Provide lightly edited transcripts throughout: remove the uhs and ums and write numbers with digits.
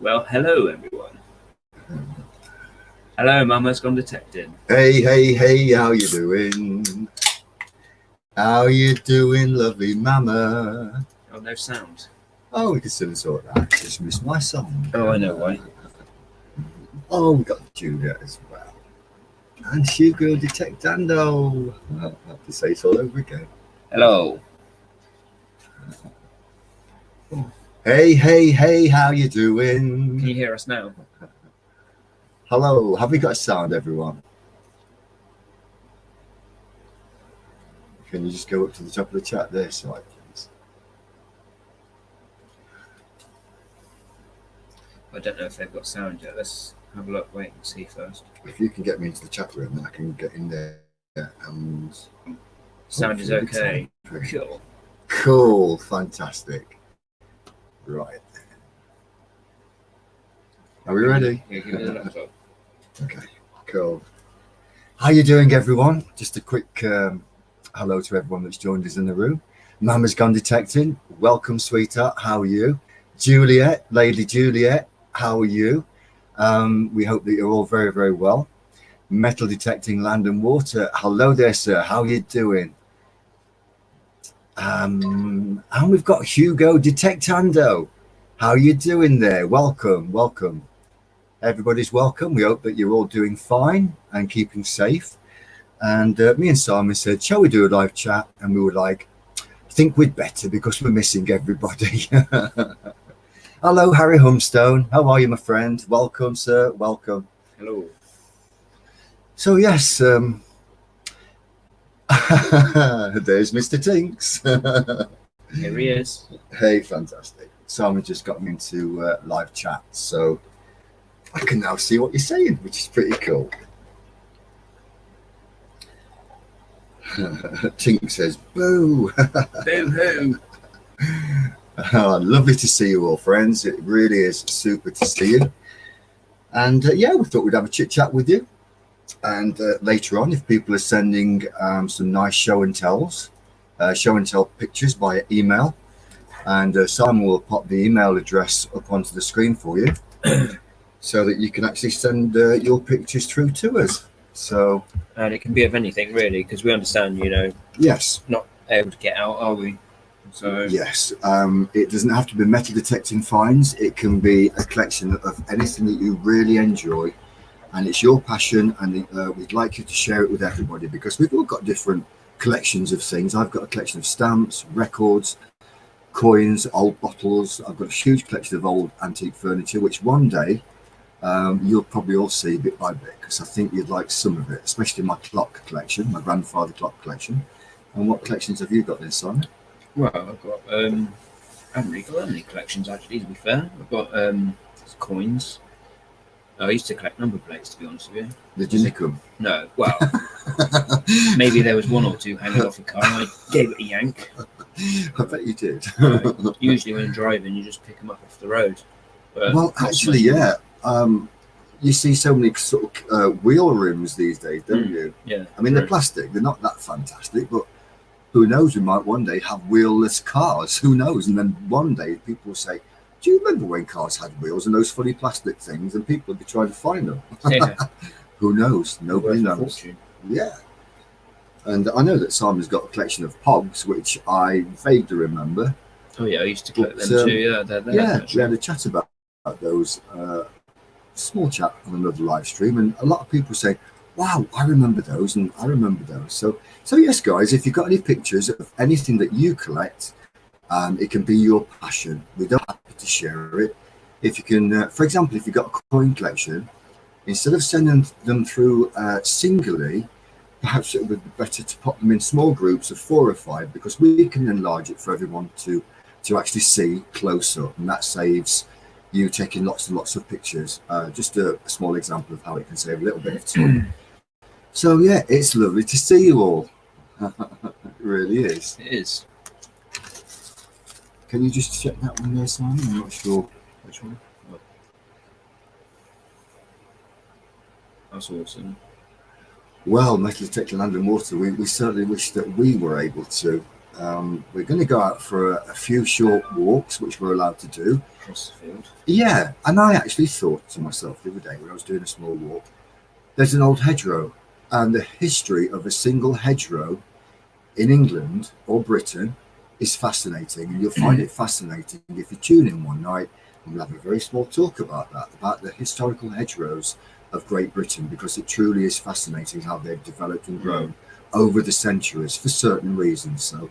Well, hello everyone. Hello, Mama's Gone Detecting. Hey, how you doing? How you doing, lovely mama? Oh, no sound. Oh, we can still sort that. Just missed my song. Oh, I know why. Oh, we got Julia as well. And Hugo Detectando. I'll have to say it all over again. Hello. Hey, how you doing? Can you hear us now? Hello, have we got a sound, everyone? Can you just go up to the top of the chat there, side, please? I don't know if they've got sound yet. Let's have a look, wait and see first. If you can get me into the chat room, then I can get in there and... Sound is okay. Cool. Cool, fantastic. Right. Are we ready? Yeah, give me the laptop. Okay, cool. How you doing, everyone? Just a quick hello to everyone that's joined us in the room. Mama's Gone Detecting. Welcome, sweetheart. How are you? Juliet, Lady Juliet, how are you? We hope that you're all very, very well. Metal Detecting Land and Water. Hello there, sir. How are you doing? And we've got Hugo Detectando. How are you doing there? Welcome. Everybody's welcome. We hope that you're all doing fine and keeping safe. And me and Simon said, shall we do a live chat? And we were like, I think we'd better because we're missing everybody. Hello, Harry Humstone. How are you, my friend? Welcome, sir. Welcome. Hello. So, yes, there's Mr. Tinks. Here he is. Hey, fantastic. Simon just got me into live chat, so I can now see what you're saying, which is pretty cool. Tink says, boo. Boo-hoo. Lovely to see you all, friends. It really is super to see you. And yeah, we thought we'd have a chit chat with you. And later on, if people are sending some nice show and tell pictures via email, and Simon will pop the email address up onto the screen for you so that you can actually send your pictures through to us. So, And it can be of anything, really, because we understand, yes. not able to get out, are we? So yes, it doesn't have to be metal detecting finds. It can be a collection of anything that you really enjoy, and it's your passion, and we'd like you to share it with everybody because we've all got different collections of things. I've got a collection of stamps, records, coins, old bottles. I've got a huge collection of old antique furniture, which one day you'll probably all see bit by bit, because I think you'd like some of it, especially my clock collection, my grandfather clock collection. And what collections have you got then, Simon? Well, I've got I haven't really got any collections, actually, to be fair. I've got coins. I used to collect number plates, to be honest with you. Did you nick them? No, well, maybe there was one or two hanging off a car and I gave it a yank. I bet you did. Usually when driving, you just pick them up off the road. But well, actually, yeah. You see so many sort of wheel rims these days, don't you? Yeah. I mean, they're plastic. They're not that fantastic, but who knows? We might one day have wheelless cars. Who knows? And then one day people will say, do you remember when cars had wheels and those funny plastic things? And people will be trying to find them. Yeah. Who knows? Nobody knows. Yeah. And I know that Simon's got a collection of Pogs, which I vaguely remember. Oh, yeah, I used to collect them too. Yeah, they're there, yeah, we had a chat about those, small chat on another live stream. And a lot of people say, wow, I remember those and I remember those. So yes, guys, if you've got any pictures of anything that you collect, it can be your passion. We're happy to share it. If you can, for example, if you've got a coin collection, instead of sending them through singly, perhaps it would be better to put them in small groups of 4 or 5, because we can enlarge it for everyone to actually see close up, and that saves you taking lots and lots of pictures. Just a small example of how it can save a little bit of time. So yeah, it's lovely to see you all. It really is. It is. Can you just check that one there, Simon? I'm not sure. Which one? Oh. That's awesome. Well, Metal Detecting Land and Water, we certainly wish that we were able to We're going to go out for a few short walks, which we're allowed to do. Across the field. Yeah, and I actually thought to myself the other day when I was doing a small walk, there's an old hedgerow, and the history of a single hedgerow in England or Britain is fascinating, and you'll find it fascinating if you tune in one night, and we'll have a very small talk about that, about the historical hedgerows of Great Britain, because it truly is fascinating how they've developed and grown over the centuries for certain reasons. So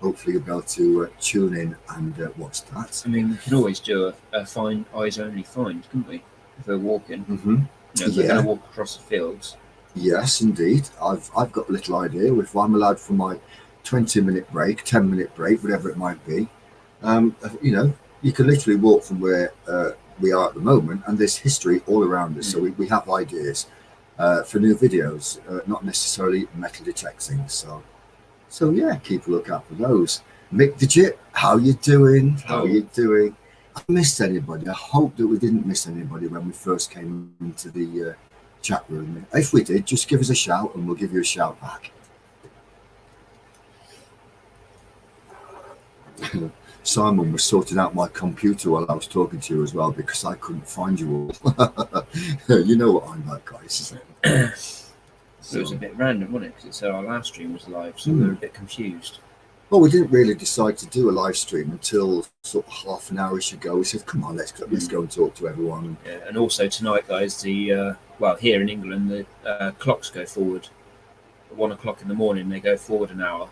hopefully you'll be able to tune in and watch that. I mean, we could always do a find eyes only find, couldn't we? If we're walking, Mm-hmm. you know, we're going to walk across the fields. Yes, indeed. I've got a little idea if I'm allowed for my 20-minute break, 10-minute break, whatever it might be. You know, you can literally walk from where we are at the moment, and there's history all around us. So we have ideas for new videos, not necessarily metal detecting. So yeah, keep a lookout for those. Mick the Jip, how you doing? How you doing? I missed anybody. I hope that we didn't miss anybody when we first came into the chat room. If we did, just give us a shout and we'll give you a shout back. Simon was sorting out my computer while I was talking to you as well, because I couldn't find you all. You know what I'm like, guys. So it was a bit random, wasn't it? Because it said our last stream was live, so we were a bit confused. Well, we didn't really decide to do a live stream until sort of half an hour-ish ago. We said, come on, let's go and talk to everyone. Yeah, and also tonight, guys, well, here in England, the clocks go forward. At 1 o'clock in the morning, they go forward an hour.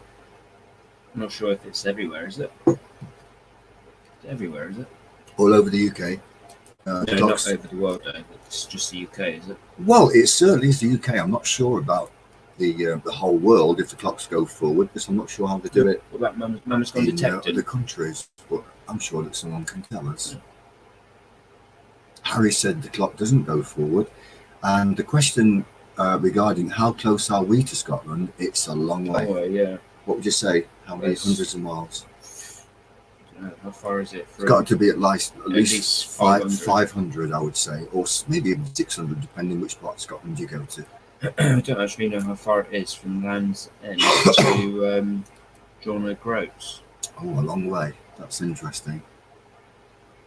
I'm not sure if it's everywhere, is it? Everywhere, is it? All over the UK. No, not over the world, though. It's just the UK, is it? Well, it certainly is the UK. I'm not sure about the whole world if the clocks go forward, because I'm not sure how they do it. What about Mama's Gone Detected? In other countries, but I'm sure that someone can tell us. Yeah. Harry said the clock doesn't go forward, and the question regarding how close are we to Scotland, it's a long way. Oh, yeah. What would you say? How many hundreds of miles? How far is it? It's got to be at least 500, I would say, or maybe even 600, depending which part of Scotland you go to. I don't actually know how far it is from Land's End to John O'Groats. Oh, a long way. That's interesting.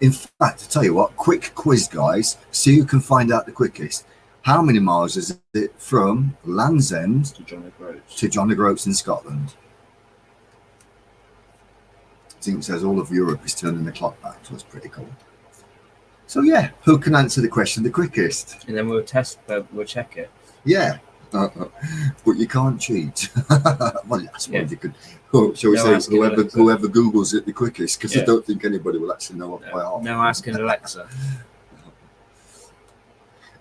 In fact, I tell you what, quick quiz, guys. See who can find out the quickest. How many miles is it from Land's End to John O'Groats? To John O'Groats in Scotland? I think it says all of Europe is turning the clock back, so it's pretty cool. So yeah, who can answer the question the quickest? And then we'll check it. Yeah, but you can't cheat. Well, that's what you could. Shall we say whoever Googles it the quickest? Because I don't think anybody will actually know it by heart. No asking Alexa.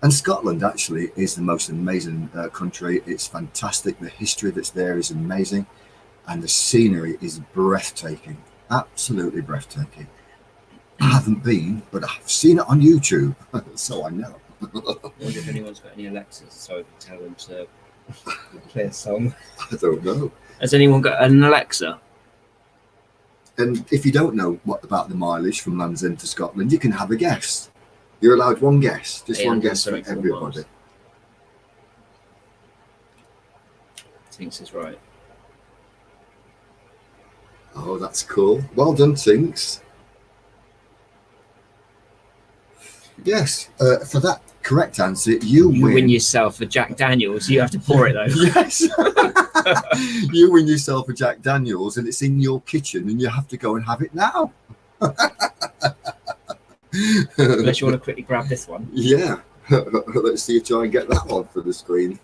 And Scotland actually is the most amazing country. It's fantastic. The history that's there is amazing, and the scenery is breathtaking. Absolutely breathtaking. I haven't been, but I've seen it on YouTube, so I know. I wonder if anyone's got any Alexas, so I can tell them to play a song. I don't know. Has anyone got an Alexa? And if you don't know what about the mileage from Land's End to Scotland, you can have a guess. You're allowed one guess, just one guess for everybody. Tinks is right. Oh, that's cool. Well done, Tinks. Yes, for that correct answer, you win yourself a Jack Daniels. You have to pour it though. Yes. You win yourself a Jack Daniels, and it's in your kitchen, and you have to go and have it now. Unless you want to quickly grab this one. Yeah. Let's see you try and get that one for the screen.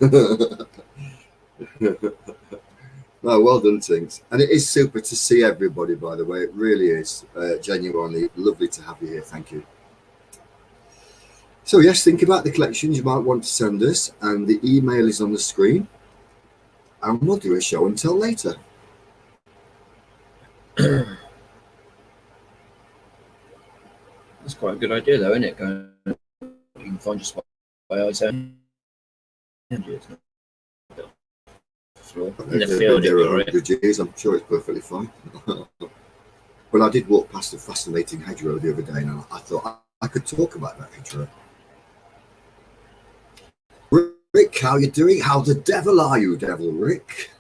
No, well done, Tinks. And it is super to see everybody, by the way. It really is. Genuinely lovely to have you here. Thank you. So yes, think about the collections you might want to send us, and the email is on the screen, and we'll do a show until later. That's quite a good idea, though, isn't it? You can find your spot by eyes only. In the field, I'm sure it's perfectly fine. Well, I did walk past a fascinating hedgerow the other day, and I thought I could talk about that hedgerow. Rick, how you doing? How the devil are you, Devil Rick?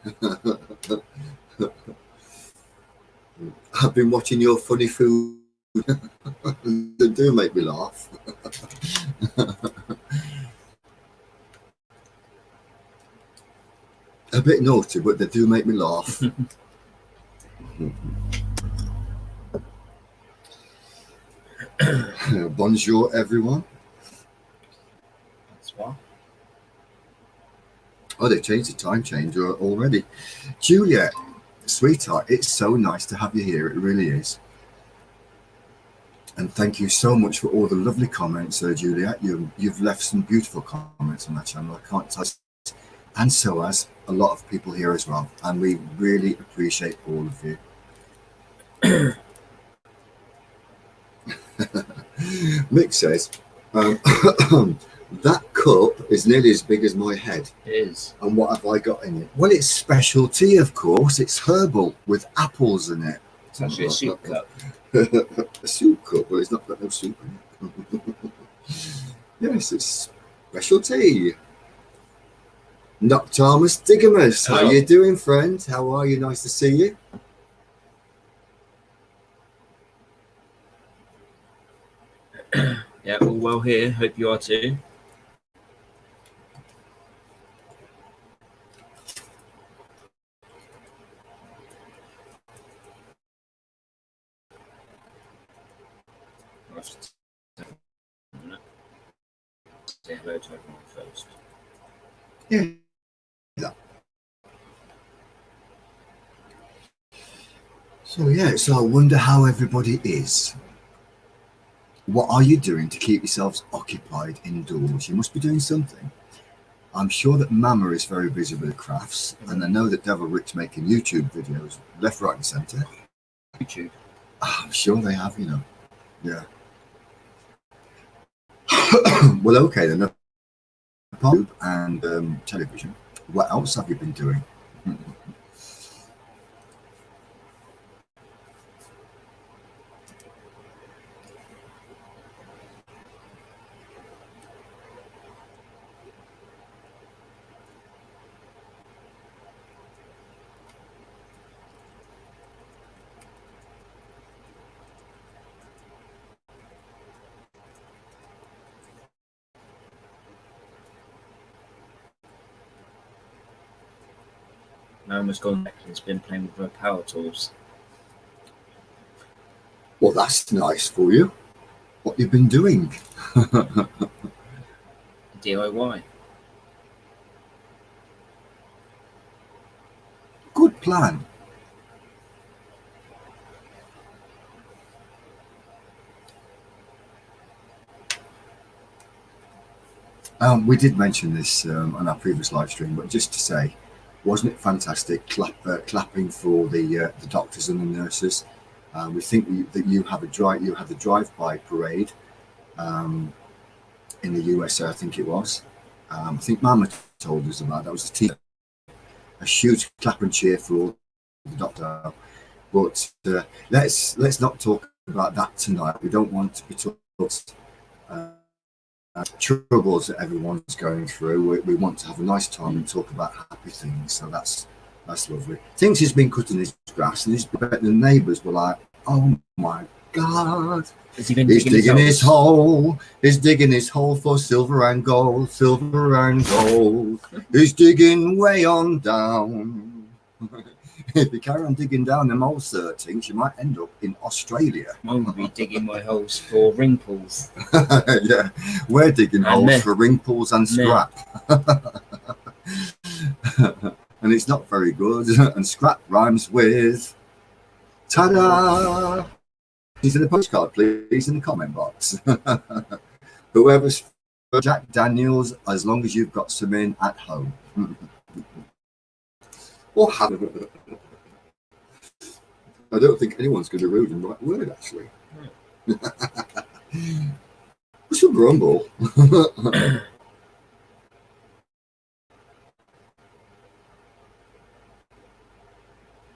I've been watching your funny food. They do make me laugh. A bit naughty, but they do make me laugh. Bonjour, everyone. That's why. Oh, they changed the time changer already. Juliet, sweetheart, it's so nice to have you here. It really is. And thank you so much for all the lovely comments, Juliet. You've left some beautiful comments on that channel. I can't tell. And so has a lot of people here as well. And we really appreciate all of you. Mick says, that cup is nearly as big as my head. It is. And what have I got in it? Well, it's special tea, of course. It's herbal with apples in it. It's actually a soup cup. A soup cup? Well, it's not got no soup in it. Yes, it's special tea. Noctamus Digamus, how you doing, friend? How are you? Nice to see you. Yeah, all well here. Hope you are too. Say hello to everyone first. Yeah. So I wonder how everybody is. What are you doing to keep yourselves occupied indoors? You must be doing something. I'm sure that Mama is very busy with crafts, and I know that Devil Rick's making YouTube videos left, right, and centre. YouTube. I'm sure they have, you know. Yeah. Well, okay then. YouTube and television. What else have you been doing? Mama's gone back and has been playing with her power tools. Well, that's nice for you. What you've been doing? DIY. Good plan. We did mention this on our previous live stream, but just to say, wasn't it fantastic clapping for the doctors and the nurses? We think that you have the drive-by parade in the USA, I think it was. I think Mama told us about that. Was a huge clap and cheer for all the doctor. But let's not talk about that tonight. We don't want to be talking troubles that everyone's going through. We want to have a nice time and talk about happy things. So that's lovely. Thinks he's been cutting his grass, and the neighbours were like, "Oh my God, Has he been he's digging his his hole. He's digging his hole for silver and gold, silver and gold. He's digging way on down." If you carry on digging down them old things, you might end up in Australia. I'm going to be digging my holes for ring pulls. Yeah, we're digging And holes me. for ring pulls and scrap. And it's not very good. And scrap rhymes with ta-da! Please in the postcard, please, in the comment box. Whoever's for Jack Daniels, as long as you've got some in at home. Or have I don't think anyone's going to rude and right word, actually. What's a grumble?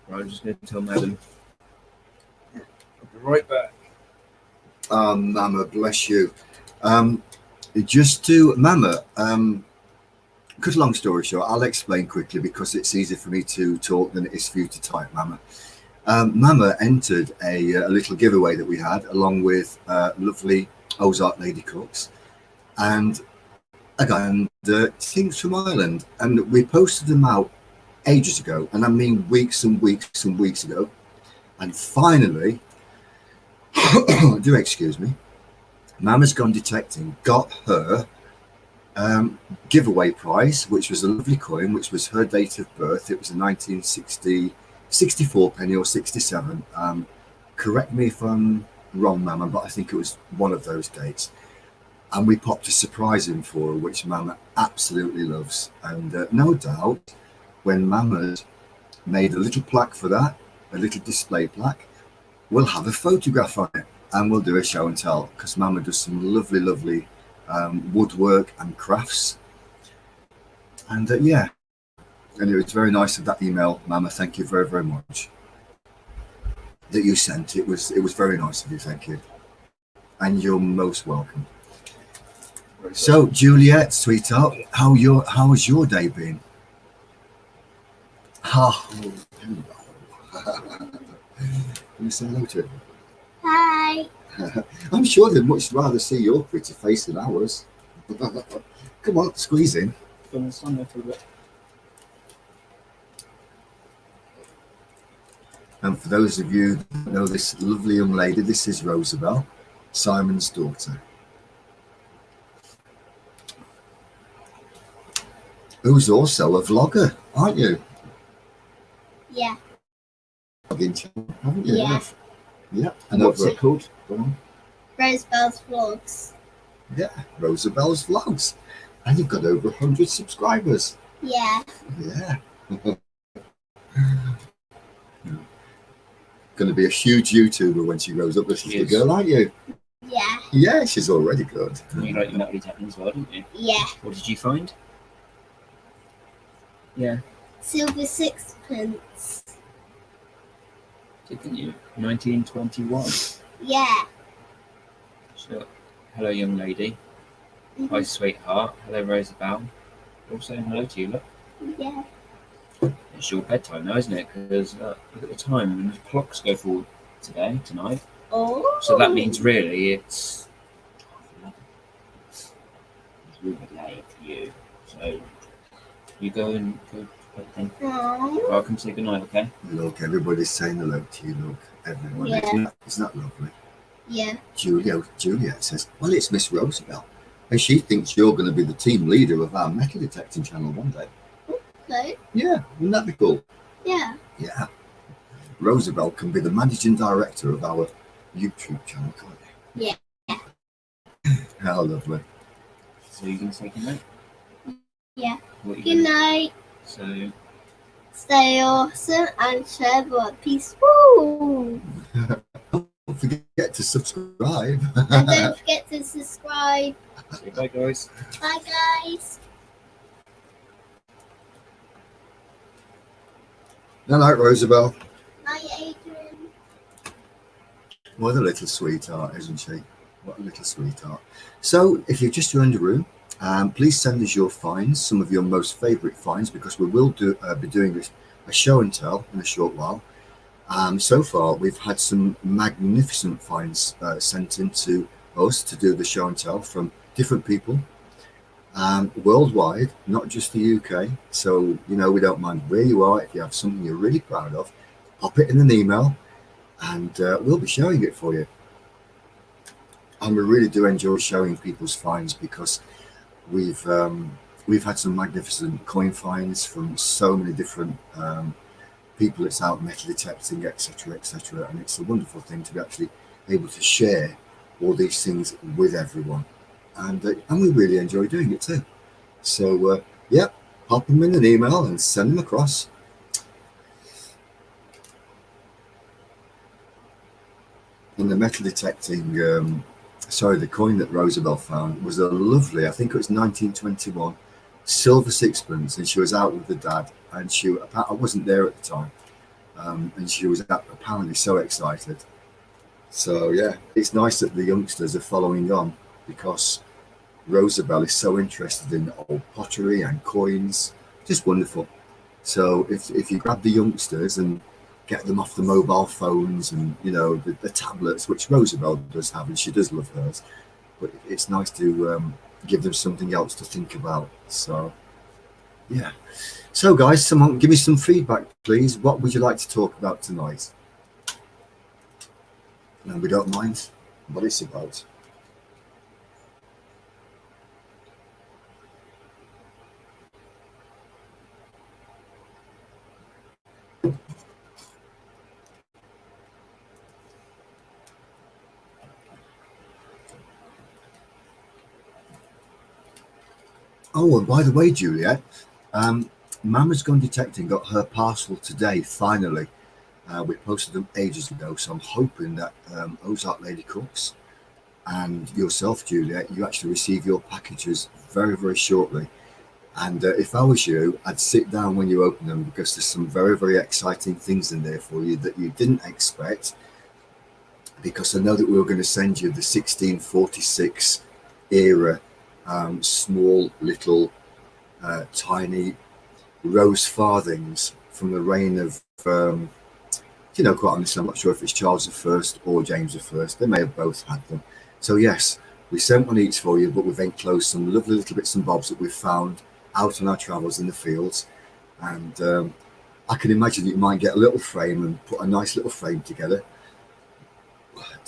Right, I'm just going to tell Madam. I'll be right back. Mama, bless you. Just to Mama, cut a long story short, I'll explain quickly because it's easier for me to talk than it is for you to type, Mama. Mama entered a little giveaway that we had along with lovely Ozark Lady Cooks and things from Ireland, and we posted them out ages ago, and I mean weeks and weeks and weeks ago, and finally, do excuse me, Mama's Gone Detecting got her giveaway prize, which was a lovely coin, which was her date of birth. It was a 1960 64 penny or 67. Correct me if I'm wrong, Mama, but I think it was one of those dates. And we popped a surprise in for her, which Mama absolutely loves. And no doubt, when Mama's made a little plaque for that, a little display plaque, we'll have a photograph on it, and we'll do a show and tell, because Mama does some lovely, lovely woodwork and crafts. And yeah, and it was very nice of that email, Mama. Thank you very, very much that you sent. It was very nice of you. Thank you, and you're most welcome. So, Juliet, sweetheart, how has your day been? Oh, can you say hello to him? Hi. I'm sure they'd much rather see your pretty face than ours. Come on, squeeze in. And for those of you that know this lovely young lady, this is Rosabelle, Simon's daughter, who's also a vlogger, aren't you? Yeah. Vlogging channel, haven't you? Yeah. Yeah. And what's it called? Rosabelle's Vlogs. Yeah, Rosabelle's Vlogs. And you've got over 100 subscribers. Yeah. Yeah. Going to be a huge YouTuber when she grows up, this little girl, aren't you? Yeah. Yeah, she's already good. You like your metal detecting as well, didn't you? Yeah. What did you find? Yeah. Silver sixpence. Didn't you? 1921. Yeah. So, hello, young lady. Hi, sweetheart. Hello, Rosabelle. All saying hello to you, look. Yeah. It's your bedtime now, isn't it? Because look at the time, and the clocks go forward tonight. Oh. So that means really it's really late for you. So you go and go to bed then. Aww. Welcome, say goodnight, okay? Look, everybody's saying hello to you. Look, everyone. Yeah. Isn't that lovely? Yeah. Juliet says, well, it's Miss Rosabelle. And she thinks you're going to be the team leader of our metal detecting channel one day. No. Yeah, wouldn't that be cool? Yeah. Yeah. Rosabelle can be the managing director of our YouTube channel, can't you? Yeah. How lovely. So you can say goodnight? Yeah. What are you Good gonna- night. So Stay awesome and share what peace. Woo! Don't forget to subscribe. And don't forget to subscribe. say bye, guys. Bye, guys. Good night, Rosabelle. Bye, Adrian. What a little sweetheart, isn't she? What a little sweetheart. So, if you've just joined the room, please send us your finds, some of your most favourite finds, because we will be doing a show and tell in a short while. So far, we've had some magnificent finds sent in to us to do the show and tell from different people worldwide, not just the UK. So, we don't mind where you are. If you have something you're really proud of, pop it in an email and we'll be showing it for you. And we really do enjoy showing people's finds because we've had some magnificent coin finds from so many different people that's out metal detecting, etc., and it's a wonderful thing to be actually able to share all these things with everyone, and we really enjoy doing it too. So yeah, pop them in an email and send them across. And the metal detecting, the coin that Rosabelle found was a lovely, I think it was 1921 silver sixpence, and she was out with the dad, and I wasn't there at the time, and she was apparently so excited. So yeah, it's nice that the youngsters are following on because Rosabelle is so interested in old pottery and coins, just wonderful. So if you grab the youngsters and get them off the mobile phones and, you know, the tablets, which Rosabelle does have, and she does love hers. But it's nice to give them something else to think about. So, yeah. So, guys, someone give me some feedback, please. What would you like to talk about tonight? And we don't mind what it's about. Oh, and by the way, Juliet, Mama's Gone Detecting got her parcel today, finally. We posted them ages ago, so I'm hoping that Ozark Lady Cooks and yourself, Juliet, you actually receive your packages very, very shortly. And if I was you, I'd sit down when you open them, because there's some very, very exciting things in there for you that you didn't expect. Because I know that we were going to send you the 1646 era small little tiny rose farthings from the reign of, you know, quite honestly, I'm not sure if it's Charles I or James I. They may have both had them. So yes, we sent one each for you, but we've enclosed some lovely little bits and bobs that we've found out on our travels in the fields. And I can imagine that you might get a little frame and put a nice little frame together.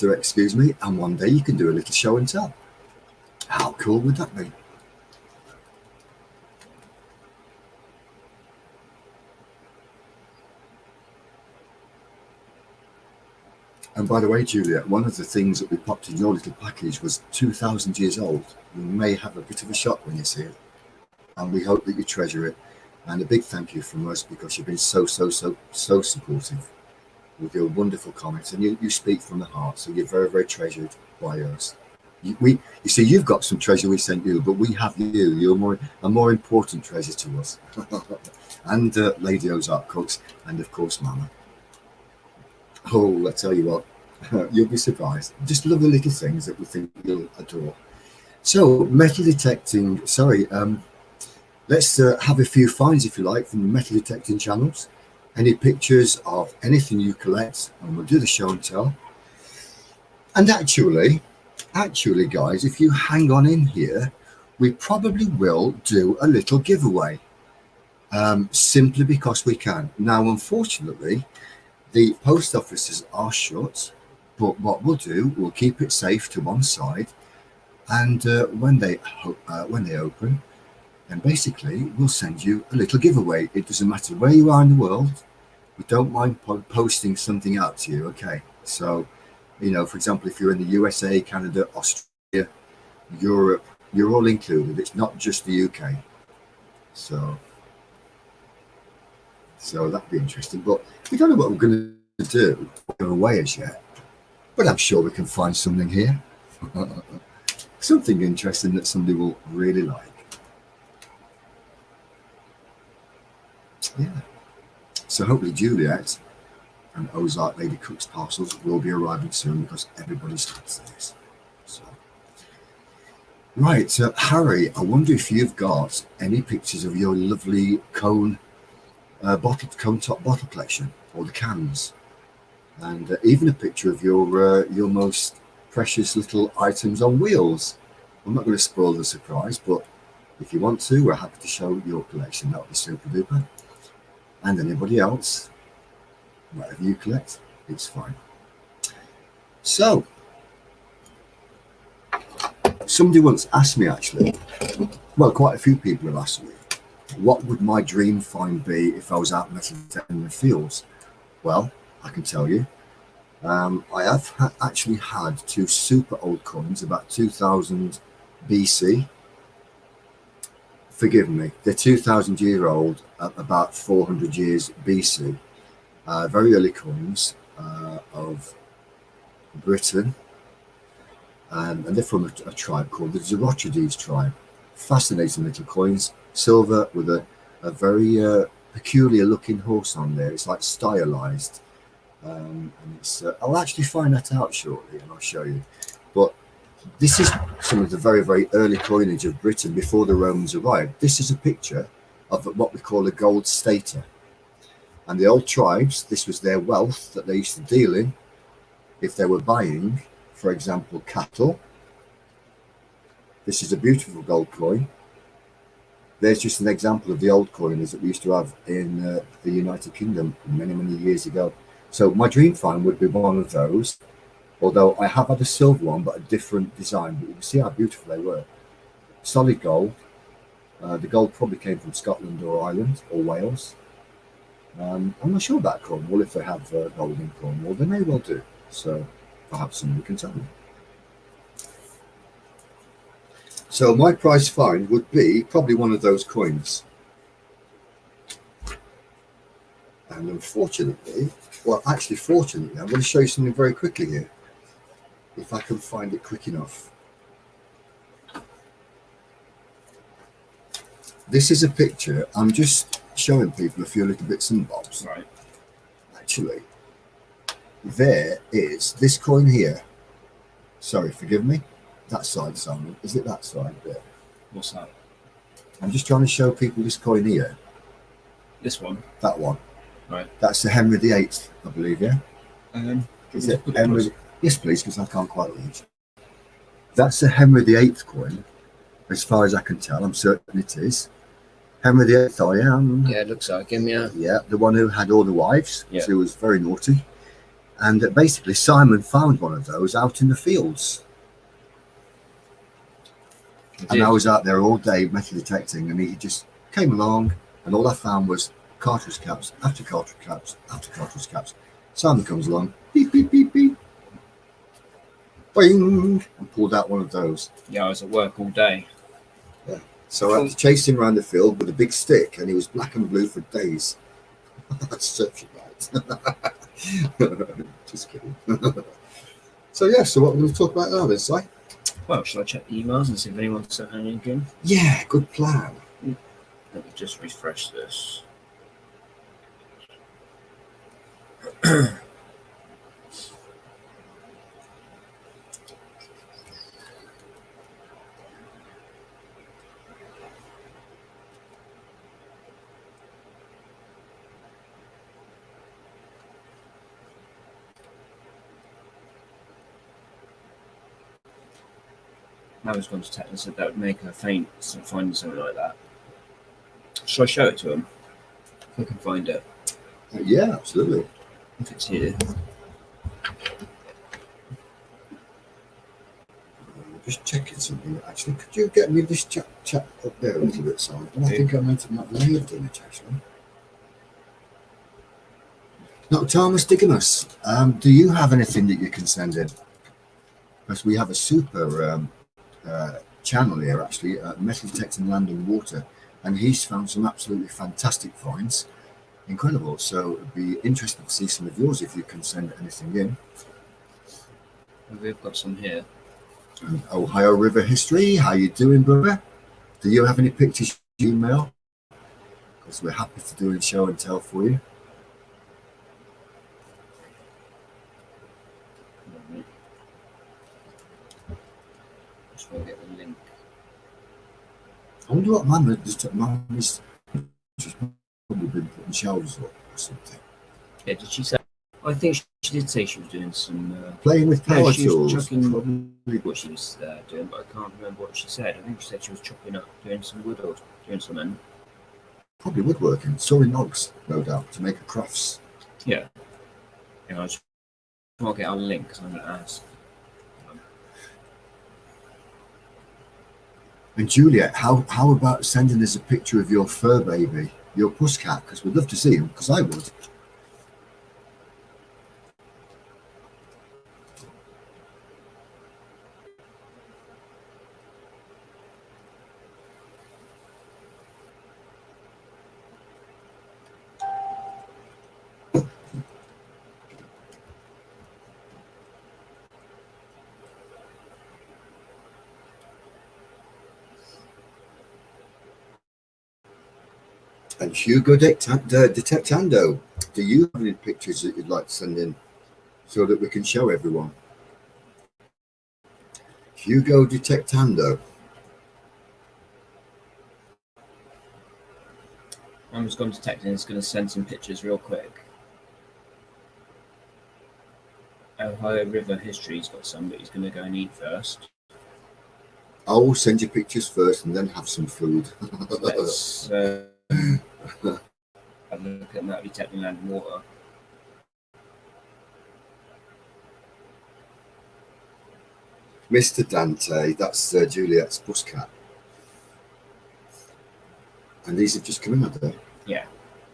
Excuse me, and one day you can do a little show and tell. How cool would that be? And by the way, Juliet, one of the things that we popped in your little package was 2,000 years old. You may have a bit of a shock when you see it, and we hope that you treasure it. And a big thank you from us, because you've been so supportive with your wonderful comments, and you speak from the heart, so you're very, very treasured by us. You see, you've got some treasure we sent you, but we have you. You're a more important treasure to us. And Lady Ozark Cooks, and of course Mama. Oh, I tell you what, you'll be surprised. Just love the little things that we think you'll adore. So, metal detecting, let's have a few finds, if you like, from the metal detecting channels. Any pictures of anything you collect, and we'll do the show and tell. And actually, guys, if you hang on in here, we probably will do a little giveaway, simply because we can. Now, unfortunately, the post offices are shut, but what we'll do, we'll keep it safe to one side, and when they open, then basically we'll send you a little giveaway. It doesn't matter where you are in the world. We don't mind posting something out to you. Okay, so, you know, for example, if you're in the USA, Canada, Australia, Europe, you're all included. It's not just the UK. So that'd be interesting. But we don't know what we're going to do away as yet. But I'm sure we can find something here. Something interesting that somebody will really like. Yeah. So hopefully Juliet and Ozark Lady Cook's parcels will be arriving soon, because everybody's had theirs. So, right, Harry, I wonder if you've got any pictures of your lovely cone top bottle collection, or the cans, and even a picture of your most precious little items on wheels. I'm not going to spoil the surprise, but if you want to, we're happy to show your collection. That would be super duper. And anybody else, whatever you collect, it's fine. So, somebody once asked me, actually, well, quite a few people have asked me, what would my dream find be if I was out in the fields? Well, I can tell you, I have actually had two super old coins, about 2000 BC. Forgive me, they're 2,000 year old, about 400 years BC. Very early coins of Britain, and they're from a tribe called the Zoroastrides tribe. Fascinating little coins, silver with a very peculiar looking horse on there. It's like stylized, and it's I'll actually find that out shortly and I'll show you. But this is some of the very, very early coinage of Britain before the Romans arrived. This is a picture of what we call a gold stater. And the old tribes, this was their wealth that they used to deal in if they were buying, for example, cattle. This is a beautiful gold coin. There's just an example of the old coiners that we used to have in the United Kingdom many, many years ago. So my dream find would be one of those, although I have had a silver one, but a different design. But you can see how beautiful they were. Solid gold. The gold probably came from Scotland or Ireland or Wales. I'm not sure about Cornwall, if they have gold in Cornwall. They may well do. So perhaps somebody can tell me. So my prize find would be probably one of those coins. And unfortunately, well, actually, fortunately, I'm going to show you something very quickly here, if I can find it quick enough. This is a picture. I'm just showing people a few little bits and bobs. Right. Actually, there is this coin here. Sorry, forgive me. That side, Simon. Is it that side there? What's that? I'm just trying to show people this coin here. This one? That one. Right. That's the Henry VIII, I believe, yeah? Is it Henry? Yes, please, because I can't quite read. That's the Henry VIII coin, as far as I can tell. I'm certain it is. Henry VIII, I am. Yeah, it looks like him, yeah. Yeah, the one who had all the wives. Yeah. He was very naughty. And basically, Simon found one of those out in the fields. And I was out there all day metal detecting, and he just came along, and all I found was cartridge caps after cartridge caps after cartridge caps. Simon comes along, beep, beep, beep, beep, boing, and pulled out one of those. Yeah, I was at work all day. Yeah. So I had to chase him around the field with a big stick, and he was black and blue for days. That's such a right. Just kidding. So yeah, so what we're going to talk about now then, Si? Well, shall I check the emails and see if anyone sent anything? Yeah, good plan. Let me just refresh this. I was going to tell and said that would make her faint finding something like that. Shall I show it to him? If I can find it. Yeah, absolutely. If it's here. Just checking something. Actually, could you get me this chat up there a little bit, Simon? And I think I may have done it actually. Now, Thomas Diggmus, do you have anything that you can send in? Because we have a super channel here, actually, Metal Detecting Land and Water, and he's found some absolutely fantastic finds. Incredible. So it'd be interesting to see some of yours if you can send anything in. We've got some here. Ohio River History, how you doing, brother? Do you have any pictures you email? Because we're happy to do a show and tell for you. Just want to get the link. I wonder what Mum is just probably been putting shelves up or something. Yeah, did she say? I think she did say she was doing some playing with power she was tools. chucking Probably. what she was doing, but I can't remember what she said. I think she said she was chopping up, doing some wood or doing something. Probably woodworking, sawing logs, no doubt, to make a crafts. Yeah. I just want to get our link because I'm going to ask. And Juliet, how about sending us a picture of your fur baby, your puss cat? Because we'd love to see him, because I would. And Hugo Detectando, do you have any pictures that you'd like to send in so that we can show everyone? Hugo Detectando. I'm just going to text and it's going to send some pictures real quick. Ohio River History's got some, but he's going to go and eat first. I will send you pictures first and then have some food. Let's have a look at Natalie Tetlin Land and Water. Mr. Dante, that's Juliet's bus cat. And these have just come in, have they? Yeah.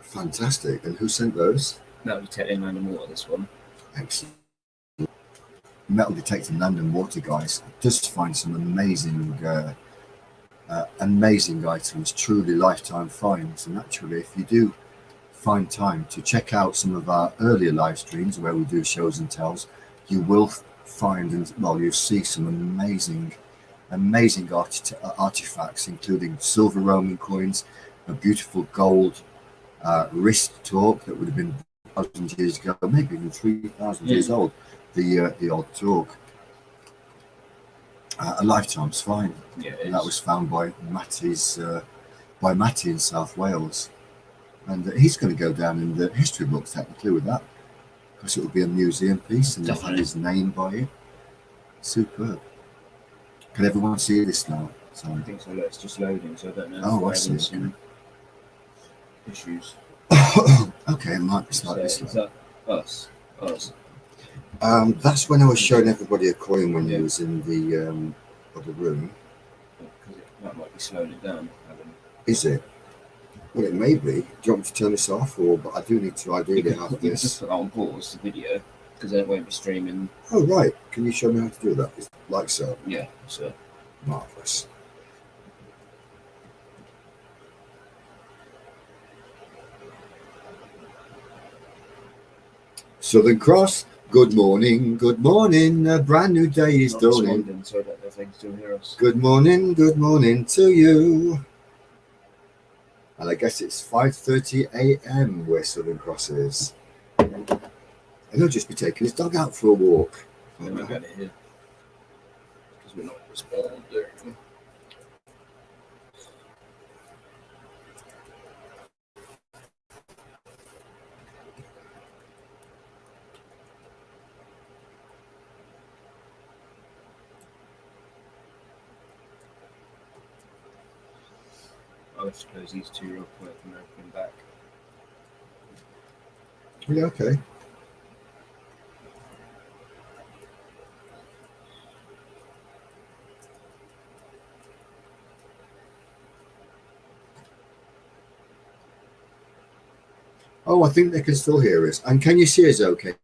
Fantastic. And who sent those? Natalie Tetlin Land and Water, this one. Excellent. Metal detecting land and water, guys. Does find some amazing amazing items, truly lifetime finds. And actually, if you do find time to check out some of our earlier live streams where we do shows and tells, you will find, and well, you'll see some amazing artifacts, including silver Roman coins, a beautiful gold wrist torque that would have been 1,000 years ago, maybe even 3,000 years old. The old torque. A lifetime's find. Yeah, that was found by Matty in South Wales, and he's going to go down in the history books technically with that, because it will be a museum piece and they'll have his name by it. Superb. Can everyone see this now? I think so. It's just loading, so I don't know. Oh, I see. Some issues. Okay, it might be slightly slow. Is that us? That's when I was showing everybody a coin when you was in the other room. Because that might be slowing it down. Is it? Well, it may be. Do you want me to turn this off, or? But I do need to ideally have You can this. just put that on pause the video, because then it won't be streaming. Oh right. Can you show me how to do that? Like so. Yeah. So. Marvelous. Southern Cross. Good morning, a brand new day is dawning. So I don't know if they can still hear us. Good morning to you. And I guess it's 5:30 a.m. where Southern Cross is. And he'll just be taking his dog out for a walk. We won't get it here. Because we're not responding. I'll have to close these two real quick and open them back. Yeah, okay. Oh, I think they can still hear us. And can you see us okay?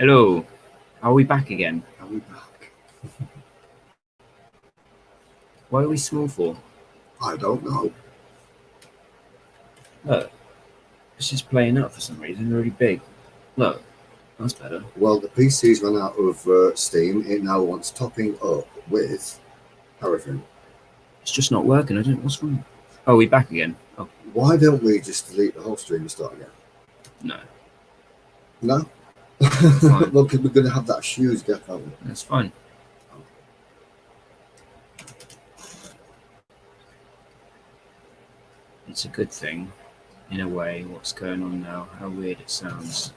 Hello. Are we back again? Are we back? Why are we small for? I don't know. Look. It's just playing up for some reason, really big. Look. That's better. Well, the PC's run out of steam. It now wants topping up with Paraffin. It's just not working. I don't know what's wrong. Oh, we back again. Oh, Why don't we just delete the whole stream and start again? no. No? Fine. Well, 'cause we're going to have that shoes gap, aren't we? That's fine. It's a good thing, in a way, what's going on now. How weird it sounds.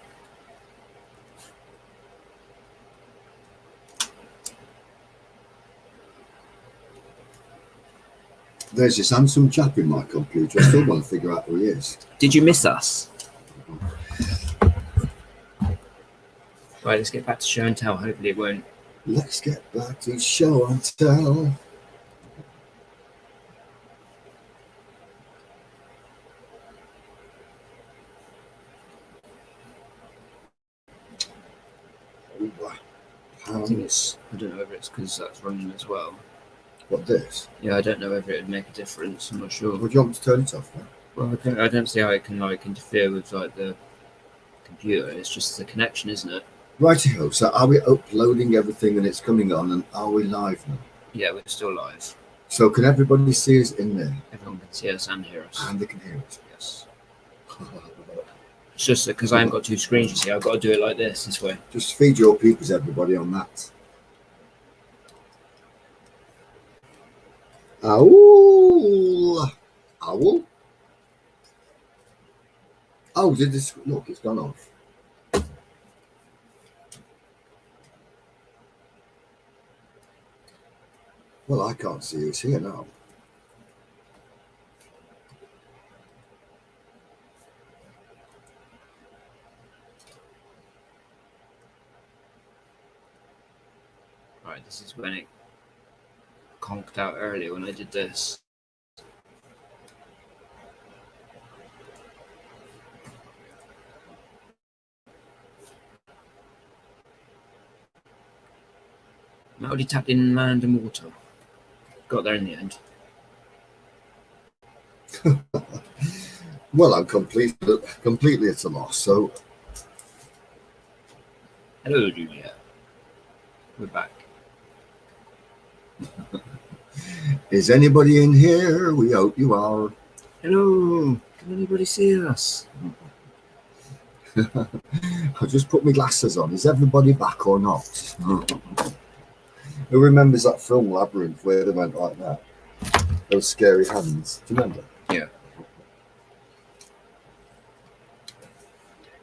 There's this handsome chap in my computer. I still want to figure out who he is. Did you miss us? Right, let's get back to show and tell. Hopefully it won't. Let's get back to show and tell. I think it's. I don't know whether it's because that's running as well. What, this? Yeah, I don't know whether it'd make a difference. I'm not sure. Would you want me to turn it off? Man? Well, I don't see how it can like interfere with like the computer. It's just the connection, isn't it? Righty-ho. So are we uploading everything and it's coming on, and are we live now? Yeah, we're still live. So can everybody see us in there? Everyone can see us and hear us. And they can hear us. Yes. It's just because I haven't got two screens. You see, I've got to do it like this way. Just feed your peepers, everybody, on that. Owl. Owl? Oh, did this? Look, it's gone off. Well, I can't see who's here now. Right, this is when it conked out earlier when I did this. I already tapped in land and water. Got there in the end. Well, I'm completely at a loss. So, Hello, Julia. We're back. is anybody in here? We hope you are. Hello. Can anybody see us? I just put my glasses on. Is everybody back or not? Who remembers that film Labyrinth where they went like that? Those scary hands. Do you remember? Yeah.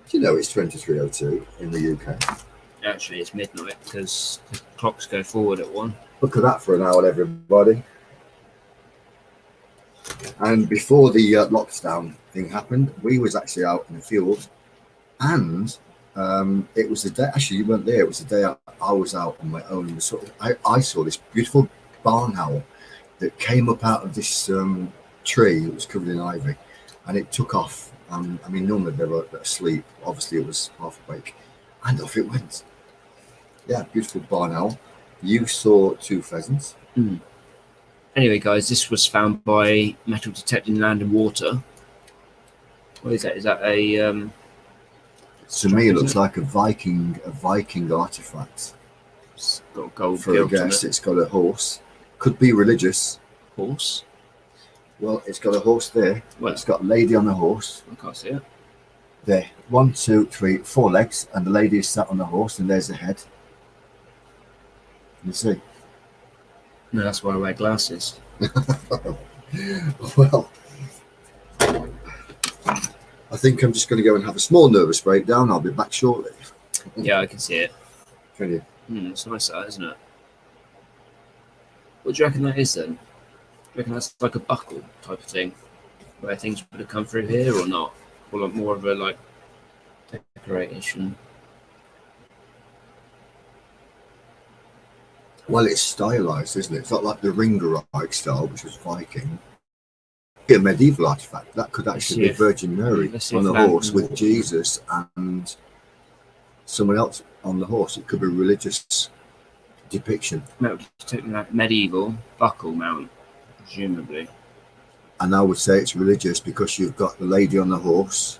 Do you know it's 23:02 in the UK? Actually, it's midnight because the clocks go forward at 1. Look at that for an hour, everybody. And before the lockdown thing happened, we was actually out in the field, and it was the day. Actually, you weren't there. It was the day I was out on my own. I saw this beautiful barn owl that came up out of this tree that was covered in ivy, and it took off. I mean, normally they were asleep. Obviously, it was half awake, and off it went. Yeah, beautiful barn owl. You saw 2 pheasants. Mm. Anyway, guys, this was found by metal detecting land and water. What is that? Is that a To me, it looks like a Viking artifact. It's got a gold For a gilt on guess, it. it's got a horse. Could be religious. Horse? Well, it's got a horse there. Well, It's got a lady on the horse. I can't see it. There. 1, 2, 3, 4 legs, and the lady is sat on the horse, and there's the head. You see? No, that's why I wear glasses. Well, I think I'm just going to go and have a small nervous breakdown. I'll be back shortly. Yeah, I can see it. Can you? It's nice that, isn't it? What do you reckon that is then? Do you reckon that's like a buckle type of thing? Where things would have come through here or not? Or like more of a like decoration? Well, it's stylized, isn't it? It's not like the Ringerike style, which was Viking. A medieval artifact. That could actually be Virgin Mary Let's see on if the land horse and with water- Jesus and someone else on the horse. It could be a religious depiction. Like medieval buckle mount, presumably. And I would say it's religious because you've got the lady on the horse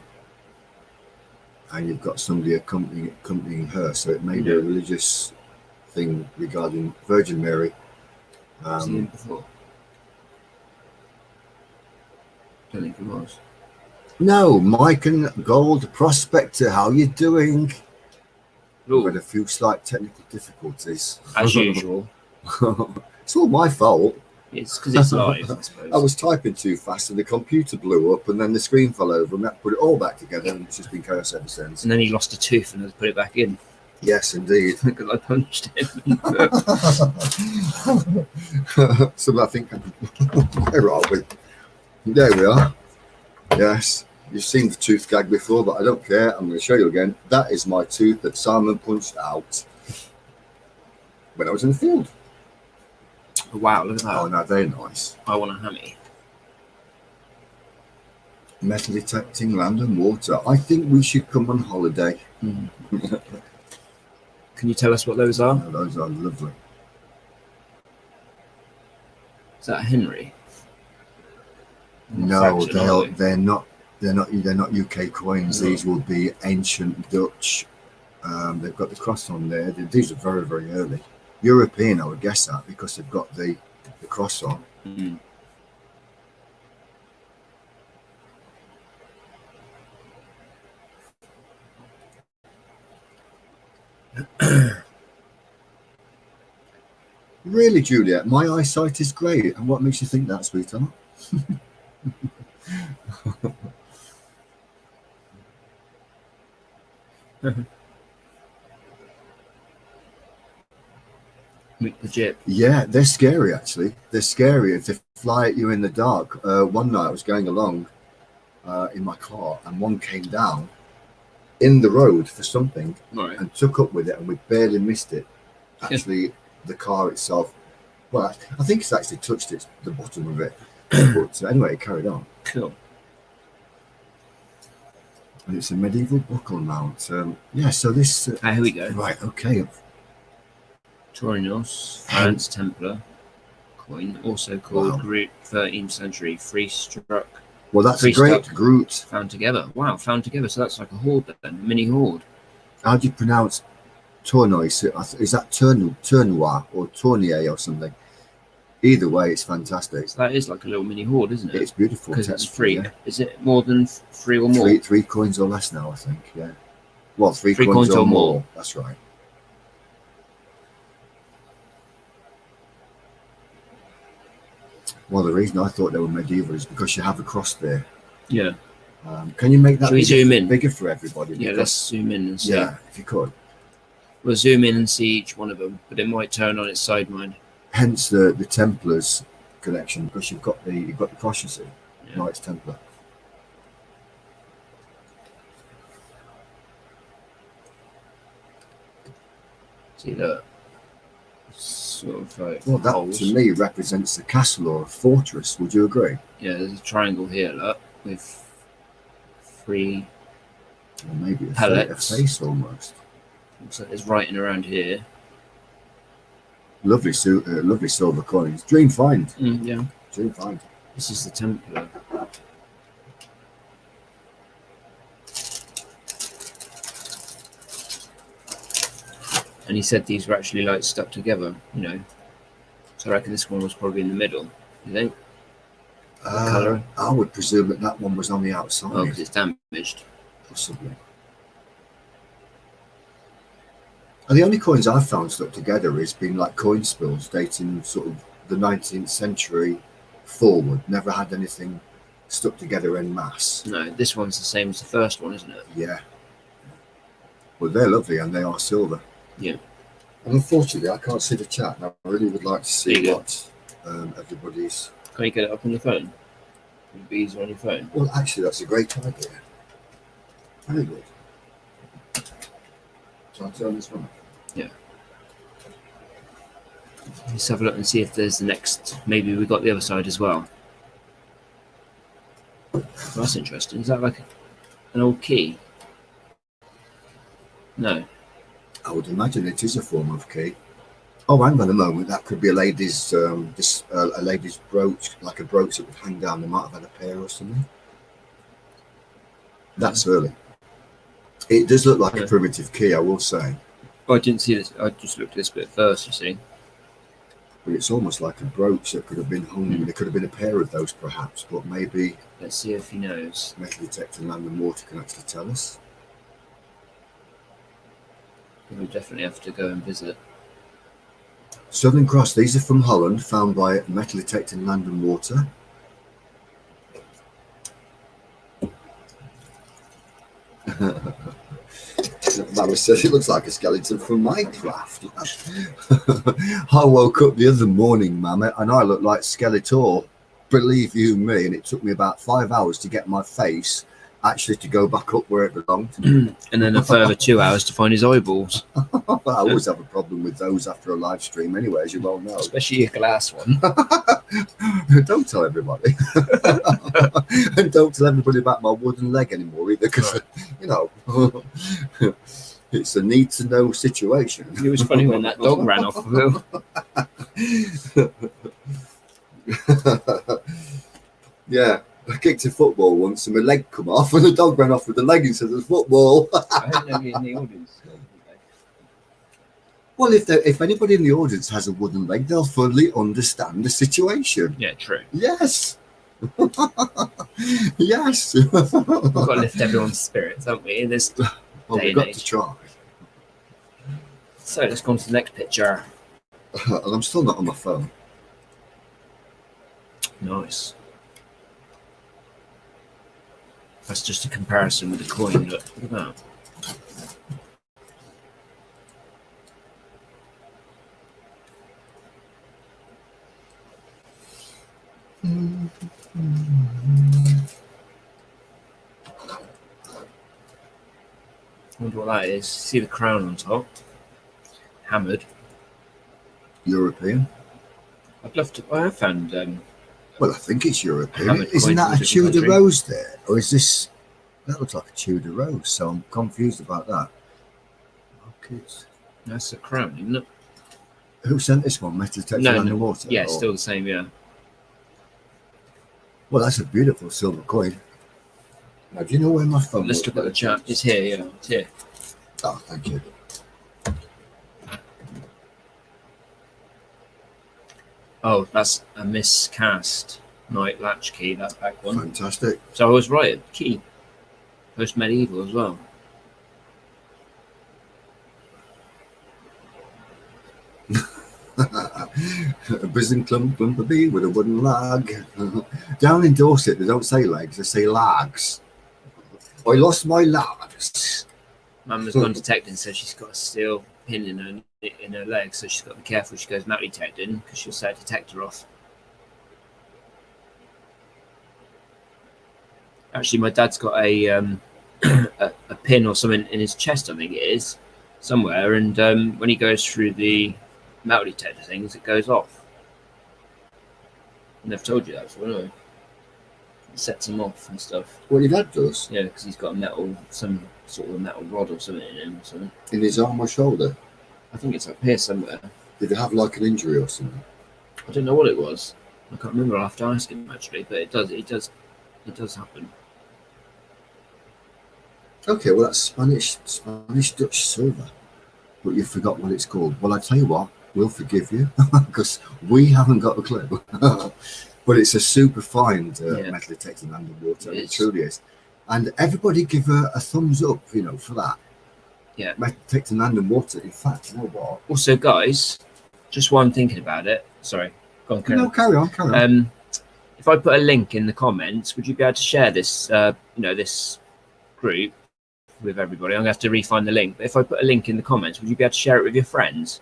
and you've got somebody accompanying her. So it may be a religious thing regarding Virgin Mary. Seen him before? Don't think it was. No, Mike and Gold Prospector, how you doing? We've had a few slight technical difficulties. As usual. It's all my fault. It's because it's live, I suppose. I was typing too fast and the computer blew up and then the screen fell over and we had to put it all back together and it's just been chaos ever since. And then he lost a tooth and had to put it back in. Yes, indeed. Because I punched him. So I think, where are we? There we are. Yes, you've seen the tooth gag before, but I don't care. I'm going to show you again. That is my tooth that Simon punched out when I was in the field. Wow, look at that. Oh, no, they're nice. I want a hammy. Metal detecting land and water. I think we should come on holiday. Can you tell us what those are? Oh, those are lovely. Is that a Henry? No, they're not UK coins. These will be ancient Dutch. They've got the cross on there. These are very, very early. European, I would guess that, because they've got the cross on. Really, Juliet, my eyesight is great. And what makes you think that, sweetheart? Legit. Yeah, they're scary, actually. They're scary if they fly at you in the dark. One night I was going along in my car and one came down in the road for something and took up with it and we barely missed it. Actually, the car itself, well, I think it's actually touched the bottom of it. But anyway, it carried on. Cool. And it's a medieval buckle mount. Yeah, so this... here we go. Right, okay. Taurinos, France Templar coin, also called Groot 13th century free struck. Well, that's a great Groot. Found together. Wow, found together. So that's like a hoard then, a mini hoard. How do you pronounce Tournois? Is that Tournois or Tournier or something? Either way, it's fantastic. So that is like a little mini hoard, isn't it? It's beautiful. Because it's free. Yeah. Is it more than three or more? Three coins or less now, I think. Yeah. Well, three coins or more. That's right. Well, the reason I thought they were medieval is because you have a cross there. Yeah. Can you make that zoom in? Bigger for everybody? Yeah, let's zoom in and see. Yeah, if you could. We'll zoom in and see each one of them, but it might turn on its side mind. Hence the Templars collection, because you've got the cross, you see. Yeah. Knights Templar. See that? Sort of like well, that holes. To me represents a castle or a fortress. Would you agree? Yeah, there's a triangle here, look, with three or maybe a pellets. A face almost. Looks like there's writing around here. Lovely silver coins. Dream find. Yeah. Dream find. This is the Templar. And he said these were actually like stuck together, you know. So I reckon this one was probably in the middle. You think? Colour? I would presume that one was on the outside. Oh, because it's damaged. Possibly. And the only coins I've found stuck together has been like coin spills dating sort of the 19th century forward. Never had anything stuck together en masse. No, this one's the same as the first one, isn't it? Yeah. Well, they're lovely and they are silver. Yeah. And unfortunately, I can't see the chat. And I really would like to see what everybody's... Can you get it up on your phone? Would it be easier on your phone? Well, actually, that's a great idea. Very good. So I'll turn this one off. Yeah. Let's have a look and see if there's the next. Maybe we got the other side as well. Well, that's interesting. Is that like an old key? No. I would imagine it is a form of key. Oh, hang on a moment. That could be a lady's a lady's brooch, like a brooch that would hang down. They might have had a pair or something. That's early. It does look like a primitive key, I will say. Oh, I didn't see this. I just looked at this bit first, you see. But it's almost like a brooch that could have been hung. There could have been a pair of those, perhaps. But maybe Let's see if he knows. metal detector land and water can actually tell us. We'll definitely have to go and visit. Southern Cross. These are from Holland, found by metal detector land and water. Mama says it looks like a skeleton from Minecraft. I woke up the other morning, Mama, and I looked like Skeletor. Believe you me, and it took me about 5 hours to get my face actually to go back up where it belonged. And then a further 2 hours to find his eyeballs. I always have a problem with those after a live stream anyway, as you well know. Especially a glass one. Don't tell everybody. And don't tell everybody about my wooden leg anymore either, because, you know, it's a need to know situation. It was funny when that dog ran off of him. Yeah, I kicked a football once and my leg come off and the dog ran off with the leg instead of the football. I hope nobody in the audience. Well, if anybody in the audience has a wooden leg, they'll fully understand the situation. Yeah, true. Yes. Yes. We've got to lift everyone's spirits, haven't we? In this Well, day we've and got age. to try. So let's go on to the next picture. And I'm still not on my phone. Nice. That's just a comparison with the coin. Look at that. I wonder what that is. See the crown on top? Hammered. European. I'd love to. I have found. Well, I think it's European. Hammered Isn't coin that a from a different Tudor country. rose there? Or is this... That looks like a Tudor rose, so I'm confused about that. Okay. That's a crown, isn't it? Who sent this one? Metal Detector No, Land no. and Water? Yeah, Or- still the same. Yeah. Well, that's a beautiful silver coin. Now, do you know where my phone Let's was? look at the chat. It's here. Yeah, it's here. Oh, thank you. Oh, that's a miscast night latch key. That back one. Fantastic. So I was right. Key. Post medieval as well. A prison clump of bee with a wooden lag. Down in Dorset, they don't say legs, they say lags. I lost my lags. Mum has gone detecting, so she's got a steel pin in her leg, so she's got to be careful. She goes metal detecting because she'll set a detector off. Actually, my dad's got a a pin or something in his chest, I think it is, somewhere, and when he goes through the metal detector things, it goes off. And they've told you that before, no? It sets him off and stuff. What your dad does? Yeah, because he's got a metal, some sort of metal rod or something in him or something. In his arm or shoulder? I think it's up here somewhere. Did he have like an injury or something? I don't know what it was. I can't remember. I'll have to ask him actually, but it does happen. Okay, well that's Spanish Dutch silver. But you forgot what it's called. Well, I tell you what, we'll forgive you because we haven't got a clue. But it's a super fine Yeah. metal detector land and water. It It is. truly is. And everybody give her a thumbs up, you know, for that. Yeah. Metal detector land and water. In fact, you know what? Also, guys, just while I'm thinking about it, sorry, go on, Karen. No, carry on. If I put a link in the comments, would you be able to share this, this group with everybody? I'm going to have to re-find the link. But if I put a link in the comments, would you be able to share it with your friends?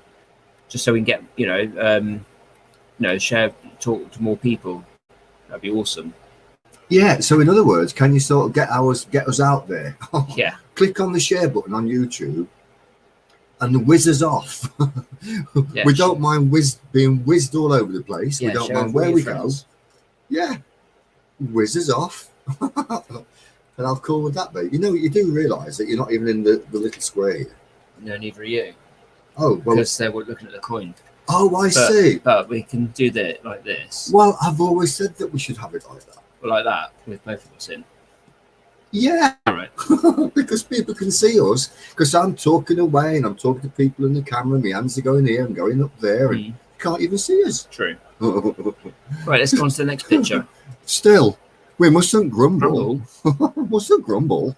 Just so we can get, share, talk to more people. That'd be awesome. Yeah, so in other words, can you sort of get us out there? Yeah. Click on the share button on YouTube and whiz us off. Yeah, We don't mind being whizzed all over the place. Yeah, We don't share it mind with where your we friends. go. Yeah, whiz us off. And how cool would that be? You know, you do realise that you're not even in the little square here. No, neither are you. Oh, well, Because they were looking at the coin. I see. But we can do that like this. Well, I've always said that we should have it like that. Or like that, with both of us in. Yeah, All right. because people can see us. Because I'm talking away and I'm talking to people in the camera. My hands are going here and going up there, and you can't even see us. True. Right, let's go on to the next picture. Still, we mustn't grumble. Grumble. Mustn't grumble.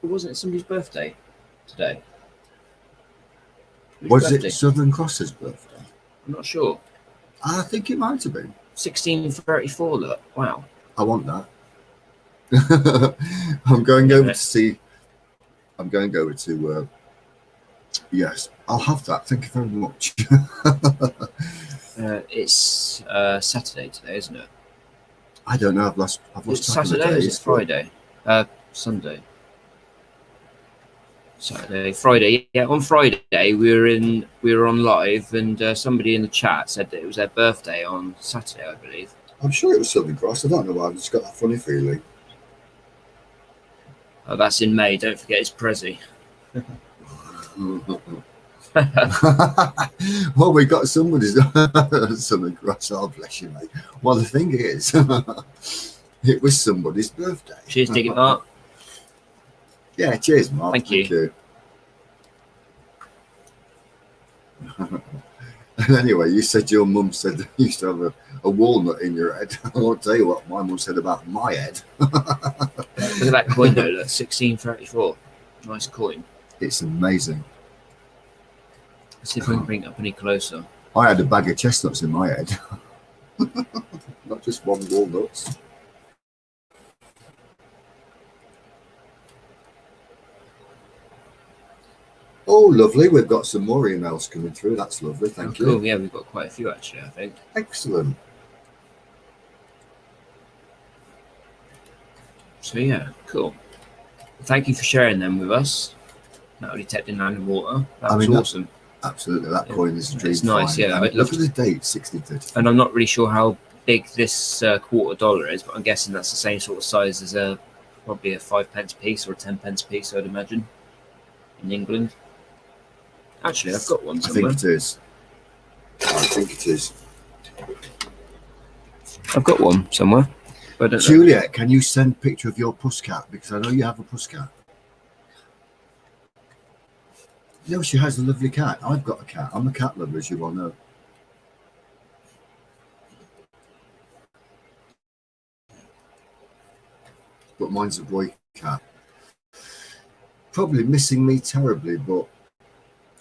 Wasn't it somebody's birthday today? Whose Was birthday? it Southern Cross's birthday? I'm not sure. I think it might have been. 1634, look. Wow. I want that. I'm going over to see. I'm going over to. Yes, I'll have that. Thank you very much. It's Saturday today, isn't it? I don't know. I've lost It's track of the Saturday or is days, it Friday? Sunday. Saturday, Friday. Yeah, on Friday we were on live, and somebody in the chat said that it was their birthday on Saturday, I believe. I'm sure it was Southern Cross. I don't know why. I've just got that funny feeling. Oh, that's in May. Don't forget it's Prezi. Well, we got somebody's Southern Cross. Oh, bless you, mate. Well, the thing is, it was somebody's birthday. Cheers, Dig It Mark. Yeah, cheers, Mark. Thank you. And anyway, you said your mum said that you used to have a walnut in your head. I won't tell you what my mum said about my head. Look at that coin though, look, 1634. Nice coin. It's amazing. Let's see if we can bring it up any closer. I had a bag of chestnuts in my head. Not just one walnuts. Oh, lovely. We've got some more emails coming through. That's lovely. Thank you. Cool. Yeah, we've got quite a few actually, I think. Excellent. So yeah, cool. Thank you for sharing them with us. Not only tapped in land and water. That was awesome. Absolutely. That coin is a dream. It's nice, find. yeah. And look at the date, 1630. And I'm not really sure how big this $quarter is, but I'm guessing that's the same sort of size as probably a 5-pence piece or a 10-pence piece, I'd imagine, in England. Actually, I've got one somewhere. I think it is. I think it is. I've got one somewhere. But I don't know. Juliet, can you send a picture of your puss cat? Because I know you have a puss cat. No, she has a lovely cat. I've got a cat. I'm a cat lover, as you all know. But mine's a boy cat. Probably missing me terribly, but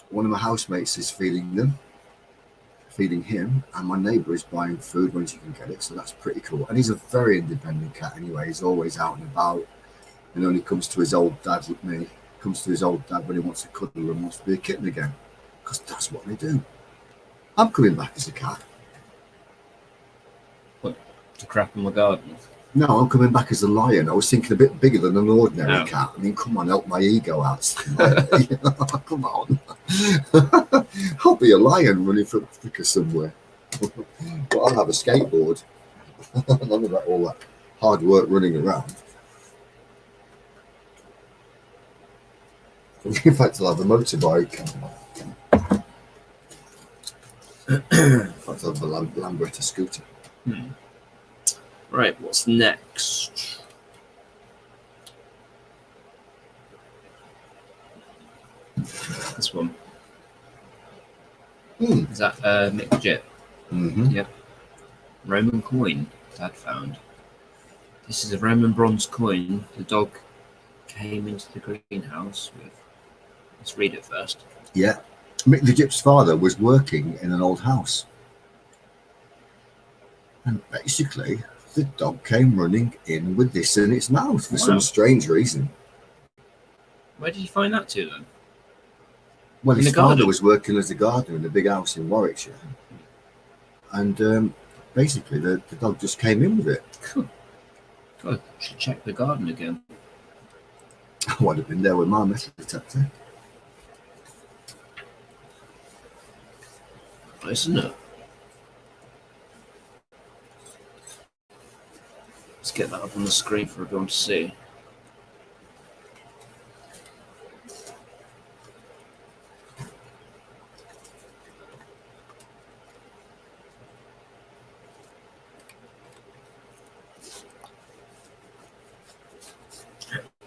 one of my housemates is feeding him, and my neighbour is buying food when she can get it, so that's pretty cool. And he's a very independent cat anyway. He's always out and about, and only comes to his old dad with me. Comes to his old dad when he wants to cuddle and wants to be a kitten again, because that's what they do. I'm coming back as a cat. What, to crap in my garden? No, I'm coming back as a lion. I was thinking a bit bigger than an ordinary cat. I mean, come on, help my ego out. Come on. I'll be a lion running from Africa somewhere. But I'll have a skateboard. None of that, all that hard work running around. In fact, I'll have a motorbike. In fact, I'll have a Lambretta scooter. Right, what's next? This one. Is that Mick Jip? Yep. Roman coin Dad found. This is a Roman bronze coin. The dog came into the greenhouse with. Let's read it first. Yeah. Mick the Jip's father was working in an old house. And basically, the dog came running in with this in its mouth for some strange reason. Where did you find that to then? Well, In his the garden? father was working as a gardener in a big house in Warwickshire. And basically, the dog just came in with it. God, I should check the garden again. I would have been there with my metal detector. Isn't it? Let's get that up on the screen for everyone to see.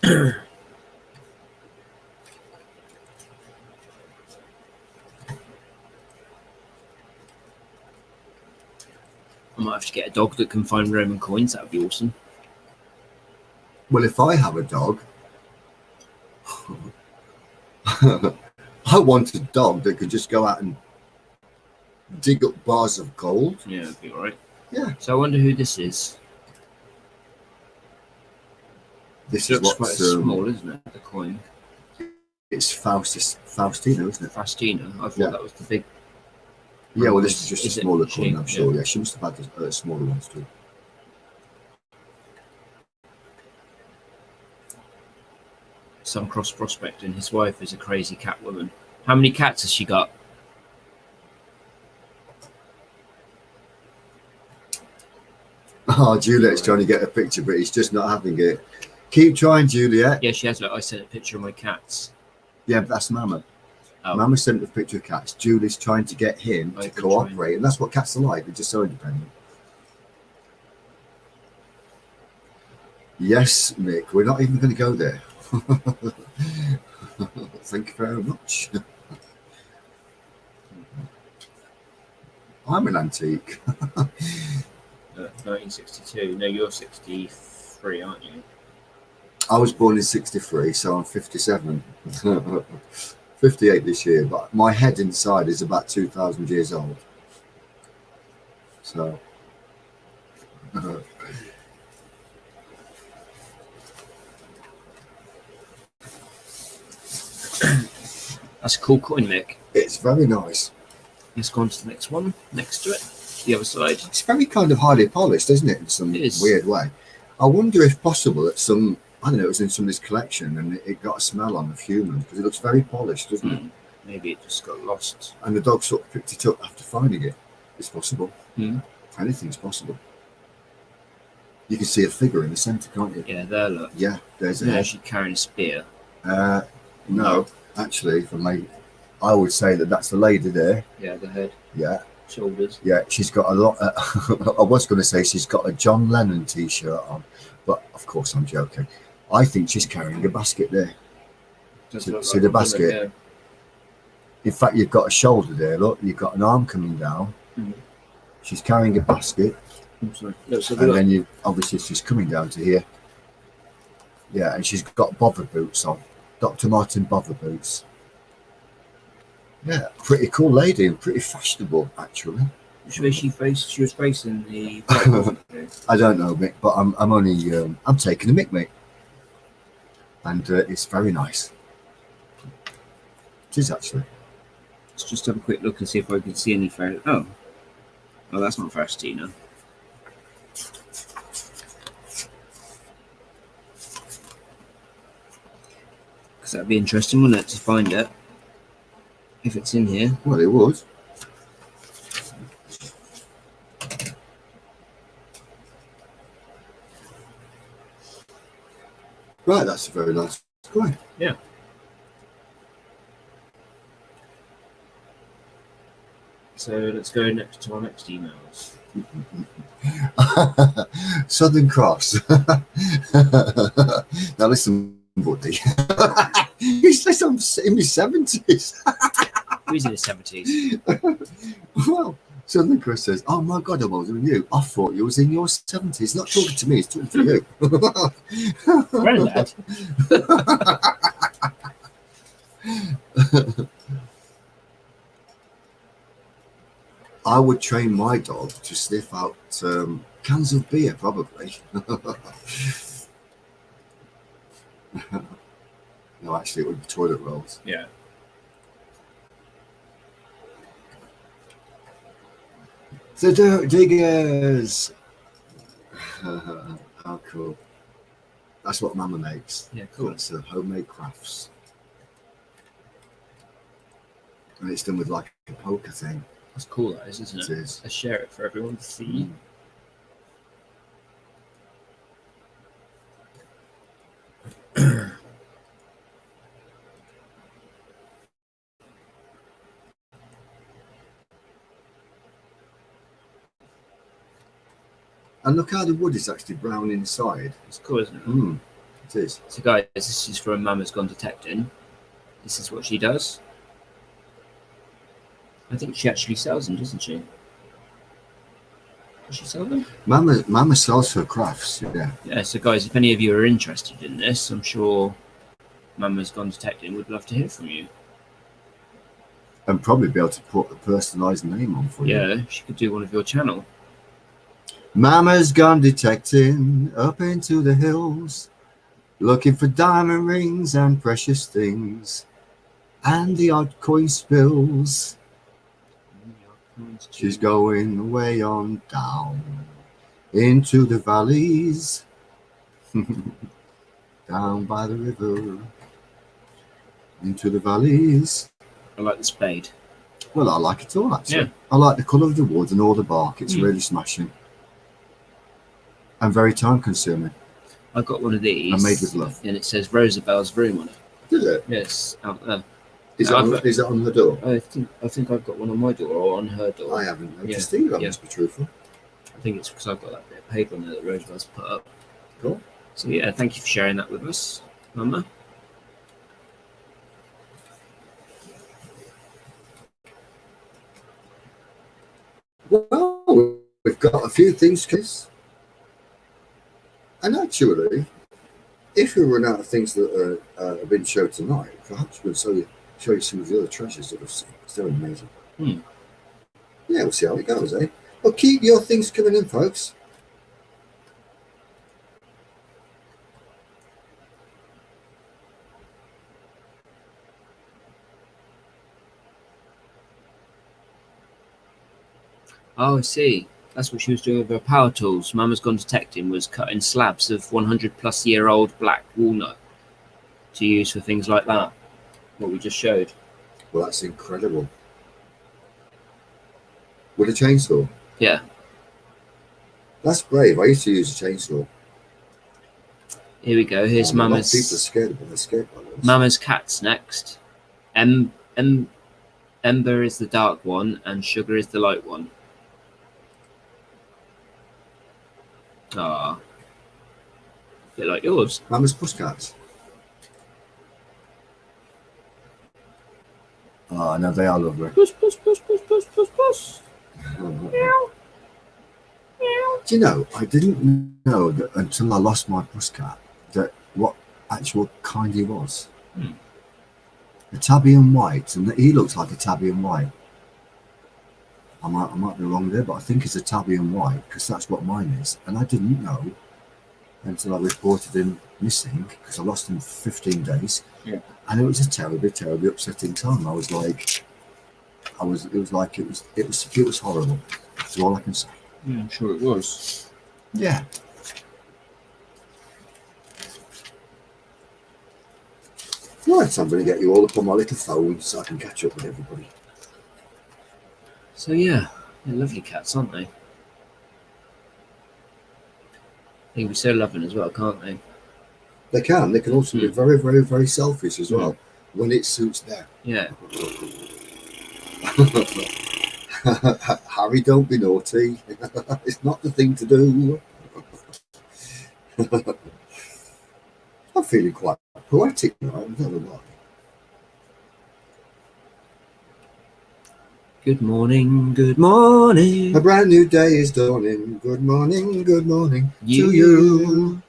I might have to get a dog that can find Roman coins. That would be awesome. Well, if I have a dog, I want a dog that could just go out and dig up bars of gold. Yeah, that'd be all right. Yeah. So I wonder who this is. This It is looks what's quite small, isn't it? The coin. it's Faustina, isn't it? Faustina. I thought Yeah. that was the big. Yeah, well, Is- this is just is a it smaller she? coin, I'm sure. Yeah. Yeah, she must have had the smaller ones too. Some cross prospect, and his wife is a crazy cat woman. How many cats has she got? Oh, Juliet's trying to get a picture, but he's just not having it. Keep trying, Juliet. Yeah, she has. Look, I sent a picture of my cats. Yeah, but that's Mama. Oh. Mama sent a picture of cats. Julie's trying to get him to I've been cooperate, and that's what cats are like. They're just so independent. Yes, Mick, we're not even going to go there. Thank you very much. I'm an antique. 1962. No, you're 63, aren't you? I was born in 63, so I'm 57. 58 this year, but my head inside is about 2,000 years old. So, That's a cool coin, Mick. it's very nice. Let's go on to the next one. Next to it. The other side. It's very kind of highly polished, isn't it, in some It is. weird way? I wonder if possible that some, I don't know, it was in somebody's collection and it got a smell on of humans because it looks very polished, doesn't it? Maybe it just got lost. And the dog sort of picked it up after finding it. It's possible. Hmm. Anything's possible. You can see a figure in the centre, can't you? Yeah, there, look. Yeah, there's a Yeah, head. she's carrying a spear. No, actually, for me, I would say that that's the lady there. Yeah, the head, Yeah, shoulders. yeah, she's got a lot. I was going to say she's got a John Lennon T-shirt on, but of course I'm joking. I think she's carrying a basket there. Does See- look see like the a woman, basket? In fact, you've got a shoulder there. Look, you've got an arm coming down. Mhm. She's carrying a basket, Yeah. I'm sorry. Looks like and then you obviously she's coming down to here. Yeah, and she's got bother boots on, Dr. Martin bother boots. Yeah, pretty cool lady and pretty fashionable actually. she was facing the. I don't know, Mick, but I'm only I'm taking a Mick, mate, and it's very nice. It is actually. Let's just have a quick look and see if I can see any fair. Oh, that's not Faustina. Because that'd be interesting, wouldn't it, to find it if it's in here. Well, it would. Right, that's a very nice coin. Yeah. So let's go next to our next emails. Southern Cross. Now listen, buddy. He says I'm in my 70s. Who's in his 70s? Well, Southern Cross says, "Oh my God, I'm older than you. I thought you was in your 70s." Not talking to me, he's talking to you. Granddad. I would train my dog to sniff out cans of beer, probably. No, actually, it would be toilet rolls. Yeah. The Dirt Diggers! How cool. That's what Mama makes. Yeah, cool. That's homemade crafts. And it's done with like a poker thing. That's cool, that is, isn't It it? is. Let's share it for everyone to see. And look how the wood is actually brown inside. It's cool, isn't it? Mm. It is. So guys, this is from Mama's Gone Detecting. This is what she does. I think she actually sells them, doesn't she? Does she sell them? Mama sells her crafts. Yeah. Yeah, so guys, if any of you are interested in this, I'm sure Mama's Gone Detecting would love to hear from you. And probably be able to put a personalised name on for you. Yeah, she could do one of your channel. Mama's gone detecting up into the hills, looking for diamond rings and precious things, and the odd coin spills. She's going way on down into the valleys, down by the river, into the valleys. I like the spade. Well, I like it all, actually. Yeah. I like the colour of the wood and all the bark. It's Mm. really smashing. And very time consuming. I got one of these. And made with love. And it says Rosabelle's room on it. Does it? Yes, out there. Is No, it on the door? I think I've got one on my door or on her door. I haven't noticed either. I must be truthful. I think it's because I've got that bit of paper on there that Rosabel's put up. Cool. So yeah, thank you for sharing that with us, Mama. Well, we've got a few things, Chris. And actually, if we run out of things that have been shown tonight, perhaps we'll show you some of the other treasures that we've seen. It's so amazing. Hmm. Yeah, we'll see how it goes, eh? Well, keep your things coming in, folks. Oh, I see. That's what she was doing with her power tools. Mama's Gone Detecting was cutting slabs of 100-plus-year-old black walnut to use for things like that. What we just showed. Well, that's incredible. With a chainsaw. Yeah. That's brave. I used to use a chainsaw. Here we go. Here's A lot of Mama's. people are scared of it. They're scared by those. Mama's cat's next. Ember is the dark one, and Sugar is the light one. Ah, bit like yours. Mama's pussycats. Oh, no, they are lovely. Puss, puss, puss, puss, puss, puss, puss. Do you know, I didn't know that until I lost my pussycat that what actual kind he was. Hmm. A tabby and white, and he looks like a tabby and white. I might be wrong there, but I think it's a tabby and white because that's what mine is. And I didn't know until I reported him missing because I lost him for 15 days. Yeah. And it was a terribly, terribly upsetting time. It was horrible. That's all I can say. Yeah, I'm sure it was. Yeah. Right, I'm going to get you all up on my little phone so I can catch up with everybody. So yeah, they're lovely cats, aren't they? They can be so loving as well, can't they? They can also be very, very, very selfish as well when it suits them. Yeah. Harry, don't be naughty. It's not the thing to do. I'm feeling quite poetic now. I don't know why. Good morning, good morning. A brand new day is dawning. Good morning to you.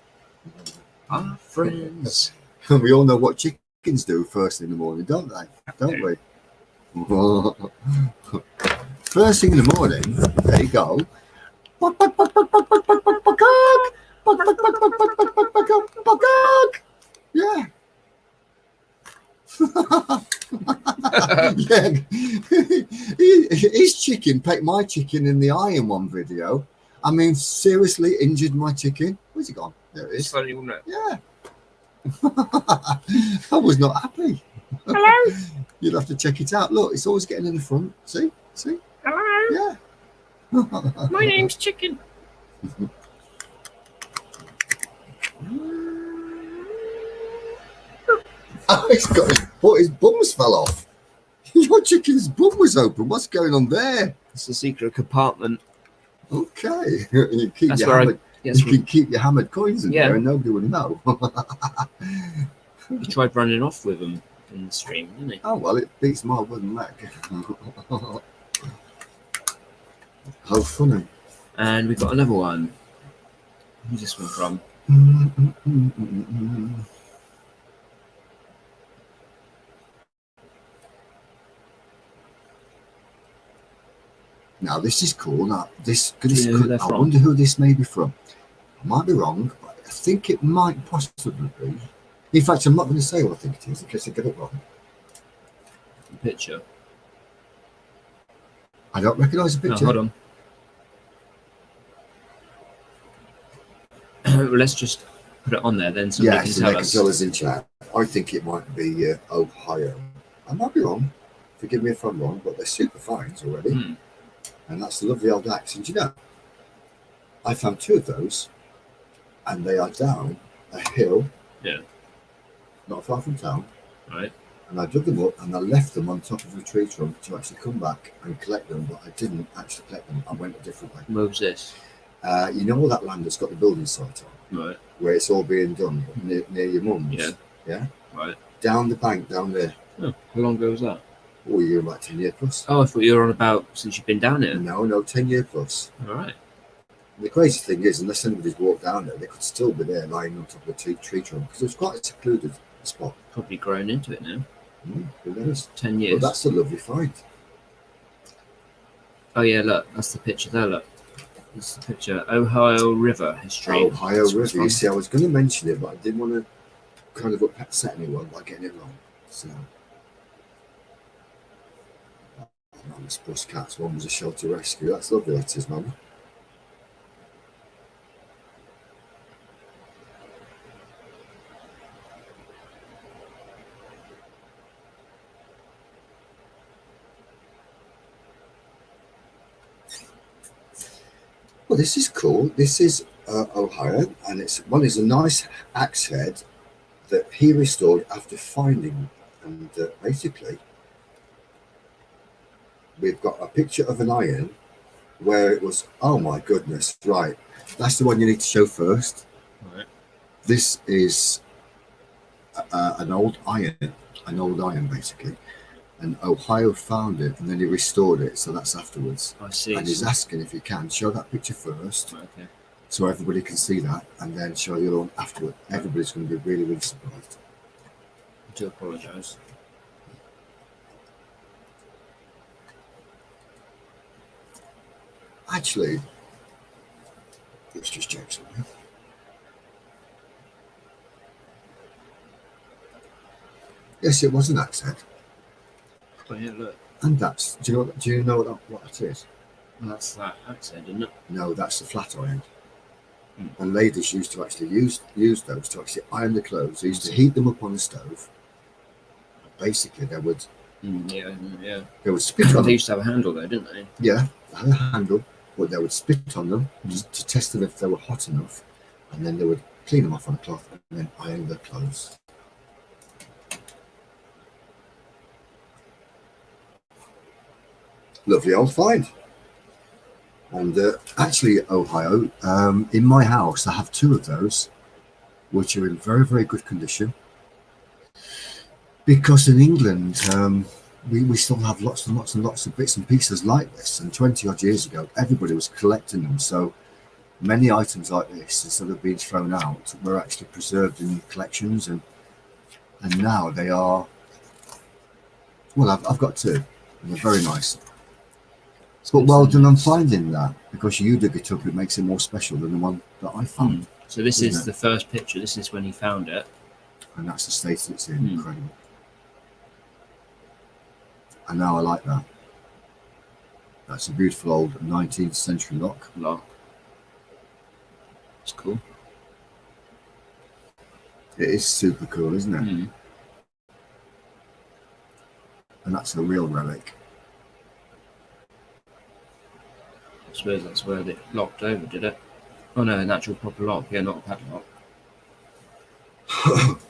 Our friends. And we all know what chickens do first in the morning, don't they? Don't we? First thing in the morning, there you go. Yeah. Yeah. His chicken pecked my chicken in the eye in one video. I mean, seriously injured my chicken. Where's he gone? There it is. Funny, wasn't it? Yeah. I was not happy. Hello. You'll have to check it out. Look, it's always getting in the front. See? Hello. Yeah. My name's Chicken. Oh, he's got his bums fell off. Your chicken's bum was open. What's going on there? It's the secret compartment. Okay. You keep That's your where hammered, Yes, you can keep your hammered coins in Yeah. there and nobody would know. He tried running off with them in the stream, didn't he? Oh, well, it beats my wooden leg. How funny. And we've got another one. Who's this one from? Now, this is cool. Now, this Do you know who they're I from? wonder who this may be from. I might be wrong, but I think it might possibly be. In fact, I'm not going to say what I think it is in case I get it wrong. The picture. I don't recognise the Oh, picture. hold on. Well, let's just put it on there, then somebody Yes, can and they tell can us. tell us in chat. I think it might be Ohio. I might be wrong. Forgive me if I'm wrong, but they're super fines already. Hmm. And that's the lovely old axe. And you know, I found two of those, and they are down a hill, Yeah. not far from town. Right. And I dug them up and I left them on top of a tree trunk to actually come back and collect them, but I didn't actually collect them. I went a different way. Where was this? You know all that land that's got the building site on, Right. where it's all being done near your mum's? Yeah. Yeah? Right. Down the bank, down there. Oh, how long ago was that? Oh, you're about 10 year plus. Oh, I thought you were on about since you've been down here. No, 10 year plus. All right. The crazy thing is, unless anybody's walked down there, they could still be there lying on top of a tree trunk because it was quite a secluded spot. Probably grown into it now. Who knows? 10 But years. that's a lovely find. Oh, yeah, look. That's the picture there, look. That's the picture. Ohio River history. Ohio That's where it's River. You from. see, I was going to mention it, but I didn't want to kind of upset anyone by getting it wrong. So, Mama's bus cats. One was a shelter rescue. That's lovely, that is, Mama. Well, this is cool. This is Ohio, and it's a nice axe head that he restored after finding. And basically, we've got a picture of an iron where it was. Oh my goodness! Right, that's the one you need to show first. Right. This is an old iron basically. And Ohio found it, and then he restored it. So that's afterwards. I see. And he's asking if you can show that picture first, Okay. so everybody can see that, and then show the other one afterward. Everybody's going to be really, really surprised. I do apologise. Actually, let's just check something. Yes, it was an axe head, Oh, yeah, look. and that's. Do you know what that is? Well, that's that accent, isn't it? No, that's the flat iron. Hmm. And ladies used to actually use those to actually iron the clothes. They used to heat them up on the stove. Basically, they would spit on They them. used to have a handle though, didn't they? Yeah, they had a handle, but they would spit on them just to test them if they were hot enough, and then they would clean them off on a cloth and then iron their clothes. Lovely old find. And actually, Ohio, in my house, I have two of those, which are in very, very good condition. Because in England, we still have lots and lots and lots of bits and pieces like this. And 20 odd years ago, everybody was collecting them. So many items like this, instead of being thrown out, were actually preserved in collections. And now they are, well, I've got two, and they're very nice. But well done on finding that, because you dug it up, it makes it more special than the one that I found. So this Isn't is it? the first picture. This is when he found it. And that's the state it's in. Incredible. And now I like that. That's a beautiful old 19th century lock. It's cool. It is super cool, isn't it? Mm. And that's a real relic. I suppose that's where it locked over, did it? Oh no, an actual proper lock. Yeah, not a padlock.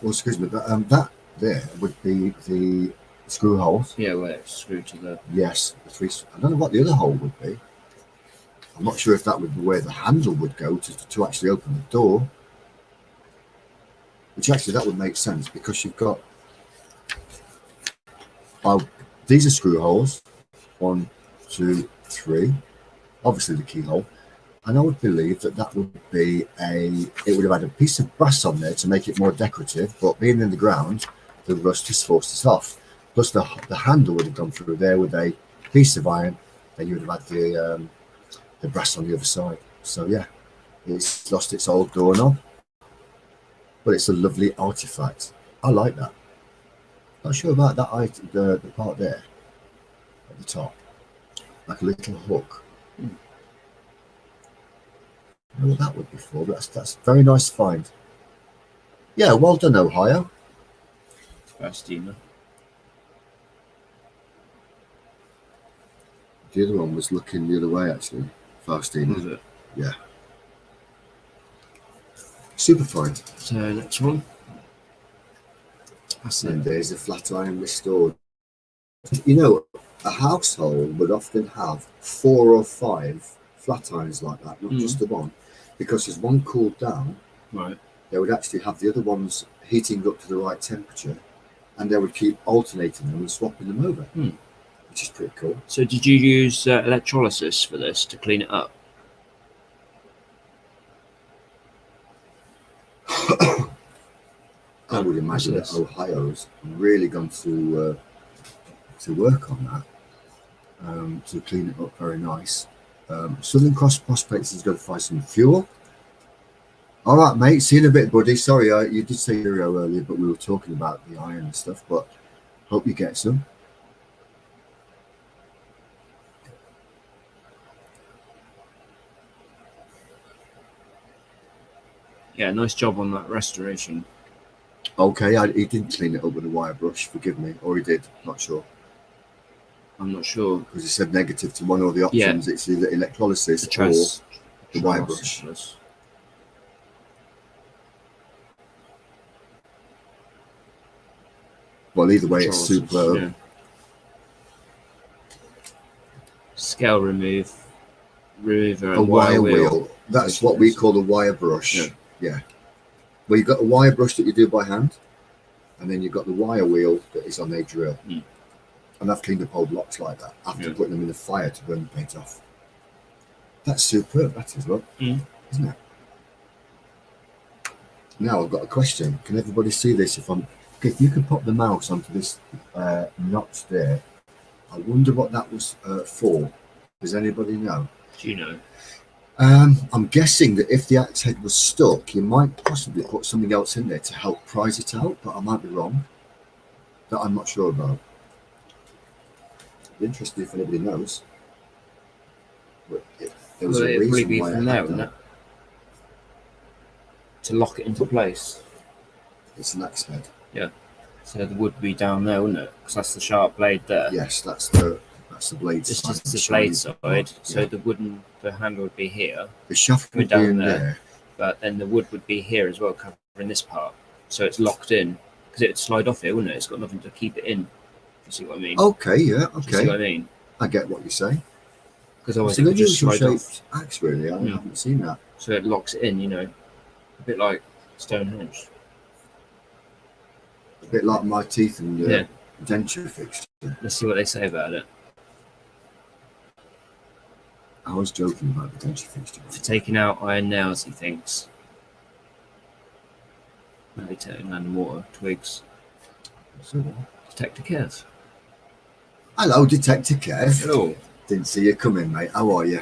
Well, excuse me, that there would be the screw holes. Yeah, where it's screwed to the. Yes, the three. I don't know what the other hole would be. I'm not sure if that would be where the handle would go to actually open the door. which actually that would make sense because you've got, these are screw holes, 1, 2, 3, obviously the keyhole, and I would believe that would be it would have had a piece of brass on there to make it more decorative, but being in the ground, the rust has forced it off. Plus the handle would have gone through there with a piece of iron, then you would have had the brass on the other side. So yeah, it's lost its old doorknob, but it's a lovely artifact. I like that. Not sure about that item, the part there at the top, like a little hook. I don't know what that would be for, but that's a very nice find. Yeah, well done, Ohio. Faustina. The other one was looking the other way, actually. Faustina. Was it? Yeah. Super find. So next one. That's And it. there's a flat iron restored. You know, a household would often have 4 or 5 flat irons like that, not just the one, because as one cooled down, Right. they would actually have the other ones heating up to the right temperature, and they would keep alternating them and swapping them over, which is pretty cool. So did you use electrolysis for this to clean it up? I would imagine that Ohio's really gone to work on that, to clean it up very nice. Southern Cross Prospects is going to find some fuel. All right, mate. See you in a bit, buddy. Sorry, you did say Euro earlier, but we were talking about the iron and stuff. But hope you get some. Yeah, nice job on that restoration. Okay, he didn't clean it up with a wire brush. Forgive me, or he did. Not sure, I'm not sure. because he said negative to one of the options. It's either electrolysis or the wire brush. Well, either way, it's superb. Yeah. Scale remover, A and wire wheel. That's what we call a wire brush. Yeah. Yeah. Well, you've got a wire brush that you do by hand, and then you've got the wire wheel that is on a drill. And I've cleaned up old blocks like that after putting them in the fire to burn the paint off. That's superb, that is, look, isn't it? Now I've got a question. Can everybody see this? If you can pop the mouse onto this notch there, I wonder what that was for. Does anybody know? Do you know? I'm guessing that if the axe head was stuck, you might possibly put something else in there to help prise it out, but I might be wrong. That I'm not sure about. Be interested if anybody knows. But there was a it'd probably reason be why from I there, had wouldn't that. it? To lock it into place. It's an axe head. So the wood would be down there, wouldn't it? Because that's the sharp blade there. Yes, that's the blade This side. is the shiny blade side. part, So yeah. the handle would be here, The shaft go would be down in there. there. but then the wood would be here as well, covering this part. So it's locked in because it'd slide off here, wouldn't it? It's got nothing to keep it in. If you see what I mean? Okay, yeah, Do you see what I okay. mean? I get what you say. Because otherwise It's an it would just unusual slide shaped off. axe, really. I haven't seen that. So it locks it in, a bit like Stonehenge. A bit like my teeth and Yeah. denture fixture. Let's see what they say about it. I was joking about the denture fixture. For taking out iron nails, he thinks. Maybe taking land and water, twigs. So, Detector Kev. hello, Detective Kev. Hello. Didn't see you coming, mate. How are you?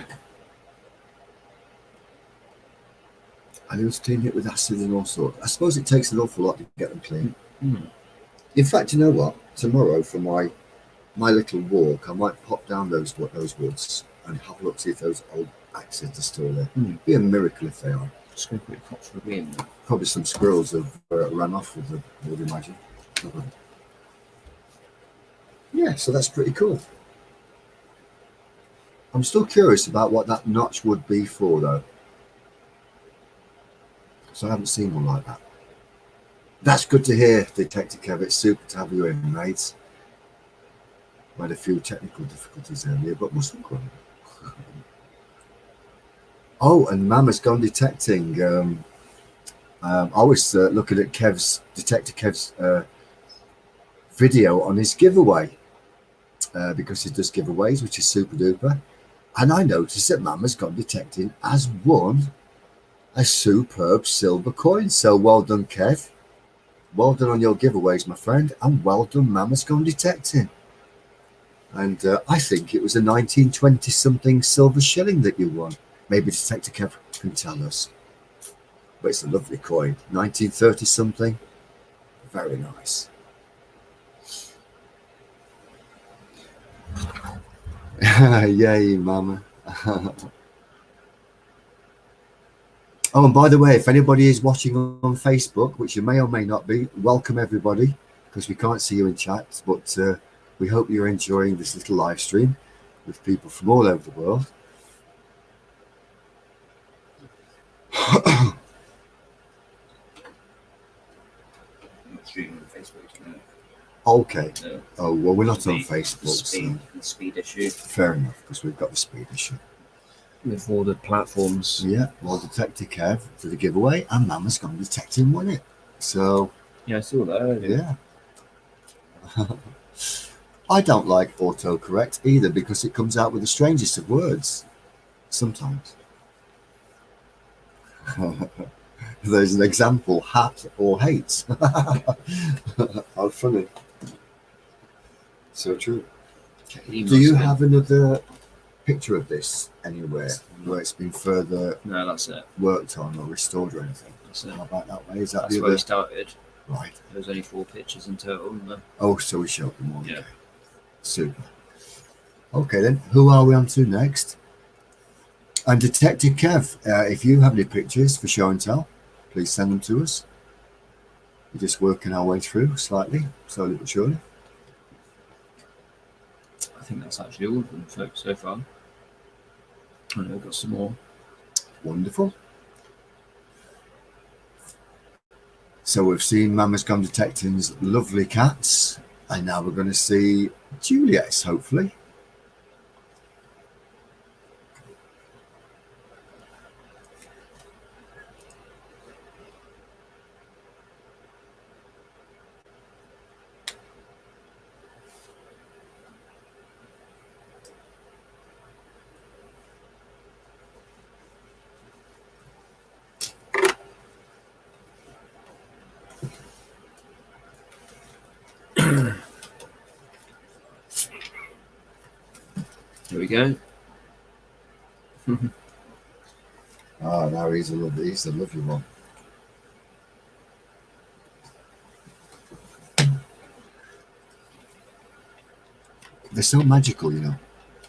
And he was cleaning it with acid and all sorts. I suppose it takes an awful lot to get them clean. In fact, you know what? Tomorrow for my little walk, I might pop down those woods and have a look, see if those old axes are still there. It'd be a miracle if they are. Just going to put a pot for me in there. Probably some squirrels have run off with them, I would imagine. Yeah, so that's pretty cool. I'm still curious about what that notch would be for, though. So I haven't seen one like that. That's good to hear, Detective Kev. It's super to have you in, mate. We had a few technical difficulties earlier, but must have gone. Oh, and Mama's gone detecting. I was looking at Detective Kev's video on his giveaway because he does giveaways, which is super duper. And I noticed that Mama's Gone Detecting has won a superb silver coin. So well done, Kev. Well done on your giveaways, my friend. And well done, Mama's Gone Detecting. And I think it was a 1920 something silver shilling that you won. Maybe Detective Kev can tell us. But it's a lovely coin. 1930 something. Very nice. Yay, Mama. Oh, and by the way, if anybody is watching on Facebook, which you may or may not be, welcome everybody, because we can't see you in chat, but we hope you're enjoying this little live stream with people from all over the world. Streaming on Facebook, no. Okay. No. Oh, well, we're not on Facebook. The speed issue. Fair enough, because we've got the speed issue. With all the platforms. Yeah, well, Detective Kev for the giveaway, and Mama's Gone Detecting won it. So, Yeah, I saw that earlier. yeah. I don't like autocorrect either because it comes out with the strangest of words sometimes. There's an example, hat or hates. How funny. So true. Do you have another picture of this anywhere where it's been further No, that's it. worked on or restored or anything? That's it. How about that way? Is that That's the where we other? started. Right. There was only 4 pictures in total. No? Oh, so we showed them all. Yeah. Okay. Super. Okay, then. Who are we on to next? And Detective Kev, if you have any pictures for show and tell, please send them to us. We're just working our way through slightly, slowly but surely. I think that's actually all of them so far. I know we've got some more. Wonderful. So we've seen Mama's Gone Detecting's lovely cats, and now we're going to see Juliet's, hopefully. Here we go. Oh, now he's a lovely one. They're so magical, you know.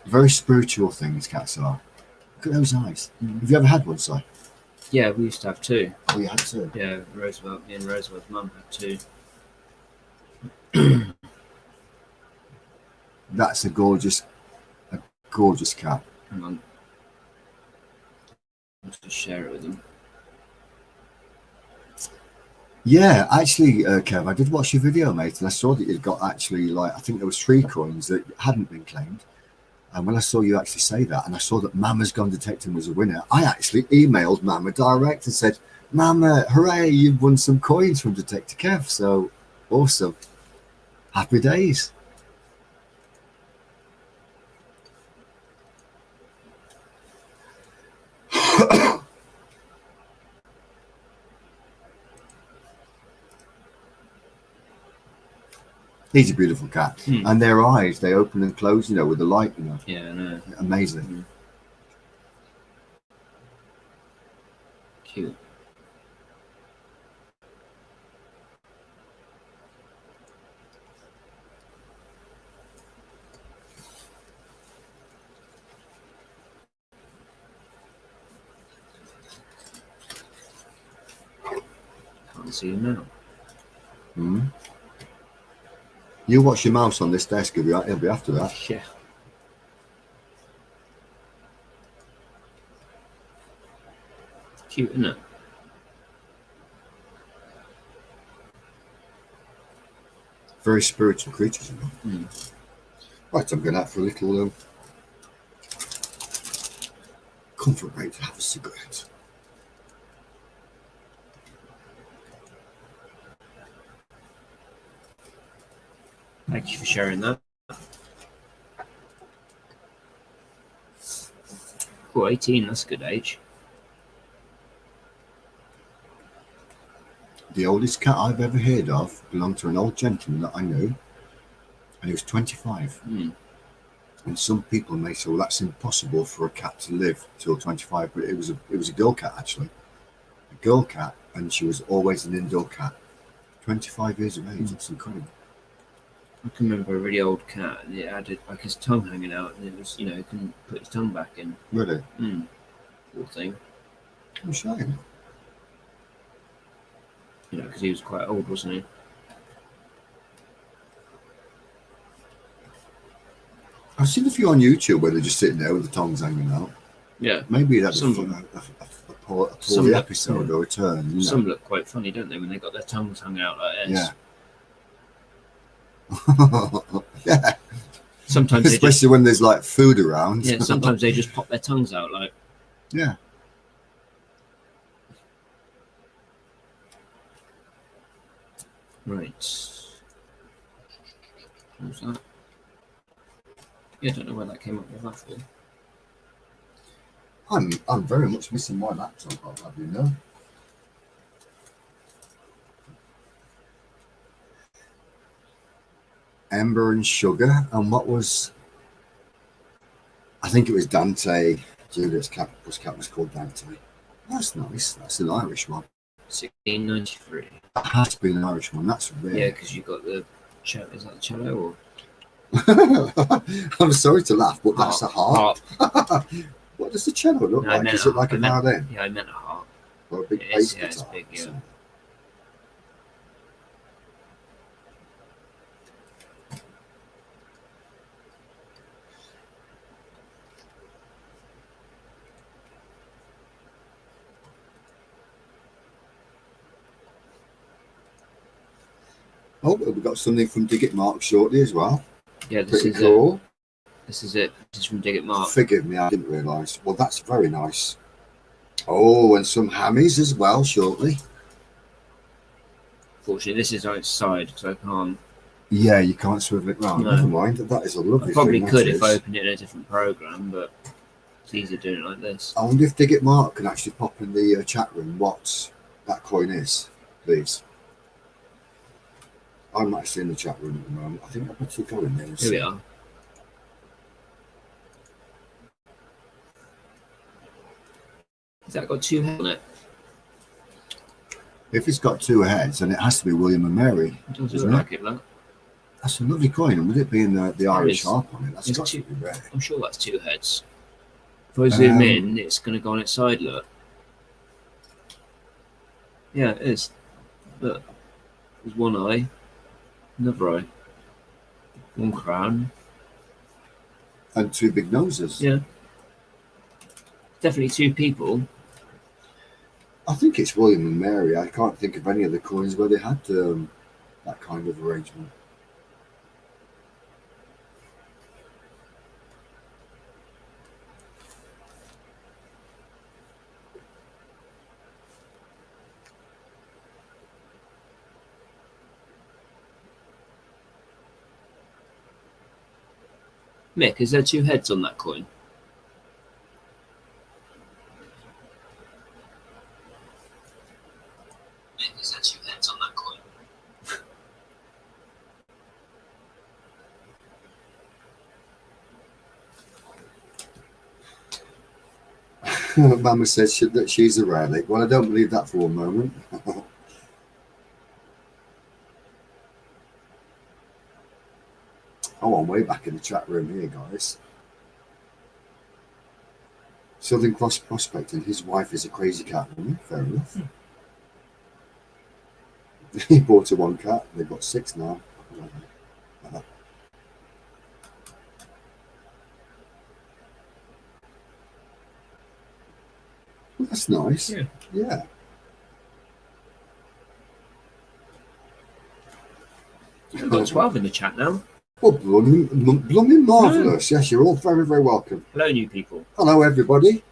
Very spiritual things, cats are. Look at those eyes. Have you ever had one, Si? Yeah, we used to have 2. Oh, you had to. Yeah, Roosevelt. Me and Roosevelt's mum had 2. That's a gorgeous cat. Hang on. Let's just share it with them. Yeah, actually, Kev, I did watch your video, mate, and I saw that you'd got actually, like, I think there was 3 coins that hadn't been claimed. And when I saw you actually say that, and I saw that Mama's Gone Detecting was a winner, I actually emailed Mama direct and said, Mama, hooray, you've won some coins from Detective Kev. So, awesome. Happy days. He's a beautiful cat. And their eyes, they open and close, you know, with the light, you know. Yeah, I know. Amazing. Cute. Can't see him now. You watch your mouse on this desk, he'll be after that. Yeah. Cute, isn't it? Very spiritual creatures, you know. Right, I'm going out for a little comfort break to have a cigarette. Thank you for sharing that. Oh, 18, that's a good age. The oldest cat I've ever heard of belonged to an old gentleman that I knew, and he was 25. Mm. And some people may say, well, that's impossible for a cat to live till 25, but it was a girl cat, actually. A girl cat, and she was always an indoor cat. 25 years of age, that's incredible. I can remember a really old cat, and it had like his tongue hanging out, and it was, you know, he couldn't put his tongue back in. Really? Poor thing. I'm shame. You know, because he was quite old, wasn't he? I've seen a few on YouTube where they're just sitting there with the tongues hanging out. Yeah. Maybe that's a Some- poorly episode or a turn. You know? Some look quite funny, don't they, when they got their tongues hung out like this? Yeah. Yeah. Sometimes they just, Especially when there's like food around. yeah, sometimes they just pop their tongues out like. Yeah. Right. What was that? Yeah, I don't know where that came up with that for. I'm very much missing my laptop, I'll have you know. Ember and Sugar, and what was, I think it was Dante. Juliet's cat was called Dante. That's nice. That's an Irish one. 1693. That has to be an Irish one. That's Yeah, rare. because you got the cello. Is that the cello or I'm sorry to laugh, but that's a harp. harp? What does the cello look No, I like? meant Is it like I a meant- violin Yeah, I meant a harp. or a big It is, bass yeah, it's guitar? big, yeah. Oh, we've got something from Dig It Mark shortly as well. Yeah, this Pretty is cool. it. This is it. This is from Dig It Mark. Forgive me, I didn't realise. Well, that's very nice. Oh, and some hammies as well shortly. Fortunately, this is on its side, so I can't. Yeah, you can't swivel it round. No. Never mind. That is a lovely I probably thing, could that if I is. opened it in a different program, but it's easier doing it like this. I wonder if Dig It Mark can actually pop in the chat room what that coin is, please. I'm actually in the chat room at the moment. I think I better go in there and Here we see. are. Has that got two heads on it? If it's got two heads, then it has to be William and Mary. It does Isn't look it? like it, that. That's a lovely coin, and with it being the Irish is. harp on it, that's It's got to two- be rare. I'm sure that's two heads. If I zoom Um, in, it's going to go on its side, look. Yeah, it is. Look. There's one eye, another eye, one crown. And two big noses. Yeah. Definitely two people. I think it's William and Mary. I can't think of any other coins where they had that kind of arrangement. Mick, is there two heads on that coin? Mick, is there two heads on that coin? Mama says that she's a relic. Well, I don't believe that for one moment. Oh, I'm way back in the chat room here, guys. Southern Cross Prospecting. His wife is a crazy cat woman. Fair enough. He bought her one cat. They've got six now. Well, that's nice. Yeah. Yeah. We've got 12 in the chat now. Well, blooming marvellous. Yes, you're all very, very welcome. Hello, new people. Hello, everybody.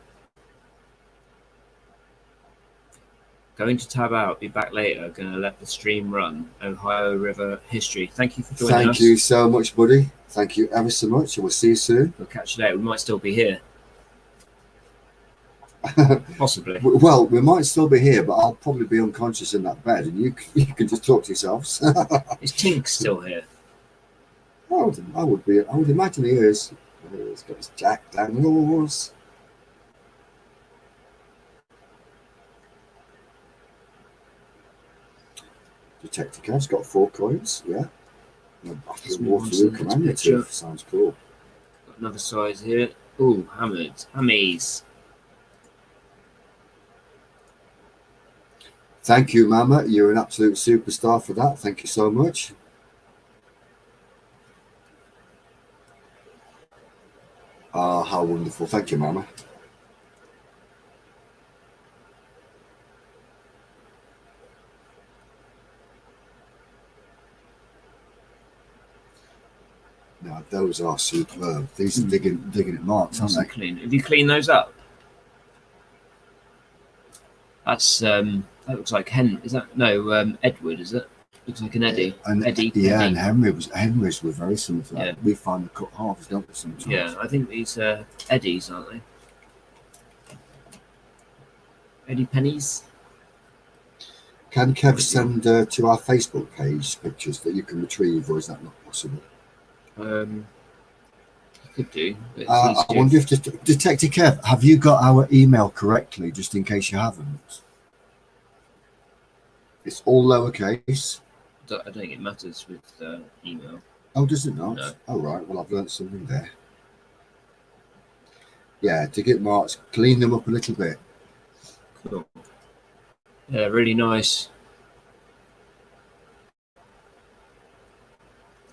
Going to tab out. Be back later. Going to let the stream run. Ohio River history. Thank you for joining us. Thank you so much, buddy. Thank you ever so much. We'll see you soon. We'll catch you later. We might still be here. Possibly. Well, we might still be here, but I'll probably be unconscious in that bed, and you can just talk to yourselves. Is Tink still here? I would imagine he is. He's got his Jack Daniels. Detective Kev's got 4 coins, yeah. Waterloo Commemorative sounds cool. Got another size here. Ooh, Hammies. Thank you, Mama. You're an absolute superstar for that. Thank you so much. Ah, how wonderful. Thank you, Mama. Now, those are superb. These are digging at marks, aren't they? Clean. Have you cleaned those up? That's that looks like Is that no Edward? Is it? Looks like an Eddie. Eddie. Yeah, Eddie. and Henry's were very similar to that. Yeah. We find the cut halves, don't we, sometimes? Yeah, I think these are Eddies, aren't they? Eddie Pennies. Can Kev send to our Facebook page pictures that you can retrieve, or is that not possible? You could do. But I wonder if Detective Kev, have you got our email correctly, just in case you haven't? It's all lowercase. I don't think it matters with email. Oh, does it not? No. Oh, right. Well, I've learned something there. Yeah, ticket marks, clean them up a little bit. Cool. Yeah, really nice.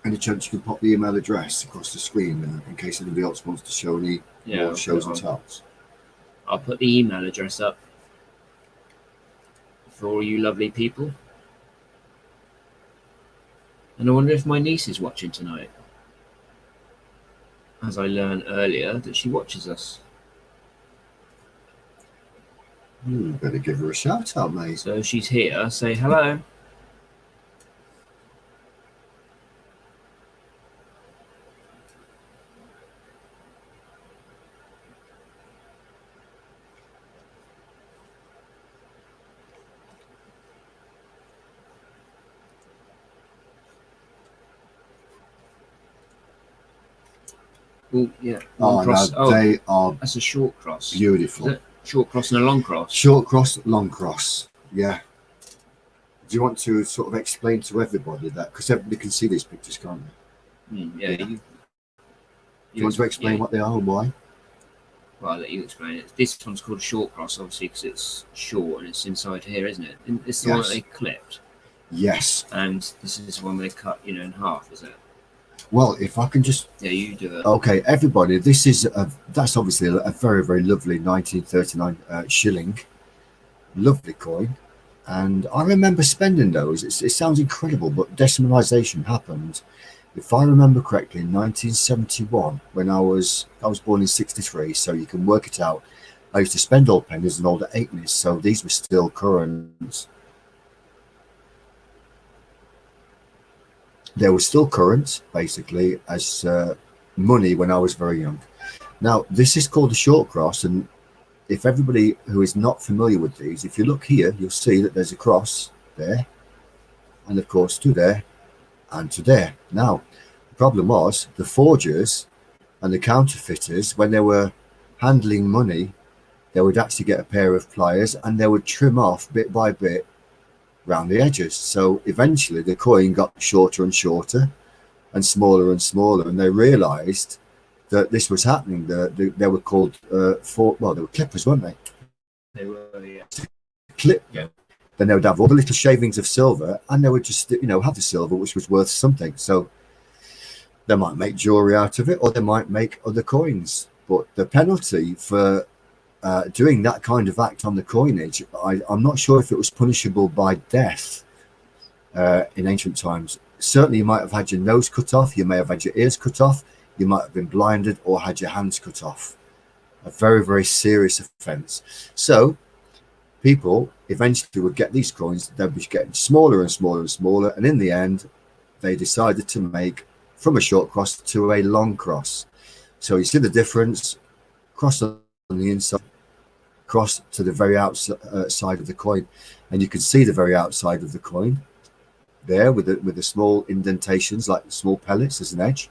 Any chance you can pop the email address across the screen in case anybody else wants to show any more shows and tells? I'll put the email address up for all you lovely people. And I wonder if my niece is watching tonight. As I learned earlier that she watches us. Better give her a shout out, mate. So if she's here, say hello. Oh, yeah. Oh, cross. no, they are that's a short cross. beautiful. Is it short cross and a long cross? Short cross, long cross. Yeah. Do you want to sort of explain to everybody that? Because everybody can see these pictures, can't they? Yeah. Do you want to explain what they are and why? Well, I'll let you explain it. This one's called a short cross, obviously, because it's short and it's inside here, isn't it? And it's the one that they clipped. Yes. And this is the one they cut, in half, is it? Well, if I can just... Yeah, you do it. Okay, everybody, this is... that's obviously a very, very lovely 1939 shilling. Lovely coin. And I remember spending those. It sounds incredible, but decimalisation happened, if I remember correctly, in 1971, when I was born in 63, so you can work it out. I used to spend old pennies and older halfpennies, so these were still current. They were still current, basically, as money when I was very young. Now, this is called a short cross, and if everybody who is not familiar with these, if you look here, you'll see that there's a cross there, and of course to there, and to there. Now, the problem was the forgers and the counterfeiters, when they were handling money, they would actually get a pair of pliers and they would trim off bit by bit around the edges. So eventually the coin got shorter and shorter and smaller, and they realized that this was happening. They were called they were clippers, weren't they? They were, yeah. Clip. Yeah. Then they would have all the little shavings of silver, and they would just, have the silver, which was worth something. So they might make jewelry out of it, or they might make other coins. But the penalty for doing that kind of act on the coinage, I'm not sure if it was punishable by death in ancient times. Certainly, you might have had your nose cut off, you may have had your ears cut off, you might have been blinded, or had your hands cut off. A very, very serious offence. So, people, eventually would get these coins, they'd be getting smaller and smaller and smaller, and in the end they decided to make from a short cross to a long cross. So you see the difference, cross on the inside, cross to the very outside of the coin, and you can see the very outside of the coin there with the small indentations like small pellets as an edge.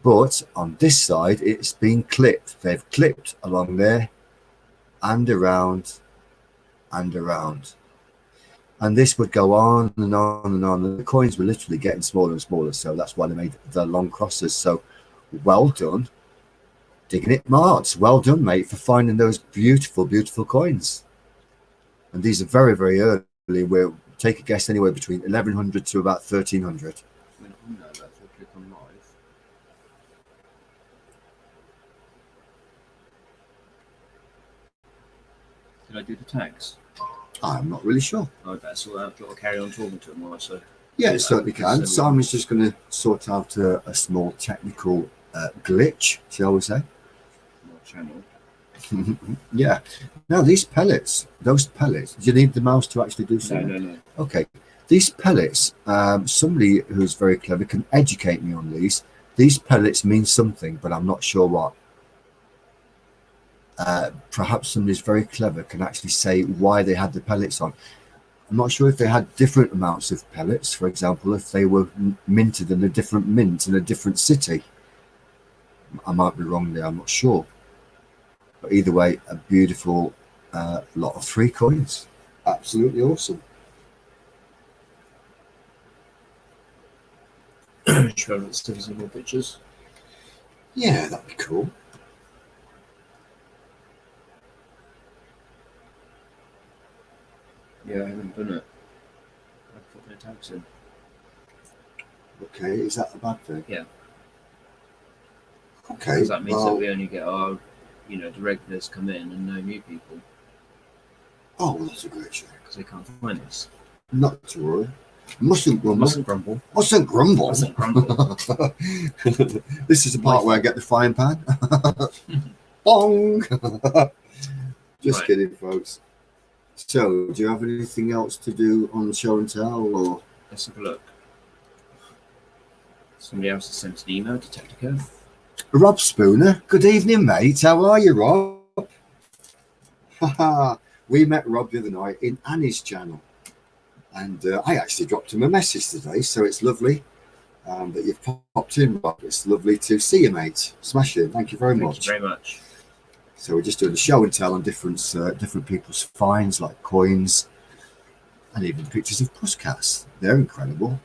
But on this side it's been clipped. They've clipped along there and around and around, and this would go on and on and on, and the coins were literally getting smaller and smaller. So that's why they made the long crosses. So well done, Digging It Marts, well done, mate, for finding those beautiful coins. And these are very, very early. We'll take a guess anywhere between 1100 to about 1300. Click on live. Did I do the tags? I'm not really sure. I better sort out. Do you want to carry on talking to him while I say? Yeah, it certainly can. Simon's just going to sort out a small technical glitch, shall we say? More channel. Yeah. Now these pellets, those pellets, do you need the mouse to actually do something? No. Okay. These pellets, somebody who's very clever can educate me on these. These pellets mean something, but I'm not sure what. Perhaps somebody's very clever can actually say why they had the pellets on. I'm not sure if they had different amounts of pellets, for example, if they were minted in a different mint in a different city. I might be wrong there, I'm not sure. But either way, a beautiful lot of 3 coins. Absolutely awesome. Show let's take some more pictures. Yeah, that'd be cool. Yeah, I haven't done it. I've put no tags in. Okay, is that a bad thing? Yeah. Okay. Because that means well, that we only get our, the regulars come in and no new people oh, well, that's a great shame. because they can't find us. Not to worry. Mustn't grumble. Mustn't grumble. Mustn't grumble. Mustn't grumble. This is the part where I get the frying pan. Bong! Just Right. kidding, folks. So, do you have anything else to do on the show and tell, or? Let's have a look. Somebody else has sent an email to Technica. Rob Spooner. Good evening, mate. How are you, Rob? Haha. We met Rob the other night in Annie's channel. And I actually dropped him a message today, so it's lovely that you've popped in, Rob. It's lovely to see you, mate. Smash it. Thank you very much. Thank you very much. So we're just doing a show and tell on different people's finds, like coins, and even pictures of puscats. They're incredible.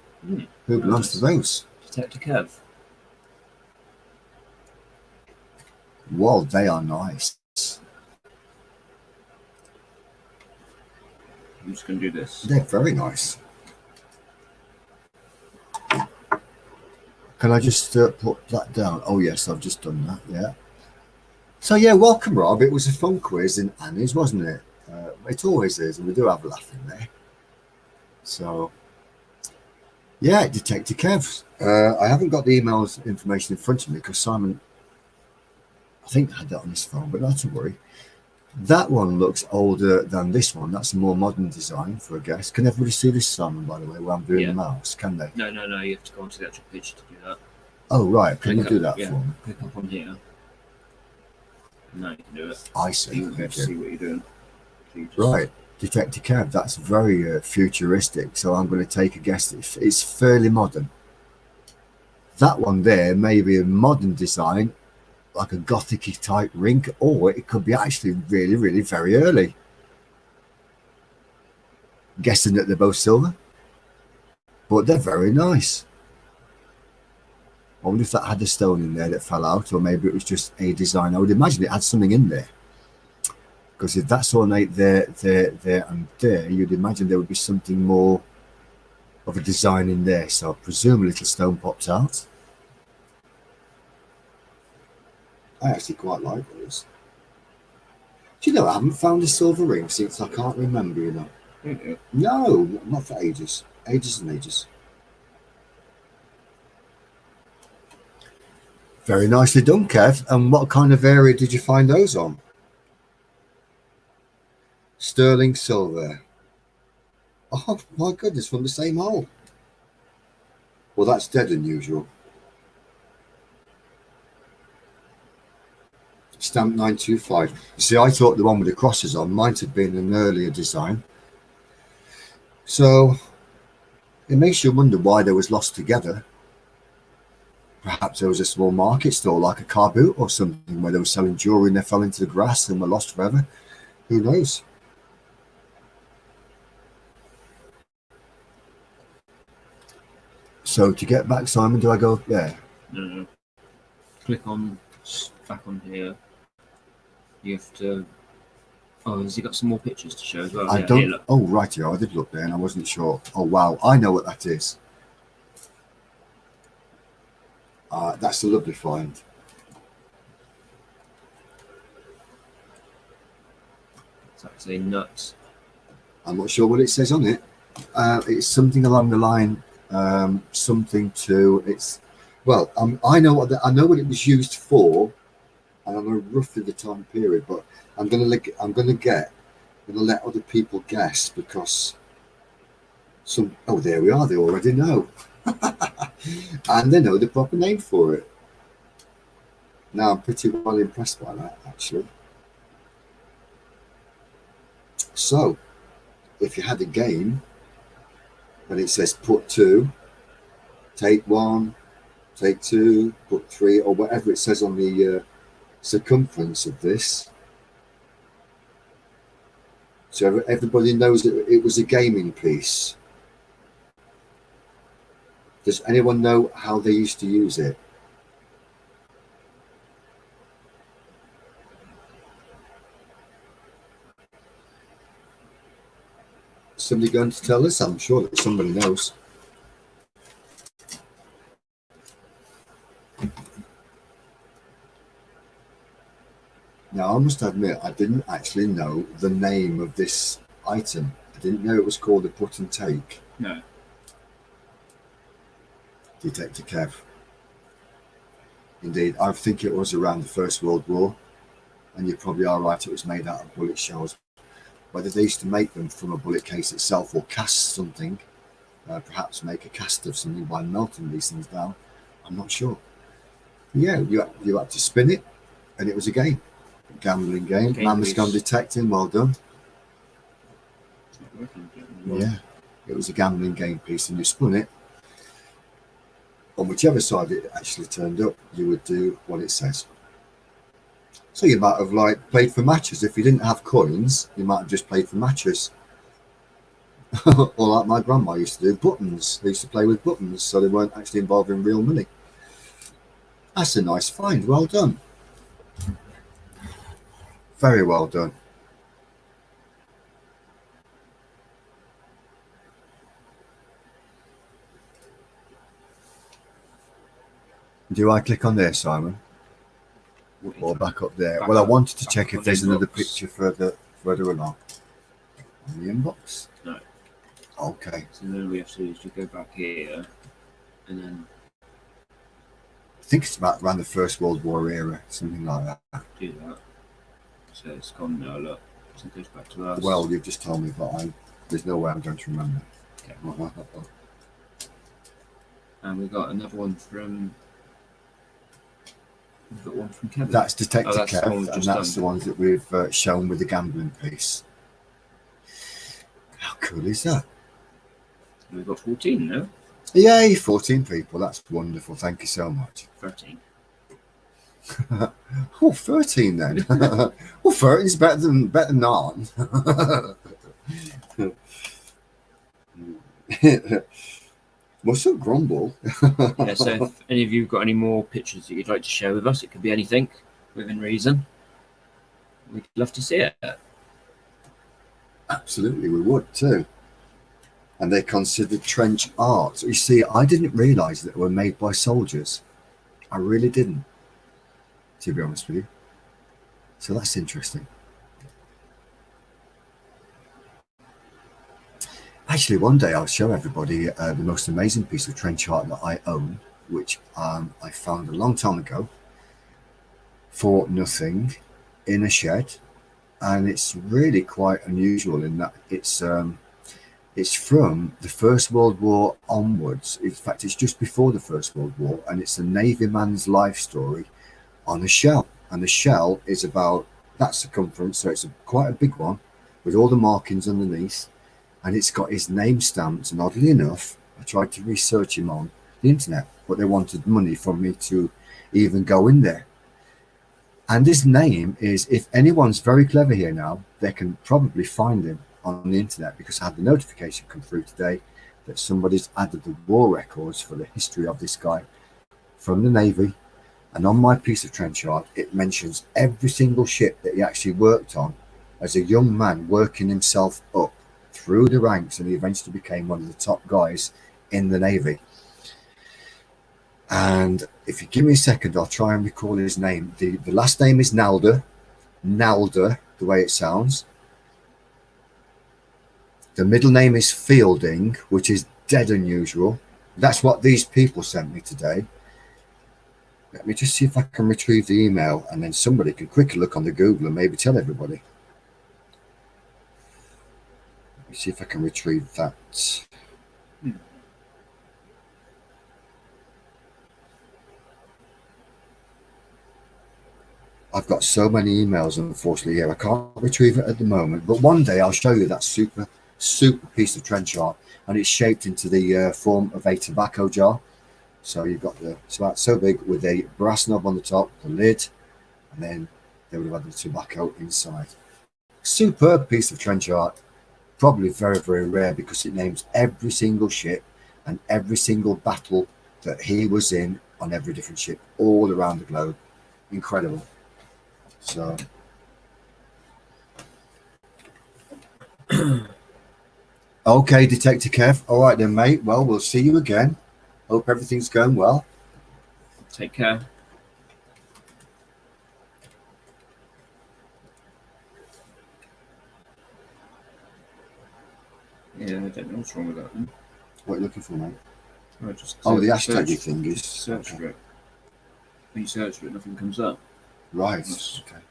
Who belongs to those? Detector Kev. Well, they are nice. I'm just going to do this. They're very nice. Can I just put that down? Oh, yes, I've just done that, yeah. So, yeah, welcome, Rob. It was a fun quiz in Annie's, wasn't it? It always is, and we do have a laugh in there. So, yeah, Detective Kev. I haven't got the emails information in front of me because Simon, I think, had that on his phone, but not to worry. That one looks older than this one. That's a more modern design for a guess. Can everybody see this, Simon, by the way, while I'm doing the mouse? Can they? No. You have to go onto the actual picture to do that. Oh, right. Can you Click do up, that yeah. for me? Click up on here. No, you can do it. I You see. can see what you're doing. So you just- Right. Detective Kev, that's very futuristic. So I'm going to take a guess. It's fairly modern. That one there may be a modern design, like a gothic-y type ring, or it could be actually really, really very early. Guessing that they're both silver, but they're very nice. I wonder if that had a stone in there that fell out, or maybe it was just a design. I would imagine it had something in there, because if that's ornate there, and there, you'd imagine there would be something more of a design in there. So I presume a little stone popped out. I actually quite like those. Do you know, I haven't found a silver ring since I can't remember, you know. Mhm. No, not for ages. Ages and ages. Very nicely done, Kev. And what kind of area did you find those on? sterling silver. Oh my goodness, from the same hole. Well, that's dead unusual. Stamp 925. You see, I thought the one with the crosses on might have been an earlier design. So it makes you wonder why they was lost together. Perhaps there was a small market store like a car boot or something where they were selling jewelry and they fell into the grass and were lost forever. Who knows? So to get back, Simon, do I go there? No. Click on back on here. You have to. Oh, has he got some more pictures to show as well? I Yeah, don't. here, look. Oh, right, yeah, I did look there and I wasn't sure. Oh, wow, I know what that is. That's a lovely find. It's actually nuts. I'm not sure what it says on it. It's something along the line, something to. It's well, I know what I know what it was used for, and I know roughly the time period. But I'm gonna let other people guess because some. Oh, there we are. They already know, and they know the proper name for it. Now I'm pretty well impressed by that, actually. So, if you had a game and it says put 2, take 1, take 2, put 3, or whatever it says on the circumference of this, so everybody knows that it was a gaming piece. Does anyone know how they used to use it? Somebody going to tell us? I'm sure that somebody knows. Now, I must admit, I didn't actually know the name of this item. I didn't know it was called a put and take. No. Detective Kev. Indeed, I think it was around the First World War, and you probably are right, it was made out of bullet shells. Whether they used to make them from a bullet case itself or cast something, perhaps make a cast of something by melting these things down, I'm not sure. But yeah, you had to spin it, and it was a game. Gambling game. Mammoth detecting, well done. Yeah, it was a gambling game piece, and you spun it. On whichever side it actually turned up, you would do what it says. So you might have like played for matches. If you didn't have coins, you might have just played for matches. Or like my grandma used to do, buttons. They used to play with buttons, so they weren't actually involving real money. That's a nice find. Well done. Very well done. Do I click on there, Simon? Or back up there? Well, I wanted to check if there's another picture further along. On the inbox? No. Okay. So then we have to do is go back here, and then I think it's about around the First World War era, something like that. do that. So it's gone now, look. So it goes back to us. Well, you've just told me, but there's no way I'm going to remember. Okay. And we've got another one from... We've got one from Kevin. That's Detective that's Kev, and that's the ones that we've shown with the gambling piece. How cool is that? We've got 14 now. Yay, 14 people. That's wonderful. Thank you so much. 13. Oh, 13 then. Well, 13 is better than none. Mustn't grumble. Yeah, so if any of you have got any more pictures that you'd like to share with us, it could be anything within reason. We'd love to see it. Absolutely, we would too. And they're considered trench art. You see, I didn't realise that they were made by soldiers. I really didn't, to be honest with you. So that's interesting. Actually, one day I'll show everybody the most amazing piece of trench art that I own, which I found a long time ago for nothing in a shed. and it's really quite unusual in that it's from the First World War onwards. In fact, it's just before the First World War, and it's a Navy man's life story on a shell. And the shell is about that circumference, so it's quite a big one with all the markings underneath, and it's got his name stamped. And oddly enough, I tried to research him on the internet, but they wanted money from me to even go in there. And his name is, if anyone's very clever here now, they can probably find him on the internet, because I had the notification come through today that somebody's added the war records for the history of this guy from the Navy. And on my piece of trench art, it mentions every single ship that he actually worked on as a young man, working himself up through the ranks, and he eventually became one of the top guys in the Navy. And if you give me a second, I'll try and recall his name. The last name is Nalder, the way it sounds. The middle name is Fielding, which is dead unusual. That's what these people sent me today. Let me just see if I can retrieve the email, and then somebody can quickly look on the Google and maybe tell everybody. Let me see if I can retrieve that. I've got so many emails, unfortunately, here. I can't retrieve it at the moment, but one day I'll show you that super piece of trench art, and it's shaped into the form of a tobacco jar. So you've got it's about so big with a brass knob on the top, the lid, and then they would have had the tobacco inside. Superb piece of trench art, probably very, very rare, because it names every single ship and every single battle that he was in on every different ship all around the globe. Incredible. So okay, Detective Kev. All right then, mate. Well, we'll see you again. Hope everything's going well. Take care. Yeah, I don't know what's wrong with that one. What are you looking for, mate? I just Oh, the hashtag thing is... Search for it. When you search for it, nothing comes up. Right, okay.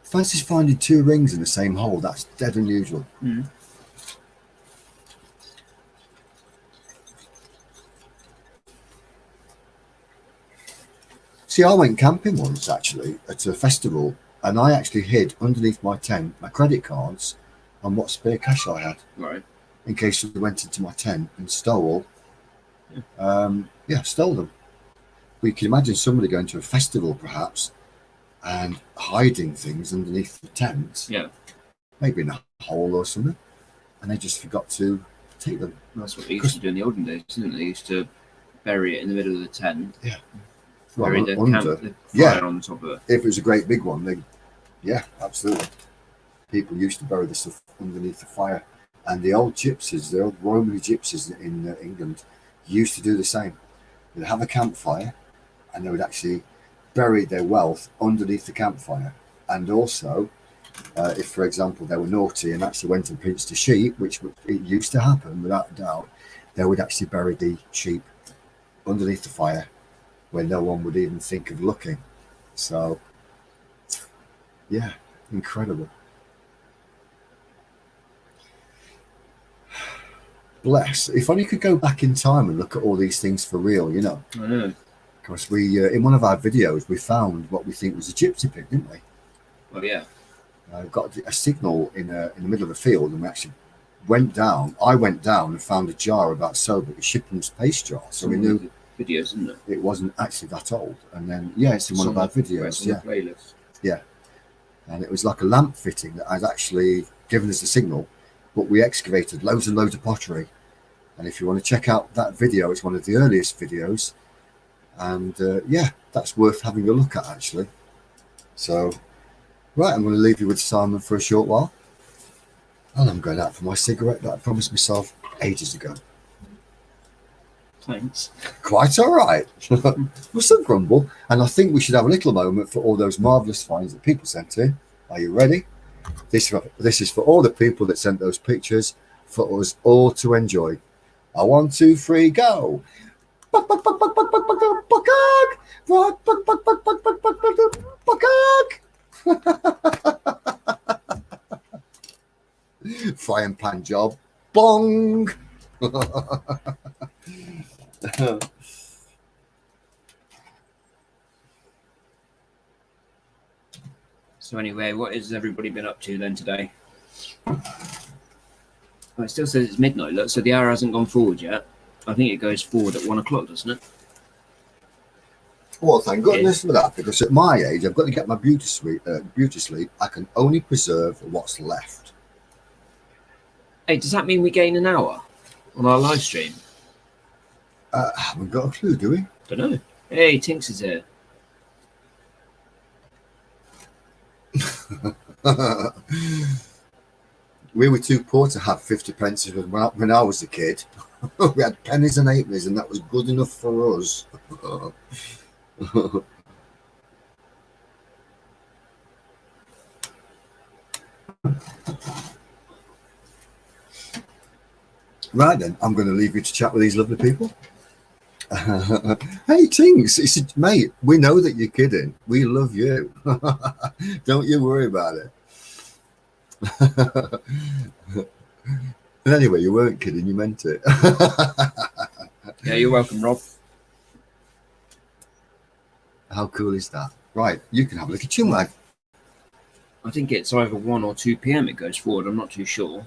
Fancy's finding 2 rings in the same hole. That's dead unusual. Mm. See, I went camping once, actually, at a festival, and I actually hid underneath my tent my credit cards and what spare cash I had. Right. In case they went into my tent and stole. Stole them. We can imagine somebody going to a festival, perhaps, and hiding things underneath the tent. Yeah. Maybe in a hole or something, and they just forgot to take them. That's what they used to do in the olden days, didn't they? They used to bury it in the middle of the tent. Yeah. Bury Well, the under. the fire on top of it. If it was a great big one, absolutely. People used to bury the stuff underneath the fire. And the old gypsies, the old Romany gypsies in England, used to do the same. They'd have a campfire, and they would actually bury their wealth underneath the campfire. And also, if, for example, they were naughty and actually went and pinched a sheep, which it used to happen without a doubt, they would actually bury the sheep underneath the fire, where no one would even think of looking. So, yeah, incredible. Bless. If only you could go back in time and look at all these things for real, you know. I know. Because we, in one of our videos, we found what we think was a gypsy pig, didn't we? Well, yeah. Got a signal in the middle of the field, and we actually went down. I went down and found a jar about so big, a Shipham's paste jar. So we knew videos, isn't it? It wasn't actually that old. And then, it's in one of our videos. Yeah. Playlist. Yeah. And it was like a lamp fitting that had actually given us the signal, but we excavated loads and loads of pottery. And if you want to check out that video, it's one of the earliest videos. And that's worth having a look at, actually. So, right, I'm going to leave you with Simon for a short while. And I'm going out for my cigarette that I promised myself ages ago. Thanks. Quite all right. With some grumble. And I think we should have a little moment for all those marvellous finds that people sent in. Are you ready? This is for all the people that sent those pictures, for us all to enjoy. 1, 2, 3, go. Frying pan job. Bong. So anyway, what has everybody been up to then today? Oh, it still says it's midnight. Look, so the hour hasn't gone forward yet. I think it goes forward at 1 o'clock, doesn't it? Well, thank goodness for that, because at my age, I've got to get my beauty sleep. I can only preserve what's left. Hey, does that mean we gain an hour on our live stream? Haven't got a clue, do we? Don't know. Hey, Tinks is here. We were too poor to have 50 pence when I was a kid. We had pennies and halfpennies, and that was good enough for us. Right then, I'm going to leave you to chat with these lovely people. Hey, Tings, he said, mate, we know that you're kidding. We love you. Don't you worry about it. And anyway, you weren't kidding, you meant it. Yeah, you're welcome, Rob. How cool is that? Right, you can have a look at chinwag. I think it's either 1 or 2 p.m. it goes forward. I'm not too sure.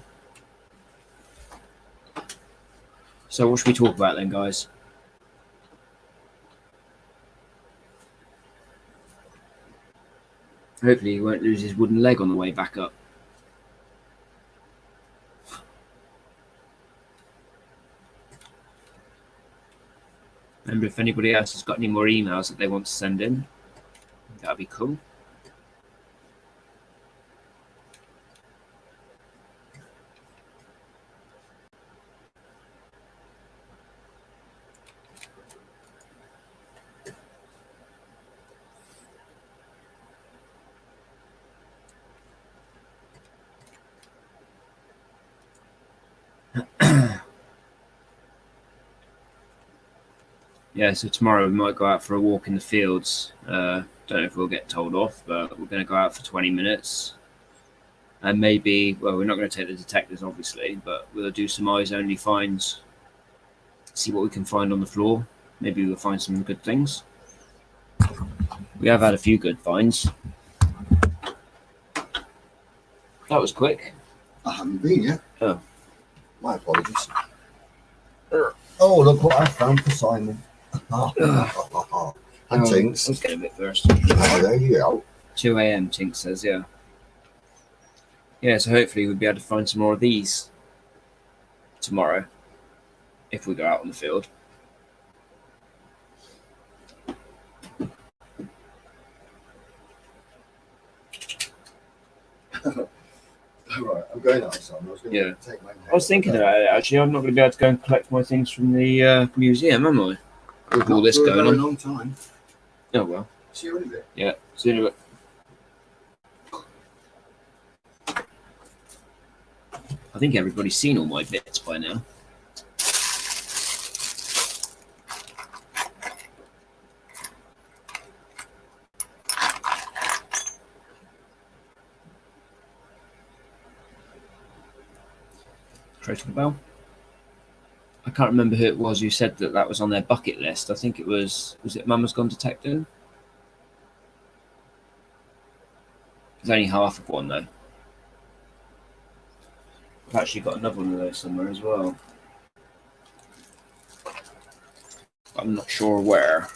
So what should we talk about then, guys? Hopefully he won't lose his wooden leg on the way back up. Remember, if anybody else has got any more emails that they want to send in, that'd be cool. Yeah, so tomorrow we might go out for a walk in the fields. Don't know if we'll get told off, but we're going to go out for 20 minutes. And maybe, well, we're not going to take the detectors, obviously, but we'll do some eyes-only finds. See what we can find on the floor. Maybe we'll find some good things. We have had a few good finds. That was quick. I haven't been yet. Oh. My apologies. Oh, look what I found for Simon. And Tinks. Let's get a bit first. Oh, there you go. 2 a.m. Tink says, yeah. Yeah, so hopefully we'll be able to find some more of these tomorrow if we go out on the field. Right, I'm going outside. Yeah. I was thinking about it actually. I'm not going to be able to go and collect my things from the museum, am I? With all this going on. Long time. Oh well. See you in a bit. Yeah. See you in a bit. I think everybody's seen all my bits by now. Critical Bell. I can't remember who it was who said that that was on their bucket list. I think it was it Mama's Gone Detective? There's only half of one though. I've actually got another one of those somewhere as well. I'm not sure where.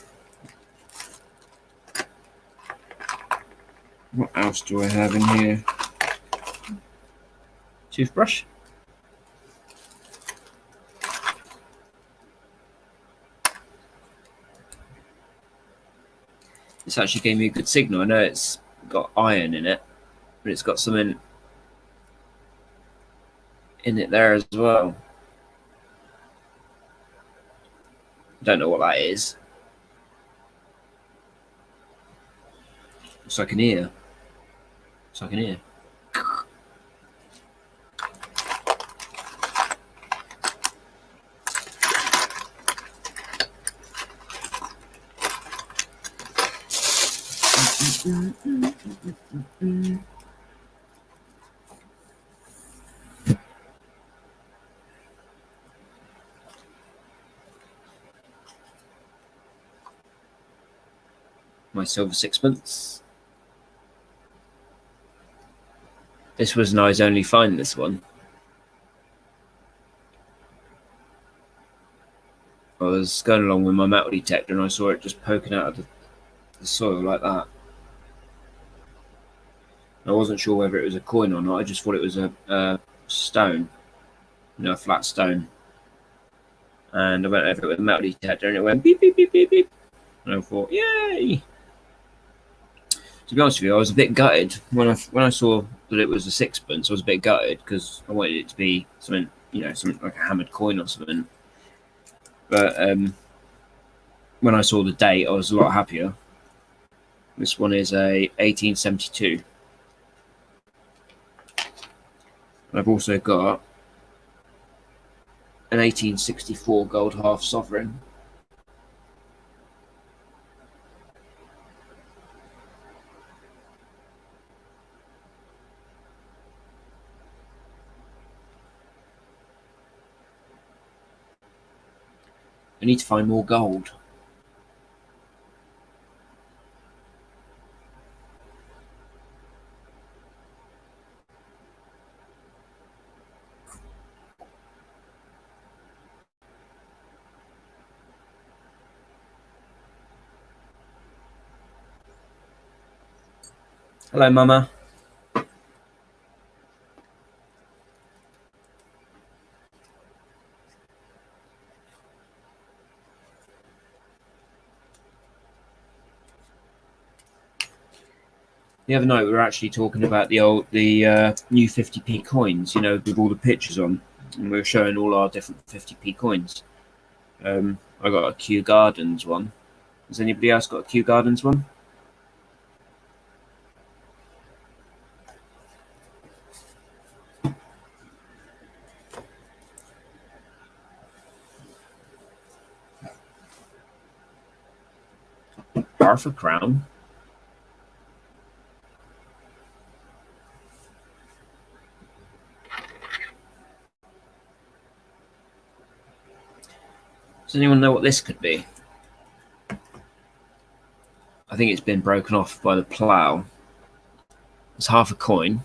What else do I have in here? Toothbrush. This actually gave me a good signal. I know it's got iron in it, but it's got something in it there as well. Don't know what that is. Looks like an ear. Looks like an ear. My silver sixpence. This was an eyes only find, this one. I was going along with my metal detector and I saw it just poking out of the soil like that. I wasn't sure whether it was a coin or not. I just thought it was a stone, a flat stone. And I went over it with a metal detector and it went beep, beep, beep, beep, beep. And I thought, yay! To be honest with you, I was a bit gutted when I saw that it was a sixpence. I was a bit gutted because I wanted it to be something, something like a hammered coin or something. But when I saw the date, I was a lot happier. This one is a 1872. I've also got an 1864 gold half sovereign. I need to find more gold. Hello, Mama. The other night we were actually talking about the new 50p coins, with all the pictures on, and we were showing all our different 50p coins. I got a Kew Gardens one. Has anybody else got a Kew Gardens one? Arthur Crown. Does anyone know what this could be? I think it's been broken off by the plough. It's half a coin.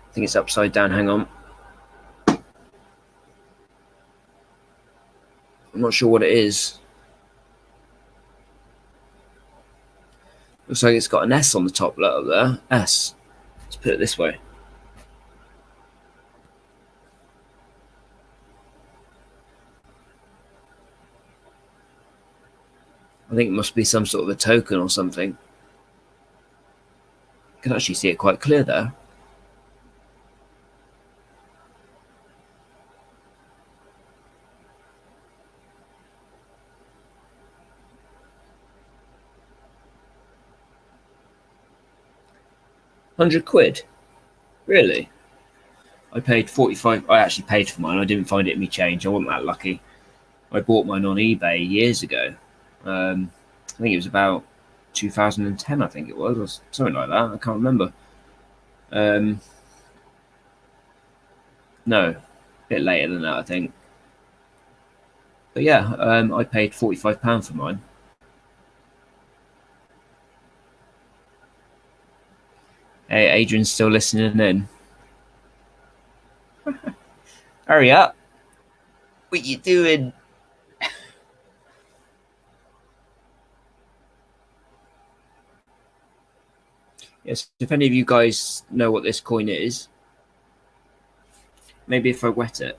I think it's upside down. Hang on. I'm not sure what it is. Looks like it's got an S on the top letter there. S. Let's put it this way. I think it must be some sort of a token or something. You can actually see it quite clear there. £100? Really? I paid 45. I actually paid for mine. I didn't find it in my change. I wasn't that lucky. I bought mine on eBay years ago. I think it was about 2010. I think it was, or something like that. I can't remember. No, a bit later than that, I think. But yeah, I paid £45 for mine. Hey, Adrian's still listening in. Hurry up. What you doing? Yes, if any of you guys know what this coin is, maybe if I wet it.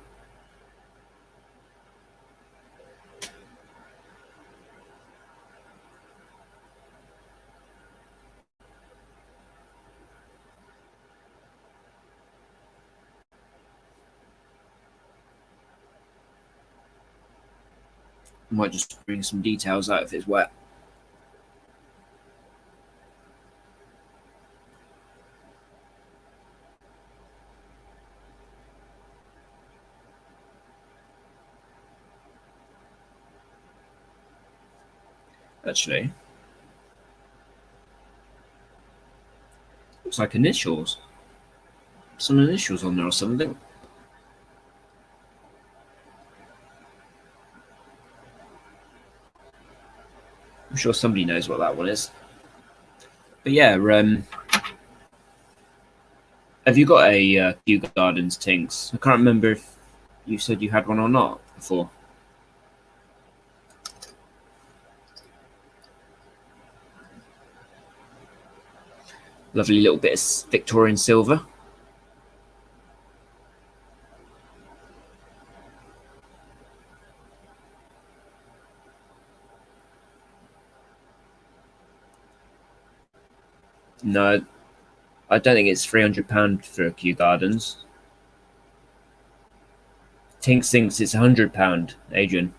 I might just bring some details out if it's wet. Actually, looks like initials. Some initials on there or something. I'm sure somebody knows what that one is. But yeah, have you got a Kew Gardens Tinks? I can't remember if you said you had one or not before. Lovely little bit of Victorian silver. No, I don't think it's £300 for a Kew Gardens. Tinks thinks it's £100, Adrian.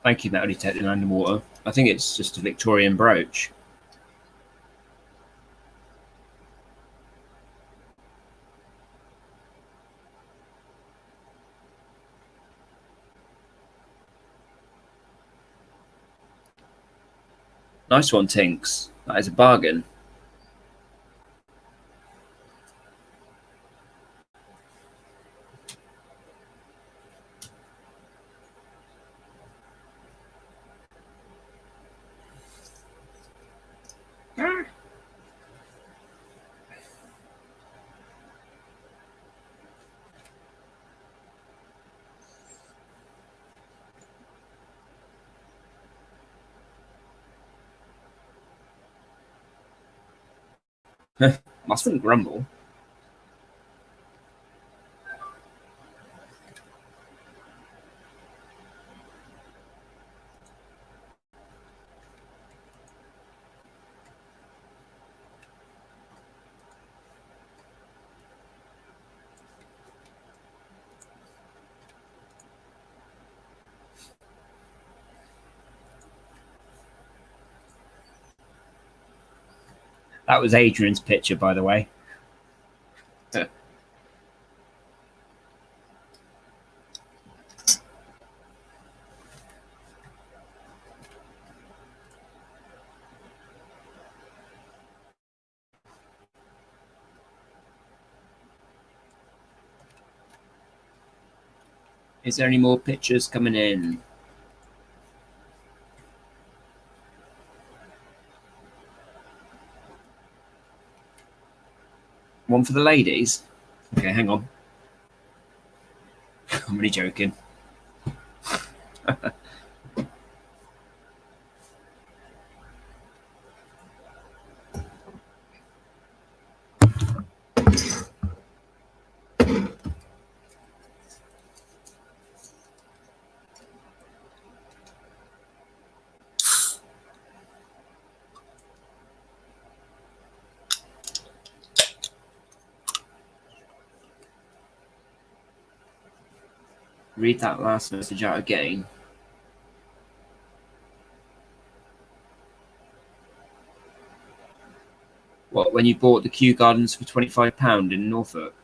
Thank you, Metal Detecting Underwater. I think it's just a Victorian brooch. Nice one, Tinks. That is a bargain. Mustn't grumble. That was Adrian's picture, by the way. Is there any more pictures coming in? One for the ladies? Okay, hang on. I'm only joking. Read that last message out again. What, when you bought the Kew Gardens for £25 in Norfolk?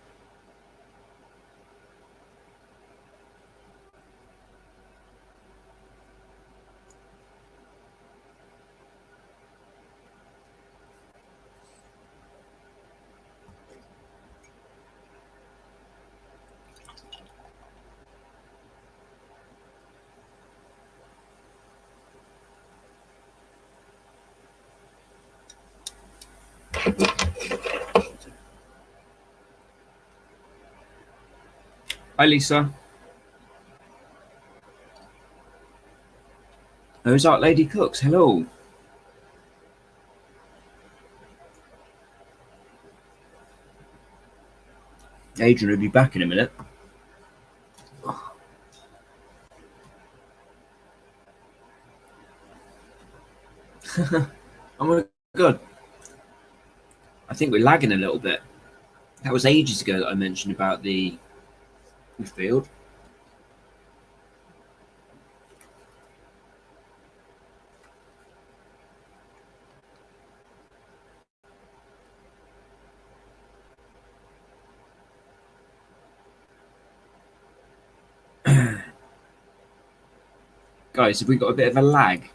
Hi, Lisa. Ozark Lady Cooks, hello. Adrian will be back in a minute. Oh my god. I think we're lagging a little bit. That was ages ago that I mentioned about the field. Guys, have we got a bit of a lag?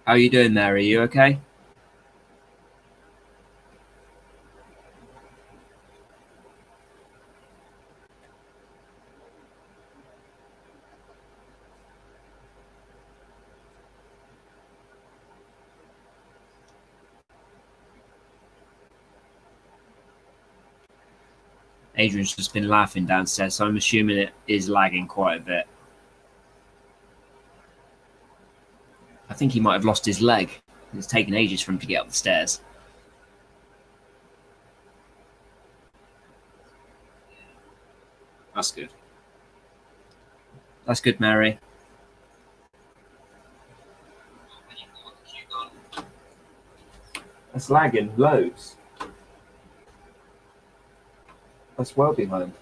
How are you doing there? Are you okay? Adrian's just been laughing downstairs, so I'm assuming it is lagging quite a bit. I think he might have lost his leg. It's taken ages for him to get up the stairs. That's good. That's good, Mary. That's lagging loads. That's well behind.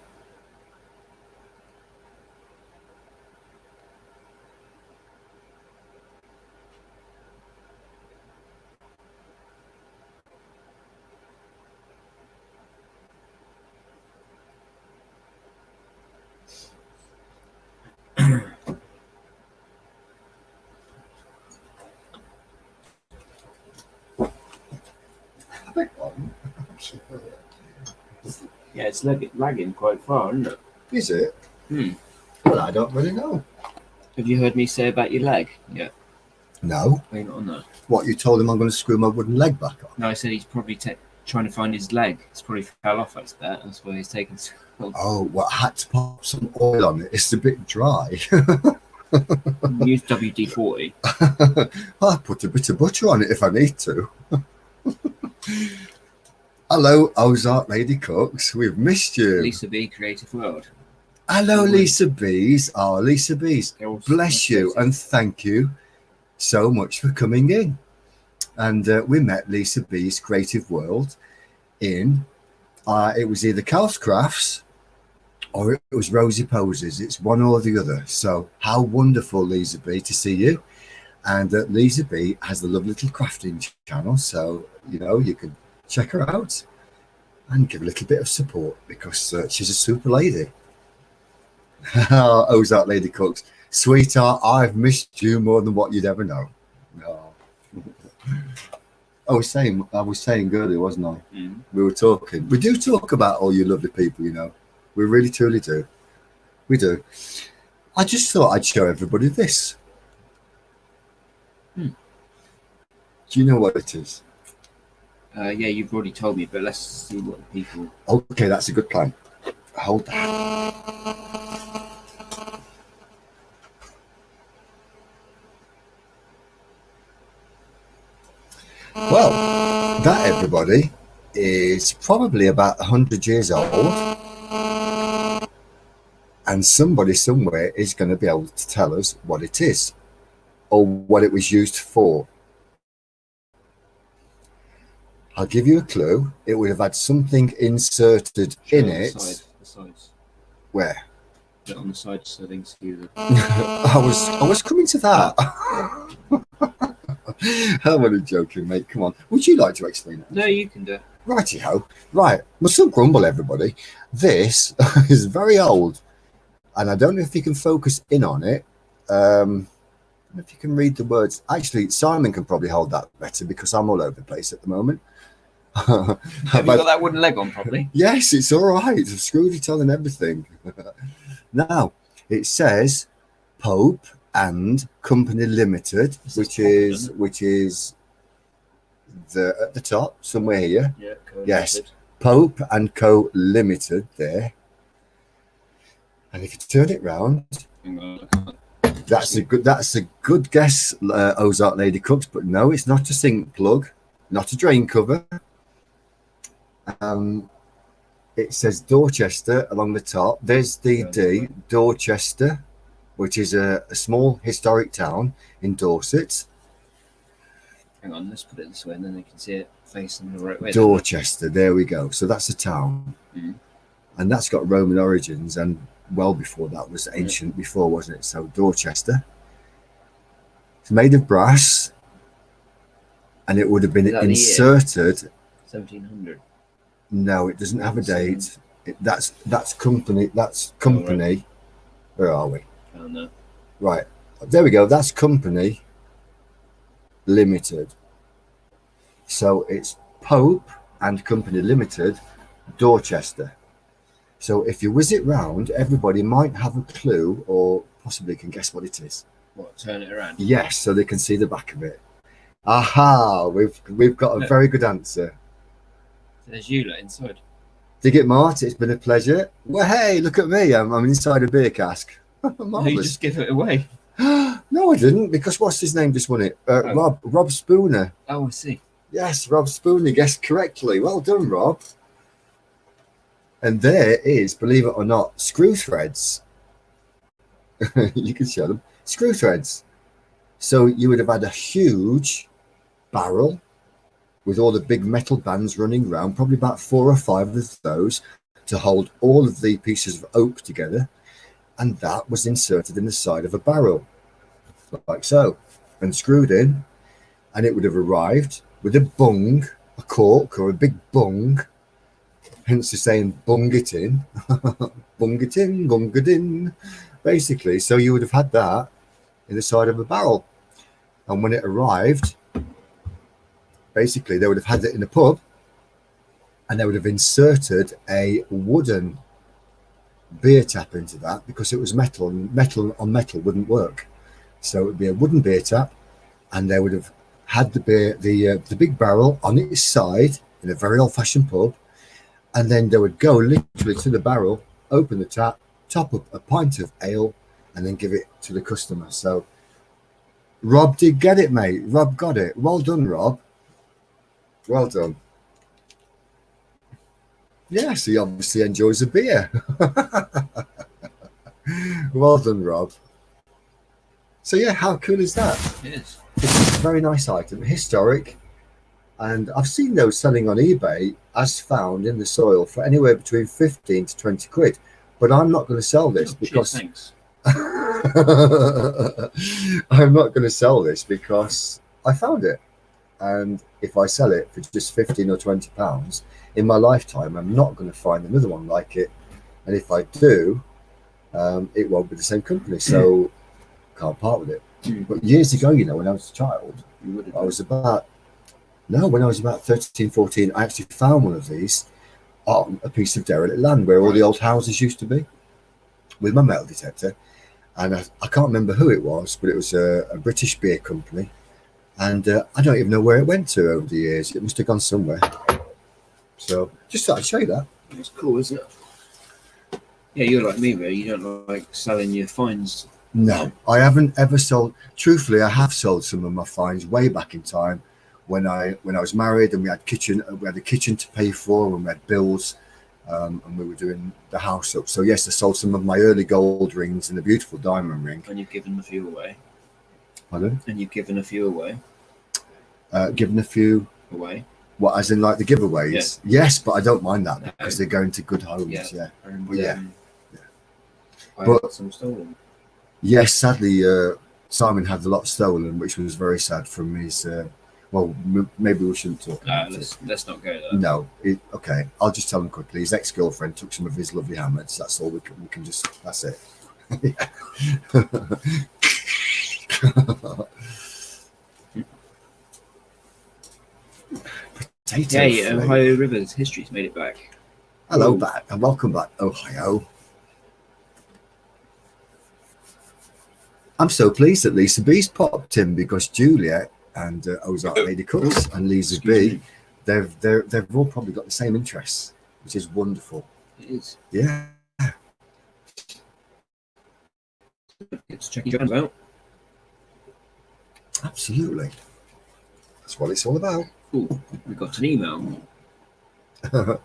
Yeah, it's lagging quite far, isn't it? Is it? Hmm. Well, I don't really know. Have you heard me say about your leg? Yeah. No. Are you not on that? What, you told him I'm going to screw my wooden leg back on? No, I said he's probably trying to find his leg. It's probably fell off, I expect. That's why he's taking so long. Oh, well, I had to pop some oil on it. It's a bit dry. Use WD-40. I'll put a bit of butter on it if I need to. Hello, Ozark Lady Cooks. We've missed you. Lisa B, Creative World. Hello, Lisa Bees. Oh, Lisa Bees. They're all Bless you creative. and thank you so much for coming in. And we met Lisa B's Creative World in, it was either Cal's Crafts or it was Rosie Poses. It's one or the other. So how wonderful, Lisa B, to see you. And Lisa B has the lovely little crafting channel. So, you know, you can check her out and give a little bit of support because she's a super lady. Ozark Lady Cooks. Sweetheart, I've missed you more than what you'd ever know. Oh. I was saying earlier, wasn't I? Mm. We were talking. We do talk about all you lovely people, you know. We really, truly do. We do. I just thought I'd show everybody this. Do you know what it is? Yeah, you've already told me, but let's see what the people... Okay, that's a good plan. Hold that. Well, that, everybody, is probably about 100 years old. And somebody somewhere is going to be able to tell us what it is or what it was used for. I'll give you a clue. It would have had something inserted in it. The sides. Where? Put it on the side so they can see the... I was coming to that. I'm only joking, mate. Come on. Would you like to explain it? No, you can do it. Righty-ho. Right. Well, still grumble, everybody. This is very old, and I don't know if you can focus in on it. I don't know if you can read the words. Actually, Simon can probably hold that better because I'm all over the place at the moment. Have you got that wooden leg on properly? Yes, it's all right. I've screwed it on and everything. Now, it says Pope and Company Limited, which is the at the top somewhere here. Yeah. Yes, Pope and Co Limited there. And if you turn it round, Hang on, I can't. that's a good guess, Ozark Lady Cooks. But no, it's not a sink plug, not a drain cover. It says Dorchester along the top. There's the D, Dorchester, which is a small historic town in Dorset. Hang on, let's put it this way and then they can see it facing the right way. Dorchester, there we go. So that's a town. Mm. And that's got Roman origins, and well before that was ancient before, wasn't it? So Dorchester. It's made of brass, and it would have been Is that the year? inserted. 1700. No, it doesn't have a date. That's company. That's company. Where are we? Found that. Right, there we go. That's Company Limited. So it's Pope and Company Limited, Dorchester. So if you whiz it round, everybody might have a clue or possibly can guess what it is. What, turn it around? Yes, so they can see the back of it. Aha, we've got a Look. very good answer. There's you lot inside. Dig it, Mart. It's been a pleasure. Well, hey, look at me. I'm inside a beer cask. No, you Marvelous. just give it away. No, I didn't, because what's his name just won it? Oh. Rob Spooner. Oh, I see. Yes, Rob Spooner guessed correctly. Well done, Rob. And there is, believe it or not, screw threads. You can show them. Screw threads. So you would have had a huge barrel with all the big metal bands running around, probably about 4 or 5 of those to hold all of the pieces of oak together. And that was inserted in the side of a barrel, like so, and screwed in. And it would have arrived with a bung, a cork or a big bung, hence the saying bung it in, bung it in, bung it in, basically. So you would have had that in the side of a barrel. And when it arrived, basically they would have had it in a pub and they would have inserted a wooden beer tap into that because it was metal, and metal on metal wouldn't work. So it would be a wooden beer tap, and they would have had the beer, the big barrel on its side in a very old-fashioned pub, and then they would go literally to the barrel, open the tap, top up a pint of ale, and then give it to the customer. So Rob did get it, mate. Rob got it. Well done, Rob. Well done. Yes, he obviously enjoys a beer. Well done, Rob. So yeah, how cool is that? It is. It's a very nice item, historic, and I've seen those selling on eBay as found in the soil for anywhere between 15 to 20 quid. But I'm not going to sell this Oh, because cheers, thanks. I'm not going to sell this because I found it, and if I sell it for just 15 or 20 pounds in my lifetime, I'm not going to find another one like it, and if I do, it won't be the same company, so can't part with it. But years ago, you know, when I was a child, You would have when I was about 13, 14, I actually found one of these on a piece of derelict land where all the old houses used to be with my metal detector. And I can't remember who it was, but it was a British beer company. And I don't even know where it went to over the years. It must have gone somewhere. So just thought I'd show you that. It's cool, isn't it? Yeah, you're like me, really. You don't like selling your finds. No, I haven't ever sold. Truthfully, I have sold some of my finds way back in time when I was married and we had a kitchen to pay for and we had bills, and we were doing the house up. So yes, I sold some of my early gold rings and a beautiful diamond ring. And you've given a few away. Pardon? And you've given a few away. Given a few. Away. What, as in like the giveaways? Yeah. Yes, but I don't mind that because they're going to good homes. Yeah. And, Well, yeah. I But- got some stolen. Yes, sadly, Simon had a lot stolen, which was very sad from his. Maybe we shouldn't talk about it. Let's not go there. No, okay. I'll just tell him quickly. His ex-girlfriend took some of his lovely hammers. That's all we can just. That's it. Potato Hey, flea. Ohio Rivers History's made it back. Hello Ooh. back and welcome back, Ohio. I'm so pleased that Lisa B's popped in because Juliet and Ozark Lady Cooks and Lisa Excuse B, me. they've all probably got the same interests, which is wonderful. It is. Yeah. It's checking your hands out. Absolutely. That's what it's all about. Ooh, we got an email. Oh,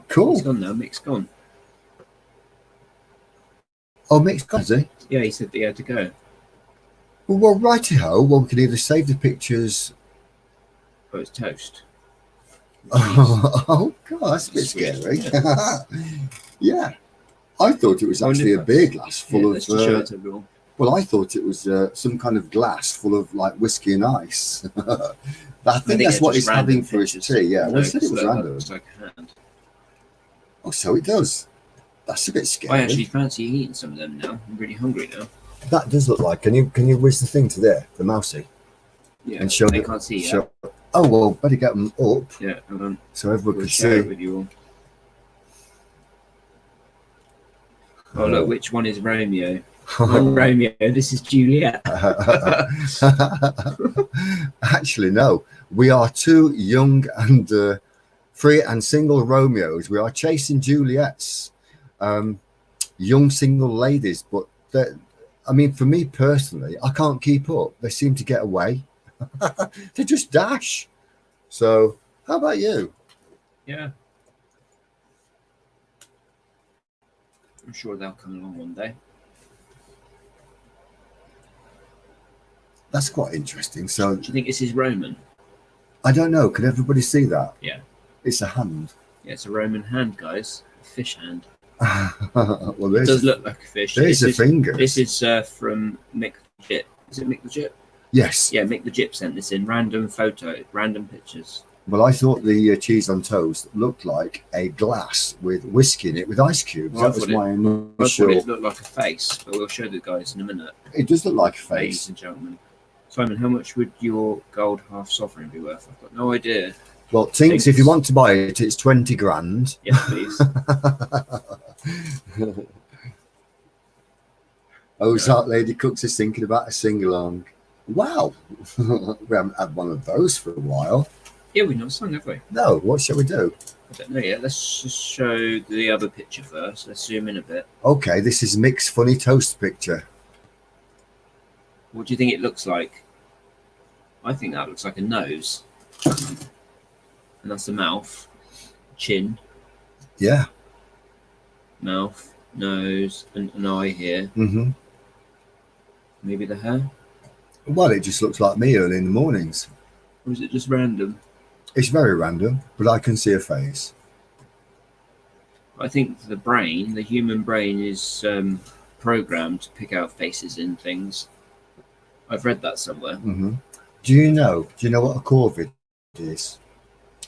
Cool. It's gone now. Mick's gone. Oh, Mick's gone, is he? Yeah, he said that he had to go. Well, righty-ho. Well, we can either save the pictures. Oh, it's toast. Oh, God, that's a bit Sweet. scary. Yeah. I thought it was I wonder actually if a beer glass full Yeah, of. let's just show it to everyone. Well, I thought it was some kind of glass full of like whiskey and ice. I think that's it's what just he's having random for his pictures. tea. Yeah, No, well, he said it it's was like- random. Looks like a hand. Oh, so it does. That's a bit scary. I actually fancy eating some of them now. I'm really hungry now. That does look like. Can you whiz the thing to there, the mousey, Yeah, and show they the- can't see yet. show- Oh well, better get them up Yeah, hold on. so everyone We'll can share it see. with you all. Oh, look, which one is Romeo? Oh, Romeo, this is Juliet. Actually, no. We are two young and free and single Romeos. We are chasing Juliets, young single ladies. But I mean, for me personally, I can't keep up. They seem to get away. They just dash. So, how about you? Yeah. I'm sure they'll come along one day. That's quite interesting. So, Do you think this is Roman? I don't know. Can everybody see that? Yeah. It's a hand. Yeah, it's a Roman hand, guys. A fish hand. Well, It there's does look like a fish. there's This a is, finger. this is from Mick the Jip. Is it Mick the Jip? Yes. Yeah, Mick the Jip sent this in. Random photo, random pictures. Well, I thought the cheese on toast looked like a glass with whiskey in it with ice cubes. Well, I That was thought my I thought initial. it looked like a face, but we'll show the guys in a minute. It does look like a Ladies face. and gentlemen. Simon, how much would your gold half sovereign be worth? I've got no idea. Well, Tinks, if you want to buy it, it's 20 grand. Yes, please. Ozark Lady Cooks is thinking about a sing along. Wow. We haven't had one of those for a while. Yeah, we've not sung, have we? No, what shall we do? I don't know yet. Let's just show the other picture first. Let's zoom in a bit. Okay, this is Mick's funny toast picture. What do you think it looks like? I think that looks like a nose. And that's the mouth, chin, Yeah. mouth, nose, and an eye here. hmm Maybe the hair? Well, it just looks like me early in the mornings. Or is it just random? It's very random, but I can see a face. I think the brain, the human brain, is programmed to pick out faces in things. I've read that somewhere. hmm Do you know what a corvid is?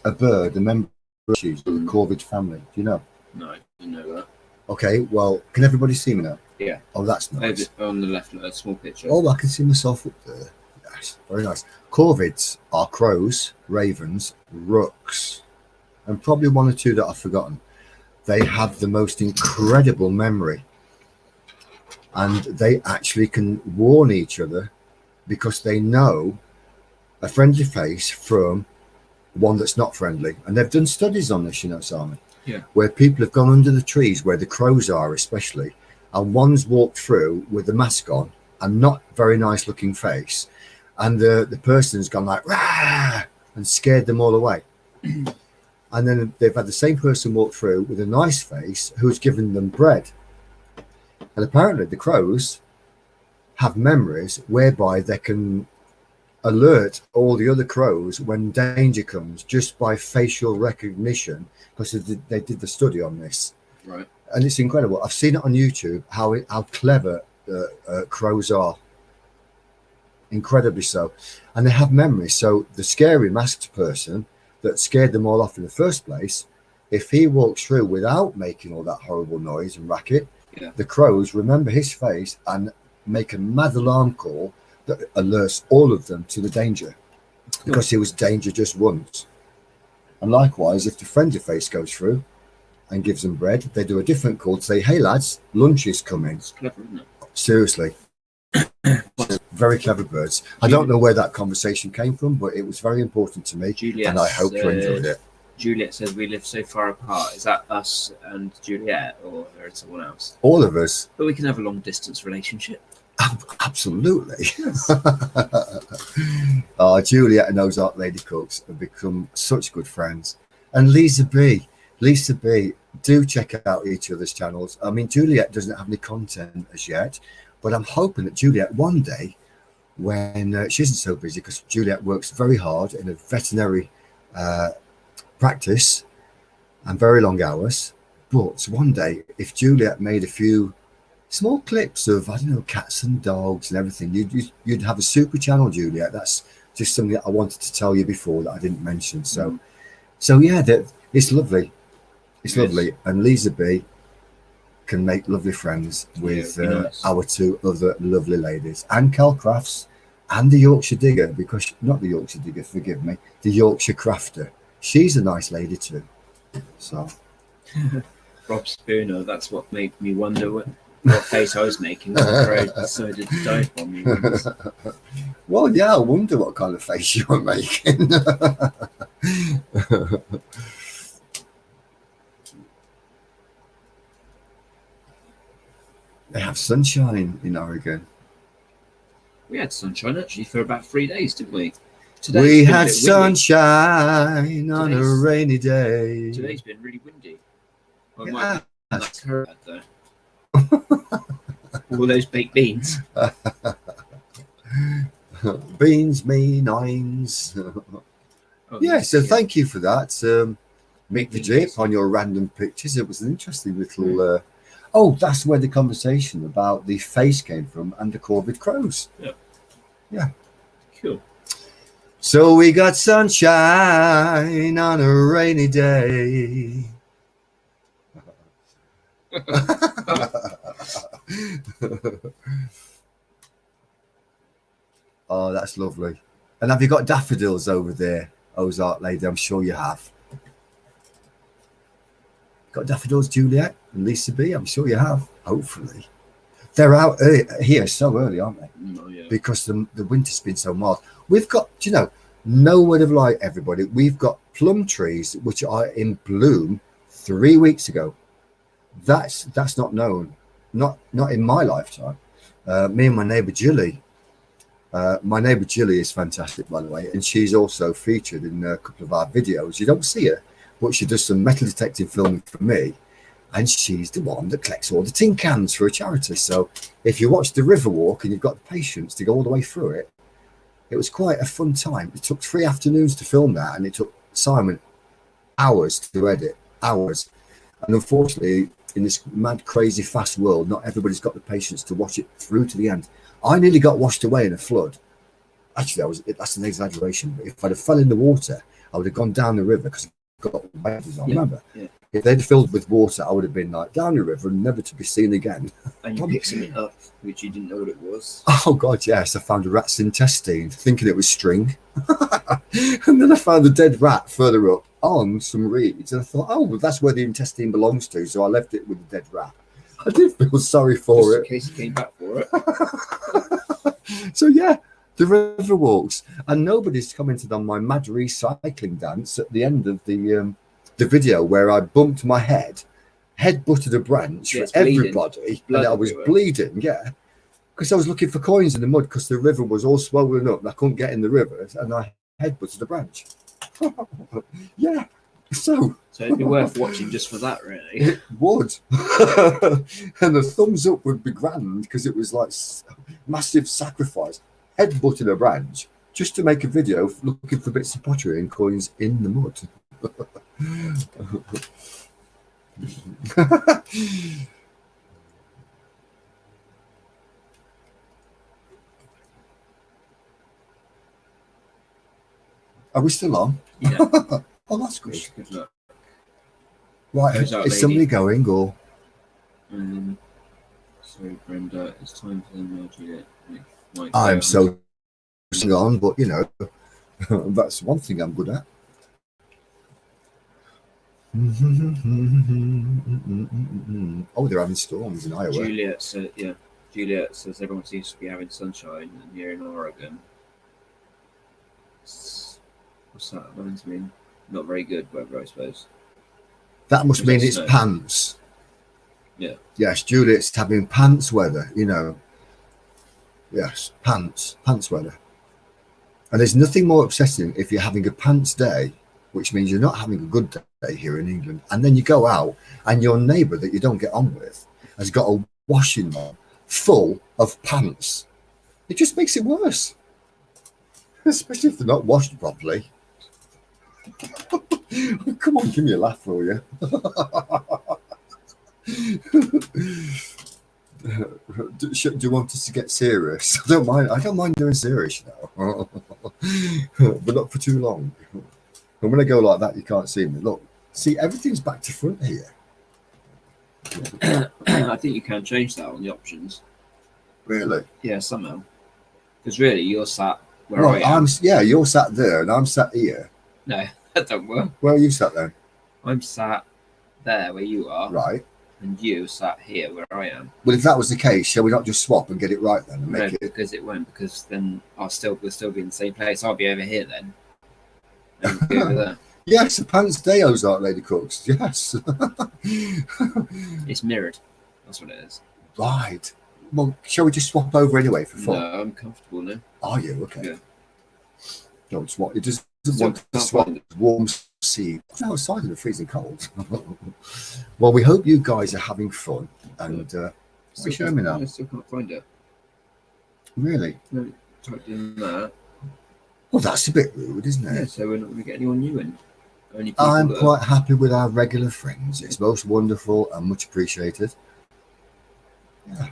A bird, a member of the corvid family. Do you know? No, I didn't know that. Okay, well, can everybody see me now? Yeah. Oh, that's nice. Over on the left, a small picture. Oh, I can see myself up there. Yes, very nice. Corvids are crows, ravens, rooks, and probably one or two that I've forgotten. They have the most incredible memory, and they actually can warn each other because they know a friendly face from one that's not friendly. And they've done studies on this, Simon. Yeah. Where people have gone under the trees, where the crows are especially, and one's walked through with the mask on and not very nice looking face, and the person's gone like rah and scared them all away. And then they've had the same person walk through with a nice face who's given them bread. And apparently the crows have memories whereby they can alert all the other crows when danger comes just by facial recognition, because they did the study on this. Right. And it's incredible. I've seen it on YouTube how clever crows are. incredibly so. And they have memories. So the scary masked person that scared them all off in the first place, if he walks through without making all that horrible noise and racket, the crows remember his face and make a mad alarm call that alerts all of them to the danger, because he was danger just once. And likewise, if the friendly face goes through and gives them bread, they do a different call to say, hey lads, lunch is coming. It's clever, isn't it? Seriously. Very clever birds. I don't know where that conversation came from, but it was very important to me, Juliet, and I hope you enjoyed it. Juliet says we live so far apart. Is that us and Juliet, or is someone else? All of us. But we can have a long distance relationship. Absolutely. Juliet and Ozark Lady Cooks have become such good friends. And Lisa B, do check out each other's channels. I mean, Juliet doesn't have any content as yet, but I'm hoping that Juliet one day, when she isn't so busy, because Juliet works very hard in a veterinary practice and very long hours, but one day if Juliet made a few small clips of, I don't know, cats and dogs and everything, you'd have a super channel, Juliet. That's just something that I wanted to tell you before that I didn't mention. So yeah, it's lovely. It's lovely. And Lisa B can make lovely friends with nice. Our two other lovely ladies, and Cal Crafts and the Yorkshire Digger, because not the Yorkshire Digger, forgive me, the Yorkshire Crafter. She's a nice lady too. So Rob Spooner, that's what made me wonder what face I was making when the crow decided to dive on me. Well, yeah, I wonder what kind of face you were making. They have sunshine in Oregon. We had sunshine actually for about 3 days, didn't we? We had sunshine on a rainy day. Today's been really windy. Yeah. That's her though. All those baked beans. Beans me nines. Yeah, so thank you for that. Mick the Jip on your random pictures. It was an interesting little that's where the conversation about the face came from and the corvid crows. Yeah. Cool. So we got sunshine on a rainy day. Oh, that's lovely. And have you got daffodils over there, Ozark Lady? I'm sure you have. Got daffodils, Juliet and Lisa B? I'm sure you have. Hopefully. They're out here so early, aren't they? Because the winter's been so mild. We've got, no word of lie, everybody. We've got plum trees which are in bloom 3 weeks ago. That's not known. Not in my lifetime. Me and my neighbour Julie. My neighbour Julie is fantastic, by the way, and she's also featured in a couple of our videos. You don't see her, but she does some metal detecting filming for me, and she's the one that collects all the tin cans for a charity. So if you watch the River Walk and you've got the patience to go all the way through it, it was quite a fun time. It took 3 afternoons to film that, and it took Simon hours to edit, hours. And unfortunately, in this mad, crazy, fast world, not everybody's got the patience to watch it through to the end. I nearly got washed away in a flood. Actually, that's an exaggeration. But if I'd have fell in the water, I would have gone down the river because I got waders on. Remember? Yeah. If they'd filled with water, I would have been like down the river and never to be seen again. And you picked something up, which you didn't know what it was. Oh, God, yes. I found a rat's intestine, thinking it was string. And then I found a dead rat further up on some reeds. And I thought, oh, well, that's where the intestine belongs to. So I left it with the dead rat. I did feel sorry for it. In case he came back for it. So, yeah, the river walks. And nobody's commented on my mad recycling dance at the end of the video where I bumped my head butted a branch for everybody, and I was bleeding, because I was looking for coins in the mud because the river was all swollen up and I couldn't get in the river, and I head butted a branch. Yeah, so it'd be worth watching just for that, really. It would. And the thumbs up would be grand because it was like massive sacrifice. Head butted a branch just to make a video looking for bits of pottery and coins in the mud. Are we still on? Yeah. Oh, that's good. Good luck. Right, Goes out, is lady. somebody going or? Sorry, Brenda. It's time for the Juliet. Mike, I'm so on, but you know, that's one thing I'm good at. Oh, they're having storms in Iowa. Juliet says, Juliet says everyone seems to be having sunshine here in Oregon. What's that reminds me? Not very good weather, I suppose. That must Is mean that it's snow? pants. Yeah. Yes, Juliet's having pants weather, you know. Yes, pants weather. And there's nothing more upsetting if you're having a pants day, which means you're not having a good day here in England, and then you go out and your neighbour that you don't get on with has got a washing line full of pants. It just makes it worse, especially if they're not washed properly. Come on, give me a laugh, will you? Do you want us to get serious? I don't mind doing serious now. But not for too long. And when I go like that, you can't see me. Look, see, everything's back to front here. I think you can change that on the options. Really? Yeah, somehow. Because really, you're sat where Right, I am. you're sat there and I'm sat here. No, that don't work. Where are you sat then? I'm sat there where you are, Right. and you sat here where I am. Well, if that was the case, shall we not just swap and get it right then and No, make it? because it won't. Because then we'll still be in the same place. I'll be over here then. And you'll be over there. Yes, a pants day, Ozark Lady Cooks. Yes. It's mirrored. That's what it is. Right. Well, shall we just swap over anyway for fun? No, I'm comfortable now. Are you? Okay. Yeah. Don't swap. It doesn't So want to can't swap find it. warm sea. It's outside in the freezing cold. Well, we hope you guys are having fun. And Still show me now. I still can't find it. Really? No, typed in that. Well, that's a bit rude, isn't Yeah, it? so we're not going to get anyone new in. Only people I'm that are- quite happy with our regular friends. It's most wonderful and much appreciated. Yeah.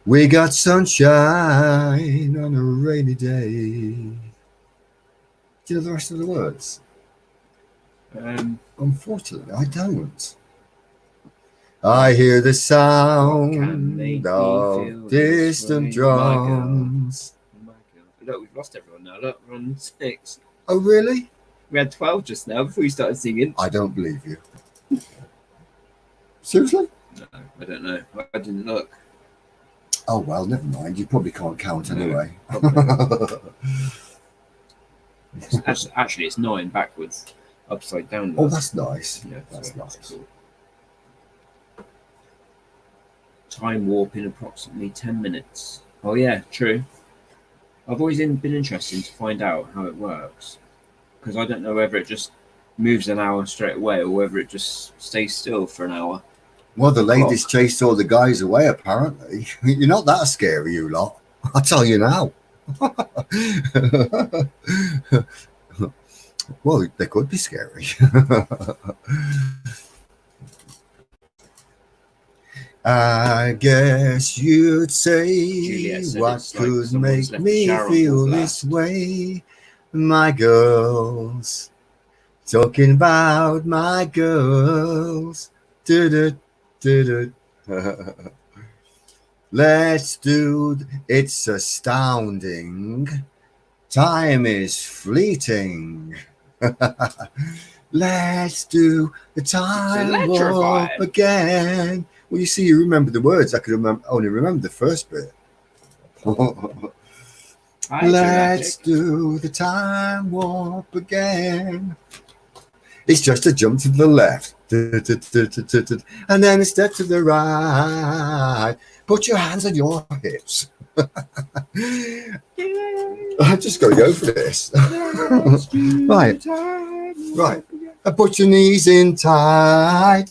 We got sunshine on a rainy day. Do you know the rest of the words? Unfortunately, I don't. I hear the What can make sound me of feel this distant way, my girl? drums. Oh my God. Look, we've lost everyone now. Look, we're on 6. Oh, really? We had 12 just now before we started singing. I don't believe you. Seriously? No, I don't know. I didn't look. Oh, well, never mind. You probably can't count No. anyway. Actually, it's 9 backwards, upside down. Oh, that's nice. Yeah, That's so nice. cool. Time warp in approximately 10 minutes. Oh yeah, true. I've always been interested to find out how it works, because I don't know whether it just moves an hour straight away or whether it just stays still for an hour. Well, the ladies chased all the guys away, apparently. You're not that scary, you lot. I'll tell you now. Well, they could be scary. I guess you'd say, Juliet said what it's like could someone's make left the me shower on feel full this way? My girls. Talking about my girls. Do-do-do-do. Let's do. It's astounding. Time is fleeting. Let's do the time warp electrifying. again. Well, you see, you remember the words. I could only remember the first bit. Let's do the time warp again. It's just a jump to the left, and then a step to the right. Put your hands on your hips. I'm just going to go for this. Right. Put your knees in tight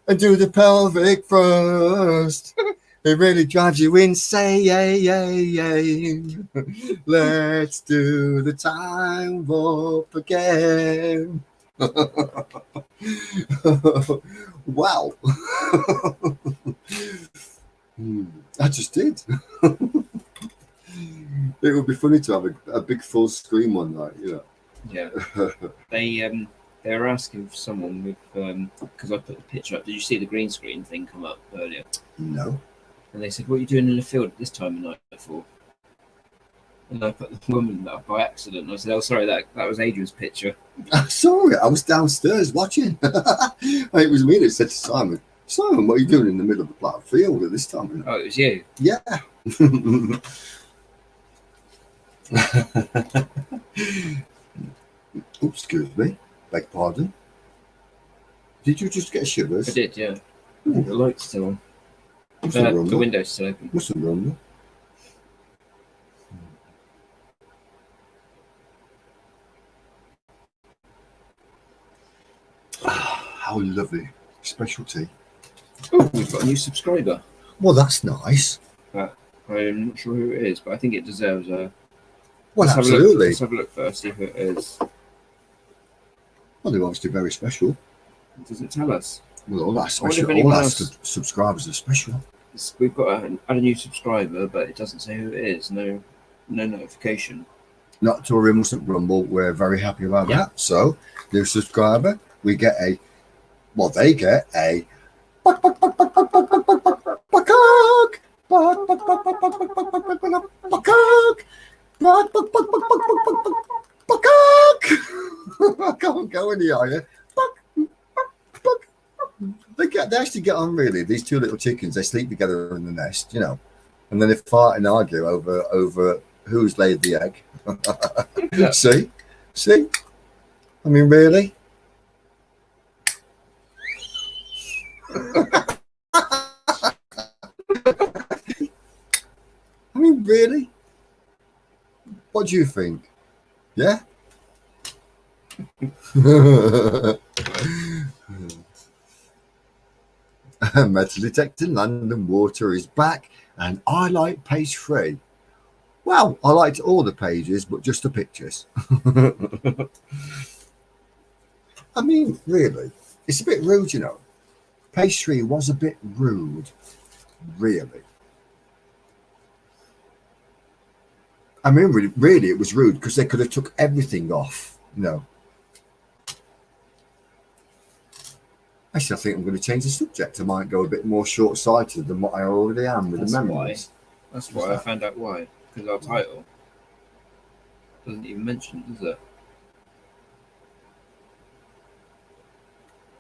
and do the pelvic thrust. It really drives you insane. Let's do the time warp again. Wow. I just did. It would be funny to have a big full screen one night, Yeah. They were asking for someone with because I put the picture up. Did you see the green screen thing come up earlier? No. And they said, "What are you doing in the field at this time of night for?" And I put the woman up by accident. And I said, "Oh, sorry, that was Adrian's picture." I saw it. I was downstairs watching. It was me that said to Simon, "Simon, what are you doing in the middle of the ploughed field at this time of night?" Oh, it was you. Yeah. Oops, excuse me. Beg pardon. Did you just get shivers? I did, yeah. The light's still on. The window's still open. Mustn't rumble. How lovely. Specialty. Oh, we've got a new subscriber. Well, that's nice. I'm not sure who it is, but I think it deserves a... Well, Let's absolutely. Let's have a look first, see who it is. Well, they're obviously very special. It doesn't tell us. Well, all that I wonder if special. All anyone our else- subscribers are special. We've got a new subscriber, but it doesn't say who it is. No notification. Not to a mustn't rumble. We're very happy about Yeah. that. So, new subscriber, we get a. Well, they get a. I can't go any higher. They actually get on really. These two little chickens, they sleep together in the nest, and then they fight and argue over who's laid the egg. Yeah. See, I mean, really. I mean, really? What do you think? Yeah? Metal Detecting Land and Water is back, and I like page 3. Well, I liked all the pages, but just the pictures. I mean, really, it's a bit rude, Page 3 was a bit rude, really. I mean, really, it was rude because they could have took everything off, Actually, I think I'm going to change the subject. I might go a bit more short-sighted than what I already am with the memories. That's why I found out why. Because our title doesn't even mention it, does it?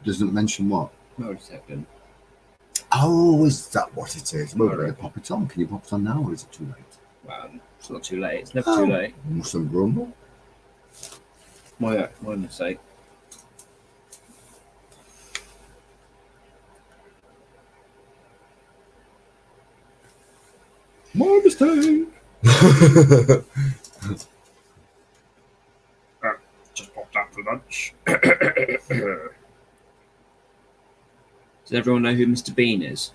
Doesn't mention what? Metal detecting. Oh, is that what it is? Well, we're going Alright. to pop it on. Can you pop it on now, or is it too late? Well, it's not too late. It's never too late. Mustn't grumble. My mistake. My mistake. Just popped out for lunch. Does everyone know who Mr. Bean is?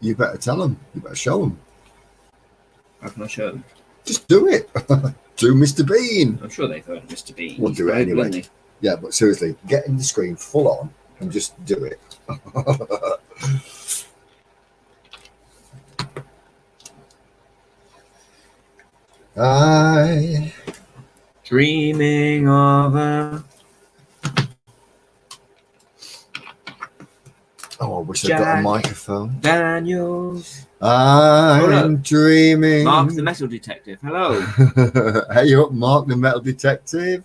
You better tell them. You better show them. How can I show them? Just do it. Do Mr. Bean. I'm sure they've heard of Mr. Bean. We'll He's do it great, anyway. isn't he? Yeah, but seriously, get in the screen full on and just do it. I Dreaming of a I wish I'd got a Jack microphone. Daniels. I'm dreaming. Mark the Metal Detective. Hello. Hey up, Mark the Metal Detective.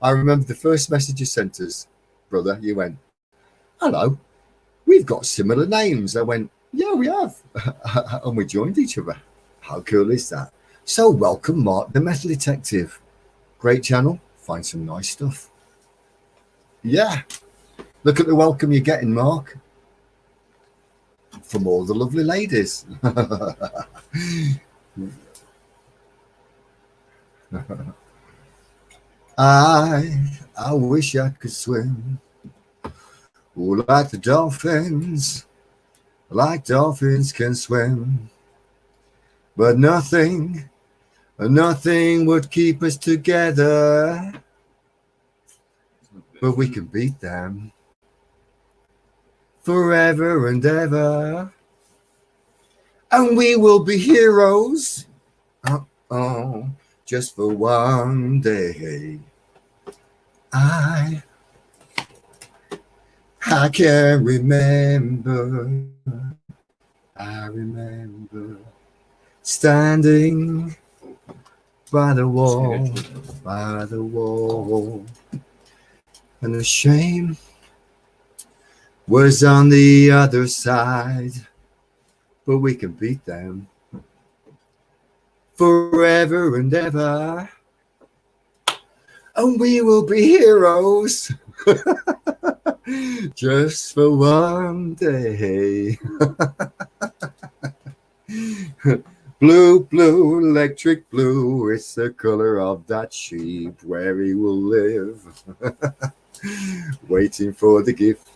I remember the first message you sent us, brother. You went, "Hello, we've got similar names." I went, "Yeah, we have." And we joined each other. How cool is that? So welcome, Mark the Metal Detective. Great channel. Find some nice stuff. Yeah. Look at the welcome you're getting, Mark. From all the lovely ladies. I wish I could swim. Oh, like the dolphins. Like dolphins can swim. But nothing would keep us together. But we can beat them. forever and ever. And we will be heroes, just for one day. I can remember, I remember standing by the wall, and the shame was on the other side, but we can beat them forever and ever, and we will be heroes just for one day. Blue, blue, electric blue, it's the color of that sheep where he will live, waiting for the gift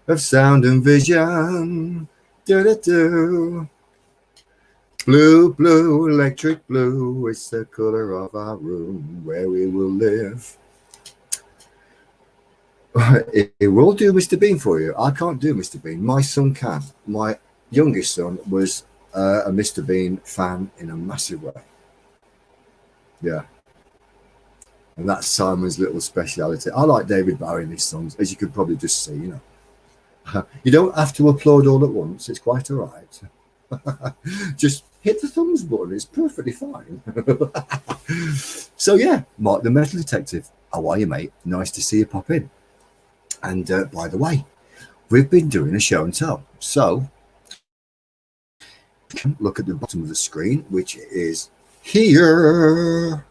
of sound and vision. Do-do-do. Blue, blue, electric blue, it's the color of our room where we will live. It will do Mr. Bean for you. I can't do Mr. Bean. My son can. My youngest son was a Mr. Bean fan in a massive way. Yeah. And that's Simon's little speciality. I like David Bowie in his songs, as you could probably just see, you know. You don't have to applaud all at once. It's quite all right. Just hit the thumbs button. It's perfectly fine. So, yeah, Mark the Metal Detective. How are you, mate? Nice to see you pop in. And by the way, we've been doing a show and tell. So, look at the bottom of the screen, which is here.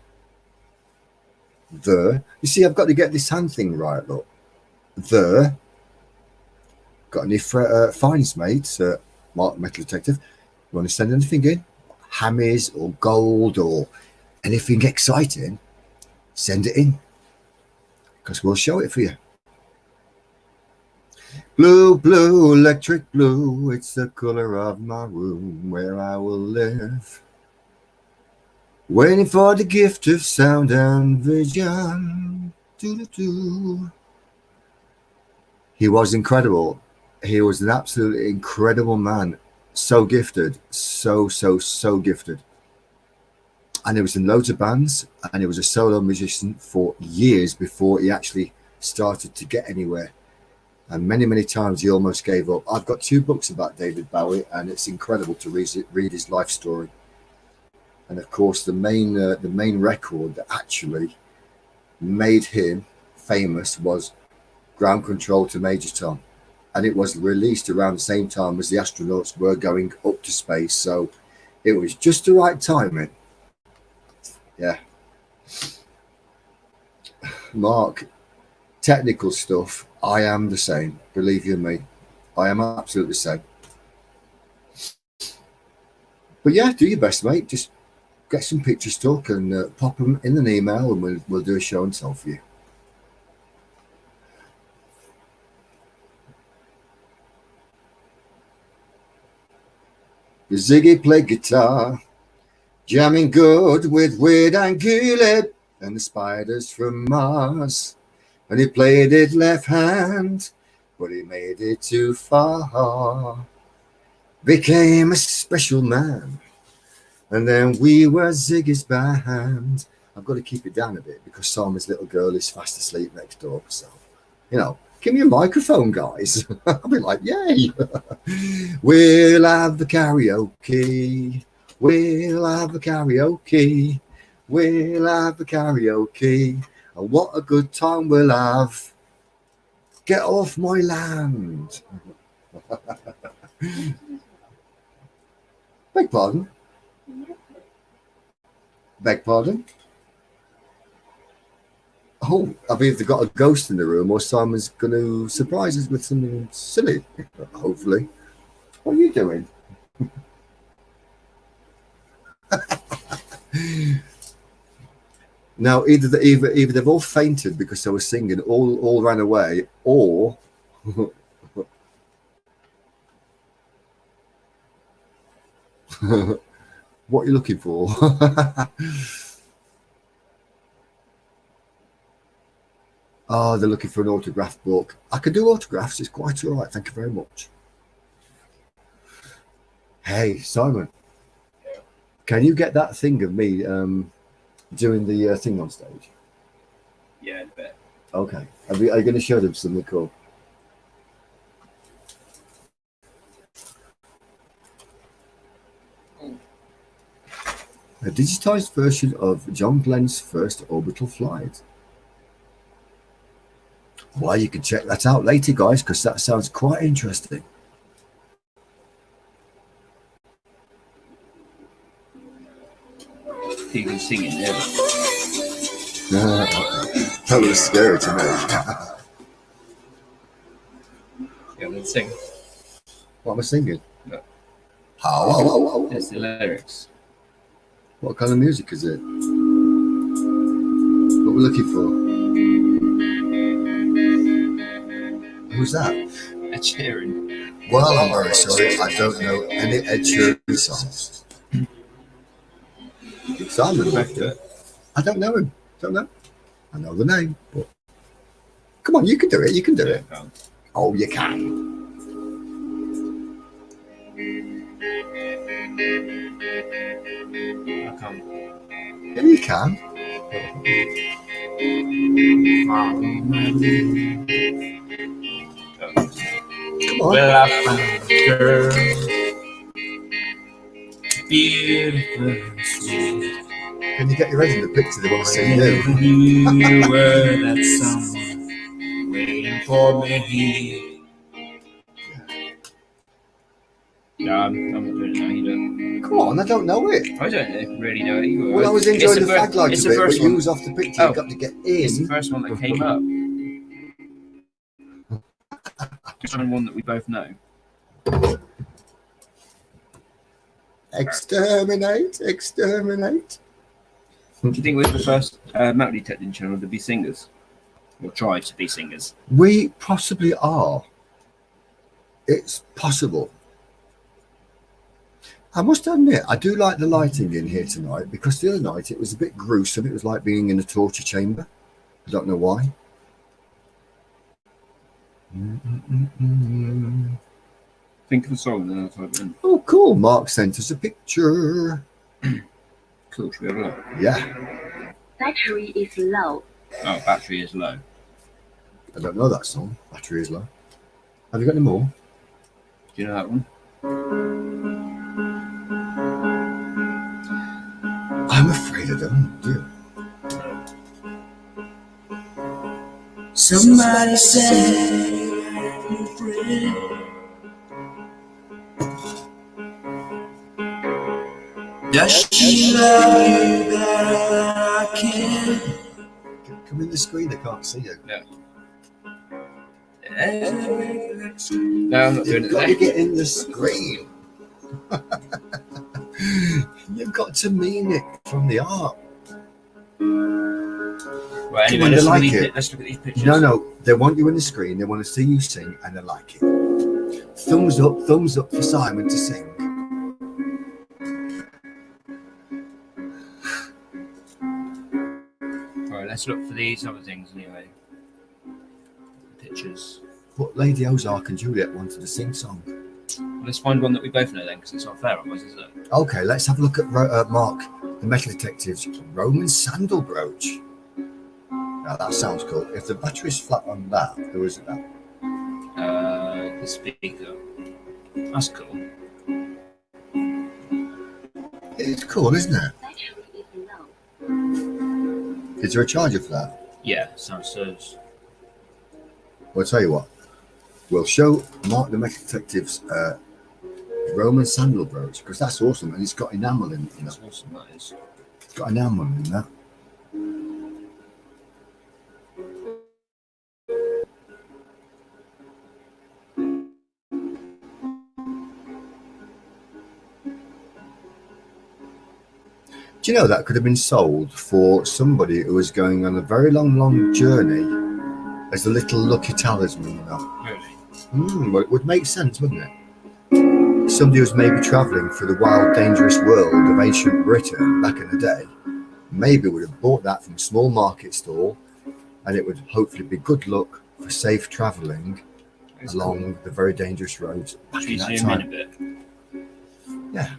There. You see, I've got to get this hand thing right, look. There. Got any finds, mate? Mark Metal Detective. You want to send anything in? Hammies or gold or anything exciting? Send it in. Because we'll show it for you. Blue, blue, electric blue, it's the color of my room where I will live. Waiting for the gift of sound and vision. Doo-doo-doo. He was incredible. He was an absolutely incredible man. So gifted. So gifted. And he was in loads of bands, and he was a solo musician for years before he actually started to get anywhere. And many times he almost gave up. I've got 2 books about David Bowie, and it's incredible to read his life story. And of course, the main record that actually made him famous was Ground Control to Major Tom, and it was released around the same time as the astronauts were going up to space. So it was just the right timing. Yeah, Mark. Technical stuff, I am the same. Believe you me, I am absolutely the same. But yeah, do your best, mate. Just get some pictures took and pop them in an email, and we'll do a show and tell for you. Ziggy played guitar, jamming good with Weird and Guled and the Spiders from Mars. And he played it left hand, but he made it too far. Became a special man. And then we were Ziggy's band. I've got to keep it down a bit because Simon's little girl is fast asleep next door. So, you know, give me a microphone, guys. I'll be like, yay. We'll have the karaoke. We'll have the karaoke. We'll have the karaoke. And what a good time we'll have. Get off my land. Beg pardon? Beg pardon? Oh, I've either got a ghost in the room or Simon's going to surprise us with something silly, hopefully. What are you doing? Now, either they've all fainted because they were singing, all ran away, or what are you looking for? Oh, they're looking for an autograph book. I can do autographs. It's quite all right. Thank you very much. Hey, Simon, can you get that thing of me doing the thing on stage? Yeah, a bit. Okay. Are you going to show them something cool? A digitized version of John Glenn's first orbital flight. Well, you can check that out later, guys, because that sounds quite interesting. People singing there. That was scary to me. Yeah, let's sing. What am I singing? No. Oh. It's the lyrics. What kind of music is it? What we're looking for? Who's that? Ed Sheeran. Well, I'm very sorry. I don't know any Ed Sheeran songs. Simon left it. I don't know him. Don't know. I know the name, but come on, you can do it. You can do it. Oh, you can. I can't. Yeah, you can. Come on. Well, I found a girl, beautiful and sweet. Can you get your head in the picture they want to see you? You were that someone waiting for me. No, I'm not doing it now. You don't. Come on, I don't know it. I don't really know it either. Well, I was enjoying the flag lights it's a the bit, but first you one. was off the picture. Oh. You've got to get It's the in. first one that came up. Just on one that we both know. Exterminate, exterminate. Do you think we're the first metal detecting channel to be singers? Or try to be singers? We possibly are. It's possible. I must admit, I do like the lighting in here tonight because the other night it was a bit gruesome. It was like being in a torture chamber. I don't know why. Think of a song and then I'll type it in. Oh, cool. Mark sent us a picture. Cool, should we have a look? Yeah. Battery is low. Oh, battery is low. I don't know that song. Battery is low. Have you got any more? Do you know that one? I'm afraid I don't. Do you? Somebody said you're free. Does she love you better than I can? Come in the screen. I can't see you. No. No, I'm not doing You've it got to there. get in the screen. You've got to mean it from the art. Right, Come anyway, on, let's, they look like at these, it. let's look at these pictures. No, they want you in the screen. They want to see you sing, and they like it. Thumbs up for Simon to sing. Right, let's look for these other things anyway. Pictures. But Lady Ozark and Juliet wanted to sing song. Well, let's find one that we both know then, because it's not fair otherwise, is it? Okay, let's have a look at Mark, the Metal Detective's Roman sandal brooch. Now that sounds cool. If the battery's flat on that, there isn't that. The speaker. That's cool. It's cool, isn't it? Battery is low. Is there a charger for that? Yeah, sounds so. Well, I'll tell you what. We'll show Mark the Metal Detective's Roman sandal brooch because that's awesome, and it's got enamel in it. You know, That's awesome, that is. it's got enamel in that. Do you know that could have been sold for somebody who was going on a very long journey as a little lucky talisman, you know? Really? Well, it would make sense, wouldn't it? Somebody who's maybe travelling through the wild, dangerous world of ancient Britain back in the day, maybe would have bought that from a small market stall and it would hopefully be good luck for safe travelling It's along the very dangerous roads. cool. Should we Back in zoom that in a bit? Yeah.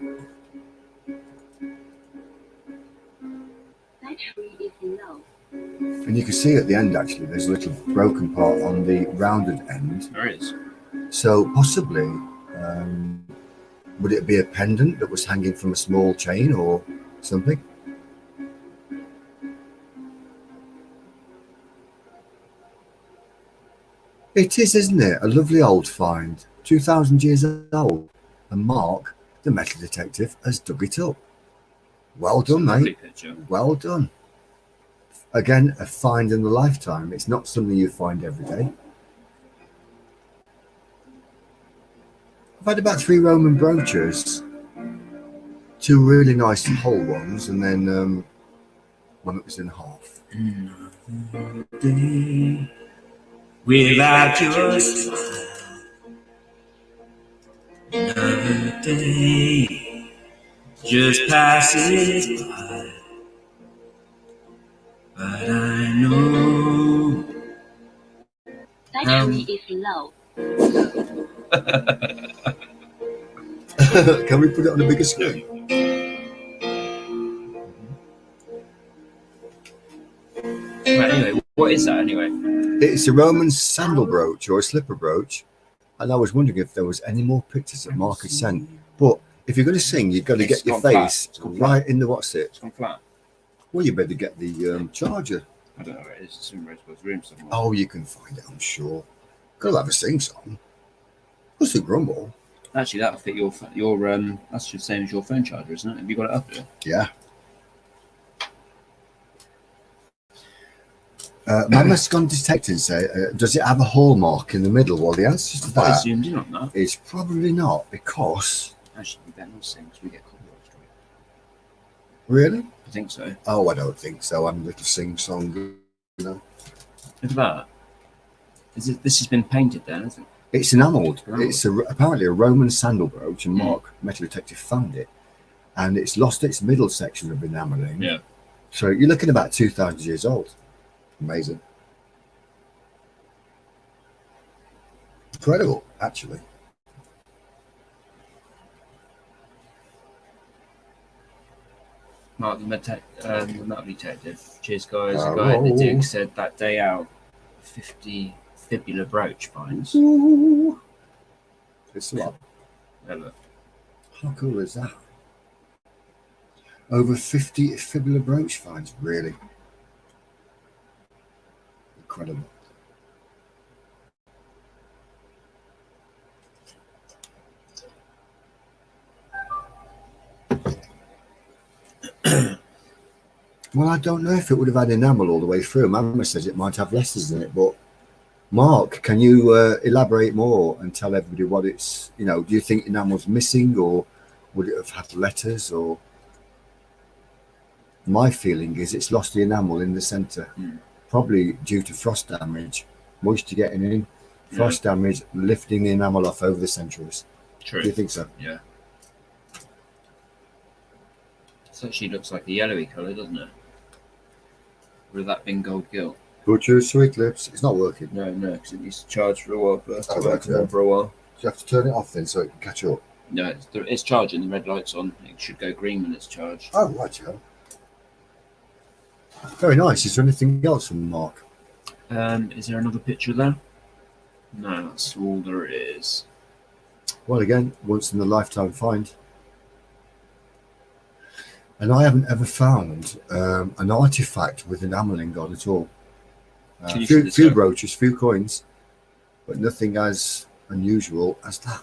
Battery is low. And you can see at the end, actually, there's a little broken part on the rounded end. There is. So possibly, would it be a pendant that was hanging from a small chain or something? It is, isn't it? A lovely old find, 2,000 years old. And Mark, the metal detective, has dug it up. Well done, Lovely mate. picture. Well done. Again, a find in a lifetime. It's not something you find every day. I've had about 3 Roman brooches, 2 really nice whole ones, and then one that was in half. Without your smile, another day just passes by. But I know Battery is low. Can we put it on a bigger screen? Right, anyway, what is that anyway? It's a Roman sandal brooch or a slipper brooch, and I was wondering if there was any more pictures that Mark had sent. But if you're going to sing, you've got to It's get your gone flat. face It's gone flat. right in the what's it. It's gone flat. Well, you better get the charger. I don't know where it is. It's in Rosebud's room somewhere. Oh, you can find it, I'm sure. Gotta have a sing song. What's the grumble? Actually, that'll fit your that's the same as your phone charger, isn't it? Have you got it up there? Yeah. Mama's gone detecting say, does it have a hallmark in the middle? Well, the answer to I that zoomed in on that. is probably not, because Actually, we better not sing because we get copyright strike. really? I think so. Oh, I don't think so. I'm a little sing song, you know. Look at that. This has been painted then, hasn't it? It's enamelled. Enamelled. It's apparently a Roman sandal brooch, and Mark, Metal Detective, found it, and it's lost its middle section of enamelling. Yeah. So you're looking about 2,000 years old. Amazing. Incredible, actually. Mark, the metal detective. Cheers, guys. Oh. The guy at the Duke said that day out, 50 fibula brooch finds. Ooh. It's a lot. Yeah, look. How cool is that? Over 50 fibula brooch finds, really. Incredible. Well, I don't know if it would have had enamel all the way through. Mama says it might have letters in it, but Mark, can you elaborate more and tell everybody what it's, you know, do you think enamel's missing, or would it have had letters? Or my feeling is it's lost the enamel in the centre, probably due to frost damage, moisture getting in, frost damage, lifting the enamel off over the centuries. True. Do you think so? Yeah. This actually looks like a yellowy colour, doesn't it? Would that been gold gilt? Butcher Sweet Lips. It's not working. No, because it needs to charge for a while first. Oh, To work right, yeah. on for a while. So you have to turn it off then so it can catch up. No, it's charging. The red light's on. It should go green when it's charged. Oh, right, yeah. Very nice. Is there anything else from Mark? Is there another picture there? No, that's all there is. Well, again, once in a lifetime find. And I haven't ever found an artifact with enamelling on at all. Can you see the Few circle? brooches, few coins, but nothing as unusual as that.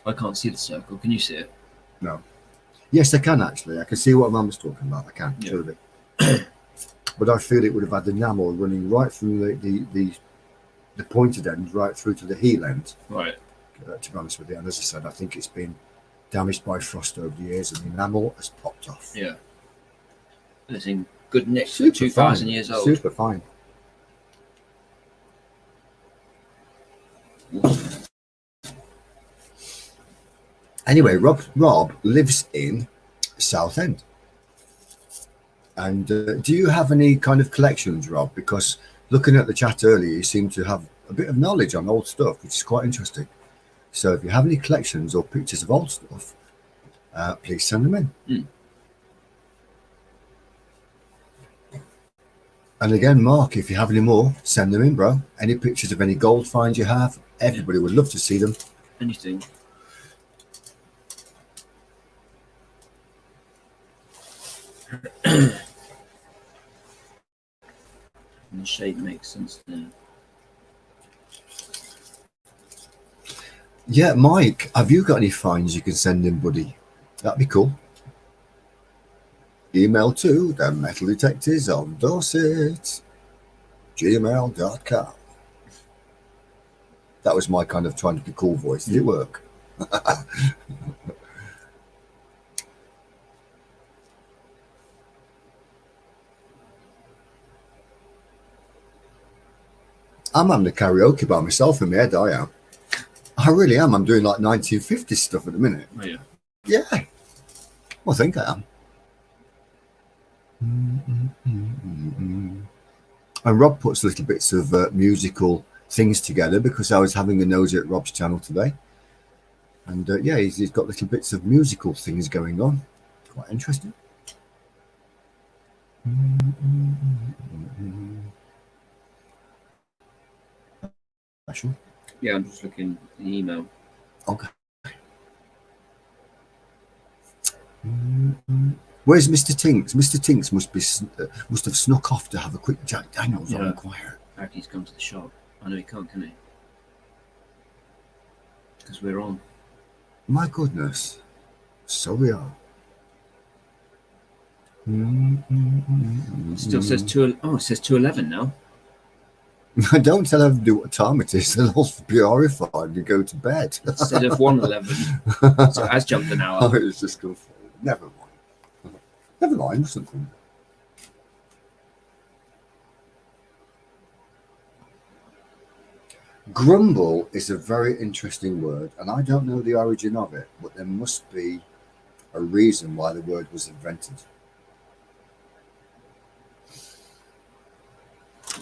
I can't see the circle. Can you see it? No. Yes, I can actually. I can see what Mum was talking about. I can, Yeah. sure of it. But I feel it would have had the enamel running right from the pointed end right through to the heel end. Right. To be honest with you, and as I said, I think it's been damaged by frost over the years, and the enamel has popped off. Yeah. It's in good nick. Super 2,000 fine. years old. Super fine. Anyway, Rob lives in Southend. And do you have any kind of collections, Rob? Because looking at the chat earlier, you seem to have a bit of knowledge on old stuff, which is quite interesting. So if you have any collections or pictures of old stuff, please send them in. And again, Mark, if you have any more, send them in, bro. Any pictures of any gold finds you have, everybody would love to see them. Anything. And the shape makes sense now. Yeah, Mike, have you got any finds you can send in, buddy? That'd be cool. Email to the Metal Detectives on Dorset, gmail.com. That was my kind of trying to be cool voice. Did it work? I'm having a karaoke by myself in my head, I am. I really am. I'm doing like 1950s stuff at the minute. Oh, yeah. Yeah. Well, I think I am. And Rob puts little bits of musical things together because I was having a nosy at Rob's channel today. And yeah, he's got little bits of musical things going on. Quite interesting. Actually. Yeah, I'm just looking at the email. Okay. Where's Mr. Tinks? Mr. Tinks must have snuck off to have a quick Jack Daniels on Inquirer. Apparently he's come to the shop. I know he can't, can he? Because we're on. My goodness. So we are. It still says 2. Oh, it says 2:11 now. Don't tell them to do what time it is. They'll all be horrified and go to bed. Instead of 1:11. So it has jumped an hour. Oh, it's just good. Never mind. Never mind, something. Grumble is a very interesting word, and I don't know the origin of it, but there must be a reason why the word was invented.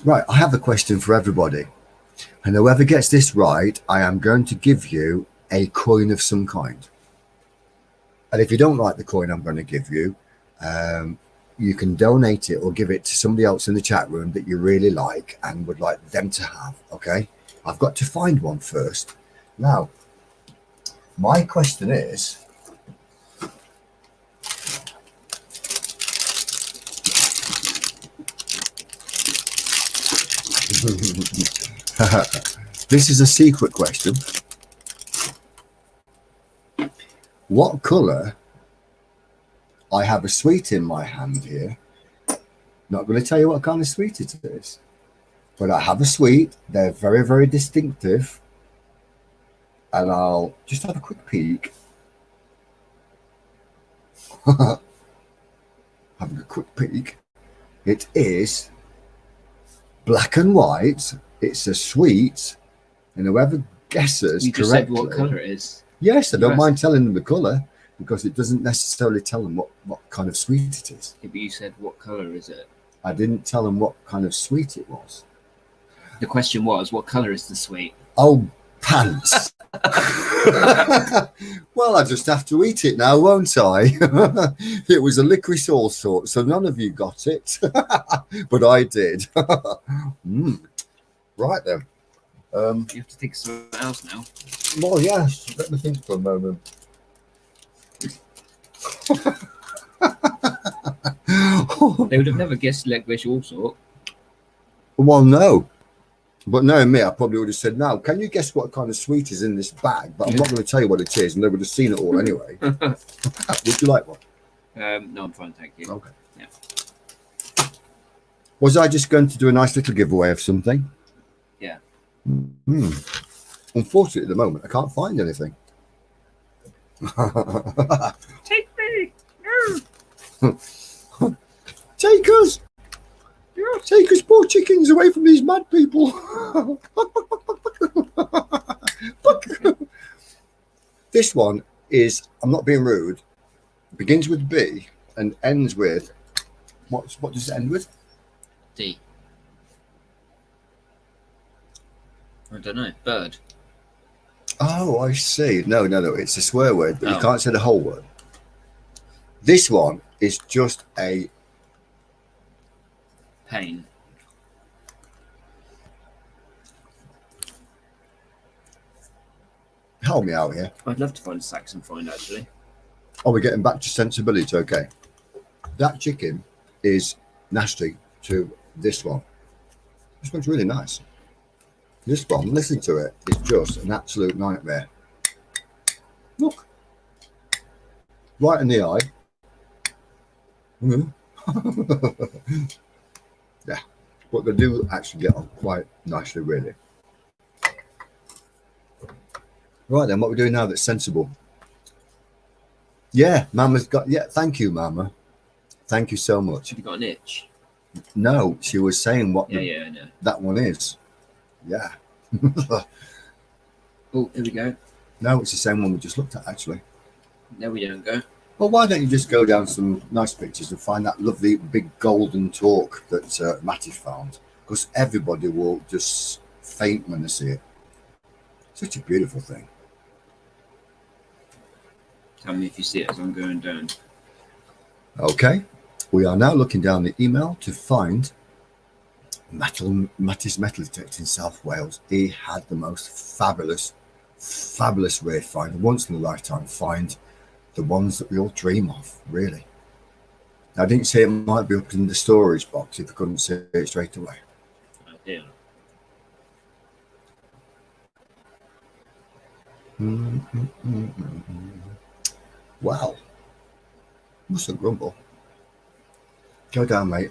Right, I have a question for everybody, and whoever gets this right, I am going to give you a coin of some kind. And if you don't like the coin I'm going to give you, you can donate it or give it to somebody else in the chat room that you really like and would like them to have, okay? I've got to find one first. Now, my question is, this is a secret question. What colour? I have a sweet in my hand here. Not going to tell you what kind of sweet it is, but I have a sweet. They're very, very distinctive. And I'll just have a quick peek. Having a quick peek. It is black and white. It's a sweet. And whoever guesses You just correctly. said what colour it is. Yes, I don't Yes. mind telling them the colour because it doesn't necessarily tell them what kind of sweet it is. Yeah, but you said what colour is it? I didn't tell them what kind of sweet it was. The question was, what colour is the sweet? Oh, pants. Well, I just have to eat it now, won't I? It was a licorice all sorts, so none of you got it. But I did. Right then. You have to think of something else now. Well, yes. Let me think for a moment. They would have never guessed licorice all sort. Well, no. But knowing me, I probably would have said, now, can you guess what kind of sweet is in this bag? But I'm not going to tell you what it is, and they would have seen it all anyway. Would you like one? No, I'm fine, thank you. Okay. Yeah. Was I just going to do a nice little giveaway of something? Yeah. Unfortunately, at the moment, I can't find anything. Take me! Take us! Take us poor chickens away from these mad people. This one is, I'm not being rude, begins with B and ends with What does it end with? D. I don't know. Bird. Oh, I see. No, it's a swear word, but you Oh. can't say the whole word. This one is just a Pain. help me out here. I'd love to find a Saxon find actually. Oh, we're getting back to sensibility. Okay, that chicken is nasty to this one. This one's really nice. This one, listen to it, it's just an absolute nightmare. Look, right in the eye. Yeah, but they do actually get on quite nicely, really. Right then, what we're doing now that's sensible. Yeah, Mama's got. Yeah, thank you, Mama. Thank you so much. Have you got an itch? No, she was saying what Yeah, I know. that one is. Yeah. Oh, here we go. No, it's the same one we just looked at, actually. There we don't go. Well, why don't you just go down some nice pictures and find that lovely big golden torque that Matty found? Because everybody will just faint when they see it. Such a beautiful thing. Tell me if you see it as I'm going down. Okay, we are now looking down the email to find Matty's metal detector in South Wales. He had the most fabulous rare find, once in a lifetime find, the ones that we all dream of, really. I didn't say it might be up in the storage box if I couldn't see it straight away. Oh, dear. Wow. Mustn't grumble. Go down, mate.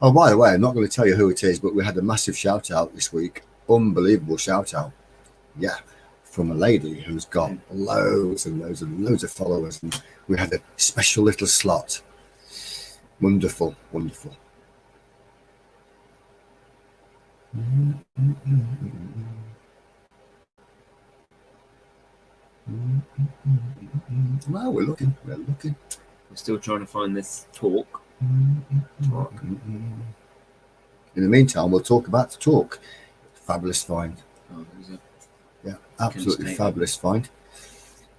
Oh, by the way, I'm not going to tell you who it is, but we had a massive shout out this week. Unbelievable shout out. Yeah. From a lady who's got loads and loads and loads of followers. And we had a special little slot. Wonderful, wonderful. Well, we're looking. We're still trying to find this talk. In the meantime, we'll talk about the talk. Fabulous find. Oh, there's a Yeah, absolutely Snake. fabulous find.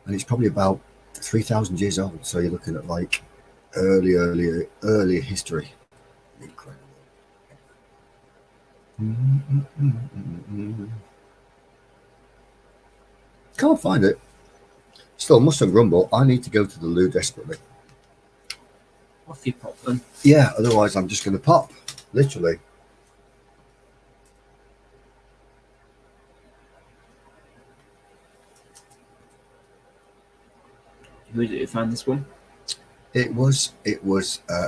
And it's probably about 3,000 years old. So you're looking at like early history. Incredible. Can't find it. Still, mustn't grumble. I need to go to the loo desperately. off you pop then. Yeah, otherwise I'm just going to pop, literally. Who is it who found this one? It was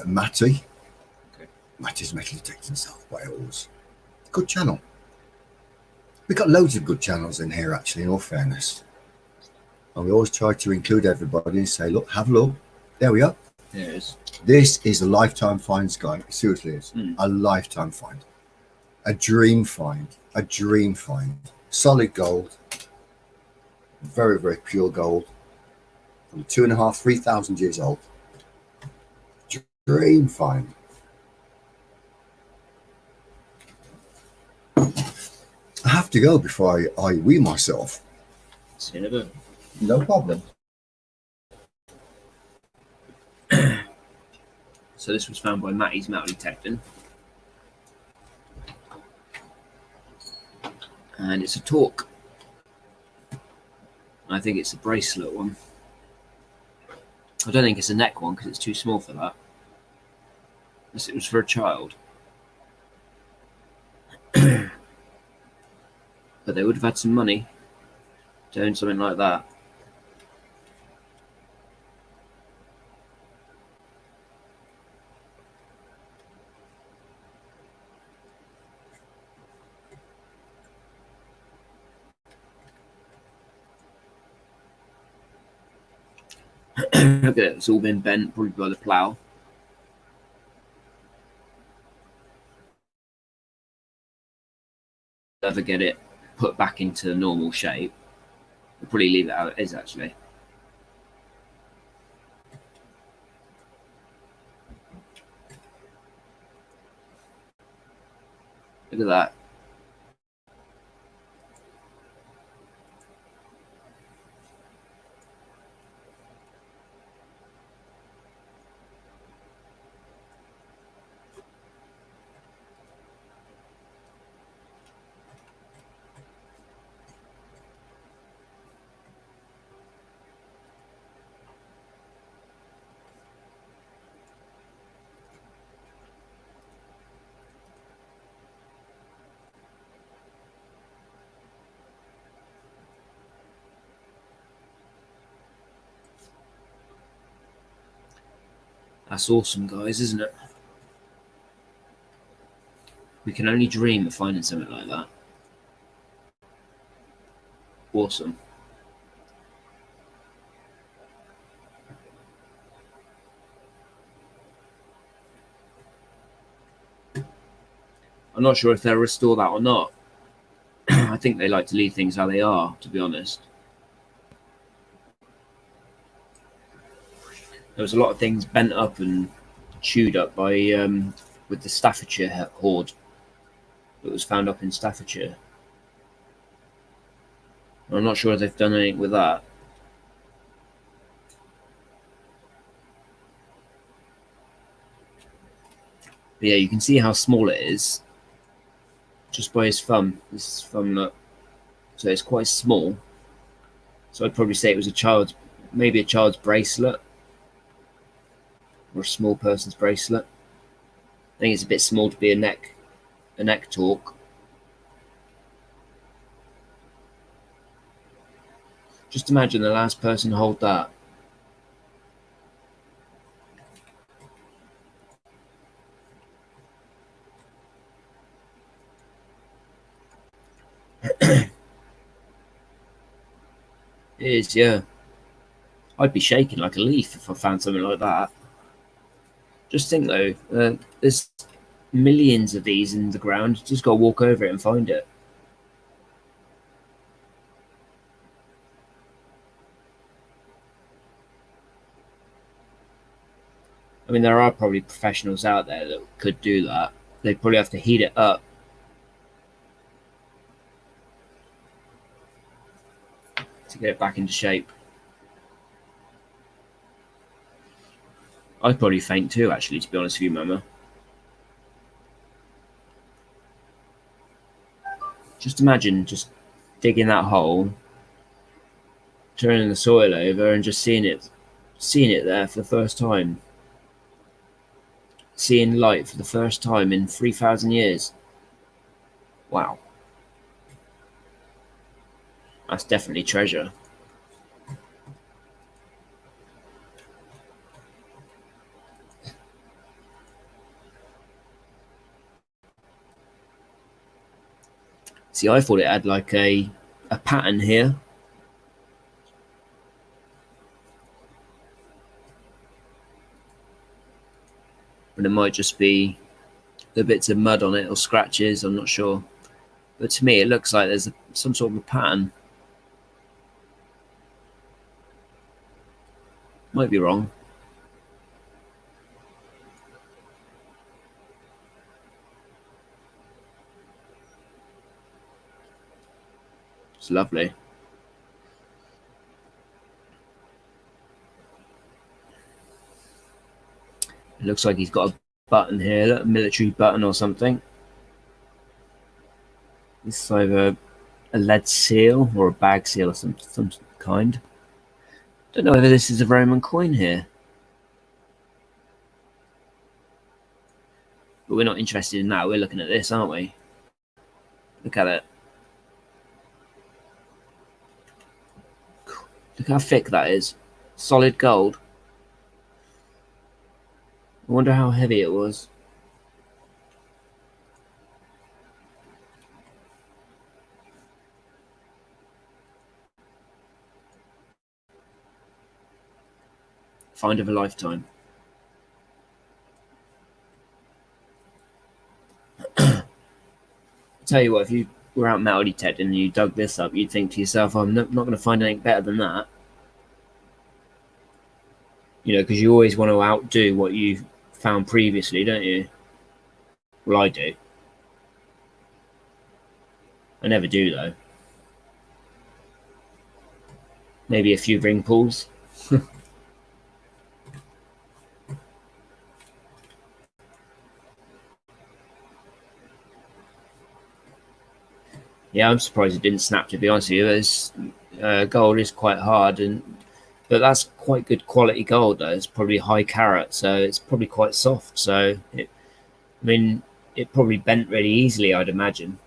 Matty. Okay. Matty's Metal Detector in South Wales. Good channel. We've got loads of good channels in here, actually, in all fairness. And we always try to include everybody and say, look, have a look. There we are. There it is. This is a lifetime find, Sky. It seriously is. A lifetime find. A dream find. A dream find. Solid gold. Very, very pure gold. From 2,500, 3,000 years old. Dream find. I have to go before I wee myself. See you in a bit. No problem. So this was found by Matty's Metal Detecting. And it's a torque. I think it's a bracelet one. I don't think it's a neck one because it's too small for that. Unless it was for a child. But they would have had some money doing something like that. Look at it, it's all been bent, probably by the plough. ever get it put back into normal shape, we'll probably leave it how it is actually. Look at that. That's awesome, guys, isn't it? We can only dream of finding something like that. Awesome. I'm not sure if they'll restore that or not. I think they like to leave things how they are, to be honest. There was a lot of things bent up and chewed up by with the Staffordshire hoard that was found up in Staffordshire. I'm not sure if they've done anything with that. But yeah, you can see how small it is just by his thumb. This thumb nut. So it's quite small. So I'd probably say it was a child's, maybe a child's bracelet or a small person's bracelet. I think it's a bit small to be a neck torque. Just imagine the last person to hold that. It is, yeah. I'd be shaking like a leaf if I found something like that. Just think though, there's millions of these in the ground. You just got to walk over it and find it. I mean, there are probably professionals out there that could do that. They'd probably have to heat it up to get it back into shape. I'd probably faint too, actually, to be honest with you, Mama. Just imagine just digging that hole, turning the soil over, and just seeing it there for the first time. Seeing light for the first time in 3,000 years. Wow. That's definitely treasure. See, I thought it had like a pattern here. But it might just be the bits of mud on it or scratches, I'm not sure. But to me, it looks like there's some sort of a pattern. Might be wrong. It's lovely. It looks like he's got a button here, a military button or something. This is either a lead seal or a bag seal of some kind. Don't know whether this is a Roman coin here. But we're not interested in that. We're looking at this, aren't we? Look at it. Look how thick that is. Solid gold. I wonder how heavy it was. Find of a lifetime. I'll tell you what, if you were out metal detecting and you dug this up, you'd think to yourself, I'm not going to find anything better than that. You know, because you always want to outdo what you found previously, don't you? Well, I do. I never do, though. Maybe a few ring pulls. Yeah, I'm surprised it didn't snap, to be honest with you. Gold is quite hard, but that's quite good quality gold, though. It's probably high carat, so it's probably quite soft. So, I mean, it probably bent really easily, I'd imagine.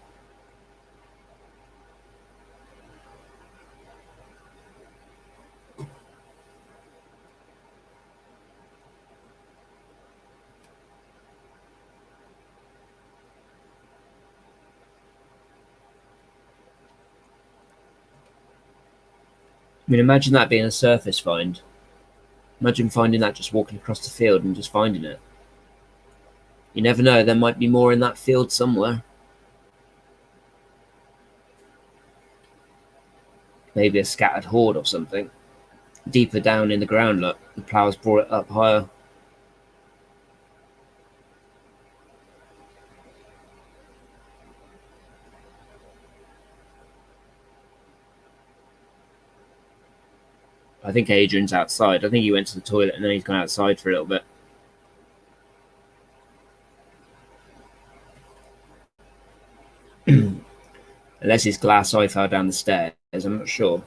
I mean, imagine that being a surface find. Imagine finding that just walking across the field and just finding it. You never know, there might be more in that field somewhere. Maybe a scattered hoard or something. Deeper down in the ground, look, the plough's brought it up higher. I think Adrian's outside. I think he went to the toilet and then he's gone outside for a little bit. Unless his glass eye fell down the stairs, I'm not sure.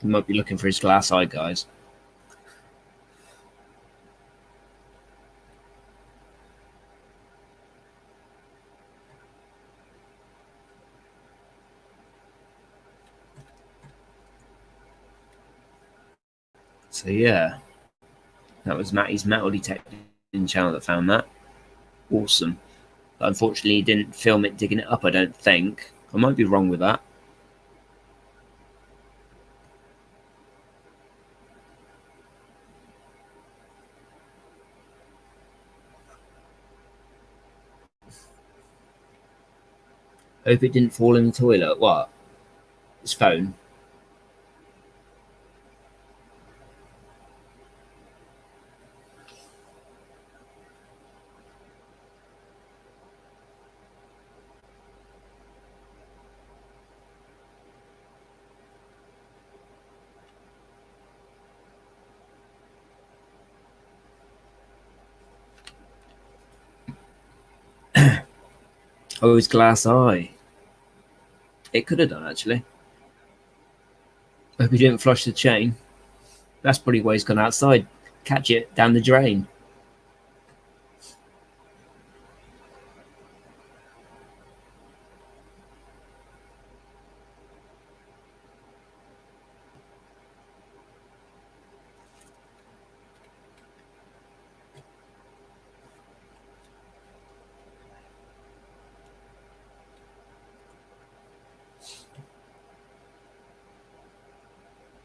He might be looking for his glass eye, guys. So yeah, that was Matty's metal detecting channel that found that. Awesome. But unfortunately, he didn't film it digging it up, I don't think. I might be wrong with that. Hope it didn't fall in the toilet. What? His phone? Oh, his glass eye. It could have done, actually. Hope he didn't flush the chain. That's probably why he's gone outside. Catch it down the drain.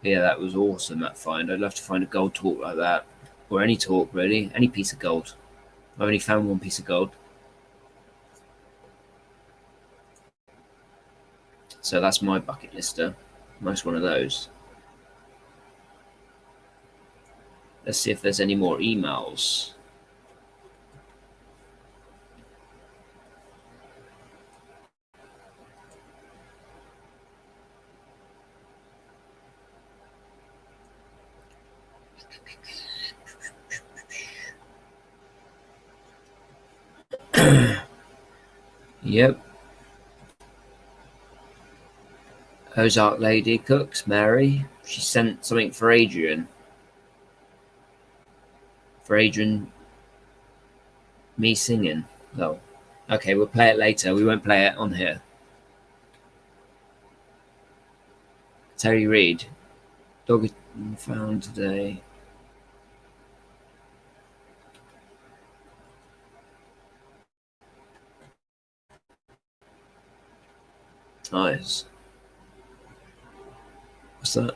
Yeah, that was awesome, that find. I'd love to find a gold torque like that. Or any torque, really. Any piece of gold. I've only found one piece of gold. So that's my bucket lister. Nice one of those. Let's see if there's any more emails. Yep. Ozark Lady Cooks, Mary. She sent something for Adrian. For Adrian, me singing. Oh, okay, we'll play it later. We won't play it on here. Terry Reid. Dog is found today. Nice. What's that?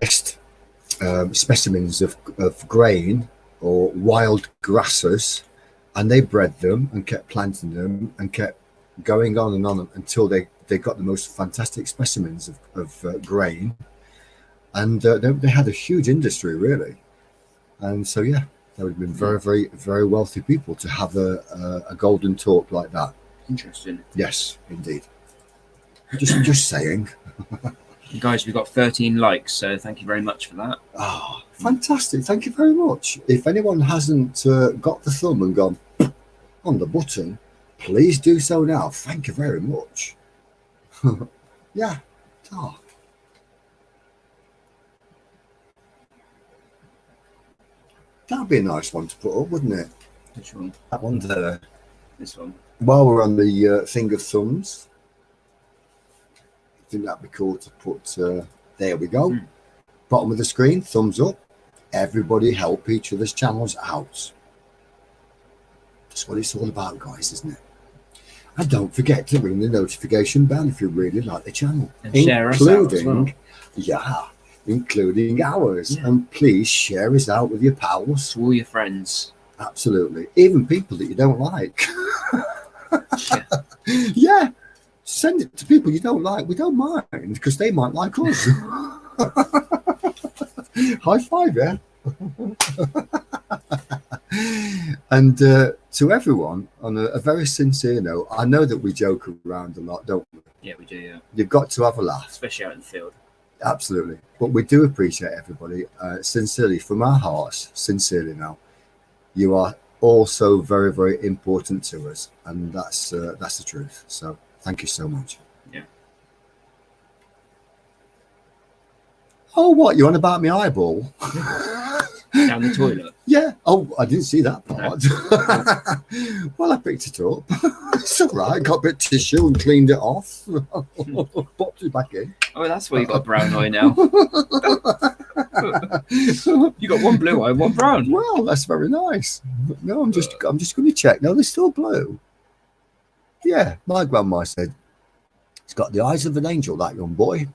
best specimens of grain or wild grasses, and they bred them and kept planting them and kept going on and on until they got the most fantastic specimens of grain, and they had a huge industry really. And so yeah, they would have been very, very, very wealthy people to have a golden talk like that. Interesting. Yes, indeed. Just saying. Guys, we've got 13 likes, so thank you very much for that. Oh, fantastic. Thank you very much. If anyone hasn't got the thumb and gone on the button, please do so now. Thank you very much. Yeah. Oh. That'd be a nice one to put up, wouldn't it? Which one? That one there. This one. While we're on the thing of thumbs, I think that'd be cool to put. There we go. Bottom of the screen, thumbs up. Everybody help each other's channels out. That's what it's all about, guys, isn't it? And don't forget to ring the notification bell if you really like the channel. And share us out as well. Yeah, including ours. Yeah. And please share us out with your pals. To all your friends. Absolutely. Even people that you don't like. Yeah. Yeah. Send it to people you don't like. We don't mind because they might like us. High five, yeah. And to everyone, on a very sincere note, I know that we joke around a lot, don't we? Yeah, we do, yeah. You've got to have a laugh. Especially out in the field. Absolutely. But we do appreciate everybody, sincerely, from our hearts, sincerely now. You are also very, very important to us. And that's the truth. So thank you so much. Yeah. Oh, what? You on about my eyeball? Down the toilet. Yeah. Oh, I didn't see that part. Well, I picked it up. It's all right. Got a bit of tissue and cleaned it off. Popped it back in. Oh, that's why you got a brown eye now. You got one blue eye, one brown. Well, that's very nice. No, I'm just going to check. No, they're still blue. Yeah, my grandma said he's got the eyes of an angel, that young boy.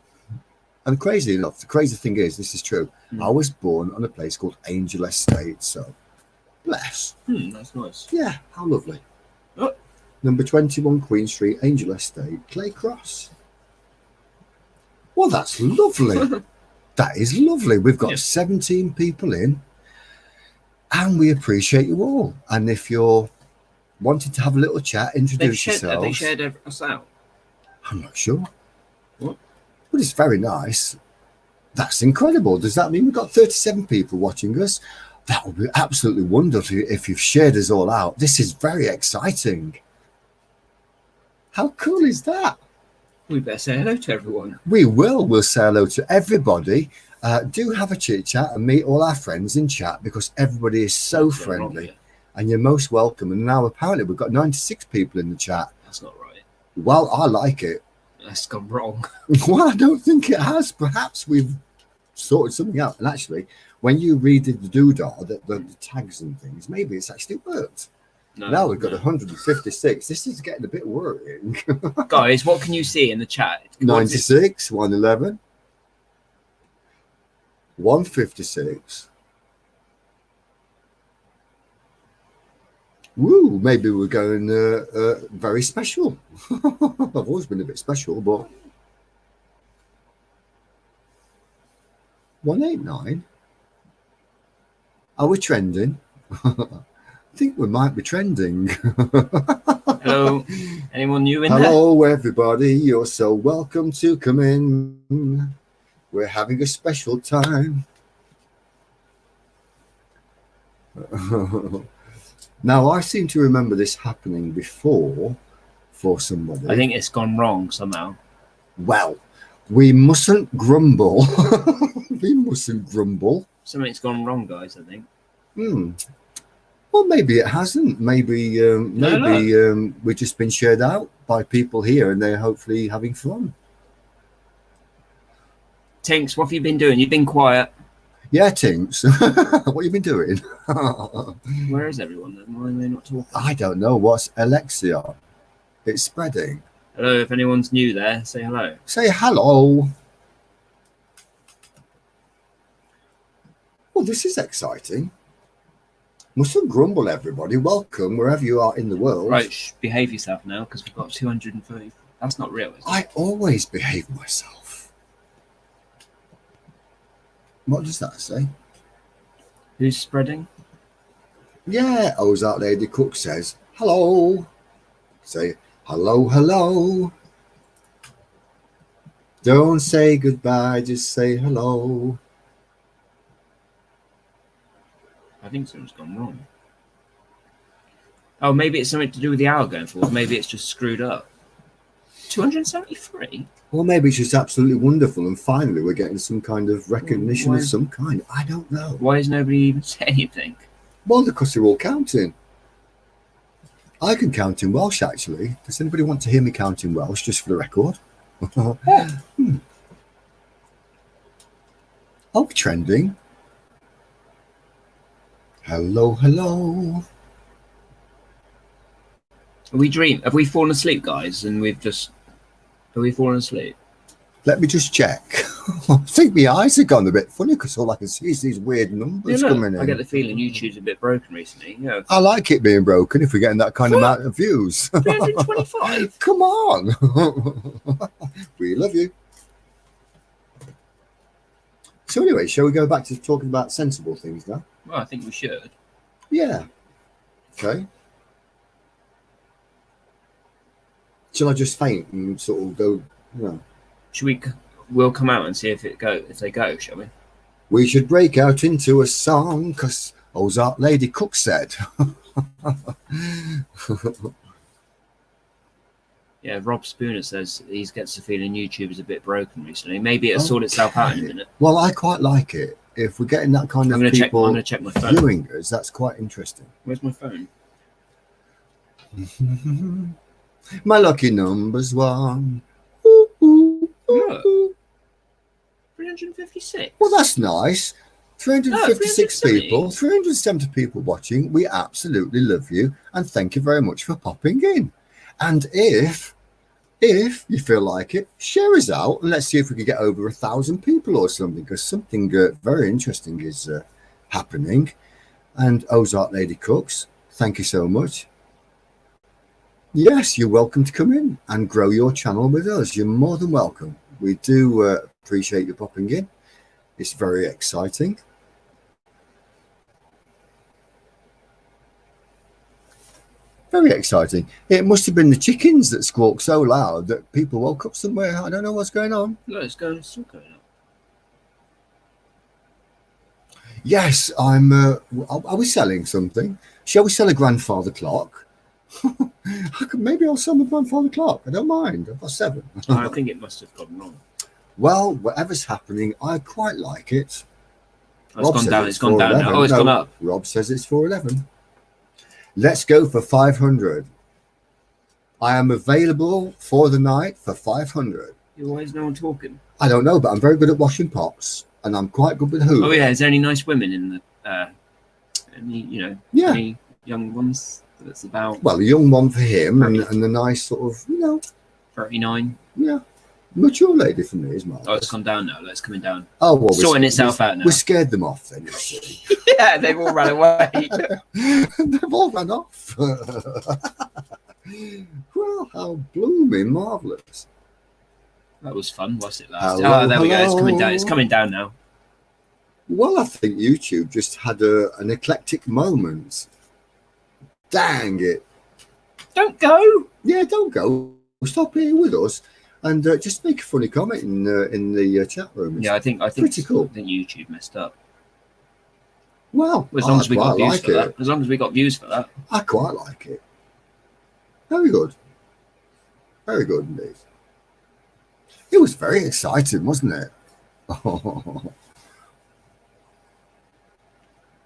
And crazy enough, the crazy thing is, this is true. I was born on a place called Angel Estate, so bless. That's nice. Yeah, how lovely. Oh. Number 21 Queen Street, Angel Estate, Clay Cross. Well, that's lovely. That is lovely. We've got 17 people in, and we appreciate you all. And if you're wanting to have a little chat, introduce yourselves. Have they shared us out? I'm not sure. What? But it's very nice. That's incredible. Does that mean we've got 37 people watching us? That would be absolutely wonderful if you've shared us all out. This is very exciting. How cool is that? We better say hello to everyone. We will. We'll say hello to everybody. Do have a chit chat and meet all our friends in chat because everybody is so friendly and you're most welcome. And now apparently we've got 96 people in the chat. That's not right. Well, I like it. That's gone wrong. Well, I don't think it has. Perhaps we've sorted something out. And actually, when you redid the doodah, the tags and things, maybe it's actually worked. No, Now we've got 156. This is getting a bit worrying. Guys, what can you see in the chat? 96, 111, 156. Woo, maybe we're going very special. I've always been a bit special, but 189. Are we trending? I think we might be trending. Hello, anyone new in there? Hello, everybody. You're so welcome to come in. We're having a special time. Now, I seem to remember this happening before for somebody. I think it's gone wrong somehow. Well, we mustn't grumble. We mustn't grumble. Something's gone wrong, guys, I think. Well, maybe it hasn't. Maybe we've just been shared out by people here and they're hopefully having fun. Tinks, what have you been doing? You've been quiet. Yeah, Tinks. What have you been doing? Where is everyone then? Why are they not talking? I don't know. What's Alexia? It's spreading. Hello, if anyone's new there, say hello. Say hello. Well, this is exciting. Mustn't grumble, everybody. Welcome wherever you are in the world. Right, behave yourself now because we've got 230. That's not real, is it? I always behave myself. What does that say? Who's spreading? Yeah, Ozark Lady Cook says, hello. Say, hello, hello. Don't say goodbye, just say hello. I think something's gone wrong. Oh, maybe it's something to do with the hour going forward. Maybe it's just screwed up. 273? Or maybe it's just absolutely wonderful and finally we're getting some kind of recognition Why- of some kind. I don't know. Why has nobody even said anything? Well, because they're all counting. I can count in Welsh, actually. Does anybody want to hear me count in Welsh, just for the record? Oh, trending. Hello, hello. Have we fallen asleep, guys? And have we fallen asleep? Let me just check. I think my eyes have gone a bit funny because all I can see is these weird numbers Yeah, coming look, in. I get the feeling YouTube's a bit broken recently. You know, I like it being broken if we're getting that kind of amount of views. 325. Come on. We love you. So anyway, shall we go back to talking about sensible things now? Well, I think we should. Yeah. Okay. Shall I just faint and sort of go, you know? We'll come out and see if they go, shall we? We should break out into a song because Ozark Lady Cook said. Yeah, Rob Spooner says he gets the feeling YouTube is a bit broken recently. Maybe it'll sort itself out in a minute. Well, I quite like it. If we're getting that kind I'm of people going to check my phone. viewing us, that's quite interesting. Where's my phone? My lucky number's one. Look. 356. Well, that's nice. 356 370. people, 370 people watching. We absolutely love you and thank you very much for popping in. And if you feel like it, share us out and let's see if we can get over 1,000 people or something, because something very interesting is happening. And Ozark Lady Cooks, thank you so much. Yes, you're welcome to come in and grow your channel with us. You're more than welcome. We do appreciate you popping in. It's very exciting. Very exciting. It must have been the chickens that squawked so loud that people woke up somewhere. I don't know what's going on. Look, it's still going up. Yes, are we selling something? Shall we sell a grandfather clock? Maybe I'll sell my grandfather clock. I don't mind. I've got 7. I think it must have gone wrong. Well, whatever's happening, I quite like it. Oh, it's gone down. It's gone down now. Oh, it's No, gone up. Rob says it's 411. Let's go for 500. I am available for the night for 500. Why is no one talking? I don't know, but I'm very good at washing pots, and I'm quite good with hoovering. Oh yeah, is there any nice women in the? Any Yeah. any young ones? That's about Well, a young one for him, Right. and the nice sort of, 39. yeah, mature lady for me, isn't it? Oh, it's gone down now. It's coming down. Oh, well, Sorting itself out now. We scared them off then, you see. Yeah, they've all run away. They've all run off. Well, how blooming marvellous. That was fun. What's it last? Hello, Oh, there we go. It's coming hello. down. It's coming down now. Well, I think YouTube just had an eclectic moment. Dang it. Don't go. Yeah, don't go. Stop here with us and just make a funny comment in the chat room. It's Yeah, I think pretty cool. I think YouTube messed up. Well, As long I as we got quite views like for it. that. As long as we got views for that. I quite like it. Very good. Very good indeed. It was very exciting, wasn't it?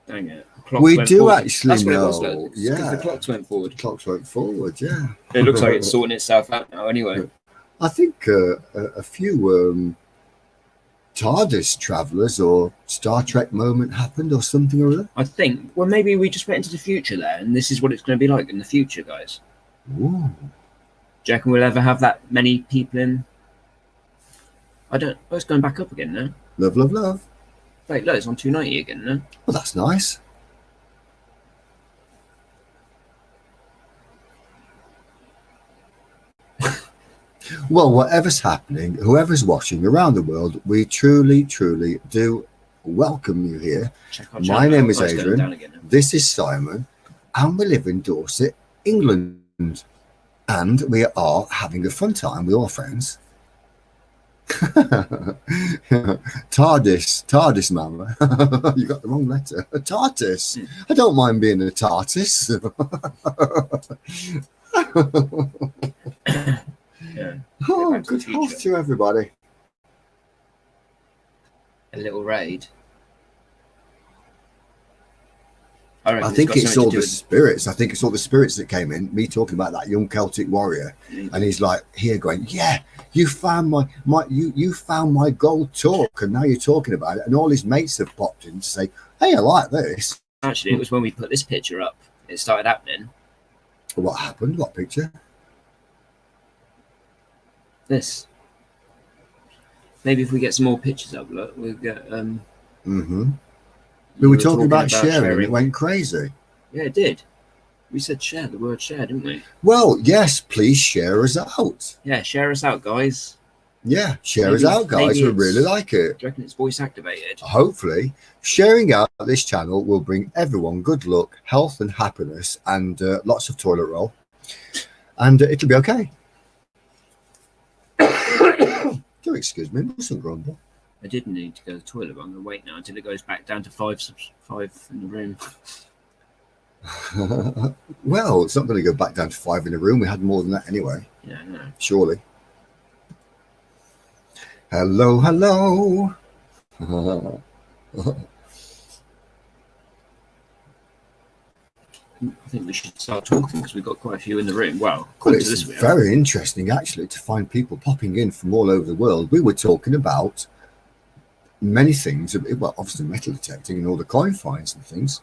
Dang it. The clock We went do forward. actually That's what it was, know, look. It's yeah. 'cause the clocks went forward. Clocks went forward, yeah. It looks like it's sorting itself out now. Anyway. I think a few TARDIS travellers or Star Trek moment happened or something or other. I think. Well, maybe we just went into the future there, and this is what it's going to be like in the future, guys. Ooh. Do you reckon we'll ever have that many people in? I don't. Oh, it's going back up again now. Love, love, love. Wait, look, it's on 290 again, no? Well, that's nice. Well, whatever's happening, whoever's watching around the world, we truly, truly do welcome you here. Check our My channel name out. is Oh, it's going Adrian. down again now. This is Simon, and we live in Dorset, England. And we are having a fun time with our friends. TARDIS, mama. You got the wrong letter. A TARDIS. I don't mind being a TARDIS. Yeah. Oh, Back to the good health future. to everybody. A little raid. reckon I think got it's something all to the do spirits. I think it's all the spirits that came in. Me talking about that young Celtic warrior, with- and he's like here going, "Yeah, you found you found my gold talk, and now you're talking about it." And all his mates have popped in to say, "Hey, I like this." Actually, it was when we put this picture up. It started happening. What happened? What picture? This. Maybe if we get some more pictures up, look, we'll get. Mm-hmm. We were talking about sharing. It went crazy. Yeah, it did. We said share, the word share, didn't we? Well, yes, please share us out. Yeah, share us out, guys. Yeah, share us Maybe- out, guys. maybe We really it's- like it. Do you reckon it's voice activated? Hopefully, sharing out this channel will bring everyone good luck, health, and happiness, and lots of toilet roll. And it'll be okay. Do excuse me, mustn't grumble. I did need to go to the toilet, but I'm going to wait now until it goes back down to five in the room. Well, it's not going to go back down to 5 in the room. We had more than that anyway, Yeah, I know. surely. Hello, hello. I think we should start talking because we've got quite a few in the room. Well, Well, according it's to this, we have. very interesting actually to find people popping in from all over the world. We were talking about many things, well, obviously metal detecting and all the coin finds and things,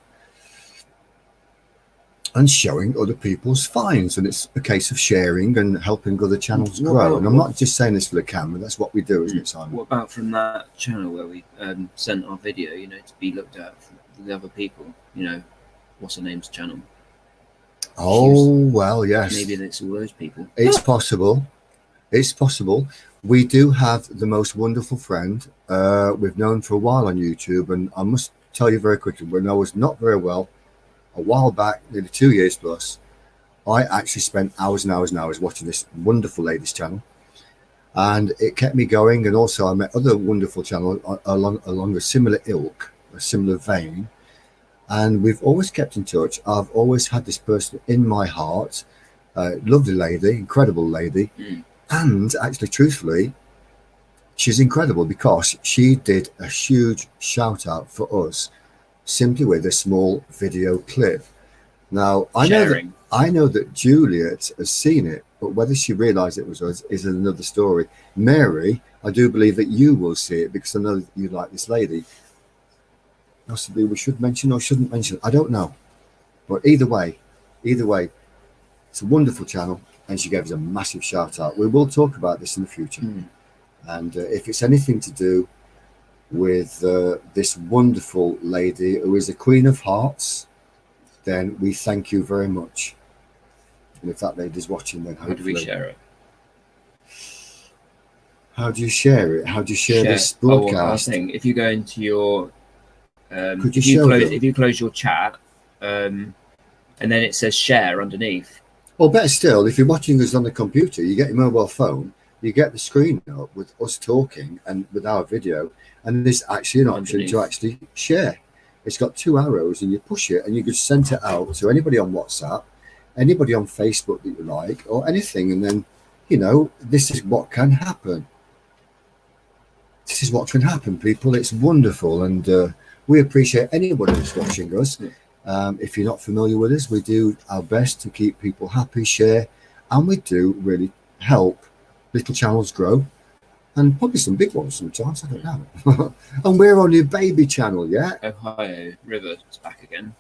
and showing other people's finds. And it's a case of sharing and helping other channels What grow. about- And I'm not just saying this for the camera, that's what we do, isn't it, Simon? What about from that channel where we sent our video, to be looked at for the other people? What's her name's channel? Oh, well, yes. Maybe it's all those people. It's possible. It's possible. We do have the most wonderful friend we've known for a while on YouTube. And I must tell you very quickly, when I was not very well, a while back, nearly 2 years plus, I actually spent hours and hours and hours watching this wonderful lady's channel. And it kept me going. And also I met other wonderful channels along a similar ilk, a similar vein. And we've always kept in touch. I've always had this person in my heart, lovely lady, incredible lady. Mm. And actually, truthfully, she's incredible because she did a huge shout out for us simply with a small video clip. Now, I know that Juliet has seen it, but whether she realised it was us is another story. Mary, I do believe that you will see it because I know that you like this lady. Possibly we should mention or shouldn't mention, I don't know. But either way, it's a wonderful channel and she gave us a massive shout out. We will talk about this in the future. Mm. And if it's anything to do with this wonderful lady who is the Queen of Hearts, then we thank you very much. And if that lady's watching, then How do we hopefully. share it? How do you share it? How do you share this broadcast? I think if you go into your, Could you show them? if you close your chat, and then it says share underneath. Or better still, if you're watching us on the computer, you get your mobile phone, you get the screen up with us talking and with our video, and there's actually an option Underneath. to actually share. It's got 2 arrows and you push it and you can send it out to anybody on WhatsApp, anybody on Facebook that you like, or anything. And then, this is what can happen. This is what can happen, people. It's wonderful. And we appreciate anybody that's watching us. If you're not familiar with us, we do our best to keep people happy, share, and we do really help little channels grow, and probably some big ones sometimes, I don't know. And we're only a baby channel, yeah? Ohio River is back again.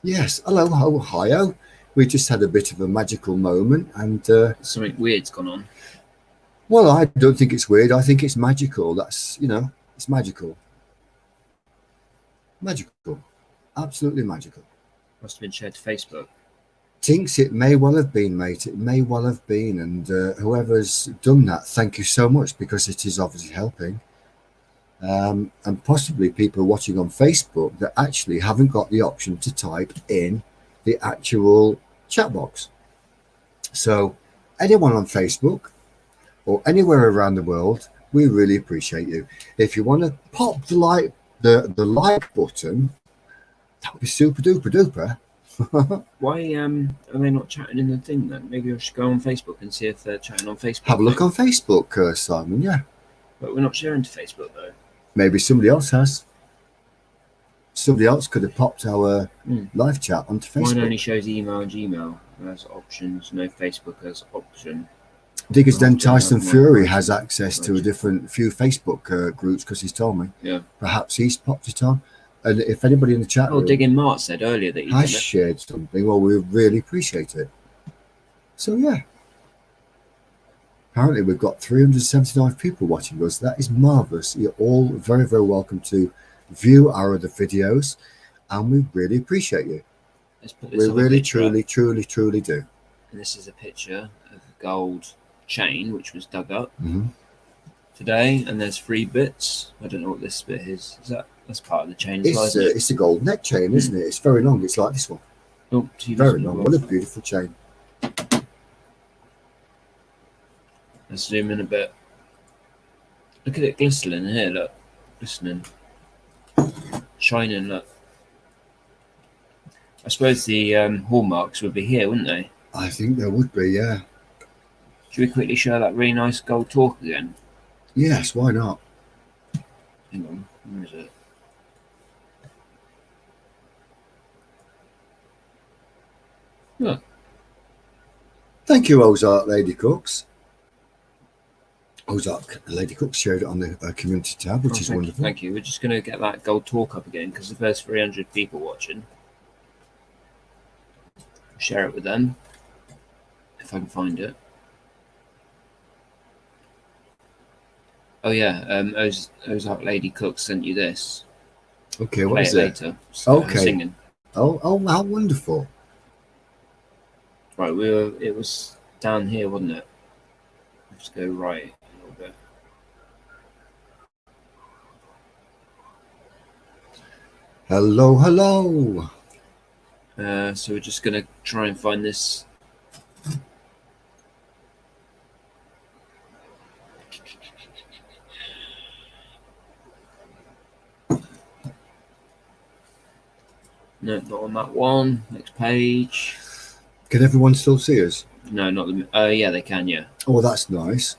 Yes, hello, Ohio. We just had a bit of a magical moment, and Something weird's gone on. Well, I don't think it's weird. I think it's magical. That's, you know, it's magical. Magical. Absolutely magical. Must have been shared to Facebook. Tinks, it may well have been, mate. It may well have been. And whoever's done that, thank you so much, because it is obviously helping. And possibly people watching on Facebook that actually haven't got the option to type in the actual chat box. So anyone on Facebook or anywhere around the world, we really appreciate you. If you want to pop the like button, that would be super duper duper. Why are they not chatting in the thing then? Maybe I should go on Facebook and see if they're chatting on Facebook. Have a look on Facebook, Simon. Yeah, But we're not sharing to Facebook though. maybe somebody else has. Somebody else could have popped our live chat onto Facebook. Mine only shows email and Gmail as options, no Facebook as option. Diggers Den I'll Tyson have my Fury version. has access to a different few Facebook groups because he's told me. Yeah. Perhaps he's popped it on. And if anybody in the chat Well, room Digging Mart said earlier that he has did it. shared something, well, we really appreciate it. So, yeah. Apparently, we've got 379 people watching us. That is marvellous. You're all very, very welcome to view our other videos, and we really appreciate you. Let's put this We on a really, picture up. truly do. And this is a picture of a gold chain which was dug up Mhm. today, and there's 3 bits. I don't know what this bit is. That's part of the chain as well, It's, isn't it? it's a gold neck chain, isn't it? It's very long. It's like this one. Oh, TV's Very not long. on. What a beautiful chain. Let's zoom in a bit. Look at it glistening here, look. Glistening. Shining, look. I suppose the hallmarks would be here, wouldn't they? I think there would be, yeah. Should we quickly show that really nice gold torque again? Yes, why not? Hang on, where is it? Look, Thank you, Ozark Lady Cooks. Ozark Lady Cooks shared it on the community tab, which is thank you, wonderful. thank you. We're just going to get that gold torque up again because if there's 300 people watching, share it with them if I can find it. Oh yeah, Ozark Lady Cook sent you this. Okay, what Play is it it? later. So Okay. Singing. Oh, how wonderful. Right, it was down here, wasn't it? Let's go right a little bit. Hello, hello. So we're just gonna try and find this. No, not on that one. Next page. Can everyone still see us? No, not the. Yeah, they can. Yeah, Oh, that's nice.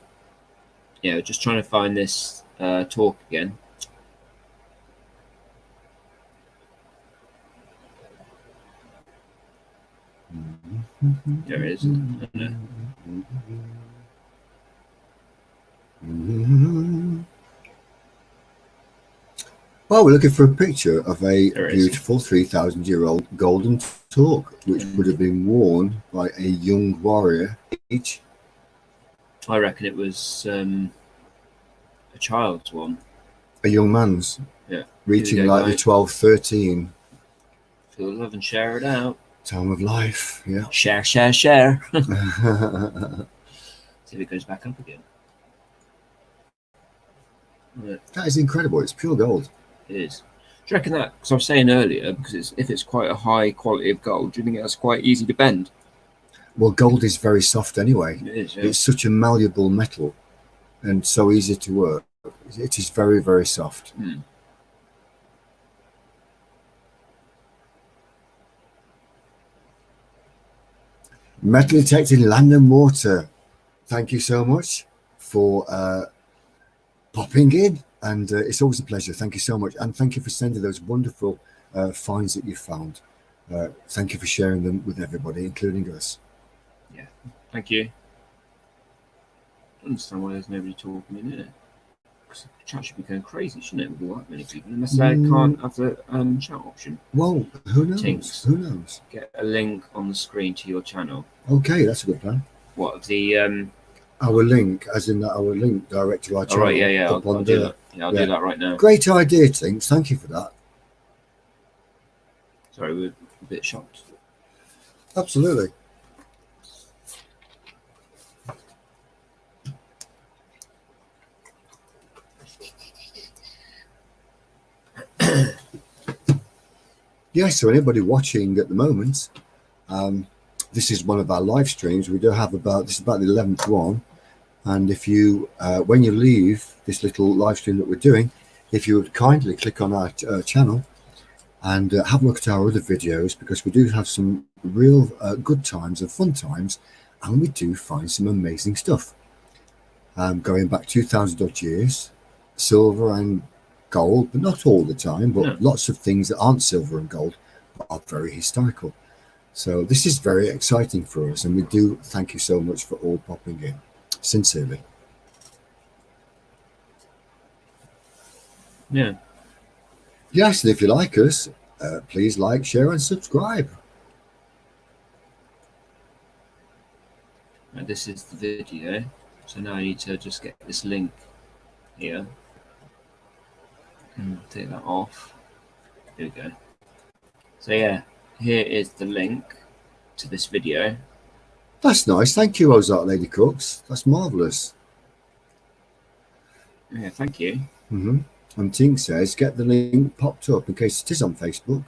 yeah. We're just trying to find this talk again. There it is. Isn't it? Well, we're looking for a picture of a There it is. beautiful 3,000-year-old golden torque, which would have been worn by a young warrior each. I reckon it was a child's one. A young man's. Yeah. Reaching Here we go, like the guys. 12, 13 Feel love and share it out. time of life. Yeah. Share, share, share. See if it goes back up again. Right, That is incredible. It's pure gold. it is. Do you reckon that? Because I was saying earlier, because if it's quite a high quality of gold, do you think that's quite easy to bend? Well, gold is very soft anyway. It is. Yeah. It's such a malleable metal and so easy to work. It is very, very soft. Hmm. Metal detecting land and water. Thank you so much for popping in. And it's always a pleasure. Thank you so much. And thank you for sending those wonderful finds that you found. Thank you for sharing them with everybody, including us. Thank you. I don't understand why there's nobody talking in here. 'Cause the chat should be going crazy, shouldn't it, with all that many people? Unless they can't have the chat option. Well, who knows? Tinks. Who knows? Get a link on the screen to your channel. Okay, that's a good plan. What of the our link, as in that our link direct to our All channel. right, yeah. up on I'll do there. that. Yeah, I'll Yeah. do that right now. Great idea, Tinks. Thank you for that. Sorry, we're a bit shocked. Absolutely. Yeah, so anybody watching at the moment, this is one of our live streams. We do have this is about the 11th one. And if you, when you leave this little live stream that we're doing, if you would kindly click on our channel and have a look at our other videos, because we do have some real good times and fun times, and we do find some amazing stuff. Going back 2,000 odd years, silver and gold, but not all the time, but No. lots of things that aren't silver and gold are very historical. So this is very exciting for us, and we do thank you so much for all popping in, sincerely. Yeah. Yes, and if you like us, please like, share and subscribe. Right, this is the video. So now I need to just get this link here. And take that off. Here we go. So yeah, here is the link to this video. That's nice. Thank you, Ozark Lady Cooks. That's marvellous. Yeah, thank you. And Tink says, get the link popped up in case it is on Facebook.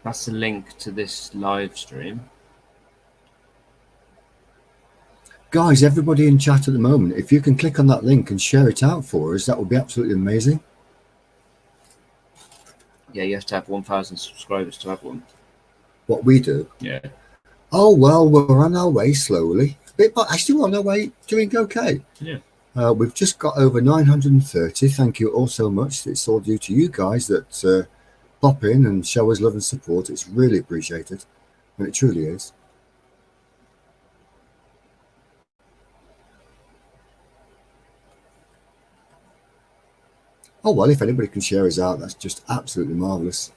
That's the link to this live stream. Guys, everybody in chat at the moment, if you can click on that link and share it out for us, that would be absolutely amazing. Yeah, you have to have 1,000 subscribers to have one. What we do. Yeah. Oh, well, we're on our way slowly. But actually, we're on our way doing okay. Yeah. We've just got over 930. Thank you all so much. It's all due to you guys that pop in and show us love and support. It's really appreciated. And it truly is. Oh, well, if anybody can share us out, that's just absolutely marvellous.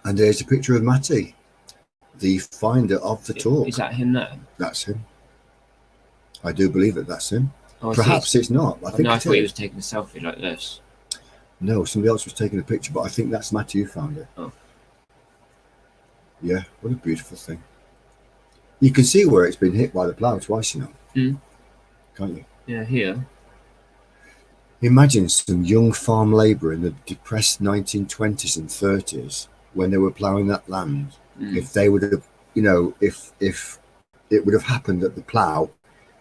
And there's a picture of Matty, the finder of the talk. Is that him there? That's him. I do believe that that's him. Oh, I Perhaps see. it's not. I think no, I it thought he is. was taking a selfie like this. No, somebody else was taking a picture, but I think that's Matty who found it. Oh. Yeah, what a beautiful thing. You can see where it's been hit by the plough twice, you know. Mm. Can't you? Yeah, here. Imagine some young farm labour in the depressed 1920s and 30s when they were ploughing that land. Mm. If they would have, you know, if it would have happened that the plough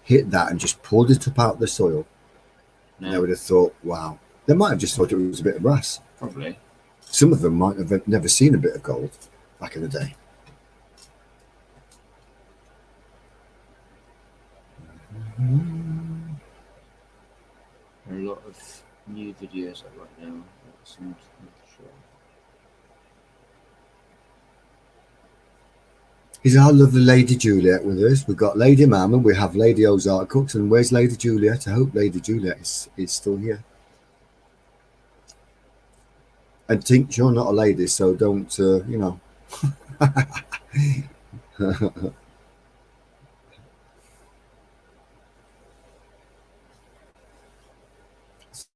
hit that and just pulled it up out of the soil, No, they would have thought, wow. They might have just thought it was a bit of brass. probably. Some of them might have never seen a bit of gold back in the day. There are a lot of new videos up right now. I'm not sure. Is our lovely Lady Juliet with us? We've got Lady Mama, we have Lady Ozark Cooks, and where's Lady Juliet? I hope Lady Juliet is still here. And Tink, you're not a lady, so don't, you know.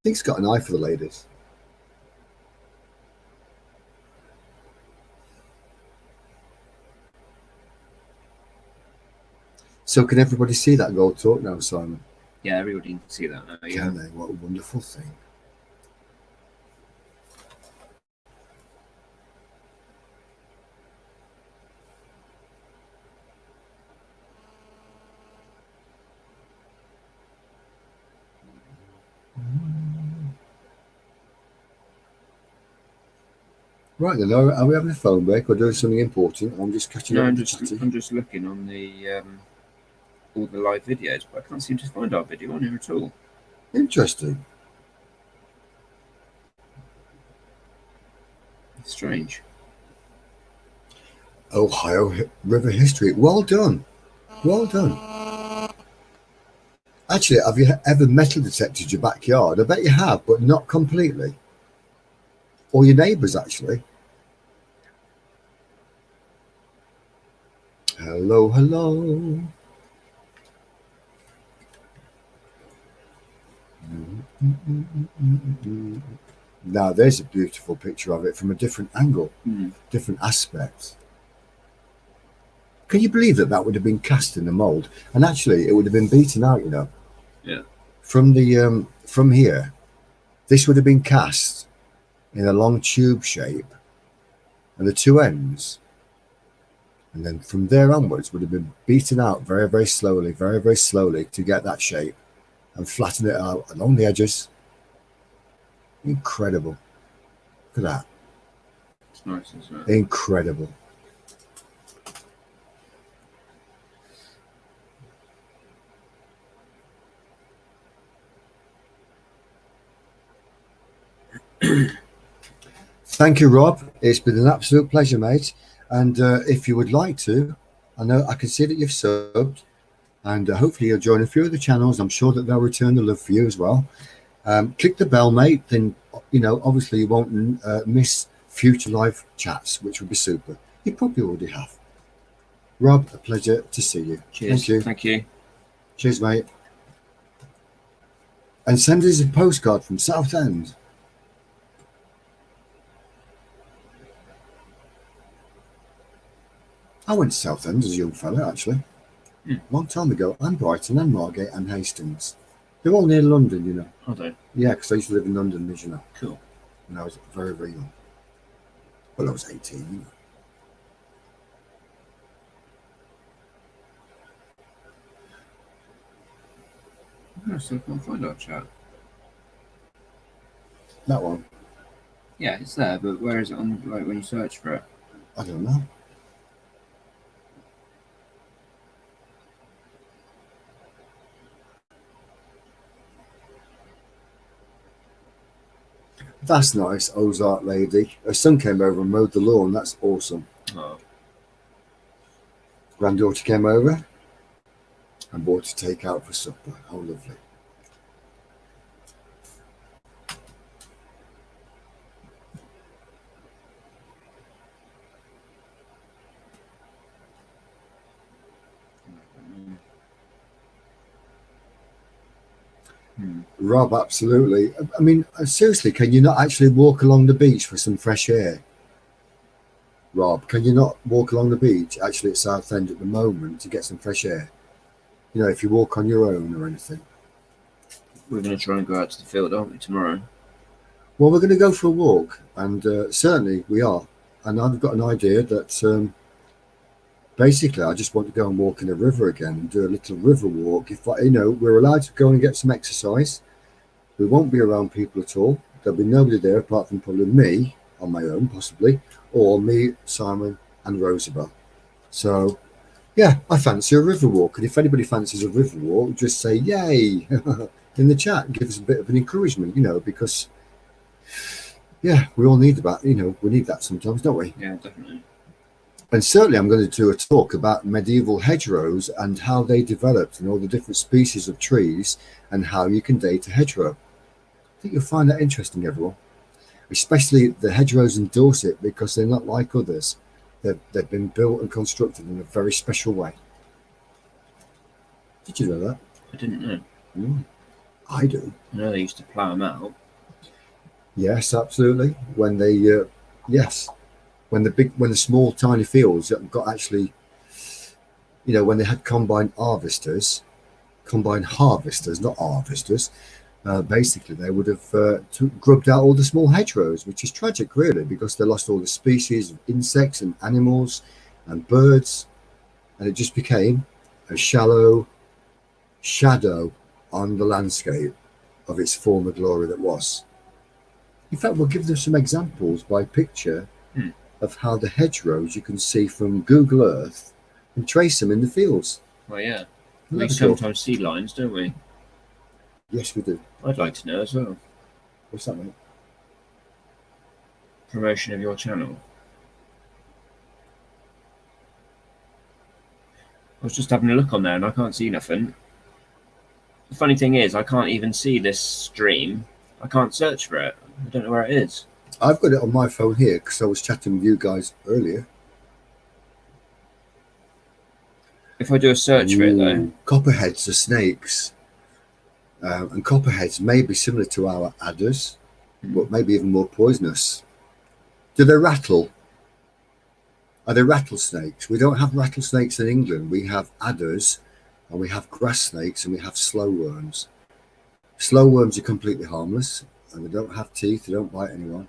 Tink's got an eye for the ladies. So can everybody see that gold talk now, Simon? Yeah, everybody can see that now. Yeah. Can they? What a wonderful thing. Right then, are we having a phone break or doing something important? I'm just catching No, up. I'm with just Chatty. looking on the all the live videos, but I can't seem to find our video on here at all. Interesting. It's strange. River history. Well done. Well done. Actually, have you ever metal detected your backyard? I bet you have, but not completely. Or your neighbours, actually. Hello, hello. Now, there's a beautiful picture of it from a different angle, different aspect. Can you believe that that would have been cast in the mould? And actually, it would have been beaten out, you know. Yeah. From the from here, this would have been cast in a long tube shape, and the two ends, and then from there onwards would have been beaten out very, very slowly to get that shape and flatten it out along the edges. Incredible. Look at that. It's nice, isn't it? Incredible. Thank you, Rob. It's been an absolute pleasure, mate. And if you would like to, I know I can see that you've subbed, and hopefully you'll join a few of the channels. I'm sure that they'll return the love for you as well. Click the bell, mate. Then, you know, obviously you won't miss future live chats, which would be super. You probably already have. Rob, a pleasure to see you. Cheers. Thank you. Thank you. Cheers, mate. And send us a postcard from Southend. I went to Southend as a young fella, actually. Long time ago. And Brighton and Margate and Hastings. They're all near London, you know. Are they? Yeah, because I used to live in London, as you know, Cool. when I was very, very young. Well, I was 18, you know. I still can't find our chat. That one, Yeah, it's there, but where is it on, like, when you search for it? I don't know. That's nice, Ozark lady. Her son came over and mowed the lawn. That's awesome. Oh, Granddaughter came over and bought to take out for supper. How lovely. Rob, absolutely. I mean, seriously, can you not actually walk along the beach for some fresh air? Rob, can you not walk along the beach actually at Southend at the moment to get some fresh air? You know, if you walk on your own or anything. we're going to try and go out to the field, aren't we, tomorrow? Well, we're going to go for a walk, and certainly we are. And I've got an idea that basically I just want to go and walk in a river again and do a little river walk. If you know, we're allowed to go and get some exercise. We won't be around people at all. There'll be nobody there apart from probably me on my own, possibly, or me, Simon, and Rosabelle. So, yeah, I fancy a river walk. And if anybody fancies a river walk, just say yay in the chat. Give us a bit of an encouragement, you know, because, yeah, we all need that. You know, we need that sometimes, don't we? Yeah, definitely. And certainly I'm going to do a talk about medieval hedgerows and how they developed and all the different species of trees and how you can date a hedgerow. I think you'll find that interesting, everyone. Especially the hedgerows in Dorset, because they're not like others. They've been built and constructed in a very special way. Did you know that? I didn't know. I do. I know they used to plough them out. Yes, absolutely. When they, yes, when the small tiny fields that got actually, you know, when they had combine harvesters, not harvesters, basically they would have grubbed out all the small hedgerows, which is tragic, really, because they lost all the species of insects and animals and birds, and it just became a shallow shadow on the landscape of its former glory that was. In fact, we'll give them some examples by picture of how the hedgerows you can see from Google Earth and trace them in the fields. Well, yeah. Isn't We that cool? sometimes see lines, don't we? Yes, we do. I'd like to know as well. What's that mean? Promotion of your channel. I was just having a look on there and I can't see nothing. The funny thing is, I can't even see this stream. I can't search for it. I don't know where it is. I've got it on my phone here because I was chatting with you guys earlier. If I do a search for it, though. Copperheads are snakes. And copperheads may be similar to our adders, but maybe even more poisonous. Do they rattle? Are they rattlesnakes? We don't have rattlesnakes in England. We have adders, and we have grass snakes, and we have slow worms. Slow worms are completely harmless, and they don't have teeth. They don't bite anyone.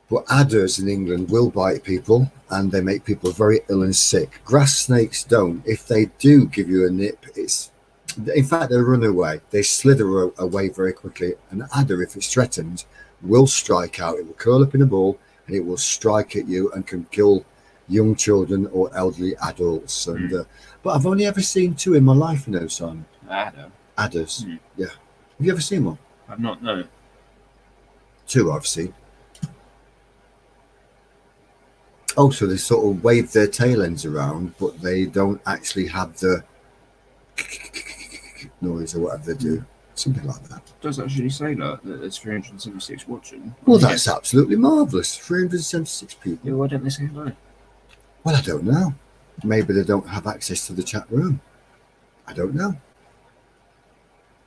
But adders in England will bite people, and they make people very ill and sick. Grass snakes don't. If they do give you a nip, in fact, they run away. They slither away very quickly. An adder, if it's threatened, will strike out. It will curl up in a ball, and it will strike at you and can kill young children or elderly adults. And but I've only ever seen two in my life, Simon. Adder. Adders. Yeah. Have you ever seen one? I've not, no. Two I've seen. Oh, so they sort of wave their tail ends around, but they don't actually have the noise or whatever they do. Something like that. It does actually say that there's 376 watching. Well, that's absolutely marvellous. 376 people. Yeah, why don't they say hello? Well, I don't know. Maybe they don't have access to the chat room. I don't know.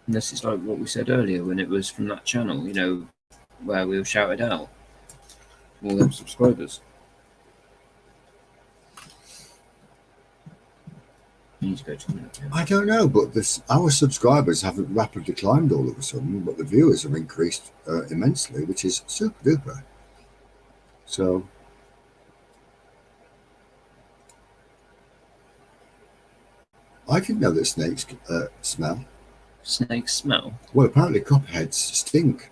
Unless it's like what we said earlier when it was from that channel, where we were shouted out. All them subscribers. You need to go to a minute. Yeah. I don't know, but our subscribers haven't rapidly climbed all of a sudden, but the viewers have increased immensely, which is super duper. So, I didn't know that snakes smell. Snakes smell? Well, apparently copperheads stink.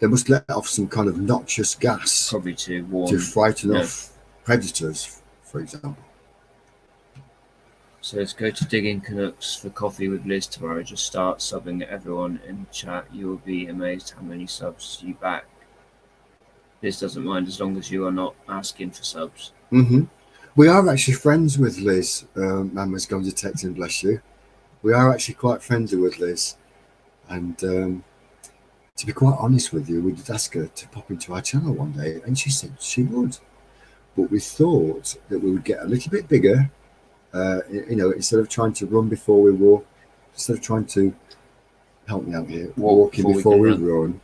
They must let off some kind of noxious gas Probably to warn. to frighten off predators, for example. So let's go to Digging Canucks for coffee with Liz tomorrow. Just start subbing at everyone in chat. You will be amazed how many subs you back. Liz doesn't mind as long as you are not asking for subs. We are actually friends with Liz. Mama's going to text and bless you. We are actually quite friendly with Liz. And to be quite honest with you, we did ask her to pop into our channel one day, and she said she would. But we thought that we would get a little bit bigger. Instead of trying to run before we walk, instead of trying to help me out here, walking before we run.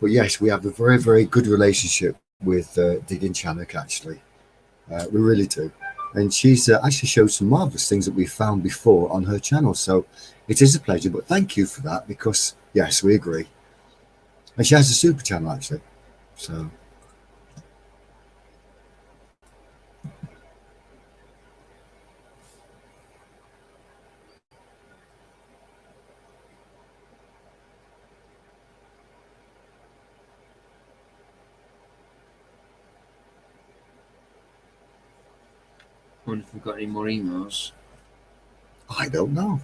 But yes, we have a very, very good relationship with Digging Chanook, actually. We really do. And she's actually showed some marvellous things that we found before on her channel. So it is a pleasure, but thank you for that because, yes, we agree. And she has a super channel, actually. So... I wonder if we've got any more emails. I don't know.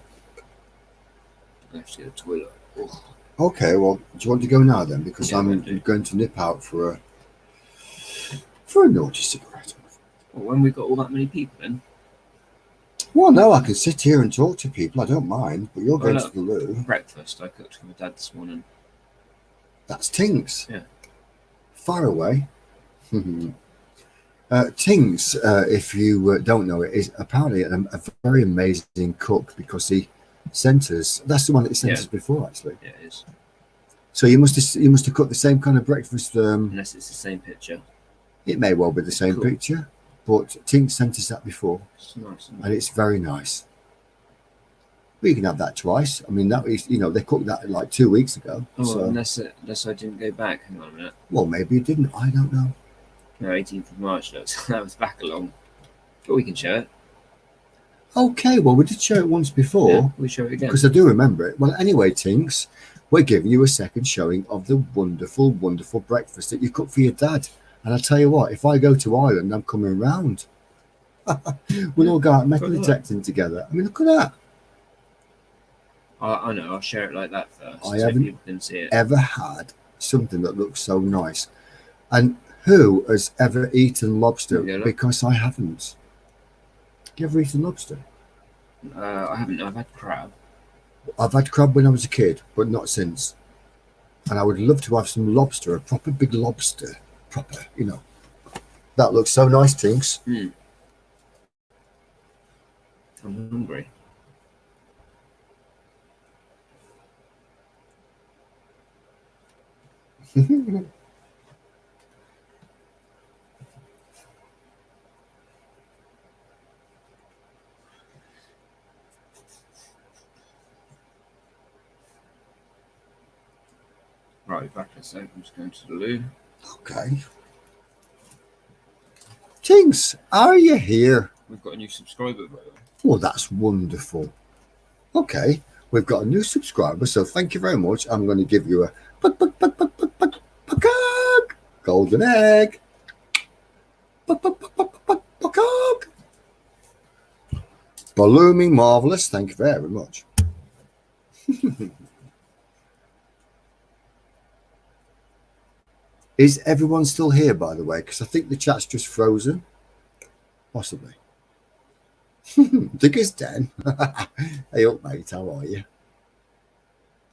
I have to go to the toilet. Oh. Okay, well, do you want to go now then? Because Yeah, I I'm do. going to nip out for a naughty cigarette. Well, when we've got all that many people in. Well, no, I can sit here and talk to people. I don't mind, but you're going look. to the loo. Breakfast I cooked for my dad this morning. That's Tings. Yeah. Far away. Tings, if you don't know it, is apparently a very amazing cook because he sent us. That's the one that he sent us before, actually. Yeah, it is. So you must have cooked the same kind of breakfast. Unless it's the same picture. It may well be the same picture, but Tings sent us that before, It's nice. and it's very nice. We can have that twice. I mean, that is, they cooked that like 2 weeks ago. Oh, so, unless I didn't go back. Hang on a minute. well, maybe you didn't. I don't know. No, 18th of March. That was back along. But we can show it. Okay, well, we did show it once before. Yeah, we show it again. Because I do remember it. Well, anyway, Tinks, we're giving you a second showing of the wonderful, wonderful breakfast that you cooked for your dad. And I tell you what, if I go to Ireland, I'm coming round. We'll all go out metal detecting together. I mean, look at that. I know. I'll share it like that first. I so haven't people can see it. ever had something that looks so nice. And who has ever eaten lobster? Yeah, look. Because I haven't. You ever eaten lobster? I haven't. I've had crab. I've had crab when I was a kid, but not since. And I would love to have some lobster, a proper big lobster, proper, you know. That looks so nice, Tinks. I'm hungry. Right, back a sec. I'm just going to the loo. Okay. Tinks, are you here? We've got a new subscriber, by the way. Well, that's wonderful. Okay, we've got a new subscriber, so thank you very much. I'm going to give you a golden egg. Blooming marvelous. Thank you very much. Is everyone still here, by the way? Because I think the chat's just frozen. Possibly. Digger's Den. Hey up, mate. How are you?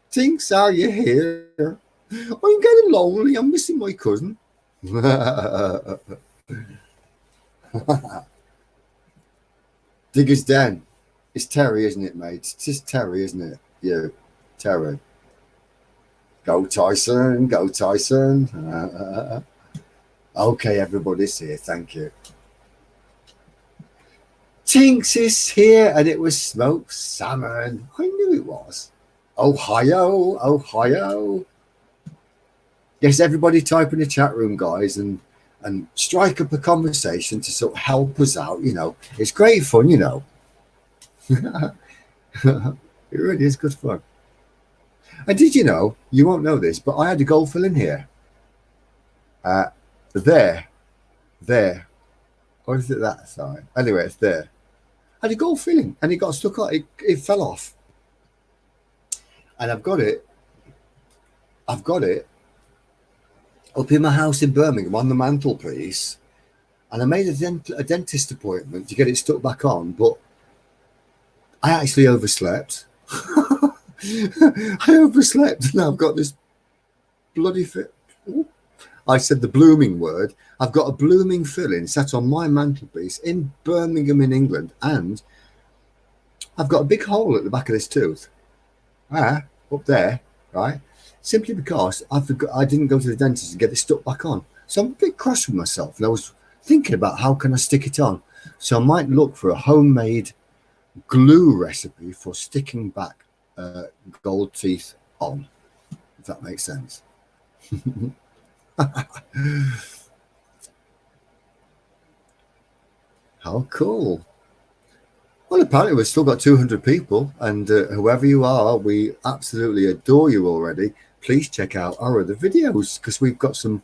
Tinks, are you here? I'm getting lonely. I'm missing my cousin. Digger's Den. It's Terry, isn't it, mate? It's just Terry, isn't it? You, Terry. Go Tyson, go Tyson. Okay, everybody's here. Thank you. Tinks is here, and it was smoked salmon. I knew it was. Ohio, Ohio. Yes, everybody type in the chat room, guys, and strike up a conversation to sort of help us out. You know, it's great fun, you know. It really is good fun. And did you know, you won't know this, but I had a gold fill in here. There. Or is it that side? Anyway, it's there. I had a gold filling and it got stuck on, it fell off. And I've got it up in my house in Birmingham on the mantelpiece. And I made a dentist appointment to get it stuck back on, but I actually overslept. I overslept and I've got this bloody fit. I said the blooming word. I've got a blooming filling sat on my mantelpiece in Birmingham in England, and I've got a big hole at the back of this tooth. Up there, right? Simply because I didn't go to the dentist and get it stuck back on. So I'm a bit cross with myself, and I was thinking about how can I stick it on. So I might look for a homemade glue recipe for sticking back gold teeth on, if that makes sense. How cool. Well, apparently we've still got 200 people, and whoever you are, we absolutely adore you already. Please check out our other videos, because we've got some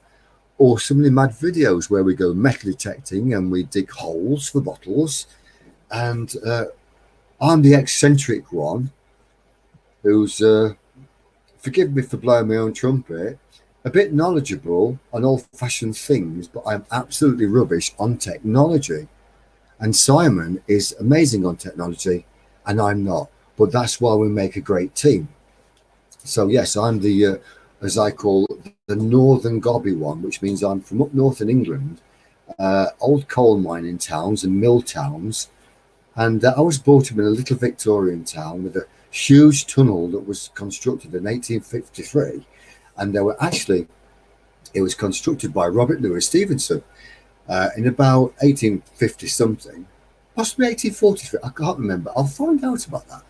awesomely mad videos where we go metal detecting and we dig holes for bottles. And I'm the eccentric one who's, forgive me for blowing my own trumpet, a bit knowledgeable on old-fashioned things, but I'm absolutely rubbish on technology. And Simon is amazing on technology, and I'm not. But that's why we make a great team. So yes, I'm the, as I call, the northern gobby one, which means I'm from up north in England, old coal mining towns and mill towns. And I was brought up in a little Victorian town with a huge tunnel that was constructed in 1853. And there were actually, it was constructed by Robert Louis Stevenson in about 1850 something, possibly 1843. I can't remember. I'll find out about that.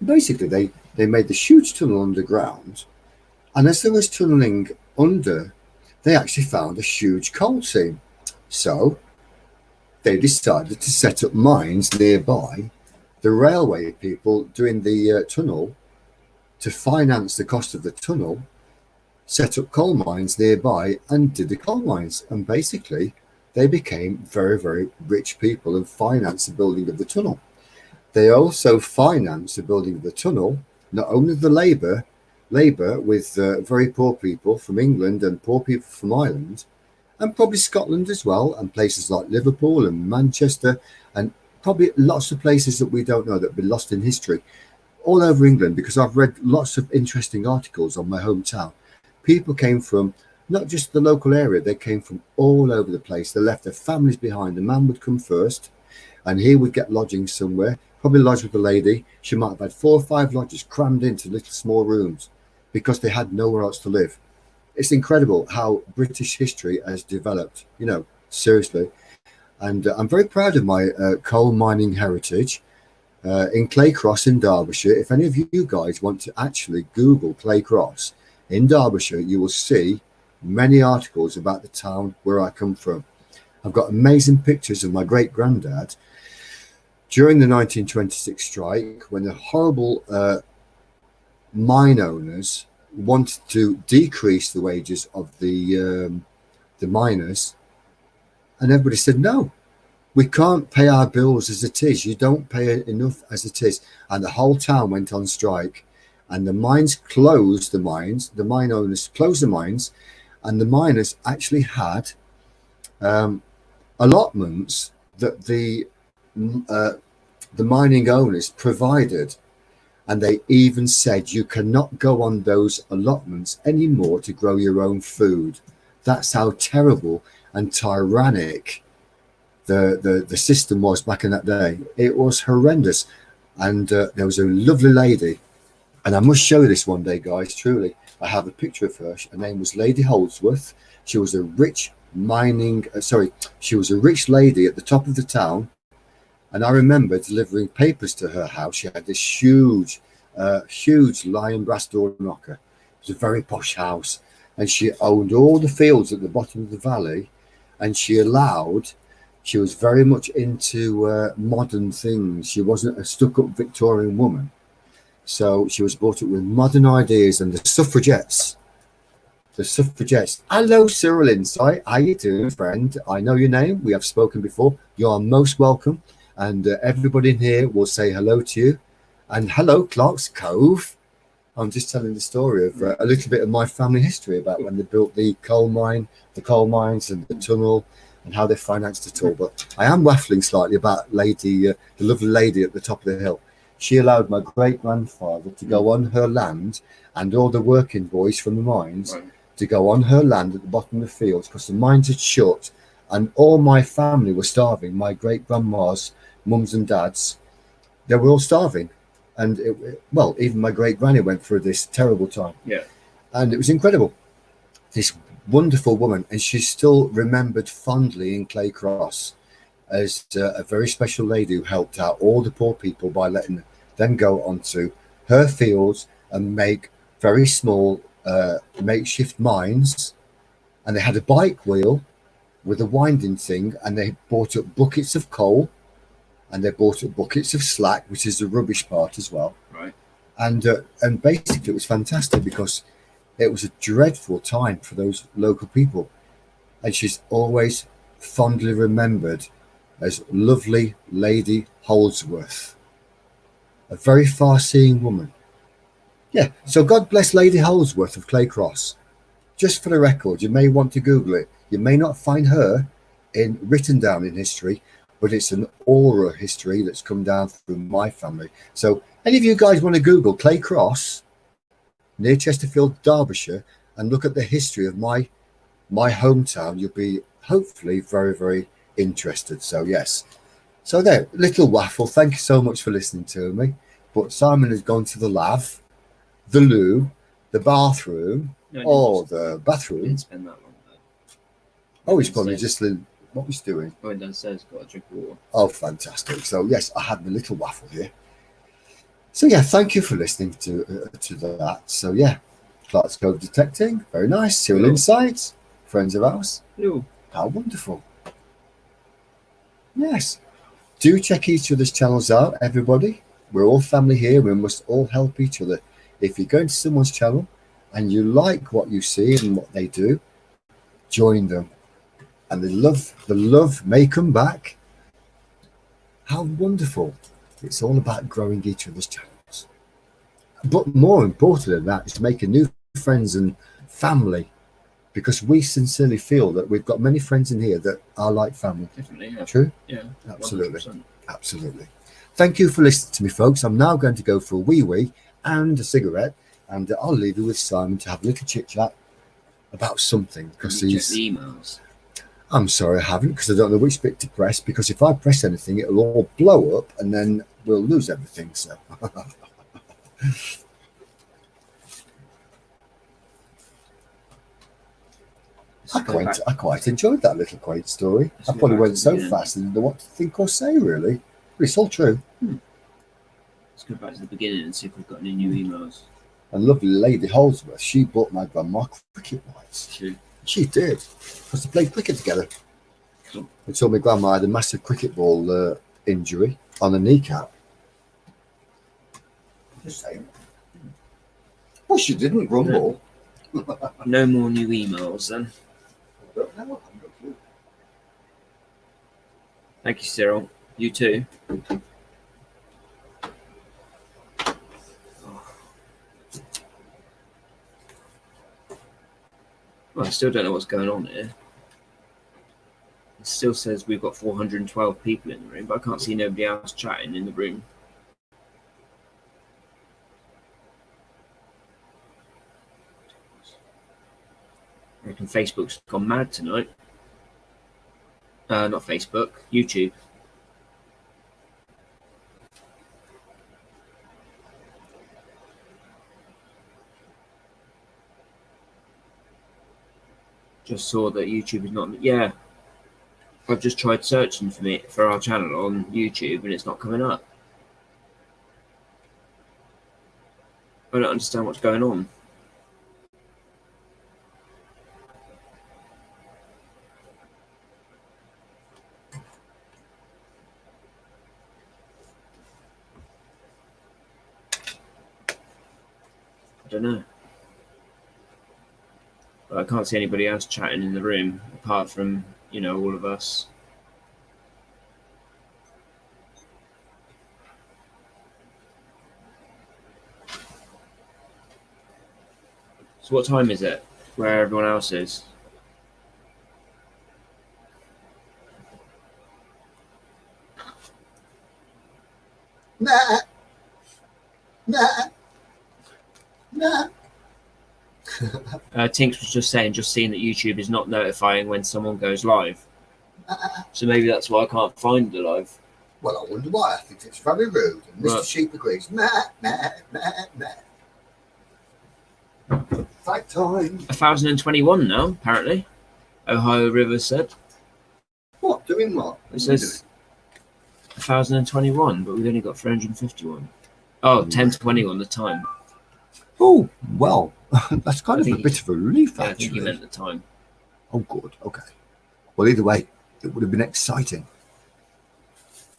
Basically, they made this huge tunnel underground, and as they was tunneling under, they actually found a huge coal seam. So they decided to set up mines nearby. The railway people doing the tunnel, to finance the cost of the tunnel, set up coal mines nearby and did the coal mines. And basically, they became very, very rich people and financed the building of the tunnel. They also financed the building of the tunnel, not only the labour with very poor people from England and poor people from Ireland, and probably Scotland as well, and places like Liverpool and Manchester, and probably lots of places that we don't know that have been lost in history all over England, because I've read lots of interesting articles on my hometown. People came from not just the local area, they came from all over the place. They left their families behind. The man would come first and he would get lodging somewhere, probably lodge with a lady. She might have had 4 or 5 lodges crammed into little small rooms because they had nowhere else to live. It's incredible how British history has developed, you know, seriously. And I'm very proud of my coal mining heritage. In Claycross in Derbyshire, if any of you guys want to actually Google Claycross in Derbyshire, you will see many articles about the town where I come from. I've got amazing pictures of my great granddad during the 1926 strike, when the horrible mine owners wanted to decrease the wages of the miners, and everybody said no. We can't pay our bills as it is. You don't pay enough as it is. And the whole town went on strike. And the mines closed the mines. The mine owners closed the mines. And the miners actually had allotments that the mining owners provided. And they even said you cannot go on those allotments anymore to grow your own food. That's how terrible and tyrannic the system was back in that day. It was horrendous. And there was a lovely lady, and I must show you this one day, guys, truly. I have a picture of her. Her name was Lady Holdsworth. She was a rich she was a rich lady at the top of the town, and I remember delivering papers to her house. She had this huge lion brass door knocker. It was a very posh house, and she owned all the fields at the bottom of the valley, and she was very much into modern things. She wasn't a stuck-up Victorian woman. So she was brought up with modern ideas. And the suffragettes. Hello, Cyril Insight. How you doing, friend? I know your name. We have spoken before. You are most welcome. And everybody in here will say hello to you. And hello, Clark's Cove. I'm just telling the story of a little bit of my family history about when they built the coal mines and the tunnel, and how they financed it all. But I am waffling slightly about the lovely lady at the top of the hill. She allowed my great-grandfather to go on her land, and all the working boys from the mines to go on her land at the bottom of the fields, because the mines had shut and all my family were starving. My great-grandma's mums and dads, they were all starving. And even my great-granny went through this terrible time. Yeah. And it was incredible. This wonderful woman, and she's still remembered fondly in Claycross as a very special lady who helped out all the poor people by letting them go onto her fields and make very small makeshift mines. And they had a bike wheel with a winding thing, and they brought up buckets of coal, and they brought up buckets of slack, which is the rubbish part as well. Right. And basically it was fantastic, because it was a dreadful time for those local people. And she's always fondly remembered as lovely Lady Holdsworth, a very far-seeing woman. Yeah, so God bless Lady Holdsworth of Claycross. Just for the record, you may want to Google it. You may not find her written down in history, but it's an oral history that's come down through my family. So any of you guys want to Google Claycross, near Chesterfield, Derbyshire, and look at the history of my hometown, you'll be hopefully very, very interested. So yes, so there, little waffle. Thank you so much for listening to me. But Simon has gone to the lav, the loo, the bathroom, the bathroom. Didn't spend that long though. Oh, he's probably just what was doing. Going downstairs, got a drink of water. Oh, fantastic. So yes, I had my little waffle here. So yeah, thank you for listening to that. So yeah, Clark's Cove Detecting, very nice. Cyril Insights, friends of ours. Hello. How wonderful. Yes. Do check each other's channels out, everybody. We're all family here. We must all help each other. If you go into someone's channel and you like what you see and what they do, join them. And the love may come back. How wonderful. It's all about growing each other's channels. But more important than that is making new friends and family, because we sincerely feel that we've got many friends in here that are like family. Definitely, yeah. True? Yeah. Absolutely. 100%. Absolutely. Thank you for listening to me, folks. I'm now going to go for a wee and a cigarette, and I'll leave you with Simon to have a little chit chat about something, because Check he's. the emails. I'm sorry I haven't, because I don't know which bit to press, because if I press anything, it'll all blow up and then we'll lose everything. So I quite enjoyed that little quaint story. I probably went so fast I didn't know what to think or say, really. But it's all true. Let's go back to the beginning and see if we've got any new emails. And lovely Lady Holdsworth, she bought my grandma cricket whites. She did, because they played cricket together. Cool. They told me grandma had a massive cricket ball injury on the kneecap. Just saying. Well, she didn't grumble. No more new emails then. I don't know. Thank you, Cyril. You too. Well, I still don't know what's going on here. It still says we've got 412 people in the room, but I can't see nobody else chatting in the room. I reckon Facebook's gone mad tonight. Not Facebook, YouTube. Just saw that YouTube is not. Yeah, I've just tried searching for our channel on YouTube and it's not coming up. I don't understand what's going on. I don't know. But I can't see anybody else chatting in the room apart from, you know, all of us. So what time is it? Where everyone else is? Nah. Tinks was just saying, just seeing that YouTube is not notifying when someone goes live. So maybe that's why I can't find the live. Well, I wonder why. I think it's very rude. And Mr. Right. Sheep agrees. Nah. Fight time. 1,021 now, apparently. Ohio River said. What? Doing what? It says 1,021, but we've only got 351. Oh, 10:21 the time. Oh, well, that's kind I of a think bit of a relief, Yeah, I actually. think you meant the time. Oh, good. Okay. Well, either way, it would have been exciting.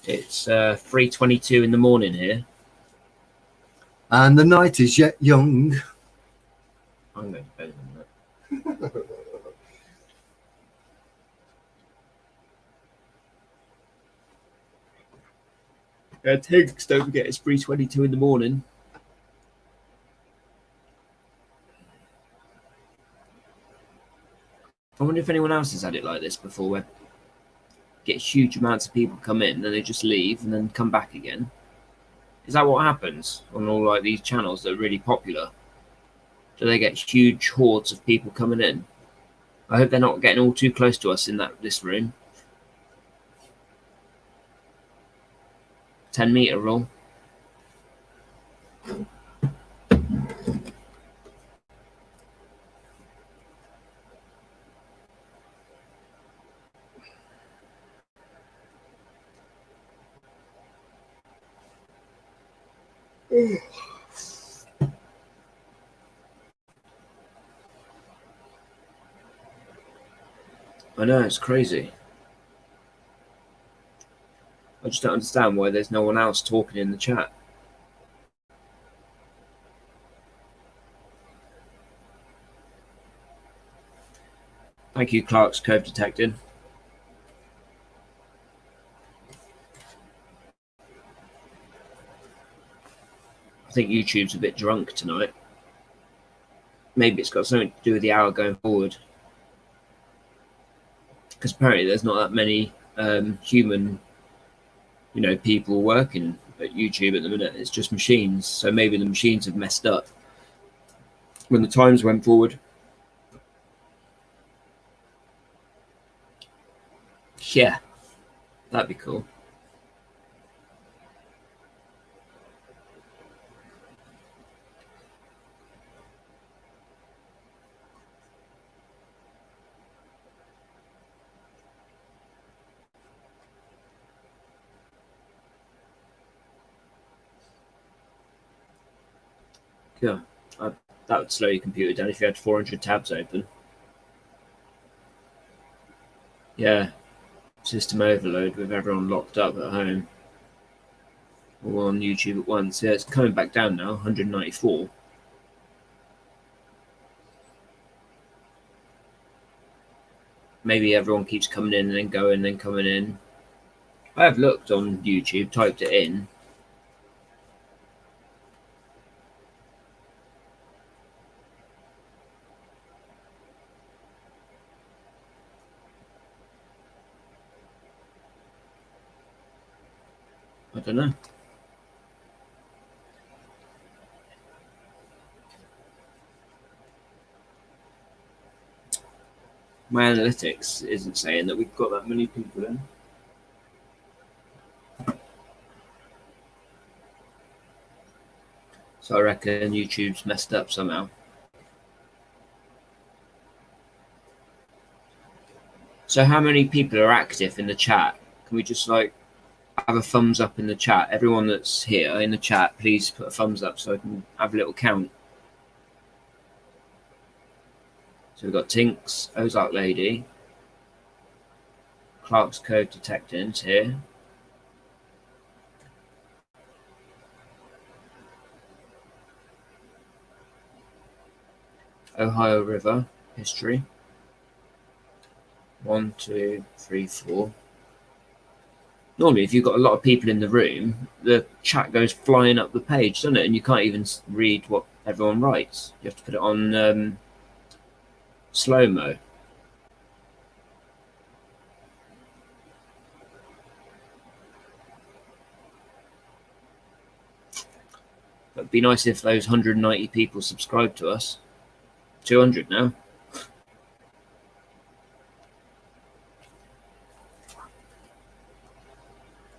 It's 3:22 in the morning here. And the night is yet young. I'm going to bed in that. Tinks, don't forget it's 3:22 in the morning. I wonder if anyone else has had it like this before, where get huge amounts of people come in, then they just leave and then come back again. Is that what happens on all like these channels that are really popular? Do they get huge hordes of people coming in? I hope they're not getting all too close to us in this room. 10-meter rule. I know, it's crazy. I just don't understand why there's no one else talking in the chat. Thank you, Clark's Cove Detected. I think YouTube's a bit drunk tonight. Maybe it's got something to do with the hour going forward. Because apparently there's not that many human you know, people working at YouTube at the minute. It's just machines. So maybe the machines have messed up when the times went forward. Yeah, that'd be cool. Yeah, that would slow your computer down if you had 400 tabs open. Yeah, system overload with everyone locked up at home. All on YouTube at once. Yeah, it's coming back down now, 194. Maybe everyone keeps coming in and then going and then coming in. I have looked on YouTube, typed it in. I don't know. My analytics isn't saying that we've got that many people in. So I reckon YouTube's messed up somehow. So how many people are active in the chat? Can we just like have a thumbs up in the chat? Everyone that's here in the chat, please put a thumbs up so I can have a little count. So we've got Tinks, Ozark Lady, Clark's Code Detectives here. Ohio River History. 1, 2, 3, 4. Normally, if you've got a lot of people in the room, the chat goes flying up the page, doesn't it? And you can't even read what everyone writes. You have to put it on slow-mo. It'd be nice if those 190 people subscribed to us. 200 now.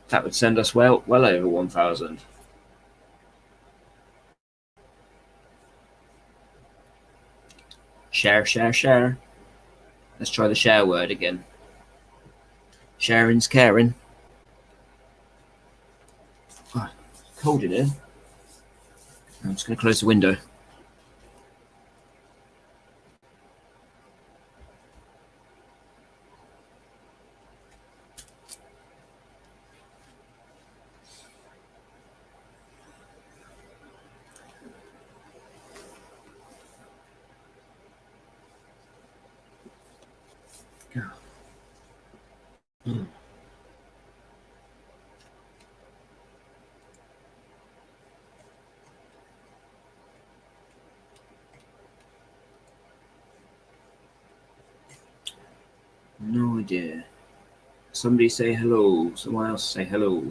That would send us well over 1,000. Share, share, share. Let's try the share word again. Sharing's caring. Oh, it's cold in here. I'm just going to close the window. No idea. Somebody say hello. Someone else say hello.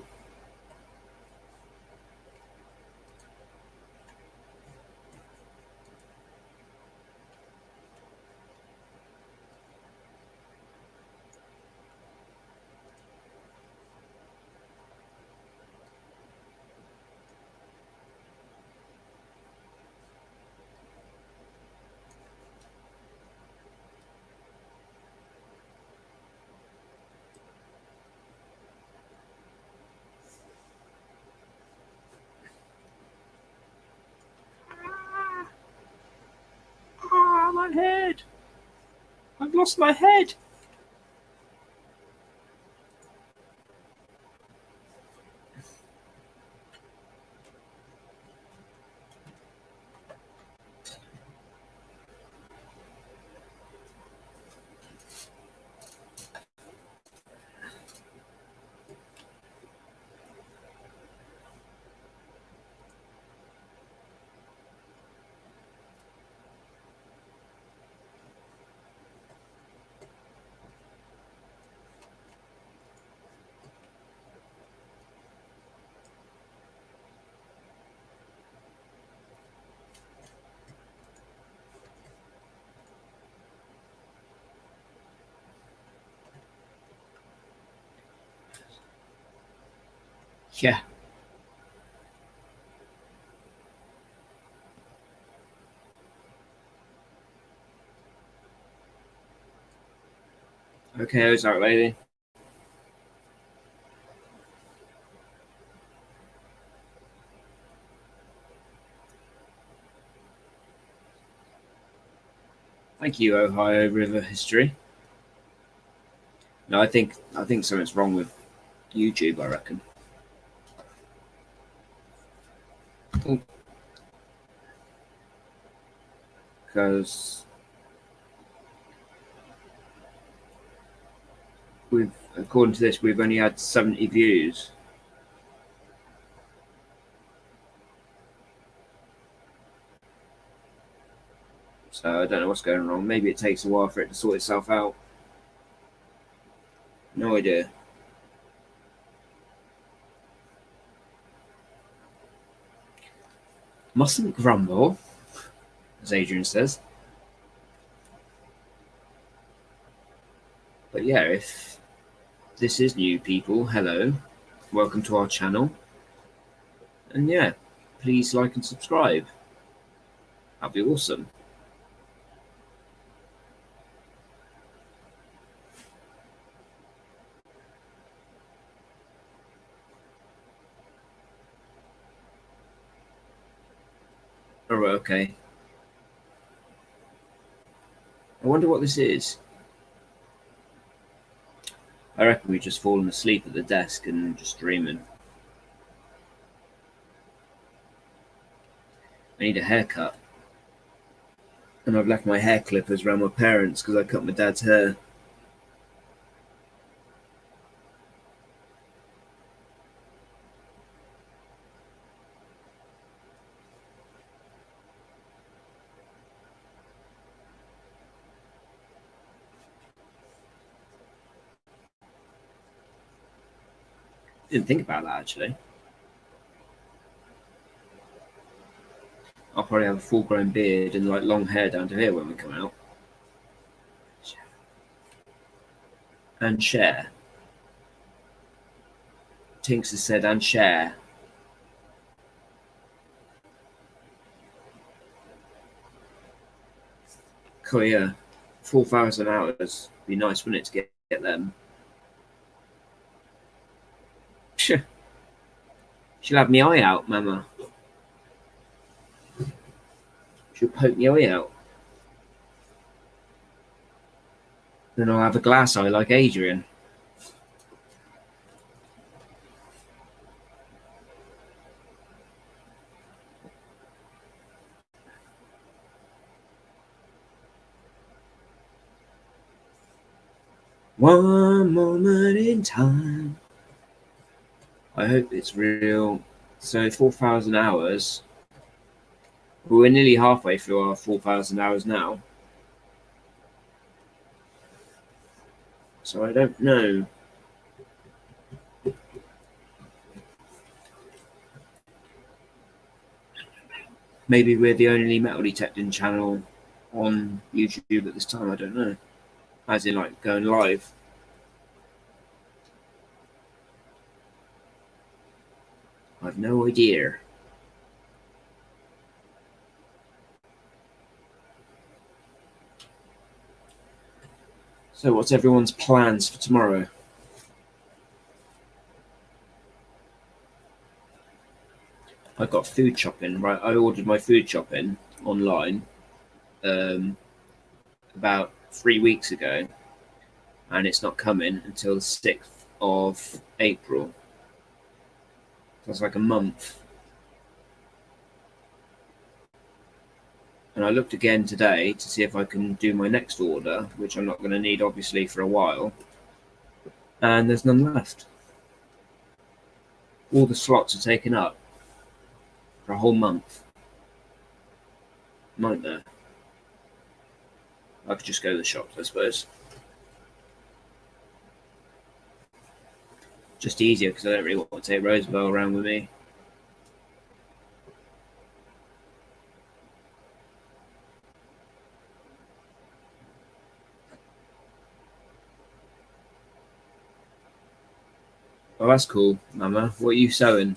Ah, my head. I've lost my head. Yeah. Okay, Ozark lady. Thank you, Ohio River History. No, I think something's wrong with YouTube, I reckon. Because according to this, we've only had 70 views. So I don't know what's going wrong. Maybe it takes a while for it to sort itself out. No idea. Mustn't grumble, as Adrian says. But yeah, if this is new people, hello. Welcome to our channel. And yeah, please like and subscribe. That'd be awesome. Oh, okay. I wonder what this is. I reckon we've just fallen asleep at the desk and just dreaming. I need a haircut. And I've left my hair clippers around my parents because I cut my dad's hair. Didn't think about that actually. I'll probably have a full-grown beard and like long hair down to here when we come out. And share. Tinks has said and share. Cool, yeah. 4,000 hours. Be nice, wouldn't it, to get them? She'll have me eye out, Mama. She'll poke me eye out. Then I'll have a glass eye like Adrian. One moment in time. I hope it's real. So 4,000 hours. We're nearly halfway through our 4,000 hours now. So I don't know. Maybe we're the only metal detecting channel on YouTube at this time. I don't know. As in, like, going live. I've no idea. So what's everyone's plans for tomorrow? I got food shopping, right? I ordered my food shopping online about 3 weeks ago, and it's not coming until the 6th of April. That's like a month. And I looked again today to see if I can do my next order, which I'm not going to need obviously for a while. And there's none left. All the slots are taken up for a whole month. Nightmare. I could just go to the shops, I suppose. Just easier because I don't really want to take Rosabelle around with me. Oh, that's cool, Mama. What are you sewing?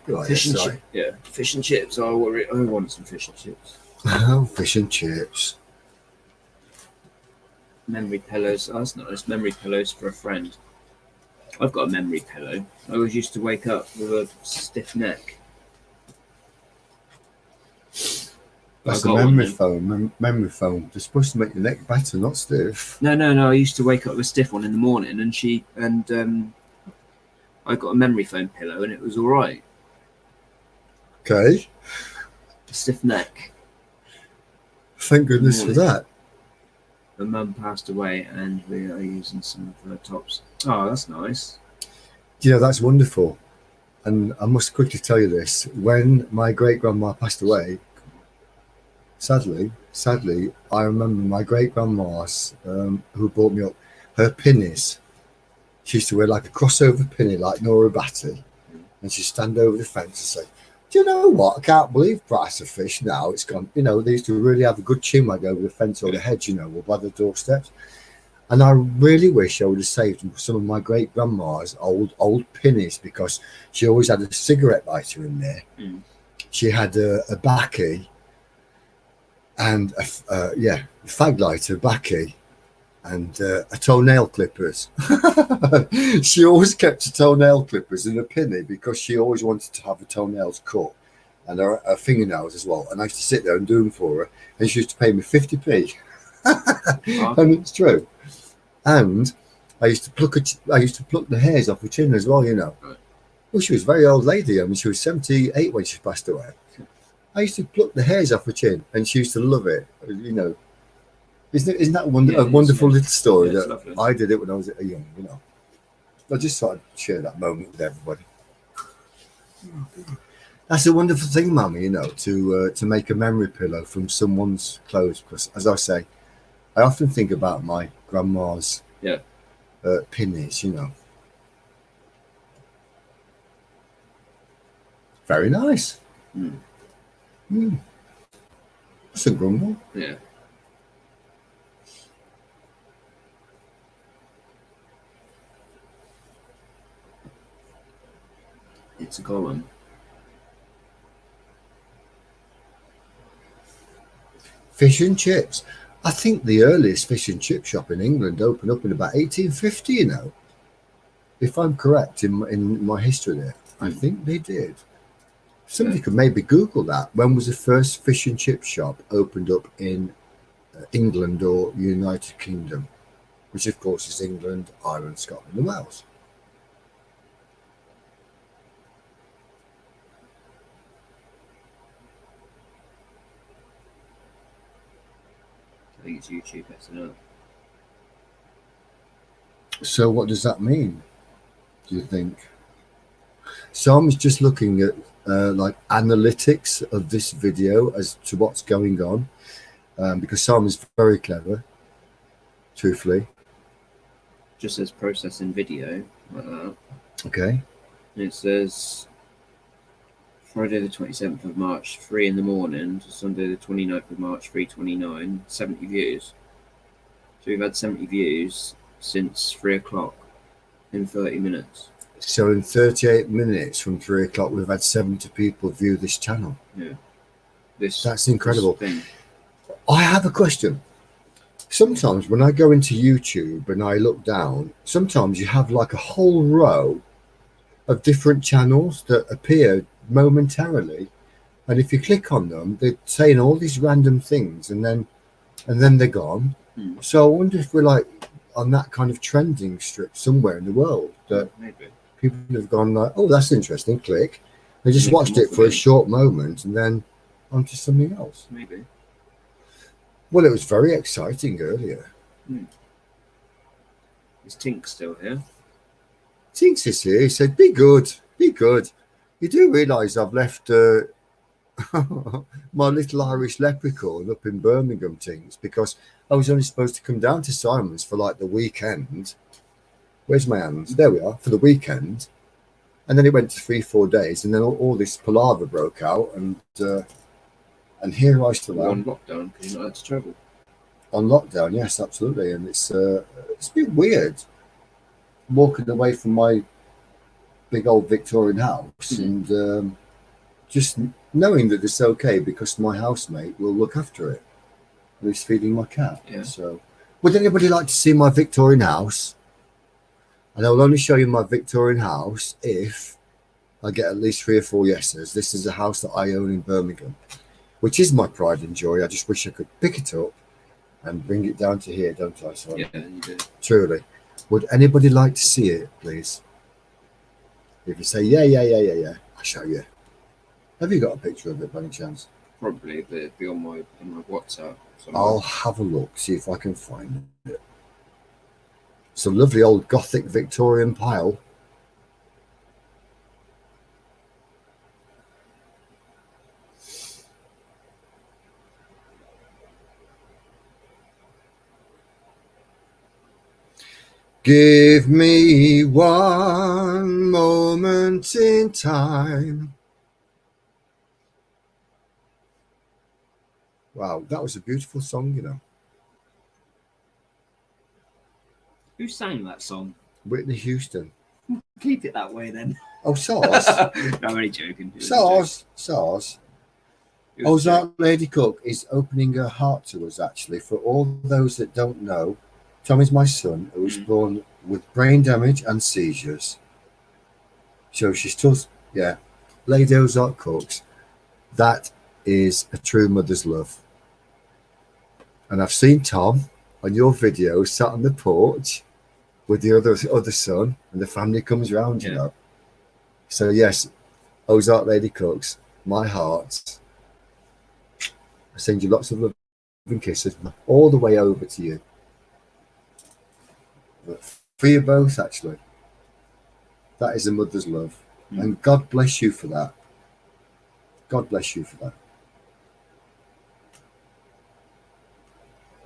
Right, Fish and sorry. chips. Yeah, fish and chips. I want some fish and chips. Oh, fish and chips. Memory pillows. Oh, that's nice. Memory pillows for a friend. I've got a memory pillow. I always used to wake up with a stiff neck. That's I the got one memory then. foam. Memory foam. They're supposed to make your neck better, not stiff. No. I used to wake up with a stiff one in the morning, and I got a memory foam pillow, and it was all right. Okay. A stiff neck. Thank goodness for that. My mum passed away, and we are using some of her tops. Oh, that's nice. Yeah, that's wonderful. And I must quickly tell you this. When my great-grandma passed away, sadly, I remember my great-grandma's, who brought me up, her pinnies. She used to wear like a crossover pinny like Nora Batty. And she'd stand over the fence and say, do you know what? I can't believe price of fish now. It's gone. You know, they used to really have a good chinwag over the fence or the hedge, you know, or by the doorsteps. And I really wish I would have saved some of my great-grandma's old pinnies, because she always had a cigarette lighter in there. Mm. She had a baccy and a fag lighter, baccy, and a toenail clippers. She always kept her toenail clippers in a pinny because she always wanted to have her toenails cut and her fingernails as well. And I used to sit there and do them for her, and she used to pay me 50p. And it's true. And I used to pluck the hairs off her chin as well, you know. Right. Well, she was a very old lady. I mean, she was 78 when she passed away. I used to pluck the hairs off her chin, and she used to love it, you know. Isn't that a wonderful little story Yeah, it's that lovely. I did it when I was young, you know. I just thought I'd share that moment with everybody. That's a wonderful thing, Mummy, you know, to make a memory pillow from someone's clothes. Because, as I say, I often think about my grandma's pinnies, you know. Very nice. That's a grumble. Yeah. It's a column. Fish and chips. I think the earliest fish and chip shop in England opened up in about 1850, you know. If I'm correct in my history there. I think they did. Somebody could maybe Google that. When was the first fish and chip shop opened up in England or United Kingdom? Which, of course, is England, Ireland, Scotland and Wales. I think it's YouTube SNL. So what does that mean, do you think? So I'm just looking at like analytics of this video as to what's going on, because Sam is very clever, truthfully. Just says processing video like that. Okay. And it says Friday the 27th of March, 3 in the morning, to Sunday the 29th of March, 3:29, 70 views. So we've had 70 views since 3 o'clock in 30 minutes. So in 38 minutes from 3 o'clock, we've had 70 people view this channel. Yeah. That's incredible. This thing. I have a question. Sometimes when I go into YouTube and I look down, sometimes you have like a whole row of different channels that appear momentarily, and if you click on them, they're saying all these random things, and then they're gone. So I wonder if we're like on that kind of trending strip somewhere in the world. That Maybe. People have gone like, oh, that's interesting, click. They just Yeah, watched come it off for a of it. short moment and then onto something else. Maybe. Well, it was very exciting earlier. Is Tink still here? Tinks is here. He said, be good, be good. You do realise I've left my little Irish leprechaun up in Birmingham, Tinks, because I was only supposed to come down to Simon's for like the weekend. Where's my hands? There we are, for the weekend. And then it went to 3-4 days, and then all this palaver broke out, and here I still We're am. on lockdown because you're not allowed to travel. On lockdown, yes, absolutely. And it's a bit weird walking away from my big old Victorian house and just knowing that it's okay because my housemate will look after it. And he's feeding my cat. Yeah. So, would anybody like to see my Victorian house? And I will only show you my Victorian house if I get at least 3 or 4 yeses. This is a house that I own in Birmingham, which is my pride and joy. I just wish I could pick it up and bring it down to here, don't I? So Yeah, you do. truly. Would anybody like to see it, please? If you say, yeah, I'll show you. Have you got a picture of it by any chance? Probably, but it'd be on my WhatsApp. I'll have a look, see if I can find it. It's a lovely old Gothic Victorian pile. Give me one moment in time. Wow, that was a beautiful song, you know. Who sang that song? Whitney Houston. Keep it that way then. Oh, SARS. No, I'm only joking. It was a SARS. joke. It was a joke. Ozark Lady Cook is opening her heart to us, actually. For all those that don't know, Tom is my son, who was born with brain damage and seizures. So she's still, yeah, Lady Ozark Cooks. That is a true mother's love. And I've seen Tom on your video sat on the porch with the other son, and the family comes round, you know. So yes, Ozark Lady Cooks, my heart. I send you lots of love and kisses all the way over to you. But for you both, actually. That is a mother's love. And God bless you for that. God bless you for that.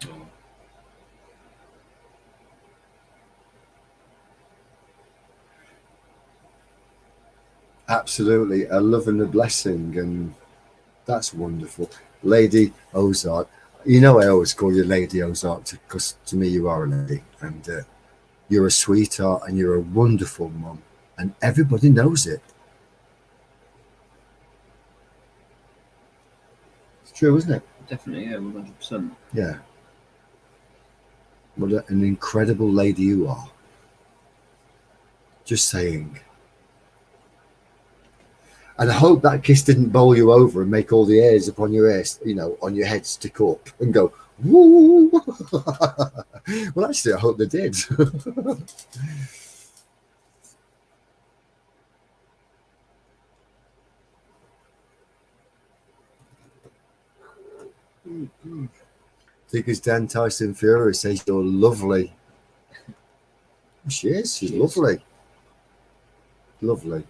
Oh. Absolutely, a love and a blessing, and that's wonderful. Lady Ozark. You know, I always call you Lady Ozark because to me you are a lady, and you're a sweetheart and you're a wonderful mum, and everybody knows it. It's true, isn't it? Definitely, yeah, 100%. Yeah. What an incredible lady you are. Just saying. And I hope that kiss didn't bowl you over and make all the hairs upon your hair, you know, on your head stick up and go, woo. Well, actually, I hope they did. Because Dan Tyson Fury says you're lovely. She is. She's lovely. Lovely.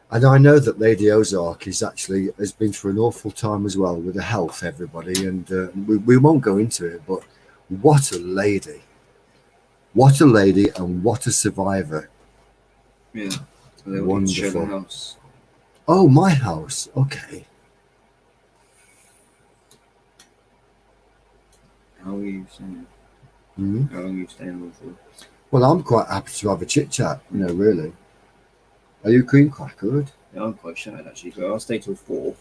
And I know that Lady Ozark is actually has been through an awful time as well with her health, everybody, and we won't go into it, but what a lady. What a lady and what a survivor. Yeah. So they wanted to show the Wonderful. house. Oh, my house. Okay. How are you staying? Mhm. How long are you staying on for? Well, I'm quite happy to have a chit chat, you know, really. Are you cream crackered? Yeah, I'm quite shattered actually, so I'll stay till 4.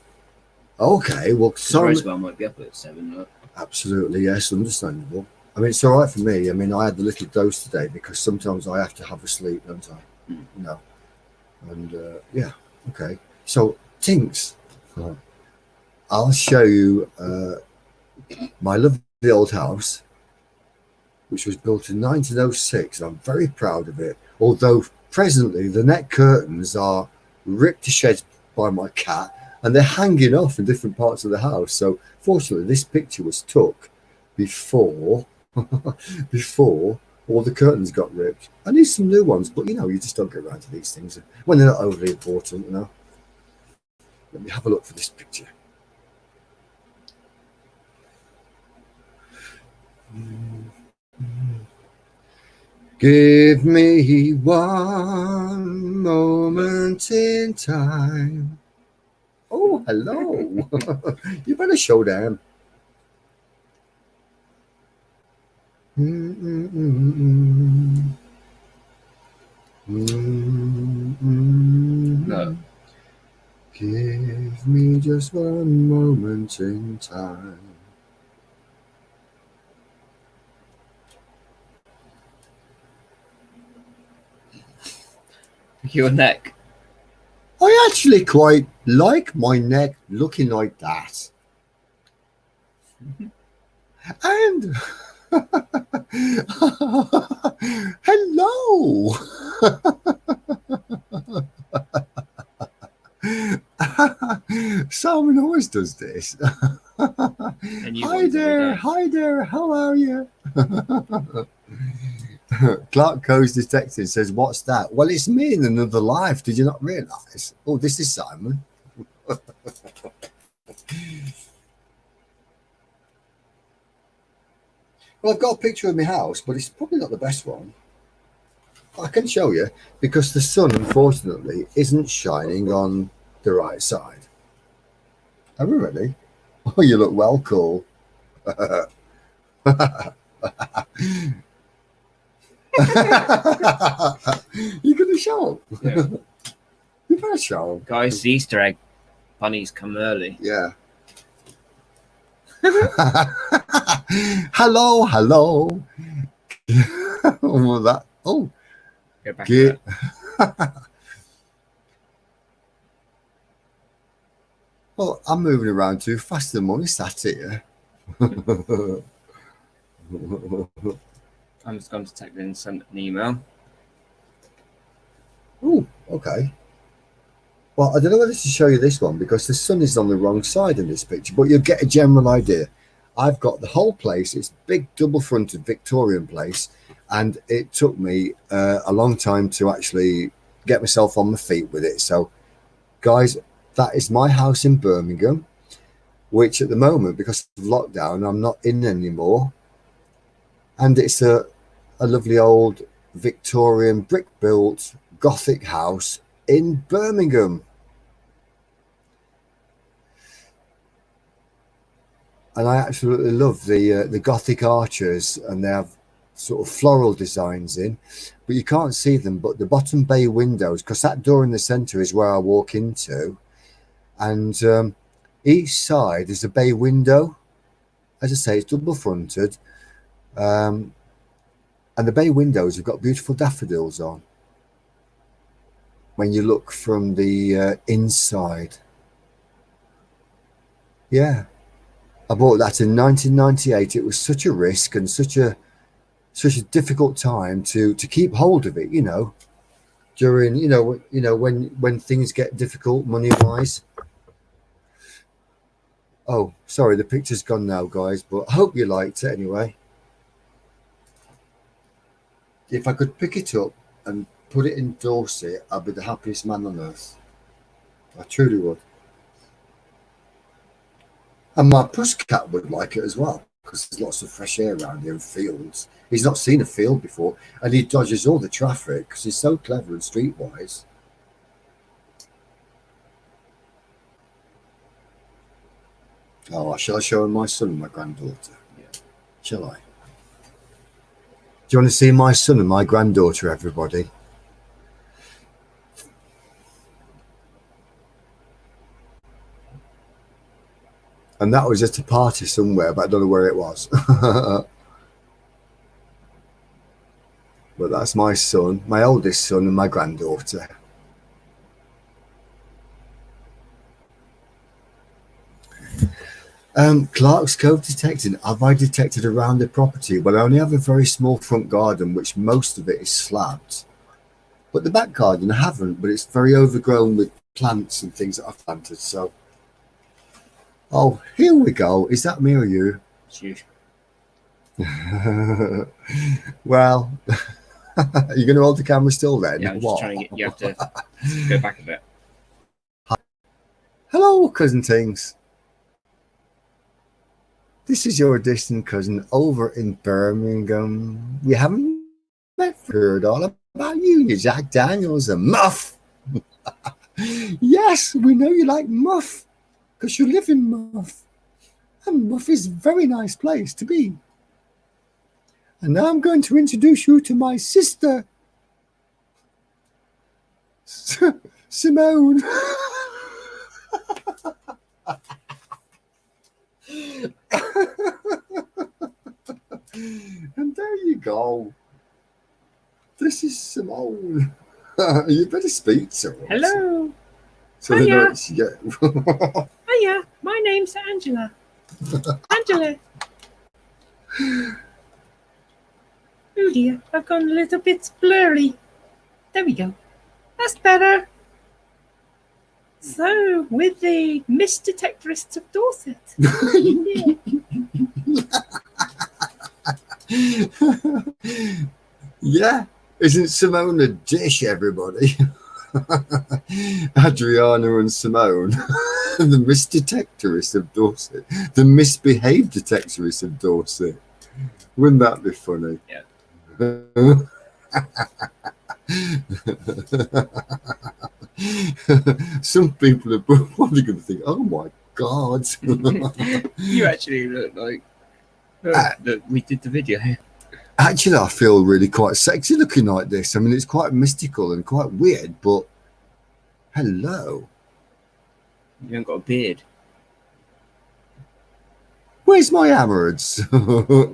Okay, well, sorry. Roswell might be up at 7. Look. Absolutely, yes, understandable. I mean, it's all right for me. I mean, I had a little dose today because sometimes I have to have a sleep, don't I? Mm. You know, and yeah, okay. So, Tinks, I'll show you my lovely old house, which was built in 1906, and I'm very proud of it. Although presently the net curtains are ripped to shreds by my cat, and they're hanging off in different parts of the house. So fortunately, this picture was took before before all the curtains got ripped. I need some new ones, but you know, you just don't get around to these things when they're not overly important, you know. Let me have a look for this picture. Give me one moment in time. Oh, hello. You better show them. No. Give me just one moment in time. Your neck. I actually quite like my neck looking like that. And hello. Simon always does this. And you Hi want there, hi there, how are you? Clark Coe's detective says, what's that? Well, it's me in another life. Did you not realise? Oh, this is Simon. Well, I've got a picture of my house, but it's probably not the best one. I can show you because the sun, unfortunately, isn't shining on the right side. Are we ready? Oh, you look well cool. You're going to show them? Yeah. You better show them. Guys, the Easter egg bunnies come early. Yeah. Hello, hello. Oh, that. Oh, Go back get. to that. Well, I'm moving around too fast. The money sat here. I'm just going to text in send an email. Oh, okay. Well, I don't know whether to show you this one because the sun is on the wrong side in this picture, but you'll get a general idea. I've got the whole place. It's big double-fronted Victorian place, and it took me a long time to actually get myself on my feet with it. So, guys, that is my house in Birmingham, which at the moment, because of lockdown, I'm not in anymore. And it's a lovely old Victorian brick-built Gothic house in Birmingham. And I absolutely love the Gothic arches, and they have sort of floral designs in, but you can't see them. But the bottom bay windows, because that door in the centre is where I walk into, and each side is a bay window. As I say, it's double fronted, and the bay windows have got beautiful daffodils on when you look from the inside. Yeah. I bought that in 1998. It was such a risk and such a difficult time to keep hold of it, you know, during when things get difficult money wise. Oh, sorry, the picture's gone now, guys, but I hope you liked it anyway. If I could pick it up and put it in Dorset, I'd be the happiest man on earth. I truly would. And my pussycat would like it as well, because there's lots of fresh air around here and fields. He's not seen a field before, and he dodges all the traffic because he's so clever and streetwise. Oh, shall I show him my son and my granddaughter? Yeah. Shall I? Do you want to see my son and my granddaughter, everybody? And that was at a party somewhere, but I don't know where it was. But that's my son, my oldest son, and my granddaughter. Clark's Cove detected. Have I detected around the property? Well, I only have a very small front garden, which most of it is slabbed. But the back garden, I haven't, but it's very overgrown with plants and things that I've planted. So, oh, here we go. Is that me or you? It's you. Well, are you going to hold the camera still then? Yeah, I'm just What? trying to get you have to go back a bit. Hello, cousin Tings. This is your distant cousin over in Birmingham. We haven't met, heard all about you, Jack Daniels and Muff. Yes, we know you like Muff because you live in Muff. And Muff is a very nice place to be. And now I'm going to introduce you to my sister, Simone. And there you go. This is Simone. You better speak to her. Hello. So they know Hiya. it's you. Hiya, my name's Angela. Angela. Oh dear, I've gone a little bit blurry. There we go. That's better. So, with the Miss Detectorists of Dorset. Yeah. Isn't Simone a dish, everybody? Adriana and Simone, the Miss Detectorists of Dorset, the misbehaved detectorists of Dorset. Wouldn't that be funny? Yeah. Some people are probably going to think, oh my God. You actually look like that we did the video here. Actually, I feel really quite sexy looking like this. I mean, it's quite mystical and quite weird, but hello. You haven't got a beard. Where's my hammereds?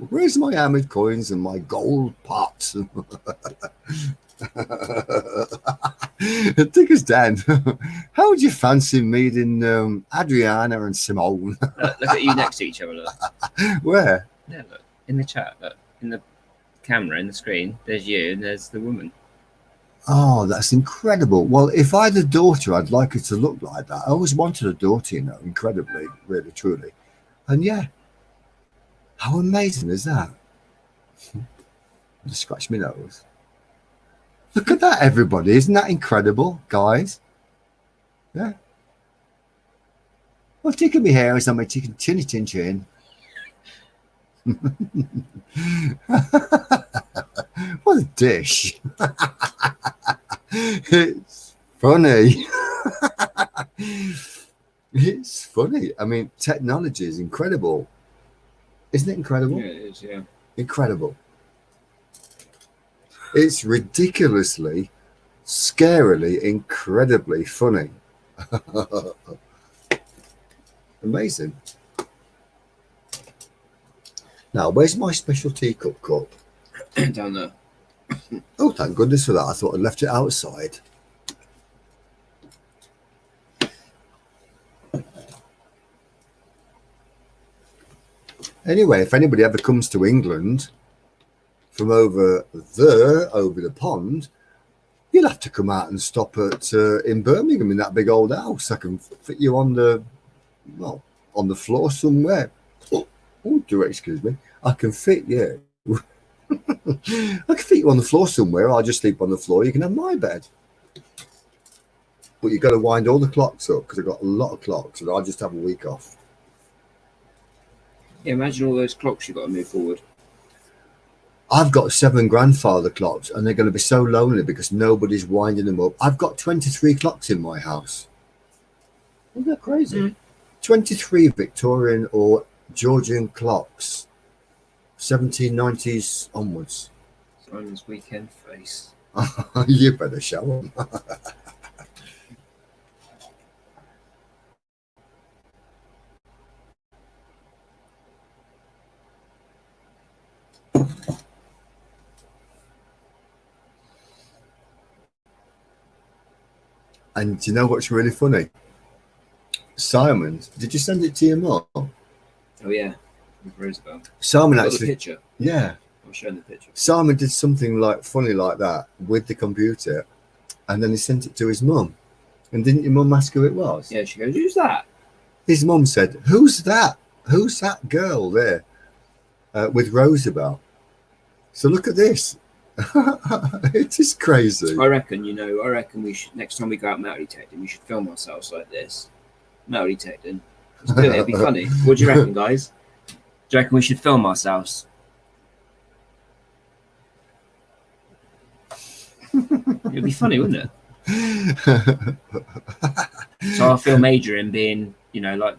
Where's my hammered coins and my gold pot? Take us down. How would you fancy meeting Adriana and Simone? Look at you next to each other. Look. Where? Yeah, look. In the chat, look. In the camera, in the screen, there's you and there's the woman. Oh, that's incredible. Well, if I had a daughter, I'd like her to look like that. I always wanted a daughter, you know, incredibly, really, truly. And yeah, how amazing is that? Just scratch my nose. Look at that, everybody. Isn't that incredible, guys? Yeah. Well, tickle me hair is on my chicken chinny chin chin. What a dish. It's funny. It's funny. I mean, technology is incredible. Isn't it incredible? Yeah, it is, yeah. Incredible. It's ridiculously, scarily, incredibly funny. Amazing. Now, where's my special teacup cup? Down there. Oh, thank goodness for that. I thought I left it outside. Anyway, if anybody ever comes to England from over there, over the pond, you'll have to come out and stop at in Birmingham in that big old house. I can fit you on the, well, on the floor somewhere. Oh, do excuse me. I can fit you. I can fit you on the floor somewhere. I'll just sleep on the floor. You can have my bed. But you've got to wind all the clocks up because I've got a lot of clocks and I'll just have a week off. Yeah, imagine all those clocks you've got to move forward. I've got 7 grandfather clocks and they're going to be so lonely because nobody's winding them up. I've got 23 clocks in my house. Isn't that crazy? Mm. 23 Victorian or Georgian clocks. 1790s onwards. Simon's weekend face. You better show them. And do you know what's really funny? Simon, did you send it to your mum? Oh yeah, with Roosevelt. Simon Got the actually, picture. yeah, I was showing the picture. Simon did something like funny like that with the computer, and then he sent it to his mum. And didn't your mum ask who it was? Yeah, she goes, "Who's that?" His mum said, "Who's that? Who's that girl there with Roosevelt?" So look at this. It is crazy. I reckon, I reckon we should, next time we go out metal detecting, we should film ourselves like this. Metal detecting. Let's do it, it'd be funny. What do you reckon, guys? Do you reckon we should film ourselves? It'd be funny, wouldn't it? So I'll film Adrian being, like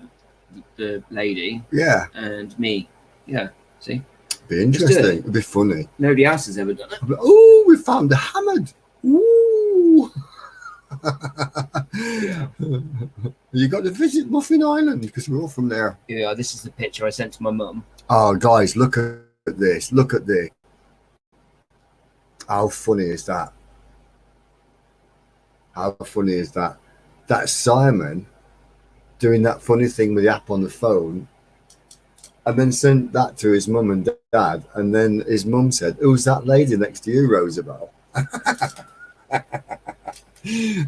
the lady, Yeah, and me. Yeah, see? be interesting. It'd be funny. Nobody else has ever done it. Oh, we found the hammered. Ooh. Yeah. You got to visit Muffin Island because we're all from there. Yeah, this is the picture I sent to my mum. Oh, guys, look at this. Look at this. How funny is that? How funny is that? That's Simon doing that funny thing with the app on the phone, and then sent that to his mum and dad, and then his mum said, "Who's that lady next to you, Roosevelt?"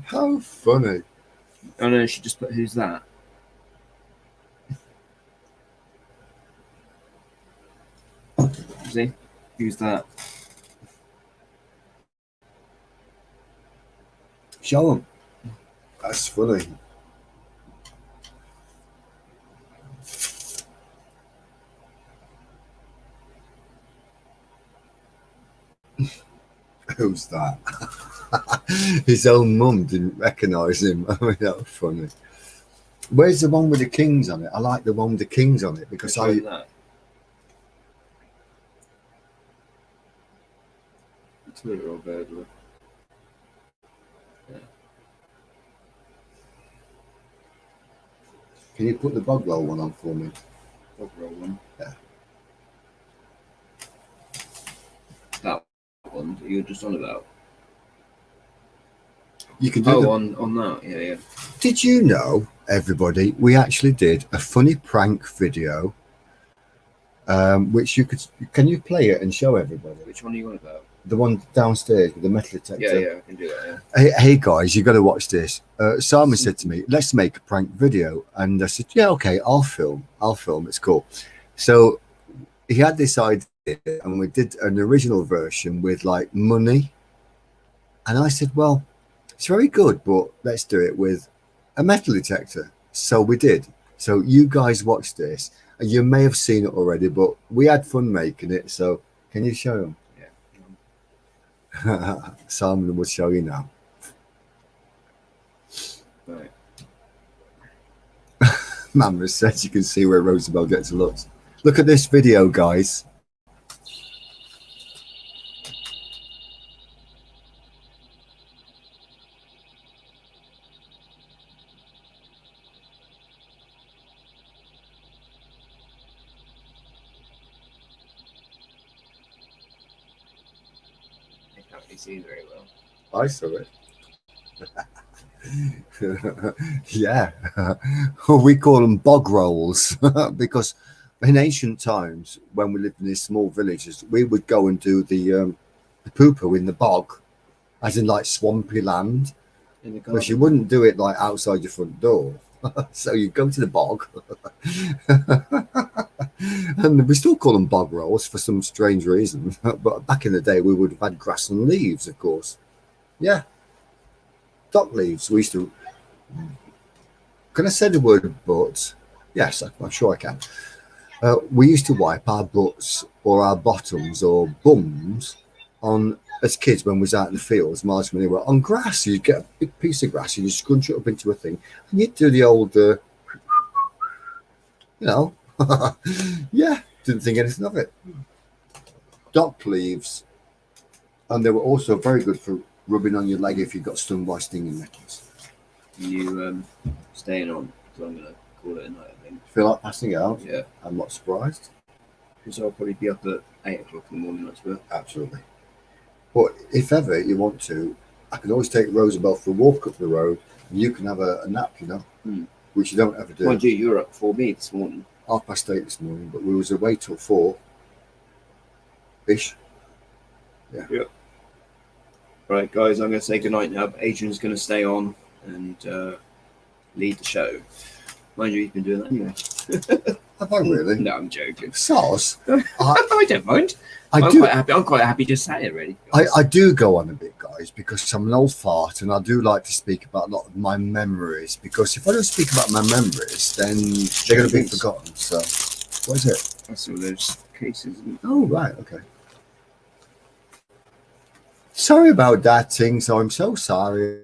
How funny. Oh no, she just put, "Who's that?" See? Who's that? Show him. That's funny. Who's that? His own mum didn't recognise him. I mean, that was funny. Where's the one with the kings on it? I like the one with the kings on it because Which one's that? Twitter or burglar? Yeah. Can you put the bog roll one on for me? Bog roll one. Yeah. That one that you were just on about. You can do Oh, the... on that. Yeah, yeah. Did you know, everybody, we actually did a funny prank video, which you could... Can you play it and show everybody? Which one are you on about? The one downstairs with the metal detector. Yeah, yeah, I can do that. Yeah. Hey guys, you got to watch this. Simon said to me, "Let's make a prank video," and I said, "Yeah, okay, I'll film. It's cool." So he had this idea, and we did an original version with like money. And I said, "Well, it's very good, but let's do it with a metal detector." So we did. So you guys watch this, and you may have seen it already, but we had fun making it. So can you show them? Simon will show you now. Right. Mamma says you can see where Roosevelt gets looks. Look at this video, guys. I can't really see very well. I saw it. Yeah. We call them bog rolls because in ancient times, when we lived in these small villages, we would go and do the poo-poo in the bog, as in like swampy land. In the Because you garden. wouldn't do it like outside your front door. So you go to the bog. And we still call them bog rolls for some strange reason. But back in the day, we would have had grass and leaves, of course. Yeah. Dock leaves. We used to... Can I say the word butt? Yes, I'm sure I can. We used to wipe our butts or our bottoms or bums on, as kids when we was out in the fields, miles from anywhere, on grass. You'd get a big piece of grass, you'd scrunch it up into a thing, and you'd do the old, yeah, didn't think anything of it. Dock leaves, and they were also very good for rubbing on your leg if you got stung by stinging nettles. You staying on, so I'm going to call it a night, I think. Feel like passing out? Yeah. I'm not surprised. Because I'll probably be up at 8 o'clock in the morning, I suppose. Absolutely. But if ever you want to, I can always take Roosevelt for a walk up the road, and you can have a nap, Hmm. which you don't ever do. Mind you, you were up before me this morning. 8:30 this morning, but we was away till 4-ish. Right, guys, I'm going to say goodnight now. But Adrian's going to stay on and lead the show. Mind you, he's been doing that anyway. Have I really? No, I'm joking. Sauce. I don't mind. I'm do. quite happy. I'm quite happy to say it, really. I do go on a bit, guys, because I'm an old fart and I do like to speak about a lot of my memories, because if I don't speak about my memories, then they're going to be forgotten. So, what is it? That's all those cases. Oh, right, okay. Sorry about that thing, so I'm so sorry.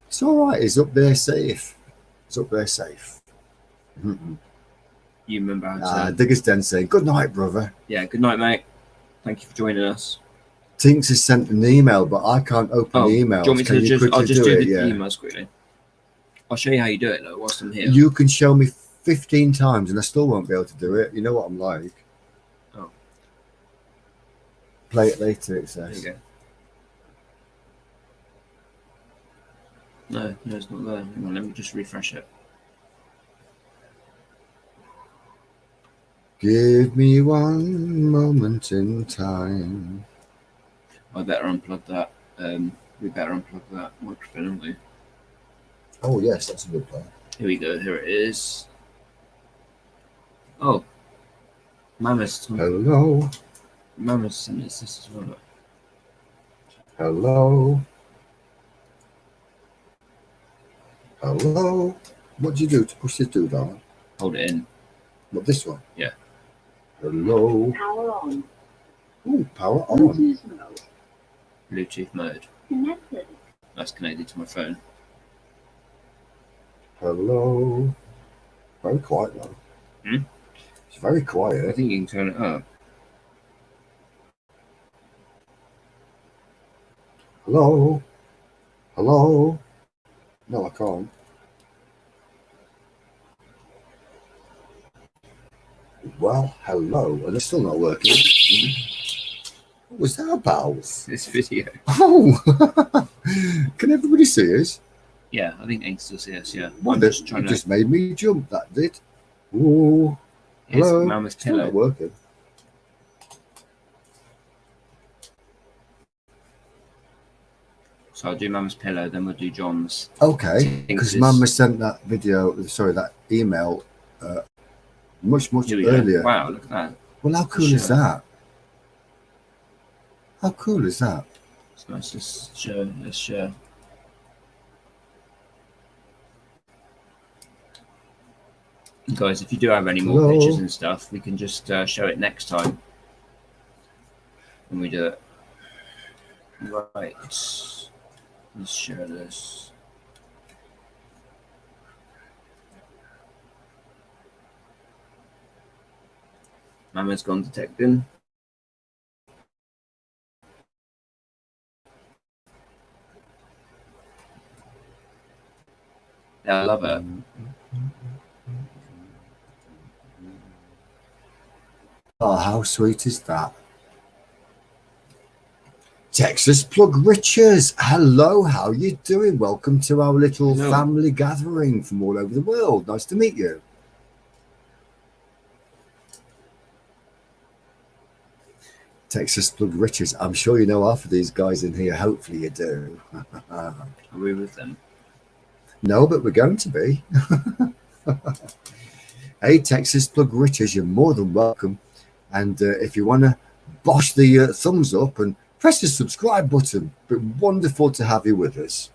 It's all right, it's up there safe. It's up there safe. Mm-mm. You remember how to... Digger's Den saying, good night, brother. Yeah, good night, mate. Thank you for joining us. Tinks has sent an email, but I can't open the email. Do you want me to just... I'll just do it? the emails quickly. I'll show you how you do it, though, whilst I'm here. You can show me 15 times and I still won't be able to do it. You know what I'm like. Oh. Play it later, it There says. you go. No, it's not there. Hang on, let me just refresh it. Give me one moment in time. I better unplug that. We better unplug that microphone, haven't we? Oh, yes, that's a good plan. Here we go. Here it is. Oh, Mama's Hello. sent us this as well. Hello. Hello. What do you do to push this dude on? Hold it in. What, this one? Yeah. Hello. Power on. Oh, power on. Bluetooth mode. Bluetooth mode. Connected. That's connected to my phone. Hello. Very quiet now. Hmm? It's very I quiet. think you can turn it up. Hello. Hello. No, I can't. Well, hello. And it's still not working. What was that about? This video. Oh. Can everybody see us? Yeah, I think they can still see us. Yeah. What, I'm just trying it to. just made me jump, that did. Ooh. Here's Hello. Mama's It's not pillow. working. So I'll do Mama's pillow, then we'll do John's. Okay, because Tinks' Mama sent that video, sorry, that email much Here we go. earlier. Wow, look at that. Well, how cool is Sure. that? How cool is that? So let's just show. Let's share. Guys, if you do have any more Hello. pictures and stuff, we can just show it next time when we do it. Right. Let's share this. Mama's gone detecting. Yeah, I love it. Oh, how sweet is that? Texas Plug Riches. Hello, how you doing? Welcome to our little Hello. family gathering from all over the world. Nice to meet you. Texas Plug Riches. I'm sure you know half of these guys in here. Hopefully you do. Are we with them? No, but we're going to be. Hey, Texas Plug Riches, you're more than welcome. And if you want to bosh the thumbs up and press the subscribe button, but wonderful to have you with us.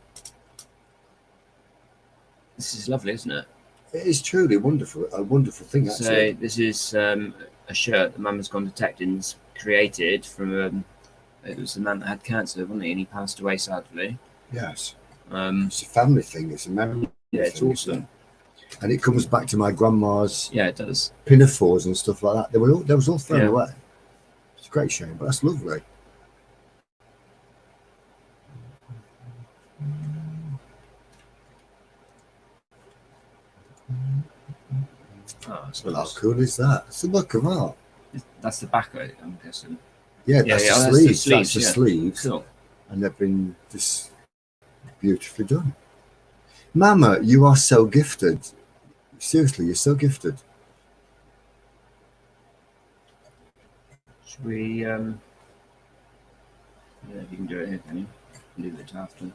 This is lovely, isn't it? It is truly wonderful, a wonderful thing, So actually. this is a shirt that Mama's Gone Detecting's created from it was a man that had cancer, wasn't he? And he passed away sadly. Yes, Um, it's a family thing. It's a memory. yeah, it's thing, awesome. isn't it? And it comes back to my grandma's Yeah, it does. pinafores and stuff like that. They was all thrown Yeah. away. It's a great shame, but that's lovely. Oh, it's Well, how nice. cool is that? It's a look of art. That's the back of it, I'm guessing. Yeah, Yeah, that's yeah, the that's the sleeves. sleeves, That's the yeah. sleeves. Cool. And they've been just beautifully done. Mama, you are so gifted. Seriously, you're so gifted. Should we? Yeah, you can do it here, can you? Leave it after.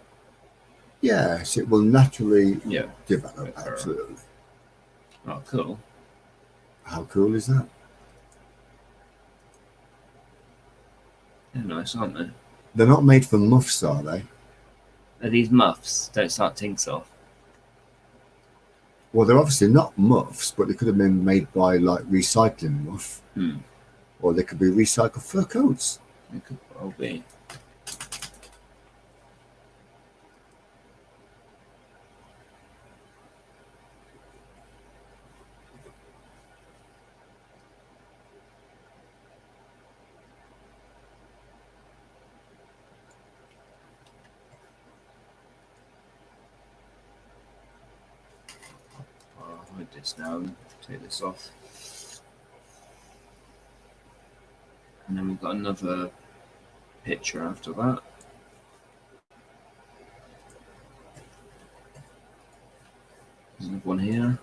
Yes, it will naturally Yeah. develop. Fair Absolutely. Oh, cool. How cool is that? They're nice, aren't they? They're not made for muffs, are they? Are these muffs? Don't start tinks off. Well, they're obviously not muffs, but they could have been made by like recycling muff, or they could be recycled fur coats. It could well be. I'll hide this now and take this off. And then we've got another picture after that. There's another one here.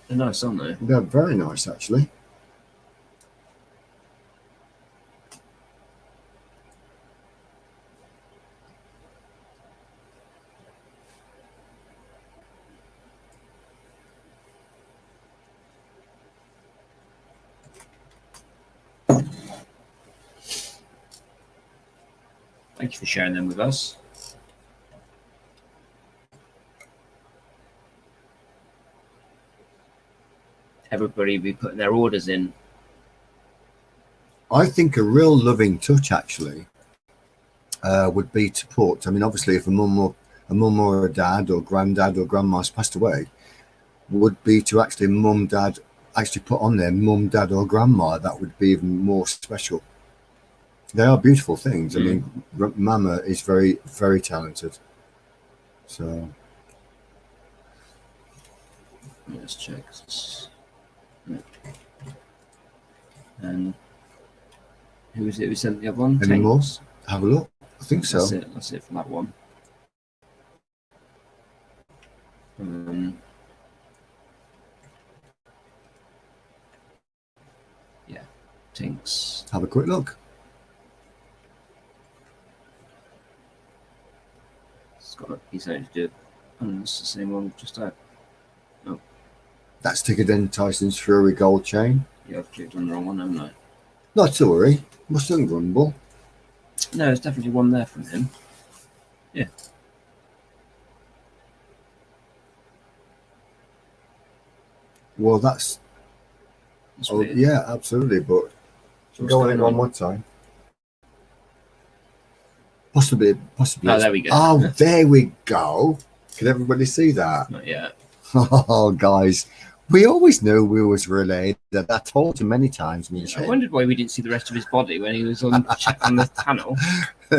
They're nice, aren't they? They're very nice, actually. Thank you for sharing them with us. Everybody will be putting their orders in. I think a real loving touch, actually, would be to put. I mean, obviously, if a mum or a dad or granddad or grandma's passed away, would be to actually mum, dad, actually put on there mum, dad, or grandma. That would be even more special. They are beautiful things. I mean, Mama is very, very talented. So let's check. And who was it who sent the other one? any more? Tanks. Have a look. I think so. That's it for that one. Yeah, Tinks. Have a quick look. It's got he's only to do it. Oh, it's the same one just out. Oh, That's Tickerden Tyson's Fury Gold Chain. yeah, I've clicked on the wrong one, haven't I? Not to worry. Mustn't grumble. No, there's definitely one there from him. Yeah. Well, that's weird. yeah, absolutely. But So what's go on going it one more time. Possibly. Oh, there we go. Oh, there we go. Can everybody see that? Not yet. Oh, guys, we always knew we was related. I told you many times. Me and I Shane. wondered why we didn't see the rest of his body when he was on the panel.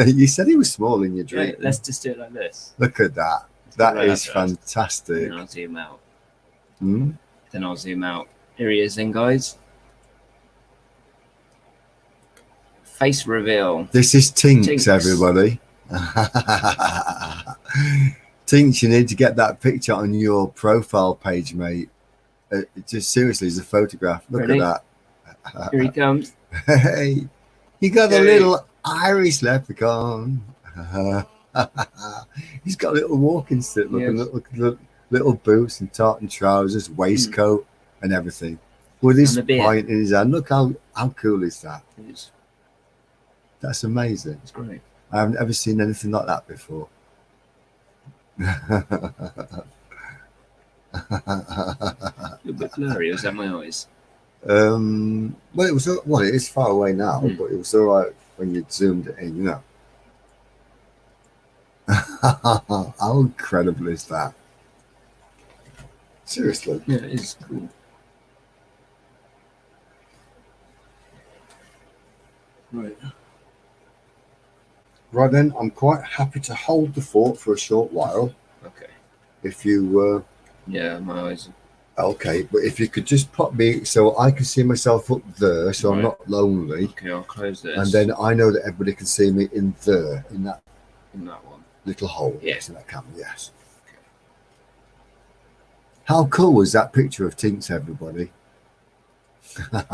You said he was small in your dream. Right, let's just do it like this. Look at that. Let's That do it is like that. fantastic. Then I'll zoom out. Hmm? Then I'll zoom out. Here he is then, guys. Face reveal. This is Tinks, Tinks. everybody. Tinks, you need to get that picture on your profile page, mate. Just seriously, it's a photograph. Look Ready? at Here he comes. that. Hey, you got a Hey. little Irish leprechaun. He's got a little walking stick, look, Yes. and little boots and tartan trousers, waistcoat, and everything. With his And the beard. pint in his hand. Look how cool is that? It's That's amazing. great. I haven't ever seen anything like that before. A little bit blurry. Was that my eyes? Well, it is far away now, Hmm. but it was all right when you zoomed it in, you know. How incredible is that? Seriously. Yeah, it is cool. Right. Right then, I'm quite happy to hold the fort for a short while. Okay. If you Yeah, my eyes. okay, but if you could just pop me so I can see myself up there, so I'm Right. not lonely, Okay, I'll close this. and then I know that everybody can see me in there, in that in that one. little hole. Yeah. Yes, in that camera. Yes. How cool was that picture of Tinks, everybody?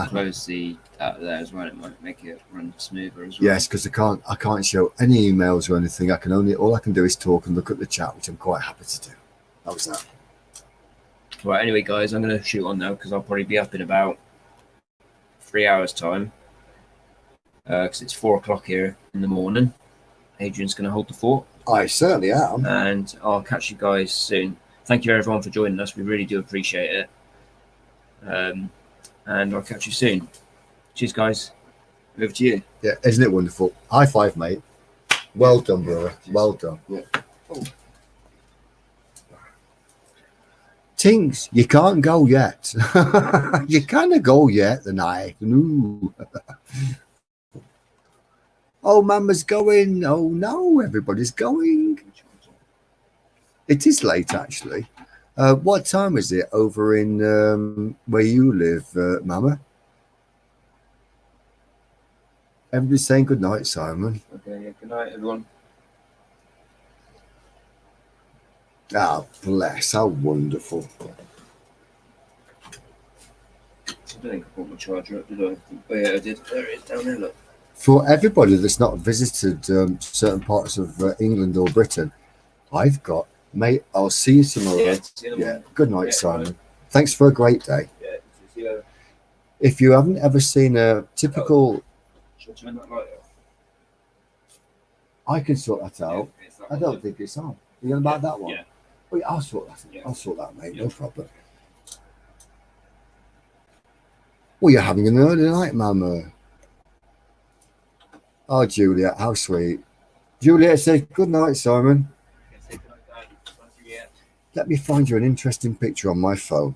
close the there as well. It might make it run smoother as well. Yes, because I can't show any emails or anything. All I can do is talk and look at the chat, which I'm quite happy to do. How was that? Right. Anyway, guys, I'm going to shoot on now because I'll probably be up in about 3 hours' time. Because it's 4 o'clock here in the morning. Adrian's going to hold the fort. I certainly am. And I'll catch you guys soon. Thank you everyone for joining us. We really do appreciate it. And I'll catch you soon. Cheers, guys. Over to you. Yeah, isn't it wonderful? High five, mate. Well done, brother. Well done. Yeah. Oh. Tings, you can't go yet. You can't go yet tonight. No. Oh, Mama's going. Oh, no, everybody's going. It is late, actually. What time is it over in where you live, Mama? Everybody's saying good night, Simon. Okay, yeah, good night, everyone. Ah, bless. How wonderful. I don't think I brought my charger up, did I? Oh, yeah, I did. There it is, down there, look. For everybody that's not visited certain parts of England or Britain, I've got, mate, I'll see you tomorrow. Yeah, see you in the Yeah, morning. good night, Yeah, Simon. right. Thanks for a great day. Yeah, see you later. If you haven't ever seen a typical, Shall I turn that light off? I can sort that out. Yeah, it's that I one. don't think it's on. You know about that one? Yeah. Oh, yeah, I'll sort that. Yeah. I'll sort that, mate. Yeah. No problem. Well, you're having an early night, Mama. Oh, Juliet, how sweet. Juliet says, good night, Simon. Okay, say good night, Dad. Once you get- Let me find you an interesting picture on my phone.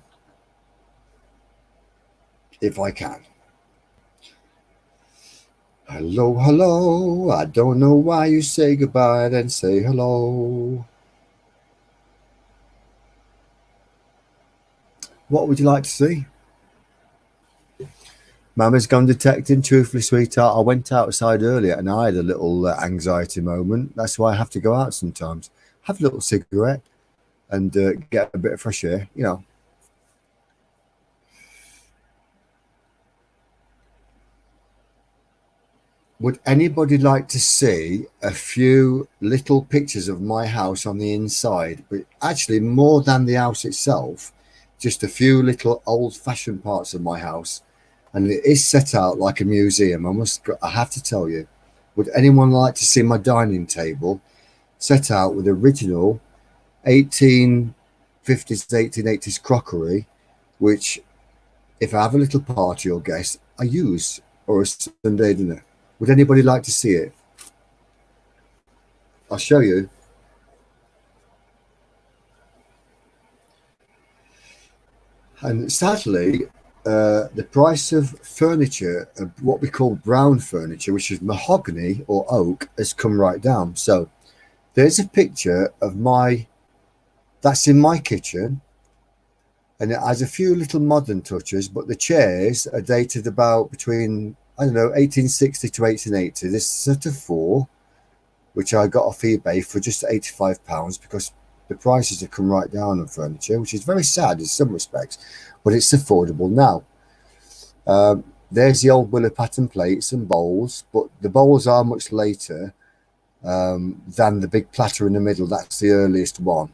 If I can. Hello, hello. I don't know why you say goodbye, then say hello. What would you like to see? Mama's gone detecting. Truthfully, sweetheart, I went outside earlier and I had a little anxiety moment. That's why I have to go out sometimes. Have a little cigarette and get a bit of fresh air, you know. Would anybody like to see a few little pictures of my house on the inside? But actually, more than the house itself, just a few little old-fashioned parts of my house. And it is set out like a museum. I have to tell you, would anyone like to see my dining table set out with original 1850s, 1880s crockery, which, if I have a little party or guest, I use, or a Sunday dinner? Would anybody like to see it? I'll show you. And sadly, the price of furniture, what we call brown furniture, which is mahogany or oak, has come right down. So there's a picture of that's in my kitchen, and it has a few little modern touches, but the chairs are dated about between, I don't know, 1860 to 1880. This set of 4, which I got off eBay for just £85 because the prices have come right down on furniture, which is very sad in some respects, but it's affordable now. There's the old willow pattern plates and bowls, but the bowls are much later than the big platter in the middle. That's the earliest one.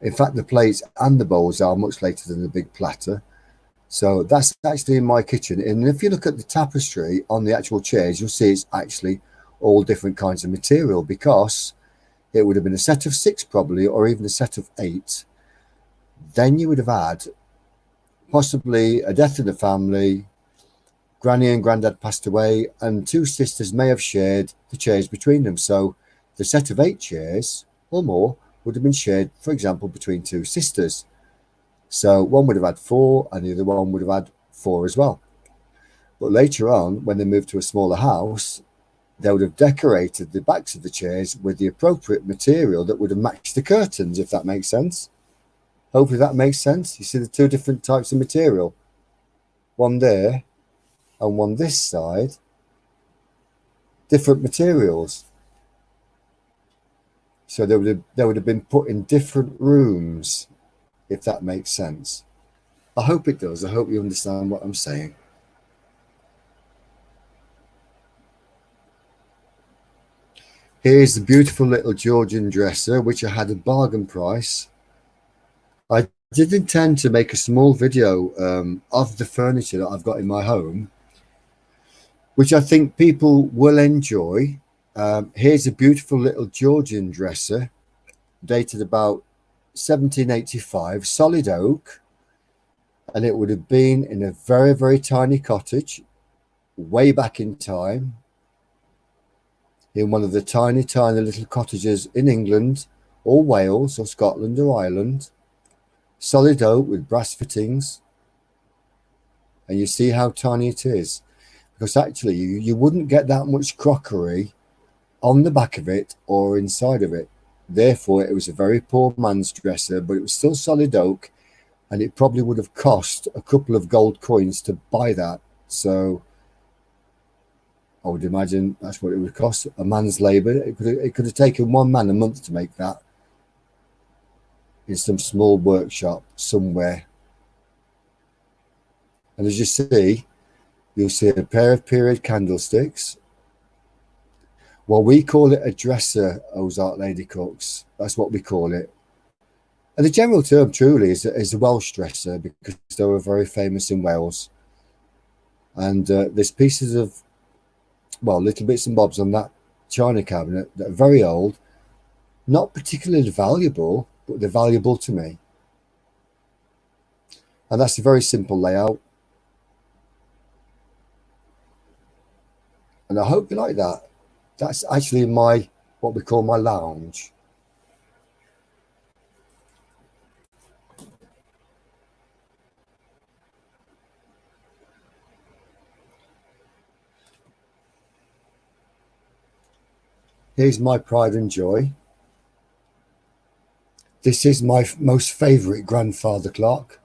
In fact, the plates and the bowls are much later than the big platter. So that's actually in my kitchen. And if you look at the tapestry on the actual chairs, you'll see it's actually all different kinds of material, because it would have been a set of 6 probably, or even a set of 8. Then you would have had possibly a death in the family, Granny and Grandad passed away, and 2 sisters may have shared the chairs between them. So the set of 8 chairs or more would have been shared, for example, between 2 sisters. So one would have had 4 and the other one would have had 4 as well. But later on, when they moved to a smaller house, they would have decorated the backs of the chairs with the appropriate material that would have matched the curtains, if that makes sense. Hopefully that makes sense. You see the 2 different types of material. One there and one this side. Different materials. So they would have been put in different rooms, if that makes sense. I hope it does. I hope you understand what I'm saying. Here's the beautiful little Georgian dresser, which I had a bargain price. I did intend to make a small video of the furniture that I've got in my home, which I think people will enjoy. Here's a beautiful little Georgian dresser, dated about 1785, solid oak, and it would have been in a very, very tiny cottage way back in time, in one of the tiny, tiny little cottages in England or Wales or Scotland or Ireland. Solid oak with brass fittings. And you see how tiny it is. Because actually you wouldn't get that much crockery on the back of it or inside of it. Therefore, it was a very poor man's dresser, but it was still solid oak. And it probably would have cost a couple of gold coins to buy that. So I would imagine that's what it would cost, a man's labour. It could have taken one man a month to make that in some small workshop somewhere. And as you see, you'll see a pair of period candlesticks. Well, we call it a dresser, Ozark Lady Cooks. That's what we call it. And the general term truly is a Welsh dresser, because they were very famous in Wales. And there's pieces of, well, little bits and bobs on that china cabinet that are very old, not particularly valuable, but they're valuable to me. And that's a very simple layout. And I hope you like that. That's actually my, what we call my lounge. Here's my pride and joy. This is my most favourite grandfather clock.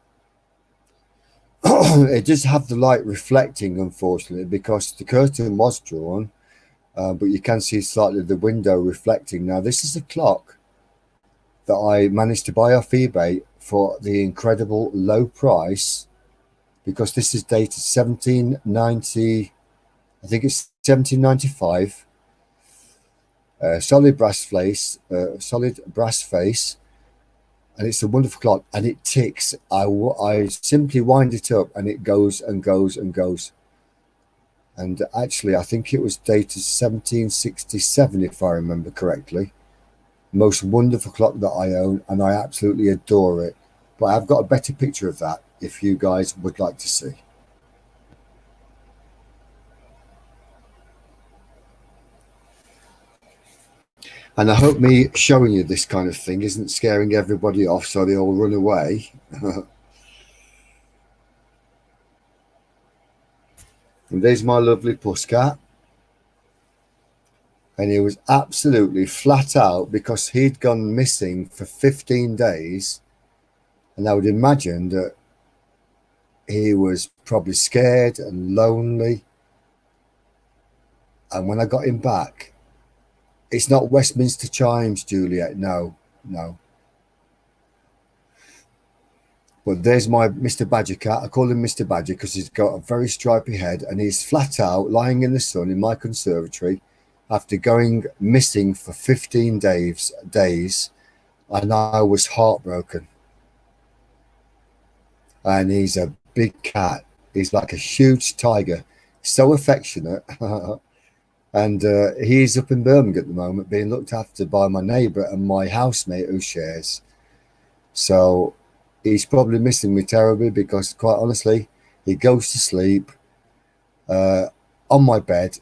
It does have the light reflecting, unfortunately, because the curtain was drawn, but you can see slightly the window reflecting. Now, this is a clock that I managed to buy off eBay for the incredible low price, because this is dated 1790, I think it's 1795. Solid brass face, and it's a wonderful clock, and it ticks. I simply wind it up and it goes and goes and goes. And actually, I think it was dated 1767, if I remember correctly. Most wonderful clock that I own, and I absolutely adore it. But I've got a better picture of that if you guys would like to see. And I hope me showing you this kind of thing isn't scaring everybody off so they all run away. And there's my lovely pusscat. And he was absolutely flat out because he'd gone missing for 15 days. And I would imagine that he was probably scared and lonely. And when I got him back, it's not Westminster chimes, Juliet. No, no. But there's my Mr. Badger cat. I call him Mr. Badger because he's got a very stripy head, and he's flat out lying in the sun in my conservatory after going missing for 15 days, and I was heartbroken. And he's a big cat. He's like a huge tiger, so affectionate. And he's up in Birmingham at the moment being looked after by my neighbour and my housemate who shares. So he's probably missing me terribly because, quite honestly, he goes to sleep on my bed.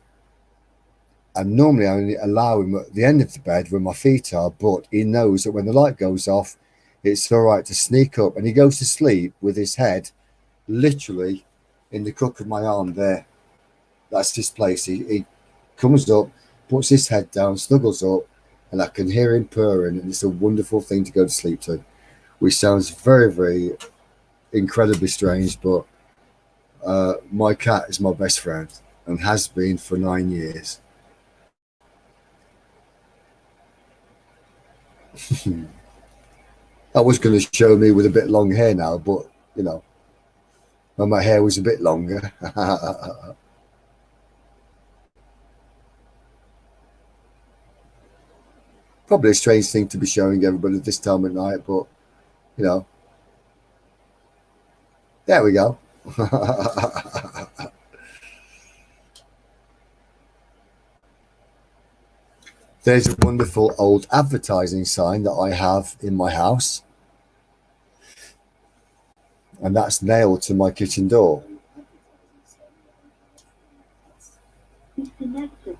And normally I only allow him at the end of the bed where my feet are, but he knows that when the light goes off, it's all right to sneak up. And he goes to sleep with his head literally in the crook of my arm there. That's his place. He comes up, puts his head down, snuggles up, and I can hear him purring, and it's a wonderful thing to go to sleep to, which sounds very, very incredibly strange, but my cat is my best friend and has been for 9 years. I was going to show me with a bit long hair now, but, you know, when my hair was a bit longer. Probably a strange thing to be showing everybody this time at night, but you know, there we go. There's a wonderful old advertising sign that I have in my house, and that's nailed to my kitchen door. Disconnected.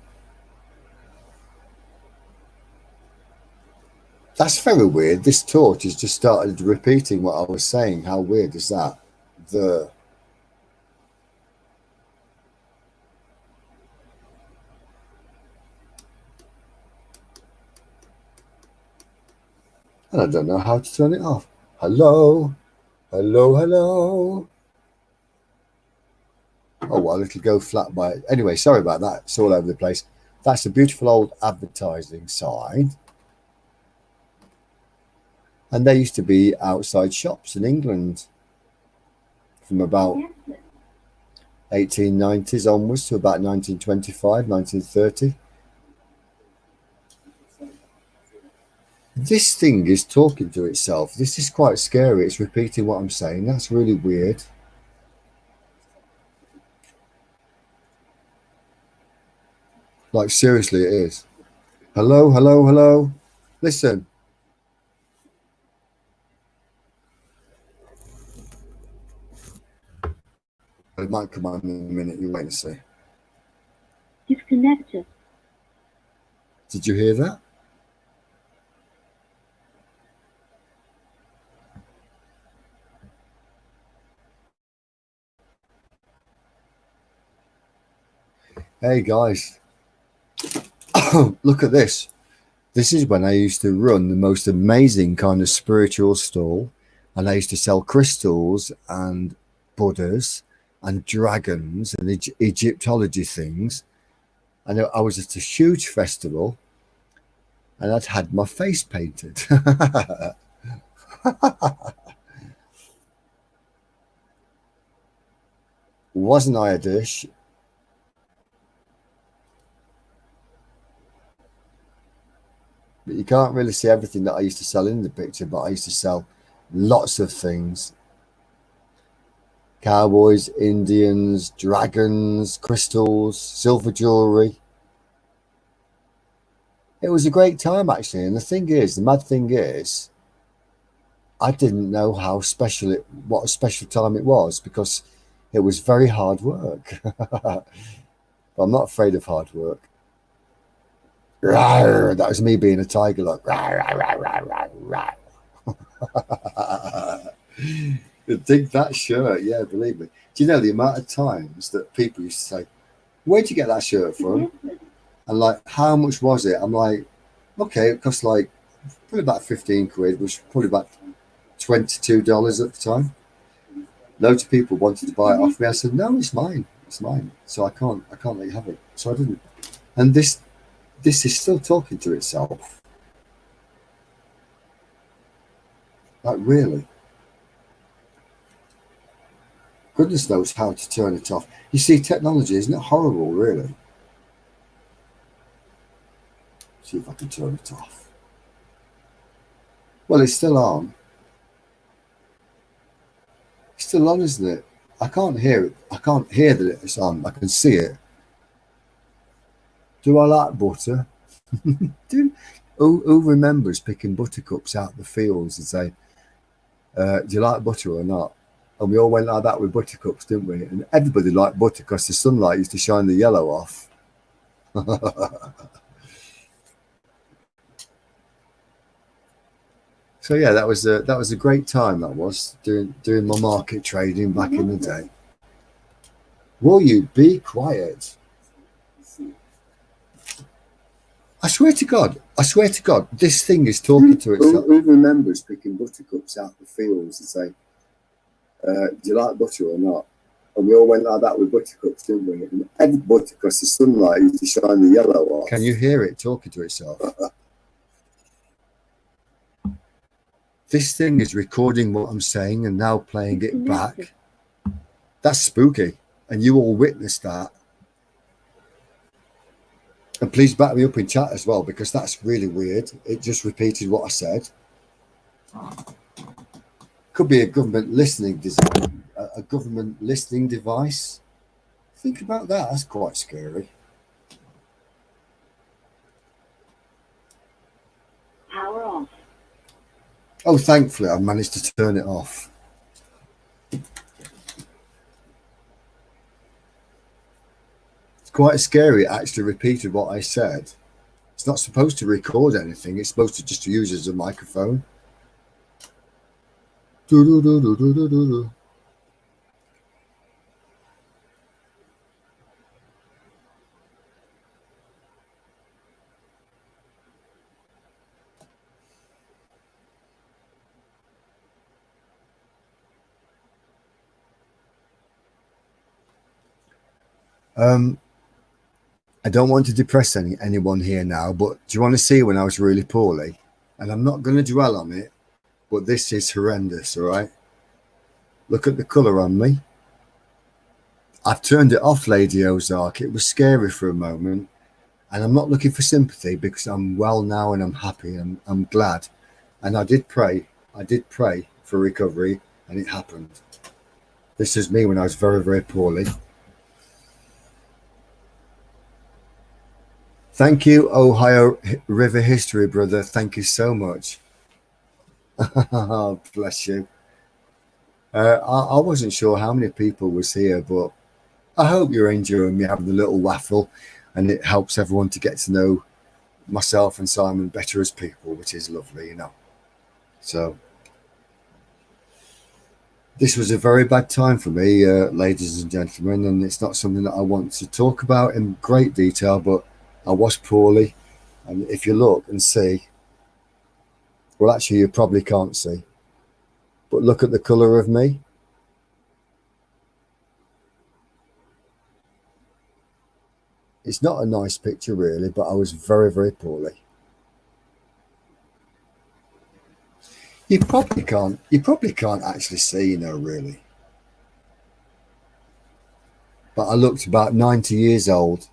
That's very weird. This torch has just started repeating what I was saying. How weird is that? And I don't know how to turn it off. Hello? Hello, hello? Oh, well, it'll go flat by it. Anyway, sorry about that. It's all over the place. That's a beautiful old advertising sign. And there used to be outside shops in England from about 1890s onwards to about 1925, 1930. This thing is talking to itself. This is quite scary. It's repeating what I'm saying. That's really weird. Like, seriously, it is. Hello, hello, hello. Listen. It might come on in a minute. You wait and see. Disconnected. Did you hear that? Hey guys, look at this. This is when I used to run the most amazing kind of spiritual stall, and I used to sell crystals and Buddhas and dragons and Egyptology things. And I was at a huge festival, and I'd had my face painted. Wasn't I a dish? But you can't really see everything that I used to sell in the picture, but I used to sell lots of things. Cowboys, Indians, dragons, crystals, silver jewelry. It was a great time, actually. And the thing is, the mad thing is, I didn't know how special what a special time it was, because it was very hard work. But I'm not afraid of hard work. Rawr, that was me being a tiger, like rawr, rawr, rawr, rawr, rawr. Dig that shirt, yeah, believe me. Do you know the amount of times that people used to say, "Where'd you get that shirt from?" And like, "How much was it?" I'm like, "Okay, it cost like probably about 15 quid, which was probably about $22 at the time." Loads of people wanted to buy it off me. I said, "No, it's mine. It's mine. So I can't let you have it." So I didn't. And this is still talking to itself. Like, really? Goodness knows how to turn it off. You see, technology, isn't it horrible, really? See if I can turn it off. Well, it's still on. It's still on, isn't it? I can't hear it. I can't hear that it's on. I can see it. Do I like butter? Who remembers picking buttercups out the fields and say, "Do you like butter or not?" And we all went like that with buttercups, didn't we? And everybody liked butter because the sunlight used to shine the yellow off. So yeah, that was a great time. That was doing my market trading back in the day. Will you be quiet? I swear to God, this thing is talking to itself. Who remembers picking buttercups out the fields and say, "Do you like butter or not?" And we all went like that with buttercups, didn't we? And every butter, because the sunlight used to shine the yellow off. Can you hear it talking to itself? This thing is recording what I'm saying and now playing it back. That's spooky. And you all witnessed that. And please back me up in chat as well, because that's really weird. It just repeated what I said. Could be a government listening design, a government listening device. Think about that. That's quite scary. Power off. Oh, thankfully, I managed to turn it off. It's quite scary. It actually repeated what I said. It's not supposed to record anything. It's supposed to just use as a microphone. Do, do, do, do, do, do, do. I don't want to depress anyone here now, but do you want to see when I was really poorly? And I'm not going to dwell on it, but this is horrendous, all right? Look at the colour on me. I've turned it off, Lady Ozark. It was scary for a moment. And I'm not looking for sympathy because I'm well now and I'm happy and I'm glad. And I did pray for recovery, and it happened. This is me when I was very, very poorly. Thank you, Ohio River History, brother. Thank you so much. Bless you. I wasn't sure how many people was here, but I hope you're enjoying me having a little waffle, and it helps everyone to get to know myself and Simon better as people, which is lovely, you know. So this was a very bad time for me, ladies and gentlemen, and it's not something that I want to talk about in great detail, but I was poorly, and if you look and see, well, actually you probably can't see, but look at the colour of me. It's not a nice picture really, but I was very, very poorly. You probably can't actually see, you know, really. But I looked about 90 years old.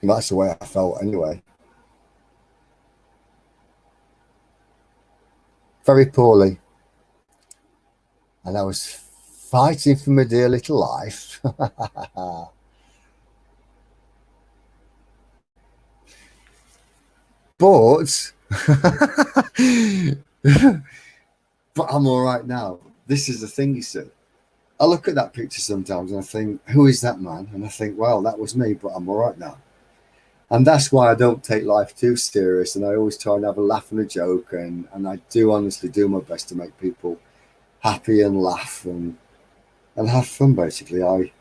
And that's the way I felt anyway. Very poorly. And I was fighting for my dear little life. But I'm all right now. This is the thing, you see. I look at that picture sometimes and I think, who is that man? And I think, well, that was me, but I'm all right now. And that's why I don't take life too serious, and I always try and have a laugh and a joke, and I do honestly do my best to make people happy and laugh and have fun. Basically, I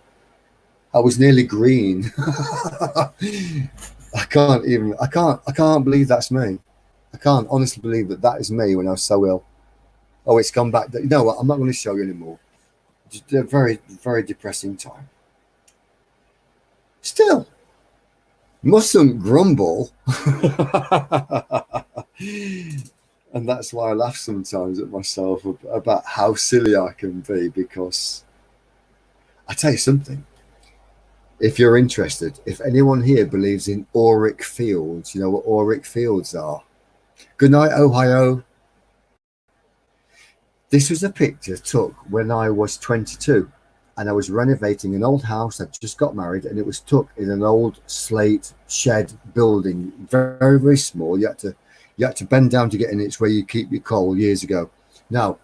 was nearly green. I can't believe that's me. I can't honestly believe that is me when I was so ill. Oh, it's gone back. You know what? I'm not going to show you anymore. Just a very, very depressing time. Still, mustn't grumble. And that's why I laugh sometimes at myself about how silly I can be, because I tell you something. If you're interested, if anyone here believes in auric fields, you know what auric fields are. Good night, Ohio. This was a picture took when I was 22, and I was renovating an old house. I just got married, and it was took in an old slate shed building, very, very small. You had to bend down to get in. It's where you keep your coal years ago. Now,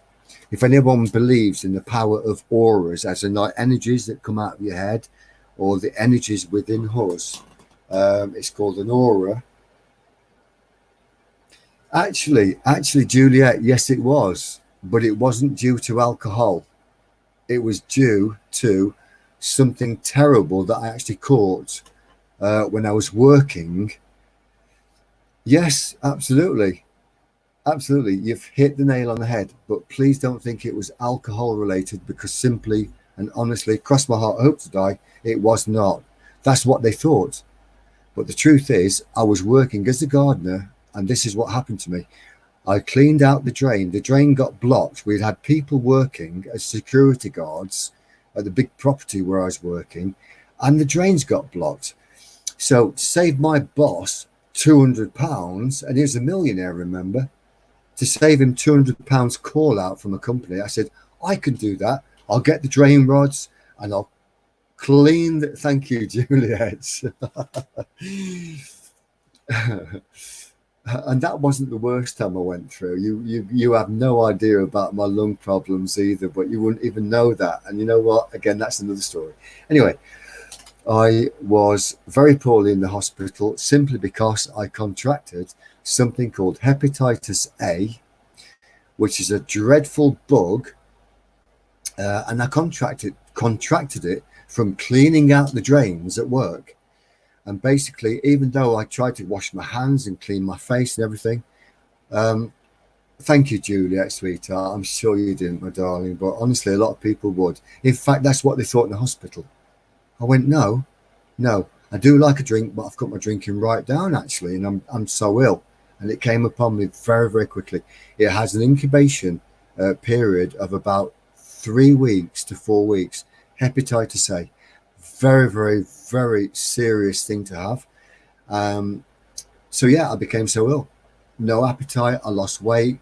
if anyone believes in the power of auras, as in like energies that come out of your head, or the energies within us, it's called an aura. Actually, Juliet, yes, it was, but it wasn't due to alcohol. It was due to something terrible that I actually caught when I was working. Yes, absolutely. Absolutely. You've hit the nail on the head, but please don't think it was alcohol related, because simply and honestly, cross my heart, I hope to die, it was not. That's what they thought. But the truth is, I was working as a gardener, And this is what happened to me. I cleaned out the drain. The drain got blocked. We'd had people working as security guards at the big property where I was working, and the drains got blocked. So to save my boss £200, and he was a millionaire, remember, to save him £200 call out from a company, I said, I can do that. I'll get the drain rods and I'll clean the, thank you, Juliet. And that wasn't the worst time I went through. You have no idea about my lung problems either, but you wouldn't even know that. And you know what? Again, that's another story. Anyway, I was very poorly in the hospital simply because I contracted something called hepatitis A, which is a dreadful bug. And I contracted it from cleaning out the drains at work. And basically, even though I tried to wash my hands and clean my face and everything, thank you, Juliet, sweetheart. I'm sure you didn't, my darling, but honestly, a lot of people would. In fact, that's what they thought in the hospital. I went, no, I do like a drink, but I've got my drinking right down, actually, and I'm so ill. And it came upon me very, very quickly. It has an incubation period of about 3 weeks to 4 weeks. Hepatitis A. Very, very, very serious thing to have. So yeah, I became so ill. No appetite. I lost weight.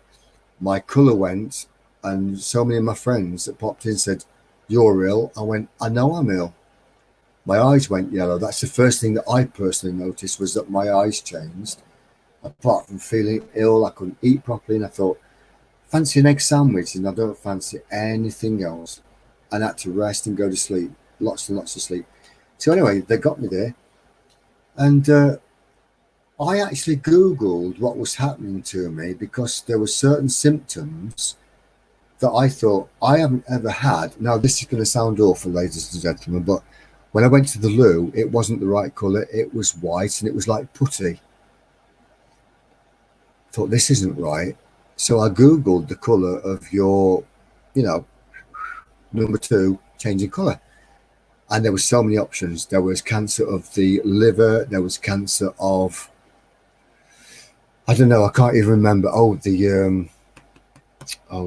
My colour went. And so many of my friends that popped in said, you're ill. I went, I know I'm ill. My eyes went yellow. That's the first thing that I personally noticed, was that my eyes changed. Apart from feeling ill, I couldn't eat properly. And I thought, fancy an egg sandwich, and I don't fancy anything else. And I had to rest and go to sleep. Lots and lots of sleep. So anyway, they got me there, and I actually Googled what was happening to me, because there were certain symptoms that I thought I haven't ever had. Now, this is going to sound awful, ladies and gentlemen, but when I went to the loo, it wasn't the right colour. It was white, and it was like putty. I thought, this isn't right. So I Googled the colour of your, number 2 changing colour. And there were so many options. There was cancer of the liver. There was cancer of, I don't know, I can't even remember. Oh,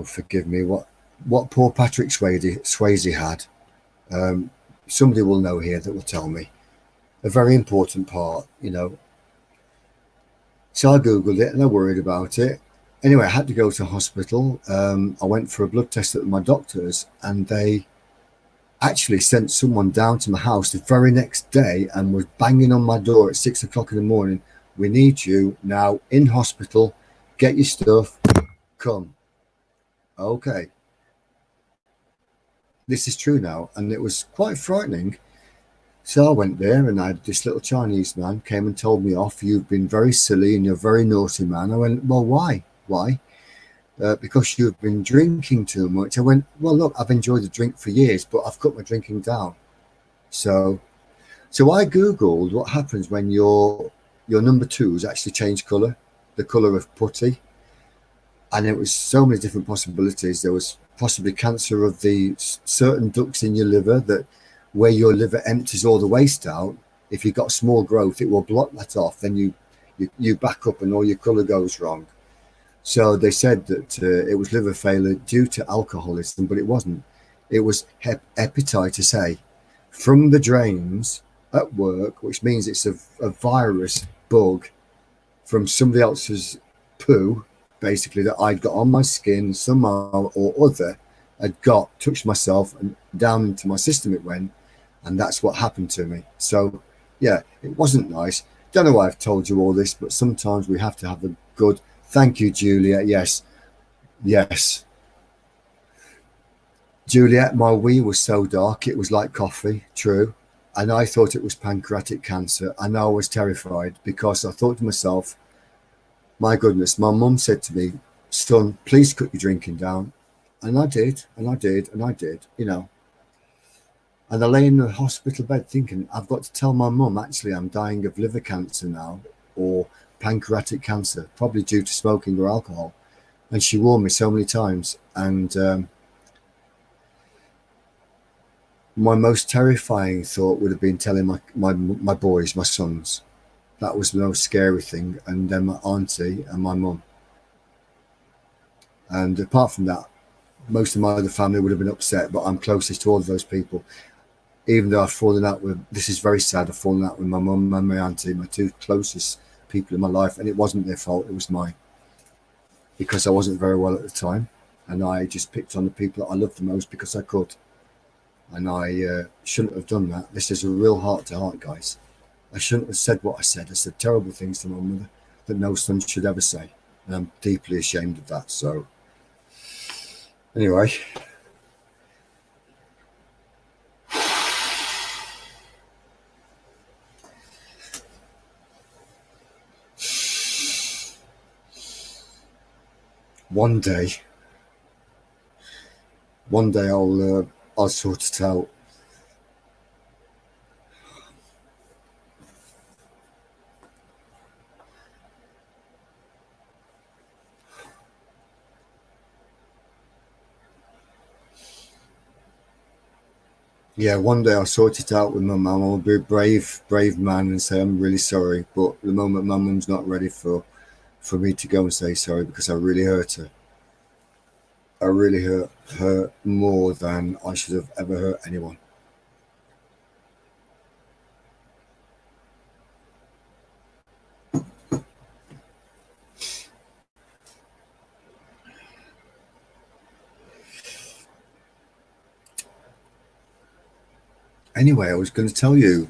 forgive me. What poor Patrick Swayze had. Somebody will know here that will tell me. A very important part, So I Googled it and I worried about it. Anyway, I had to go to hospital. I went for a blood test at my doctor's, and they actually sent someone down to my house the very next day and was banging on my door at 6 o'clock in the morning. We need you now in hospital. Get your stuff. Come. Okay. This is true now. And it was quite frightening. So I went there, and I had this little Chinese man came and told me off. You've been very silly and you're a very naughty man. I went, well, why? Why? Because you've been drinking too much. I went, well, look, I've enjoyed the drink for years, but I've cut my drinking down. So I Googled what happens when your number 2s actually change colour, the colour of putty. And it was so many different possibilities. There was possibly cancer of the certain ducts in your liver, that where your liver empties all the waste out. If you've got small growth, it will block that off. Then you back up and all your colour goes wrong. So they said that it was liver failure due to alcoholism, but it wasn't. It was hepatitis A from the drains at work, which means it's a virus bug from somebody else's poo, basically, that I'd got on my skin somehow or other, touched myself, and down into my system it went, and that's what happened to me. So, yeah, it wasn't nice. Don't know why I've told you all this, but sometimes we have to have a good... Thank you, Juliet. Yes. Juliet, my wee was so dark, it was like coffee. True. And I thought it was pancreatic cancer. And I was terrified, because I thought to myself, my goodness, my mum said to me, son, please cut your drinking down. And I did. And I lay in the hospital bed thinking, I've got to tell my mum, actually, I'm dying of liver cancer now, or pancreatic cancer, probably due to smoking or alcohol. And she warned me so many times. And my most terrifying thought would have been telling my boys, my sons, That was the most scary thing. And then my auntie and my mum. And apart from that, most of my other family would have been upset, but I'm closest to all of those people. Even though I've fallen out with, this is very sad, I've fallen out with my mum and my auntie, my two closest people in my life, and it wasn't their fault, it was mine. Because I wasn't very well at the time, and I just picked on the people that I loved the most because I could. And I shouldn't have done that. This is a real heart-to-heart, guys. I shouldn't have said what I said. I said terrible things to my mother that no son should ever say. And I'm deeply ashamed of that. So, anyway. One day I'll sort it out. Yeah, one day I'll sort it out with my mum. I'll be a brave man and say I'm really sorry. But at the moment, my mum's not ready for me to go and say sorry because I really hurt her. I really hurt her more than I should have ever hurt anyone. Anyway, I was going to tell you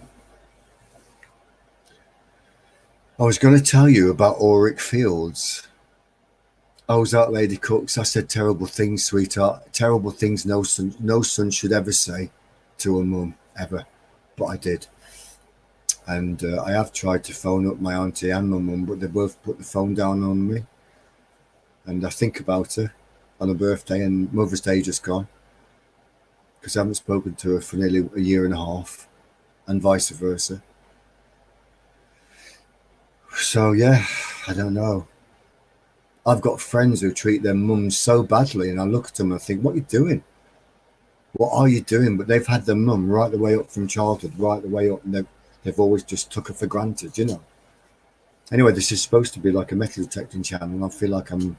about Auric Fields. I was at Lady Cook's. I said terrible things, sweetheart. Terrible things no son should ever say to a mum, ever. But I did. And I have tried to phone up my auntie and my mum, but they both put the phone down on me. And I think about her on her birthday and Mother's Day just gone. Because I haven't spoken to her for nearly a year and a half. And vice versa. So, yeah, I don't know. I've got friends who treat their mums so badly, and I look at them and I think, what are you doing? What are you doing? But they've had their mum right the way up from childhood, right the way up, and they've always just took her for granted, you know. Anyway, this is supposed to be like a metal detecting channel, and I feel like I'm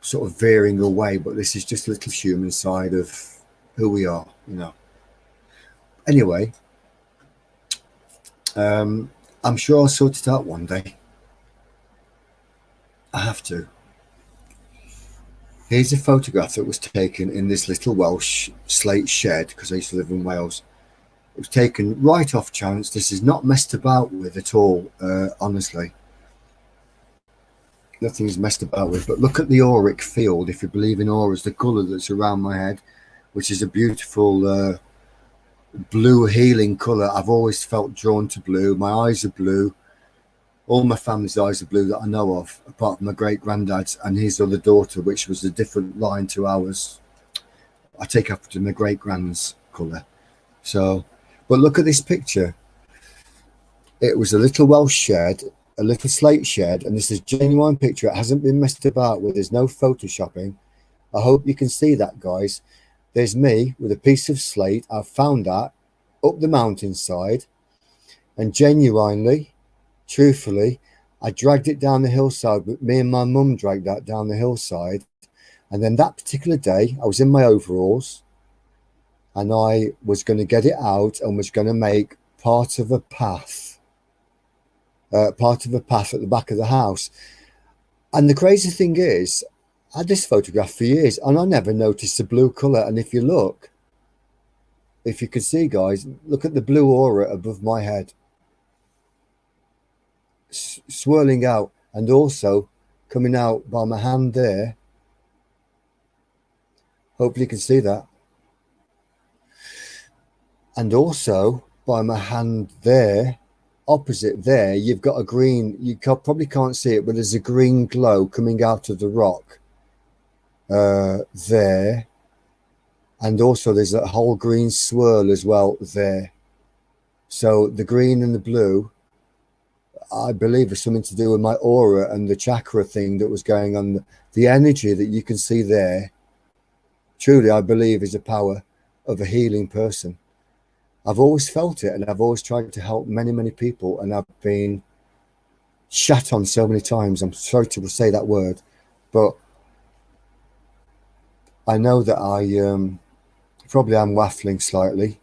sort of veering away, but this is just a little human side of who we are, you know. Anyway, I'm sure I'll sort it out one day. I have to. Here's a photograph that was taken in this little Welsh slate shed, because I used to live in Wales. It was taken right off chance. This is not messed about with at all, honestly. Nothing's messed about with. But look at the auric field, if you believe in auras, the colour that's around my head, which is a beautiful blue healing colour. I've always felt drawn to blue. My eyes are blue. All my family's eyes are blue that I know of, apart from my great-granddad's and his other daughter, which was a different line to ours. I take after my great-grand's colour. So, but look at this picture. It was a little Welsh shed, a little slate shed, and this is a genuine picture. It hasn't been messed about with. There's no photoshopping. I hope you can see that, guys. There's me with a piece of slate. I've found that up the mountainside, and genuinely, truthfully, I dragged it down the hillside, but me and my mum dragged that down the hillside. And then that particular day, I was in my overalls and I was going to get it out and was going to make part of a path at the back of the house. And the crazy thing is, I had this photograph for years and I never noticed the blue colour. And if you look, if you can see, guys, look at the blue aura above my head. Swirling out, and also coming out by my hand there. Hopefully you can see that. And also by my hand there, opposite there, you've got a green, you probably can't see it, but there's a green glow coming out of the rock there. And also there's a whole green swirl as well there. So the green and the blue, I believe, is something to do with my aura and the chakra thing that was going on. The energy that you can see there, truly, I believe, is a power of a healing person. I've always felt it, and I've always tried to help many, many people, and I've been shat on so many times. I'm sorry to say that word, but I know that I probably am waffling slightly.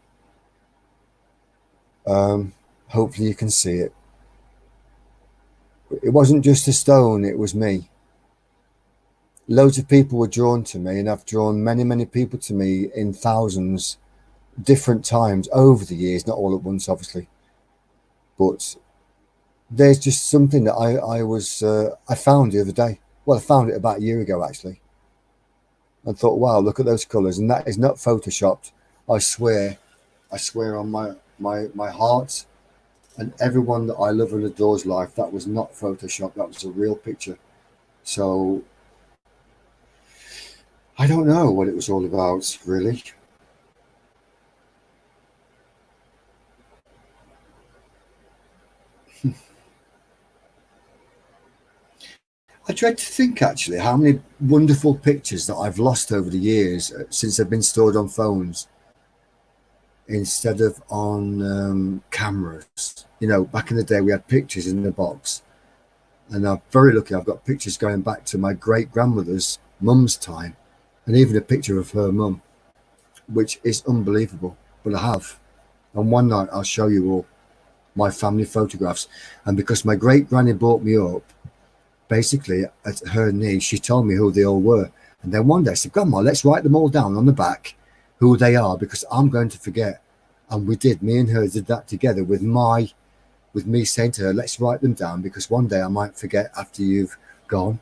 Hopefully you can see it. It wasn't just a stone, it was me. Loads of people were drawn to me, and I've drawn many, many people to me in thousands, different times over the years, not all at once, obviously. But there's just something that I found the other day. Well, I found it about a year ago, actually. I thought, wow, look at those colours. And that is not photoshopped. I swear on my heart and everyone that I love and adore's life, that was not photoshopped. That was a real picture. So I don't know what it was all about, really. I dread to think, actually, how many wonderful pictures that I've lost over the years since they've been stored on phones instead of on cameras. You know, back in the day, we had pictures in the box. And I'm very lucky I've got pictures going back to my great-grandmother's mum's time, and even a picture of her mum, which is unbelievable. But I have. And one night I'll show you all my family photographs. And because my great-granny brought me up, basically at her knee, she told me who they all were. And then one day I said, Grandma, let's write them all down on the back, who they are, because I'm going to forget. And we did. Me and her did that together with me saying to her, let's write them down, because one day I might forget after you've gone.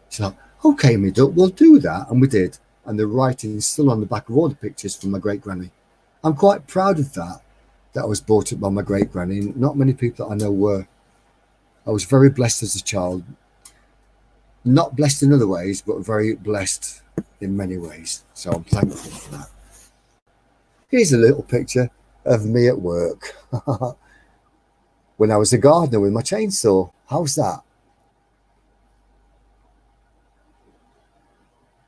She's like, okay, me duck, we'll do that. And we did. And the writing is still on the back of all the pictures from my great-granny. I'm quite proud of that I was brought up by my great-granny. Not many people that I know were. I was very blessed as a child. Not blessed in other ways, but very blessed in many ways. So I'm thankful for that. Here's a little picture of me at work when I was a gardener with my chainsaw. How's that?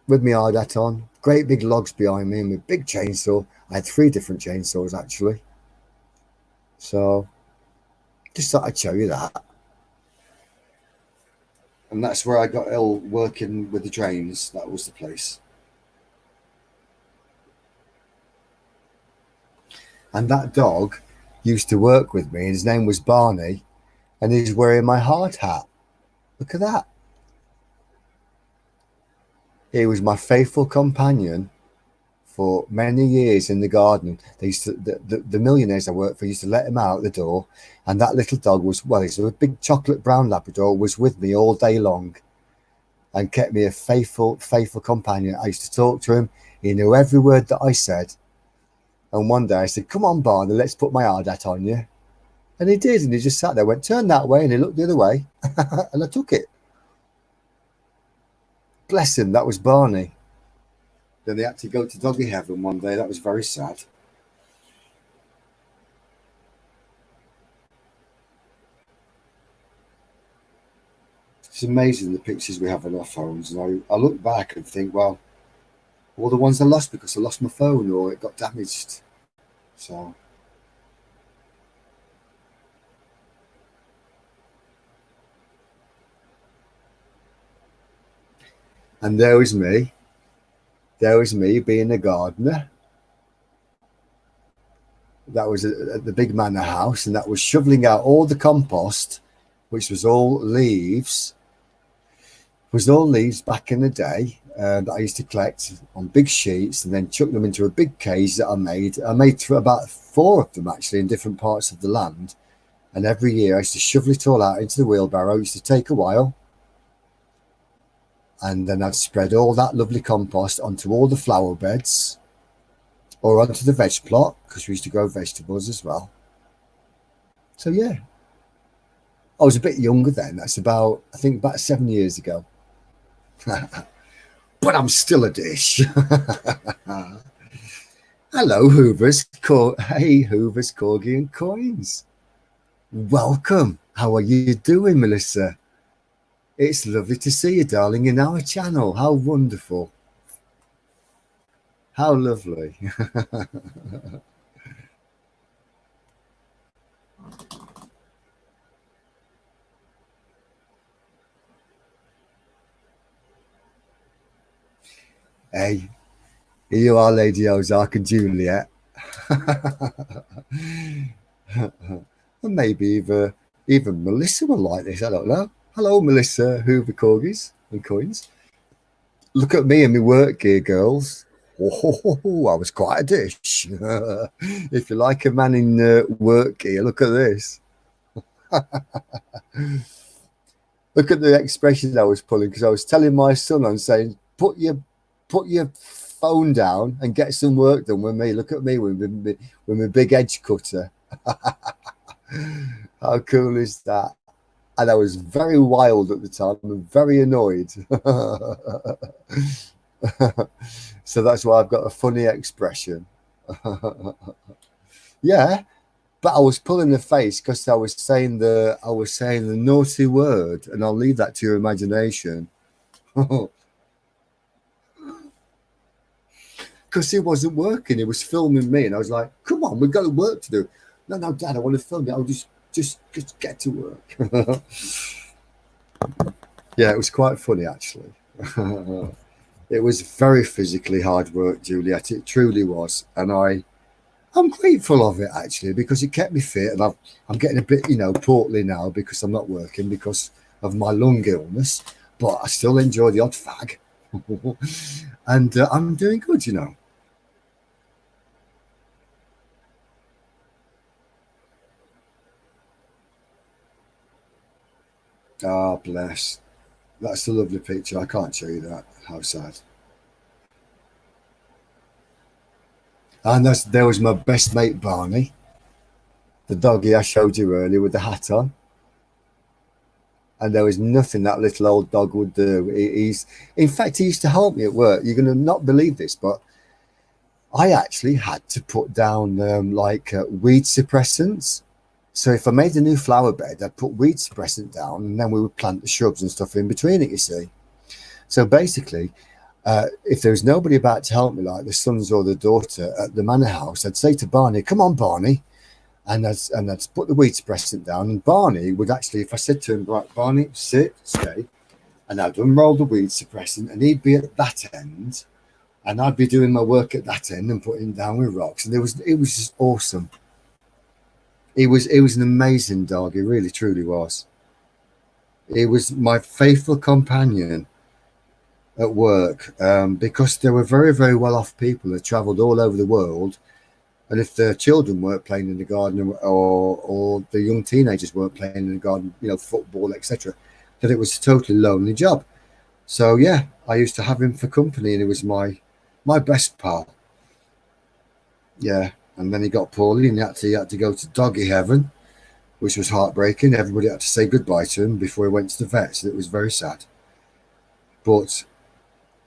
With my hard hat on, great big logs behind me, and with big chainsaw. I had 3 different chainsaws, actually. So just thought I'd show you that. And that's where I got ill, working with the drains. That was the place. And that dog used to work with me, and his name was Barney, and he's wearing my hard hat. Look at that. He was my faithful companion for many years in the garden. They used to, the millionaires I worked for used to let him out the door, and that little dog was, well, he's a big chocolate brown Labrador, was with me all day long and kept me a faithful companion. I used to talk to him. He knew every word that I said. And one day I said, come on, Barney, let's put my hard hat on you. And he did, and he just sat there, went, turn that way, and he looked the other way, and I took it. Bless him, that was Barney. Then they had to go to doggy heaven one day. That was very sad. It's amazing the pictures we have on our phones. And I look back and think, well, all the ones I lost because I lost my phone or it got damaged. So and there was me. There was me being a gardener. That was at the big manor house, and that was shoveling out all the compost, which was all leaves. Was all leaves back in the day that I used to collect on big sheets and then chuck them into a big cage that I made. I made about 4 of them actually in different parts of the land. And every year I used to shovel it all out into the wheelbarrow. It used to take a while. And then I'd spread all that lovely compost onto all the flower beds or onto the veg plot, because we used to grow vegetables as well. So yeah, I was a bit younger then. That's about, I think, about 7 years ago. But I'm still a dish. Hello, Hoovers. Hey, Hoovers, Corgi and Coins. Welcome. How are you doing, Melissa? It's lovely to see you, darling, in our channel. How wonderful. How lovely. Hey, here you are, Lady Ozark and Juliet. And maybe even Melissa will like this. I don't know. Hello, Melissa Hoover Corgis and Coins. Look at me and my work gear, girls. Oh, I was quite a dish. If you like a man in work gear, look at this. Look at the expression I was pulling, because I was telling my son, I'm saying, put your phone down and get some work done with me. Look at me with my big edge cutter. How cool is that? And I was very wild at the time and very annoyed. So that's why I've got a funny expression. Yeah, but I was pulling the face because I was saying the naughty word, and I'll leave that to your imagination. Because he wasn't working, he was filming me, and I was like, "Come on, we've got work to do." No, Dad, I want to film it. I'll just get to work. Yeah, it was quite funny actually. It was very physically hard work, Juliet. It truly was, and I'm grateful of it actually, because it kept me fit, and I'm getting a bit, portly now because I'm not working because of my lung illness, but I still enjoy the odd fag, and I'm doing good, Ah, bless. That's a lovely picture. I can't show you that. How sad. And there was my best mate Barney, the doggy I showed you earlier with the hat on. And there was nothing that little old dog would do. In fact, he used to help me at work. You're going to not believe this, but I actually had to put down weed suppressants. So if I made a new flower bed, I'd put weed suppressant down, and then we would plant the shrubs and stuff in between it, you see. So basically, if there was nobody about to help me, like the sons or the daughter at the manor house, I'd say to Barney, "Come on, Barney." And I'd put the weed suppressant down, and Barney would actually, if I said to him, "Right, Barney, sit, stay," and I'd unroll the weed suppressant, and he'd be at that end, and I'd be doing my work at that end and putting down with rocks. And it was just awesome. It was an amazing dog. It really, truly was. It was my faithful companion at work, because they were very, very well-off people that travelled all over the world. And if the children weren't playing in the garden, or the young teenagers weren't playing in the garden, football, etc., that it was a totally lonely job. So yeah, I used to have him for company, and he was my best pal. Yeah, and then he got poorly, and he had to go to doggy heaven, which was heartbreaking. Everybody had to say goodbye to him before he went to the vet, so it was very sad. But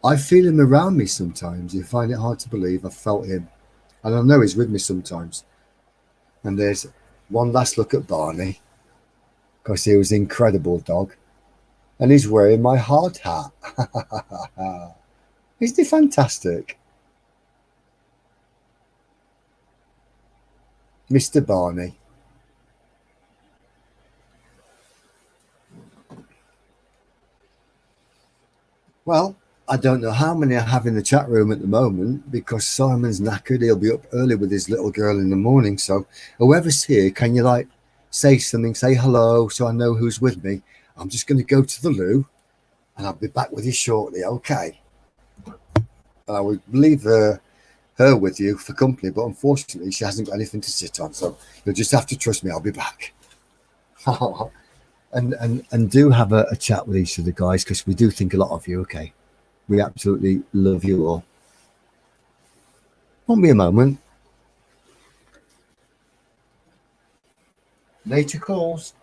I feel him around me sometimes. You find it hard to believe. I felt him. And I know he's with me sometimes. And there's one last look at Barney, because he was an incredible dog. And he's wearing my hard hat. Isn't he fantastic? Mr. Barney. Well, I don't know how many I have in the chat room at the moment, because Simon's knackered. He'll be up early with his little girl in the morning. So whoever's here, can you say something, say hello, so I know who's with me? I'm just going to go to the loo, and I'll be back with you shortly, okay? And I will leave her with you for company, but unfortunately she hasn't got anything to sit on, so you'll just have to trust me. I'll be back. and do have a chat with each of the guys, because we do think a lot of you, okay? We absolutely love you all. Won't be a moment. Nature calls.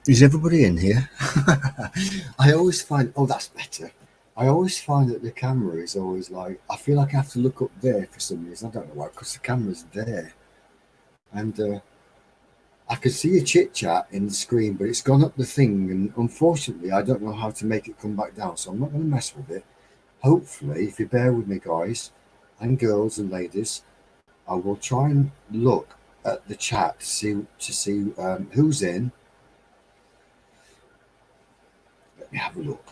Is everybody in here? I always find, oh, that's better. I always find that the camera is always like, I feel like I have to look up there for some reason. I don't know why, because the camera's there. And I can see a chit chat in the screen, but it's gone up the thing. And unfortunately, I don't know how to make it come back down. So I'm not going to mess with it. Hopefully, if you bear with me, guys and girls and ladies, I will try and look at the chat to see who's in. Let me have a look.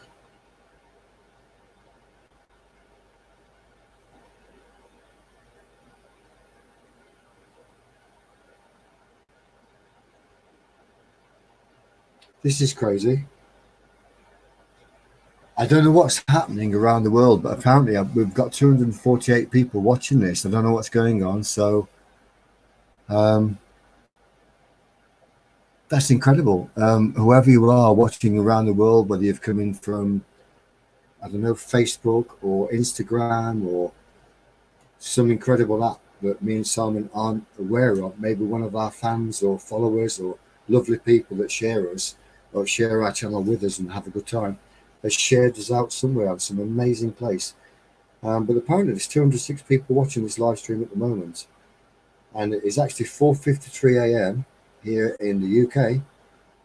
This is crazy. I don't know what's happening around the world, but apparently we've got 248 people watching this. I don't know what's going on. So that's incredible. Whoever you are watching around the world, whether you've come in from, I don't know, Facebook or Instagram or some incredible app that me and Simon aren't aware of, maybe one of our fans or followers or lovely people that share us or share our channel with us and have a good time, has shared us out somewhere on some amazing place. But apparently there's 206 people watching this live stream at the moment. And it is actually 4:53 a.m. here in the UK.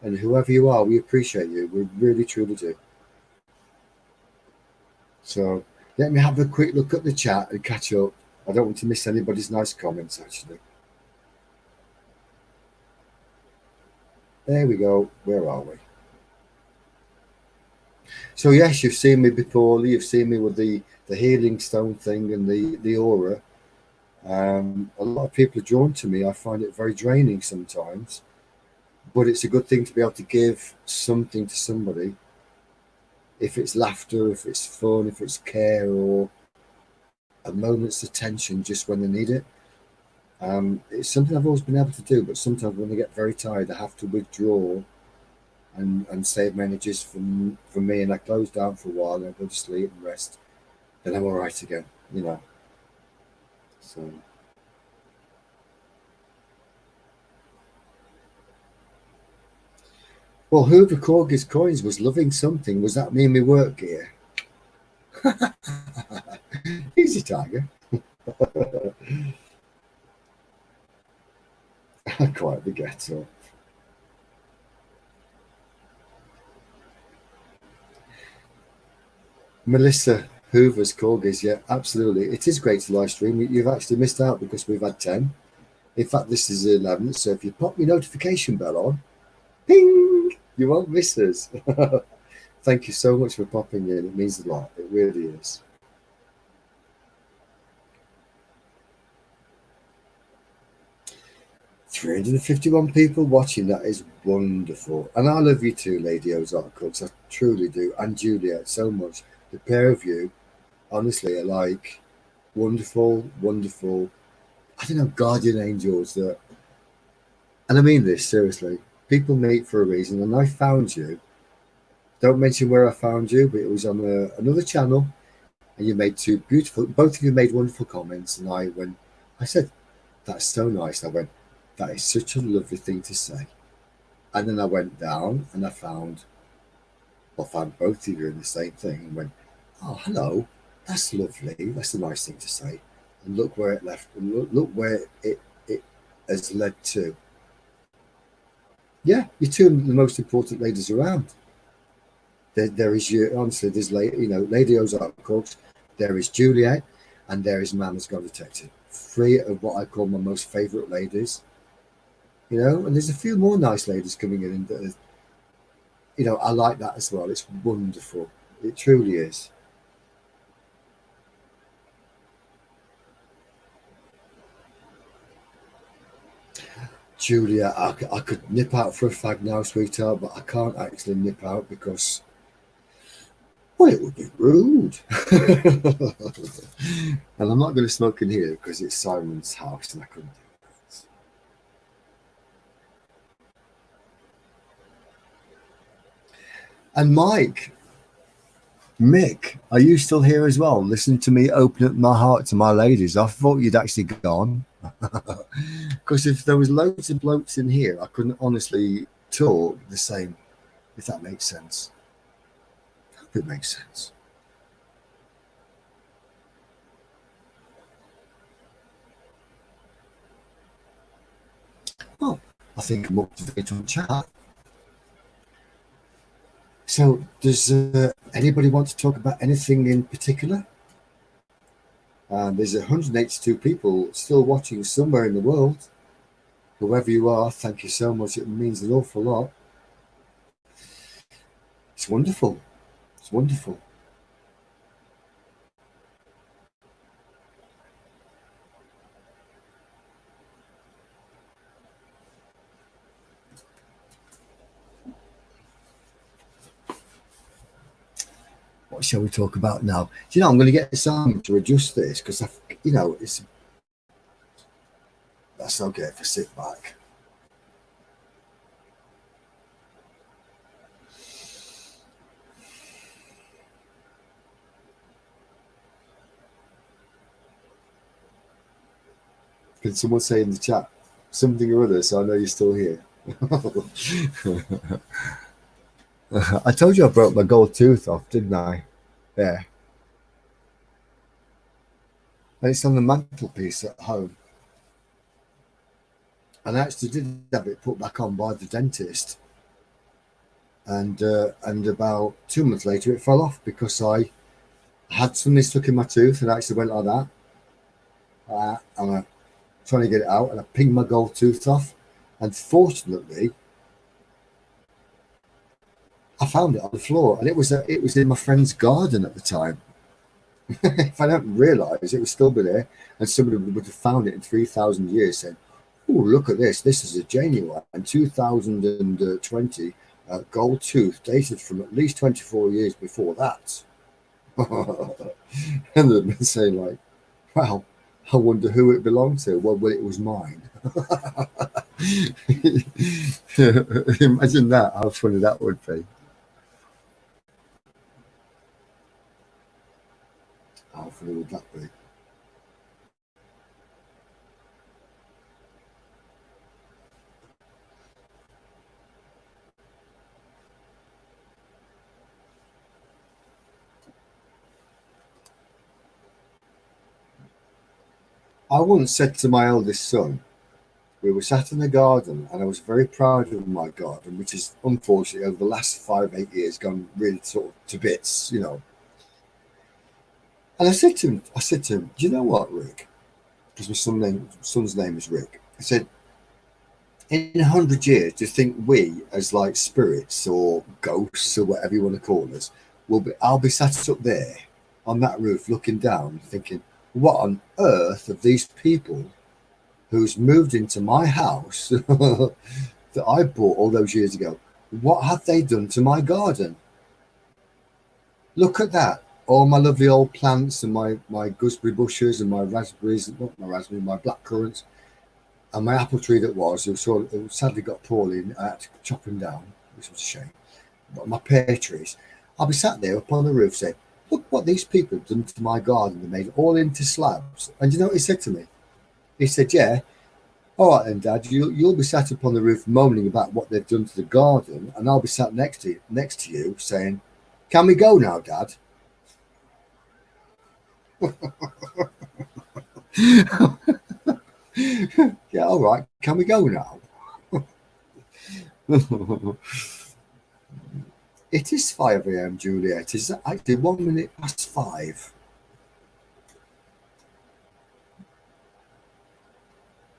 And whoever you are, we appreciate you. We really, truly do. So let me have a quick look at the chat and catch up. I don't want to miss anybody's nice comments, actually. There we go. Where are we? So yes, you've seen me before. You've seen me with the healing stone thing and the aura. A lot of people are drawn to me. I find it very draining sometimes, but it's a good thing to be able to give something to somebody. If it's laughter, if it's fun, if it's care, or a moment's attention just when they need it. It's something I've always been able to do, but sometimes when I get very tired, I have to withdraw and save my energies from me, and I close down for a while and I go to sleep and rest. Then I'm all right again, you know. So well, Hoover Corgis Coins was loving something. Was that me and my work gear? Easy, Tiger. Quite the ghetto. Melissa Hoover's Corgis, yeah, absolutely. It is great to live stream. You've actually missed out because we've had 10. In fact, this is 11. So if you pop your notification bell on, ping, you won't miss us. Thank you so much for popping in. It means a lot. It really is. $351 people watching. That is wonderful. And I love you too, Lady Ozark Cooks. I truly do. And Juliet so much. The pair of you, honestly, are like wonderful, wonderful, I don't know, guardian angels that, and I mean this seriously, people meet for a reason. And I found you. Don't mention where I found you, but it was on another channel. And you made two beautiful, both of you made wonderful comments. And I said, that's so nice. I went, that is such a lovely thing to say. And then I went down and I found both of you in the same thing and went, oh, hello, that's lovely. That's a nice thing to say. And look where it left, and look where it has led to. Yeah, you're two of the most important ladies around. There is you, honestly, there's Lady Ozark Cooks, there is Juliet, and there is Mama's God Detective. 3 of what I call my most favourite ladies. You know, and there's a few more nice ladies coming in that are, you know, I like that as well. It's wonderful. It truly is. Julia, I could nip out for a fag now, sweetheart, but I can't actually nip out because, well, it would be rude. And I'm not going to smoke in here because it's Simon's house and I couldn't do that. And Mick, are you still here as well? Listen to me open up my heart to my ladies. I thought you'd actually gone. Because if there was loads of blokes in here, I couldn't honestly talk the same, if that makes sense. I hope it makes sense. Well, I think I'm up to date on chat. So, does anybody want to talk about anything in particular? There's 182 people still watching somewhere in the world. Whoever you are, thank you so much. It means an awful lot. It's wonderful. It's wonderful. What shall we talk about now? Do you know, I'm going to get Simon to adjust this because, you know, it's. That's okay if I sit back. Can someone say in the chat something or other so I know you're still here? I told you I broke my gold tooth off, didn't I? There. And it's on the mantelpiece at home. And I actually did have it put back on by the dentist. And about 2 months later, it fell off because I had something stuck in my tooth and I actually went like that. And I trying to get it out and I pinged my gold tooth off. And fortunately, I found it on the floor, and it was in my friend's garden at the time. If I don't realise, it would still be there, and somebody would have found it in 3,000 years, saying, "Oh, look at this! This is a genuine 2020 gold tooth, dated from at least 24 years before that." And they've been saying, like, "Wow, I wonder who it belonged to." Well, it was mine. Imagine that! How funny that would be. How funny would that be? I once said to my eldest son, we were sat in the garden and I was very proud of my garden, which is unfortunately over the last 5-8 years gone really sort of to bits, you know. And I said to him, do you know what, Rick? Because my son's name is Rick. I said, in 100 years, do you think we, as like spirits or ghosts or whatever you want to call us, I'll be sat up there on that roof looking down thinking, what on earth have these people who's moved into my house that I bought all those years ago, what have they done to my garden? Look at that. All my lovely old plants and my gooseberry bushes and my raspberries, not my raspberry, my blackcurrants, and my apple tree it sadly got poorly and I had to chop them down, which was a shame. But my pear trees, I'll be sat there up on the roof saying, look what these people have done to my garden. They made it all into slabs. And you know what he said to me? He said, yeah, all right then, Dad, you'll be sat up on the roof moaning about what they've done to the garden, and I'll be sat next to you saying, can we go now, Dad? Yeah, all right, can we go now? It is 5 a.m, Juliet. Is that actually 1 minute past 5?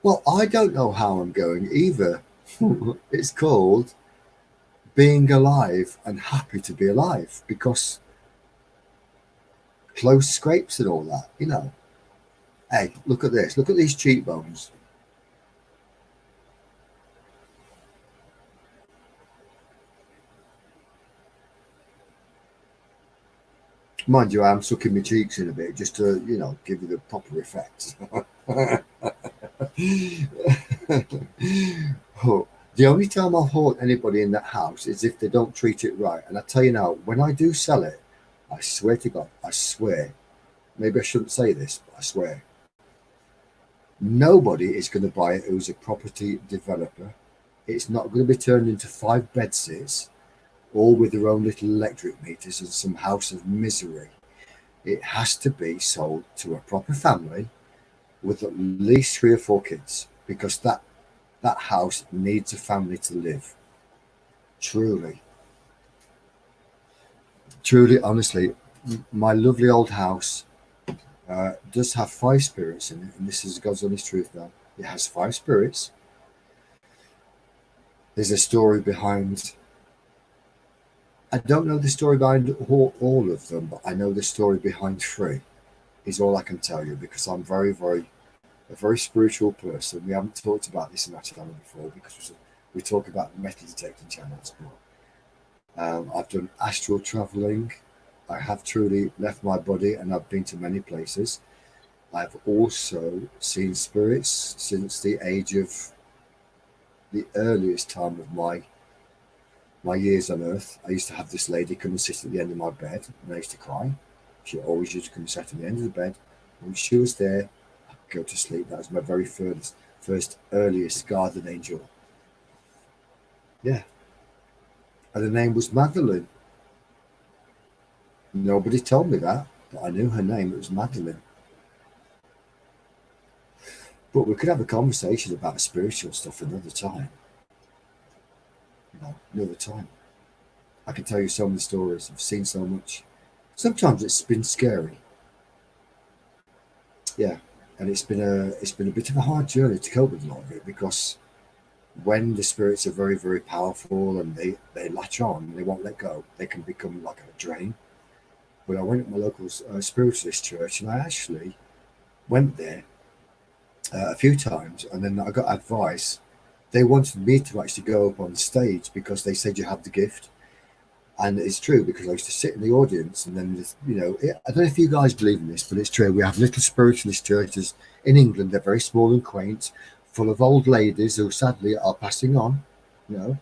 Well, I don't know how I'm going either. It's called being alive and happy to be alive, because close scrapes and all that, you know. Hey, look at this. Look at these cheekbones. Mind you, I'm sucking my cheeks in a bit just to, you know, give you the proper effect. Oh, the only time I'll haunt anybody in that house is if they don't treat it right. And I tell you now, when I do sell it, I swear to God, I swear, maybe I shouldn't say this, but I swear, nobody is going to buy it who's a property developer It's not going to be turned into 5 bed sits, all with their own little electric meters and some house of misery. It has to be sold to a proper family with at least 3 or 4 kids, because that house needs a family to live. Truly, honestly, my lovely old house does have 5 spirits in it, and this is God's honest truth now. It has 5 spirits. There's a story behind. I don't know the story behind all of them, but I know the story behind 3 is all I can tell you, because I'm a very spiritual person. We haven't talked about this in our channel before because we talk about metal detecting channels. I've done astral traveling. I have truly left my body and I've been to many places. I've also seen spirits since the age of the earliest time of my years on earth. I used to have this lady come and sit at the end of my bed, and I used to cry. She always used to come and sit at the end of the bed. When she was there, I'd go to sleep. That was my very first earliest guardian angel. Yeah. And her name was Madeline. Nobody told me that, but I knew her name. It was Madeline. But we could have a conversation about spiritual stuff another time. Another time. I can tell you so many stories. I've seen so much. Sometimes it's been scary. Yeah, and it's been a bit of a hard journey to cope with a lot of it, because when the spirits are very, very powerful and they latch on and they won't let go, they can become like a drain. But I went to my local spiritualist church, and I actually went there a few times, and then I got advice. They wanted me to actually go up on stage because they said you have the gift. And it's true, because I used to sit in the audience, and then, I don't know if you guys believe in this, but it's true. We have little spiritualist churches in England. They're very small and quaint, full of old ladies who sadly are passing on, and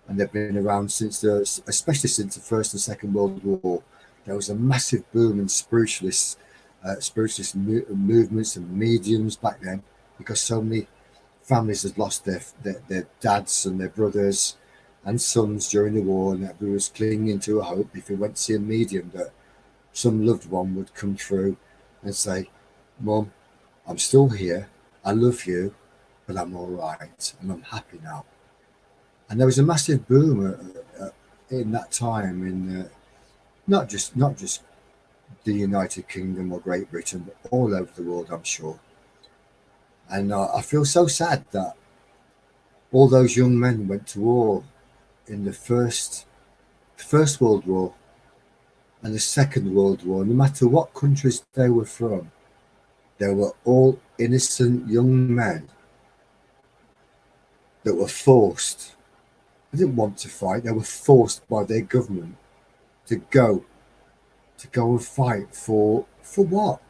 they've been around especially since the First and Second World War. There was a massive boom in spiritualist movements and mediums back then, because so many families had lost their dads and their brothers and sons during the war, and everyone was clinging to a hope, if you went to see a medium, that some loved one would come through and say, "Mum, I'm still here, I love you, but I'm all right and I'm happy now." And there was a massive boom in that time in not just the United Kingdom or Great Britain, but all over the world, I'm sure. And I feel so sad that all those young men went to war in the First World War and the Second World War. No matter what countries they were from, they were all innocent young men that were forced. They didn't want to fight. They were forced by their government to go and fight for what?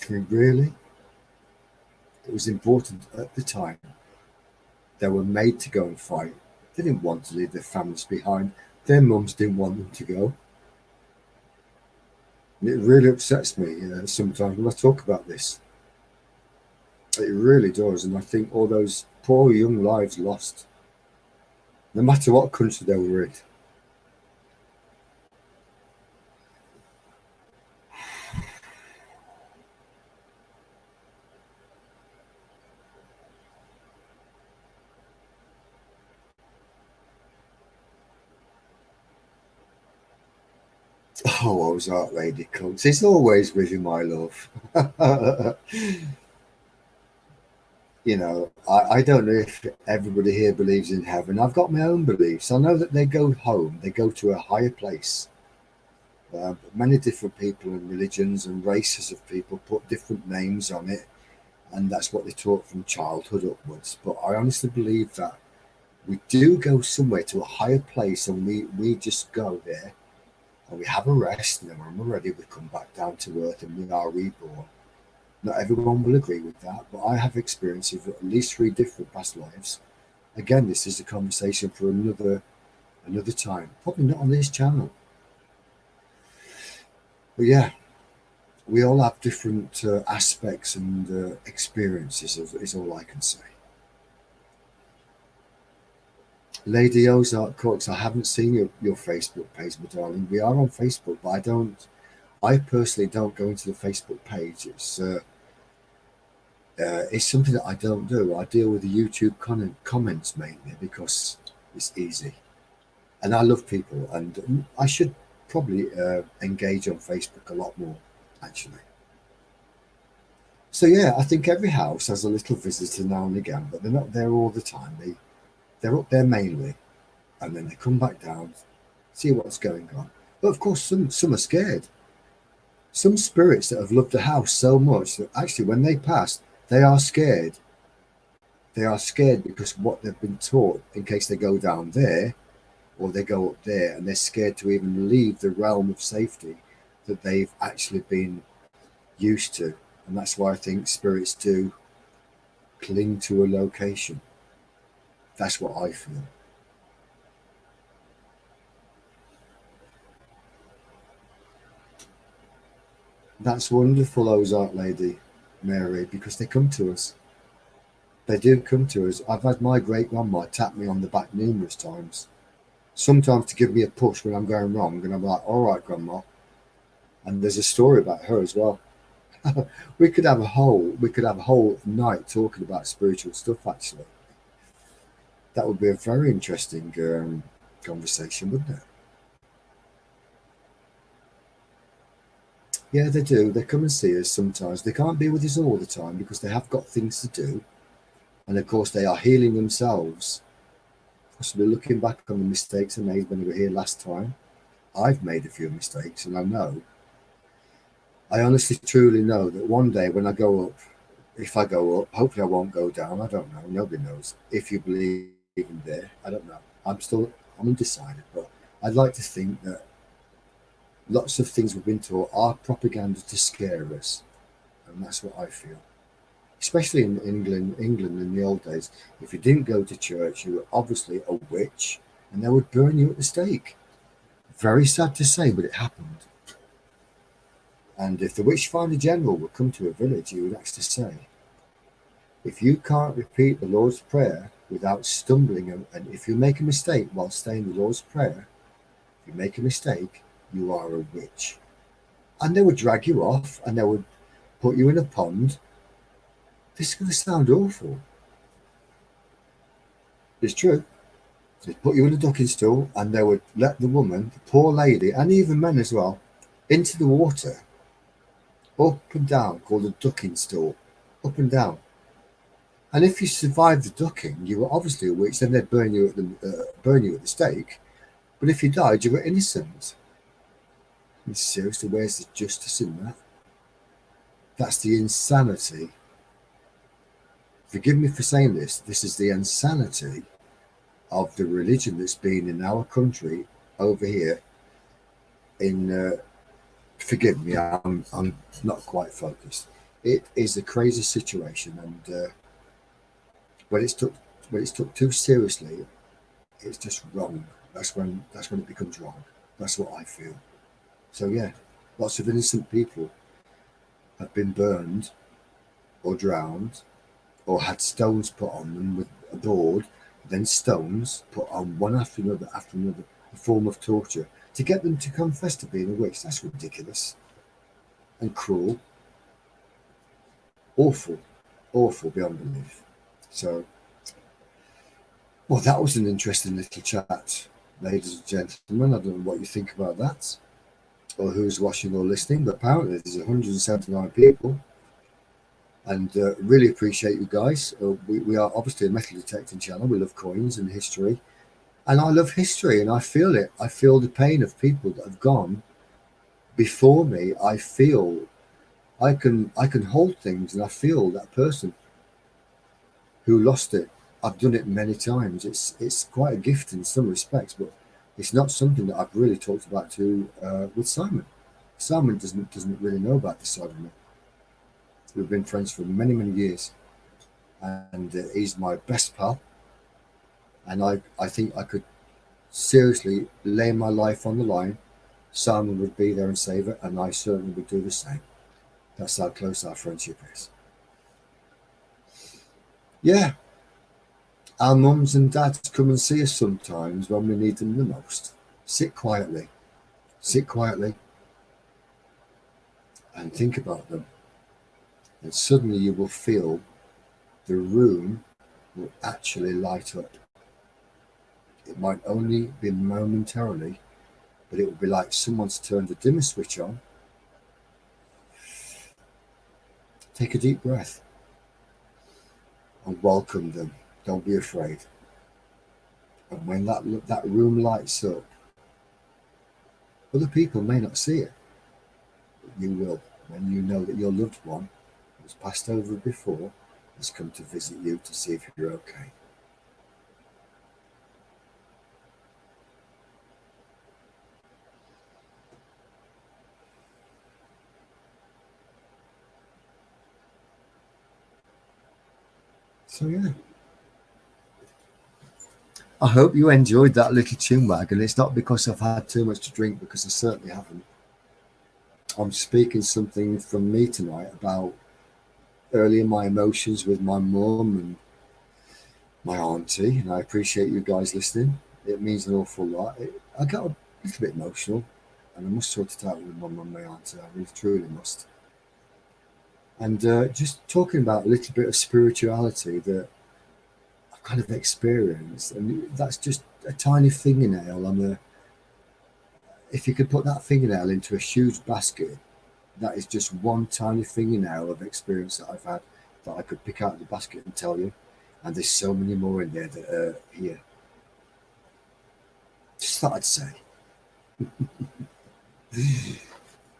Really? It was important at the time. They were made to go and fight. They didn't want to leave their families behind. Their mums didn't want them to go. And it really upsets me sometimes when I talk about this. It really does. And I think all those poor young lives lost, no matter what country they were in. Oh, I was art lady cunts. It's always with you, my love. I don't know if everybody here believes in heaven. I've got my own beliefs. I know that they go home. They go to a higher place. Many different people and religions and races of people put different names on it, and that's what they taught from childhood upwards. But I honestly believe that we do go somewhere to a higher place, and we just go there and we have a rest, and then when we're ready, we come back down to earth and we are reborn. Not everyone will agree with that, but I have experiences of at least 3 different past lives. Again, this is a conversation for another time, probably not on this channel. But yeah, we all have different aspects and experiences, is all I can say. Lady Ozark Cooks, I haven't seen your Facebook page, my darling. We are on Facebook, but I personally don't go into the Facebook page. It's something that I don't do. I deal with the YouTube comments mainly because it's easy. And I love people, and I should probably engage on Facebook a lot more, actually. So yeah, I think every house has a little visitor now and again, but they're not there all the time. They're up there mainly, and then they come back down, see what's going on. But of course, some are scared. Some spirits that have loved the house so much that actually when they pass, they are scared. They are scared because what they've been taught in case they go down there or they go up there, and they're scared to even leave the realm of safety that they've actually been used to. And that's why I think spirits do cling to a location. That's what I feel. That's wonderful, Ozark Lady Mary, because they come to us. They do come to us. I've had my great grandma tap me on the back numerous times. Sometimes to give me a push when I'm going wrong, and I'm like, all right, grandma. And there's a story about her as well. we could have a whole night talking about spiritual stuff, actually. That would be a very interesting conversation, wouldn't it? Yeah, they do. They come and see us sometimes. They can't be with us all the time because they have got things to do. And of course, they are healing themselves. Possibly looking back on the mistakes I made when they were here last time. I've made a few mistakes, and I honestly, truly know that one day when I go up, if I go up, hopefully I won't go down. I don't know. Nobody knows. If you believe in there, I don't know. I'm undecided, but I'd like to think that lots of things we've been taught are propaganda to scare us, and that's what I feel. Especially in England in the old days, if you didn't go to church, you were obviously a witch, and they would burn you at the stake. Very sad to say, but it happened. And if the Witchfinder General would come to a village, he would actually say, if you can't repeat the Lord's Prayer without stumbling, and if you make a mistake while saying the Lord's Prayer, if you make a mistake, you are a witch. And they would drag you off, and they would put you in a pond. This is going to sound awful. It's true. They'd put you in a ducking stool, and they would let the woman, the poor lady, and even men as well, into the water, up and down, called a ducking stool, up and down. And if you survived the ducking, you were obviously a witch. Then they'd burn you at the stake. But if you died, you were innocent. And seriously, where's the justice in that? That's the insanity. Forgive me for saying this. This is the insanity of the religion that's been in our country over here. Forgive me, I'm not quite focused. It is a crazy situation, and when it's took too seriously, it's just wrong. That's when it becomes wrong. That's what I feel. So yeah, lots of innocent people have been burned or drowned or had stones put on them with a board, then stones put on one after another, a form of torture to get them to confess to being a witch. That's ridiculous and cruel. Awful beyond belief. So, well, that was an interesting little chat, ladies and gentlemen. I don't know what you think about that, or who's watching or listening, but apparently there's 179 people, and really appreciate you guys. We are obviously a metal detecting channel. We love coins and history, and I love history, and I feel it. I feel the pain of people that have gone before me. I feel I can hold things, and I feel that person who lost it. I've done it many times. It's quite a gift in some respects, but it's not something that I've really talked about with Simon. Simon doesn't really know about this side of me. We've been friends for many, many years, and he's my best pal. And I think I could seriously lay my life on the line. Simon would be there and save it, and I certainly would do the same. That's how close our friendship is. Yeah. Our mums and dads come and see us sometimes when we need them the most. Sit quietly and think about them. And suddenly you will feel the room will actually light up. It might only be momentarily, but it will be like someone's turned a dimmer switch on. Take a deep breath and welcome them. Don't be afraid. And when that room lights up, other people may not see it, but you will, when you know that your loved one who's passed over before has come to visit you to see if you're okay. So yeah, I hope you enjoyed that little chin wag, and it's not because I've had too much to drink, because I certainly haven't. I'm speaking something from me tonight about earlier my emotions with my mum and my auntie, and I appreciate you guys listening. It means an awful lot. I got a little bit emotional, and I must sort it out with my mum and my auntie. I really truly must. And just talking about a little bit of spirituality that I've kind of experienced, and that's just a tiny fingernail on a. If you could put that fingernail into a huge basket, that is just one tiny fingernail of experience that I've had that I could pick out of the basket and tell you. And there's so many more in there that are here. Just thought I'd say.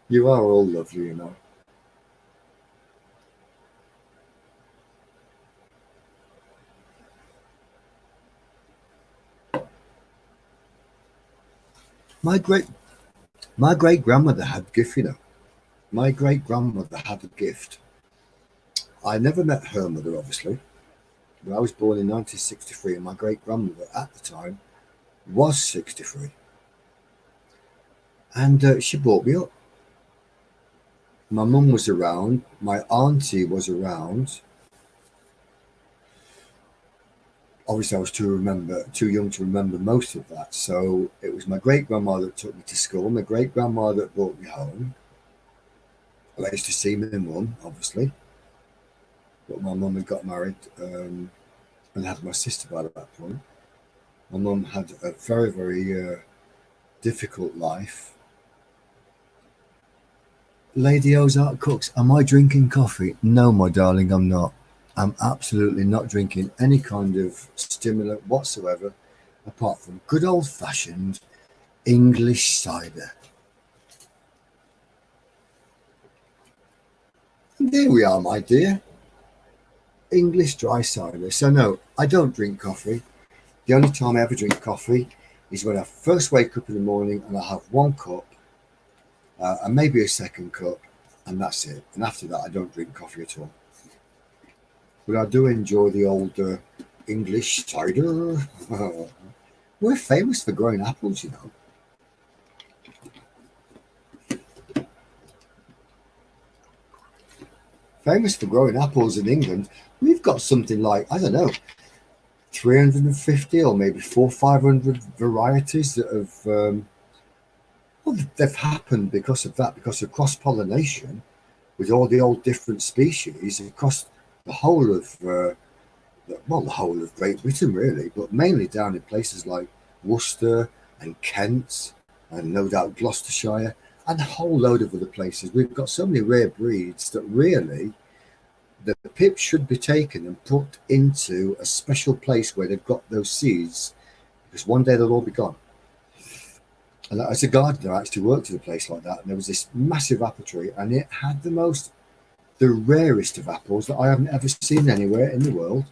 You are all lovely, you know. My great grandmother had a gift, you know. My great grandmother had a gift. I never met her mother, obviously, but I was born in 1963, and my great grandmother at the time was 63. And she brought me up. My mum was around, my auntie was around. Obviously, I was too young to remember most of that. So it was my great grandma that took me to school, my great grandma that brought me home. I used to see my mum, obviously, but my mum had got married and had my sister by that point. My mum had a very, very difficult life. Lady Ozark Cooks, am I drinking coffee? No, my darling, I'm not. I'm absolutely not drinking any kind of stimulant whatsoever, apart from good old-fashioned English cider. And there we are, my dear. English dry cider. So no, I don't drink coffee. The only time I ever drink coffee is when I first wake up in the morning and I have one cup and maybe a second cup, and that's it. And after that, I don't drink coffee at all. But I do enjoy the old English cider. We're famous for growing apples, you know. Famous for growing apples in England. We've got something like, I don't know, 350 or maybe 500 varieties that have, well, they've happened because of that, because of cross-pollination with all the old different species across the whole of, the whole of Great Britain, really, but mainly down in places like Worcester and Kent and no doubt Gloucestershire and a whole load of other places. We've got so many rare breeds that really the pips should be taken and put into a special place where they've got those seeds, because one day they'll all be gone. And as a gardener, I actually worked at a place like that, and there was this massive apple tree, and it had the rarest of apples that I haven't ever seen anywhere in the world.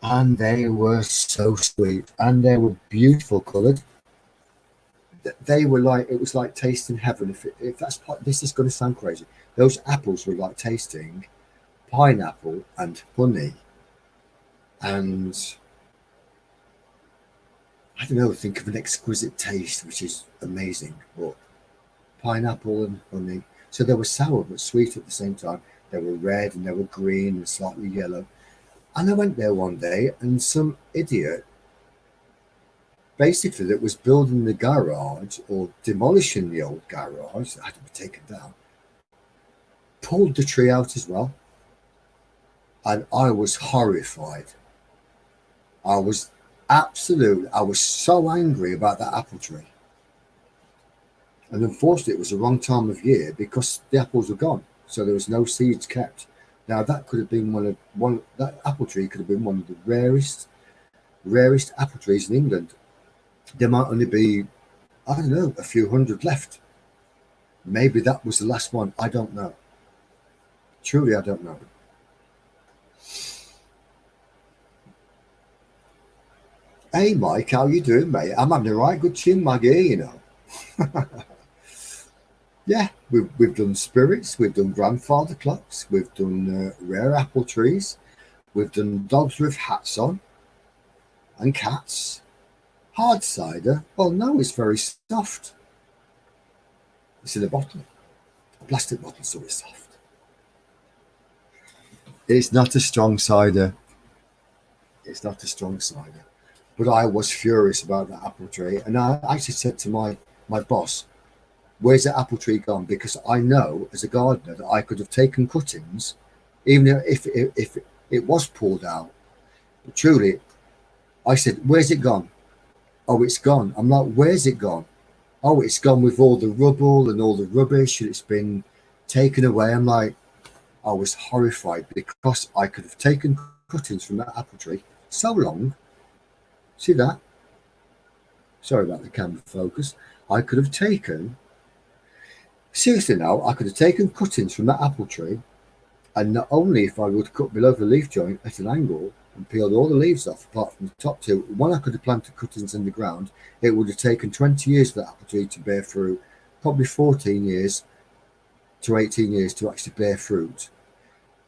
And they were so sweet, and they were beautiful coloured. They were like, it was like tasting heaven. If that's this is going to sound crazy. Those apples were like tasting pineapple and honey, and I don't know, think of an exquisite taste, which is amazing. But pineapple and honey, so they were sour but sweet at the same time. They were red and they were green and slightly yellow. And I went there one day, and some idiot, basically, that was building the garage or demolishing the old garage that had to be taken down, pulled the tree out as well. And I was horrified. I was so angry about that apple tree. And unfortunately, it was the wrong time of year because the apples were gone. So there was no seeds kept. Now that could have been that apple tree could have been one of the rarest apple trees in England. There might only be, I don't know, a few hundred left. Maybe that was the last one. I don't know. Truly, I don't know. Hey, Mike, how you doing, mate? I'm having a right good chin mag here, you know. Yeah, we've done spirits, we've done grandfather clocks, we've done rare apple trees, we've done dogs with hats on, and cats. Hard cider, well, no, it's very soft. It's in a bottle, a plastic bottle, so it's soft. It's not a strong cider. It's not a strong cider. But I was furious about that apple tree, and I actually said to my boss, where's the apple tree gone? Because I know as a gardener that I could have taken cuttings, even if it was pulled out. But truly, I said, where's it gone? Oh, it's gone. I'm like, where's it gone? Oh, it's gone with all the rubble and all the rubbish, and it's been taken away. I'm like, I was horrified because I could have taken cuttings from that apple tree so long. See that? Sorry about the camera focus. I could have taken, seriously now, I could have taken cuttings from that apple tree, and not only if I would cut below the leaf joint at an angle and peeled all the leaves off apart from the top two, when I could have planted cuttings in the ground, it would have taken 20 years for that apple tree to bear fruit, probably 14 years to 18 years to actually bear fruit.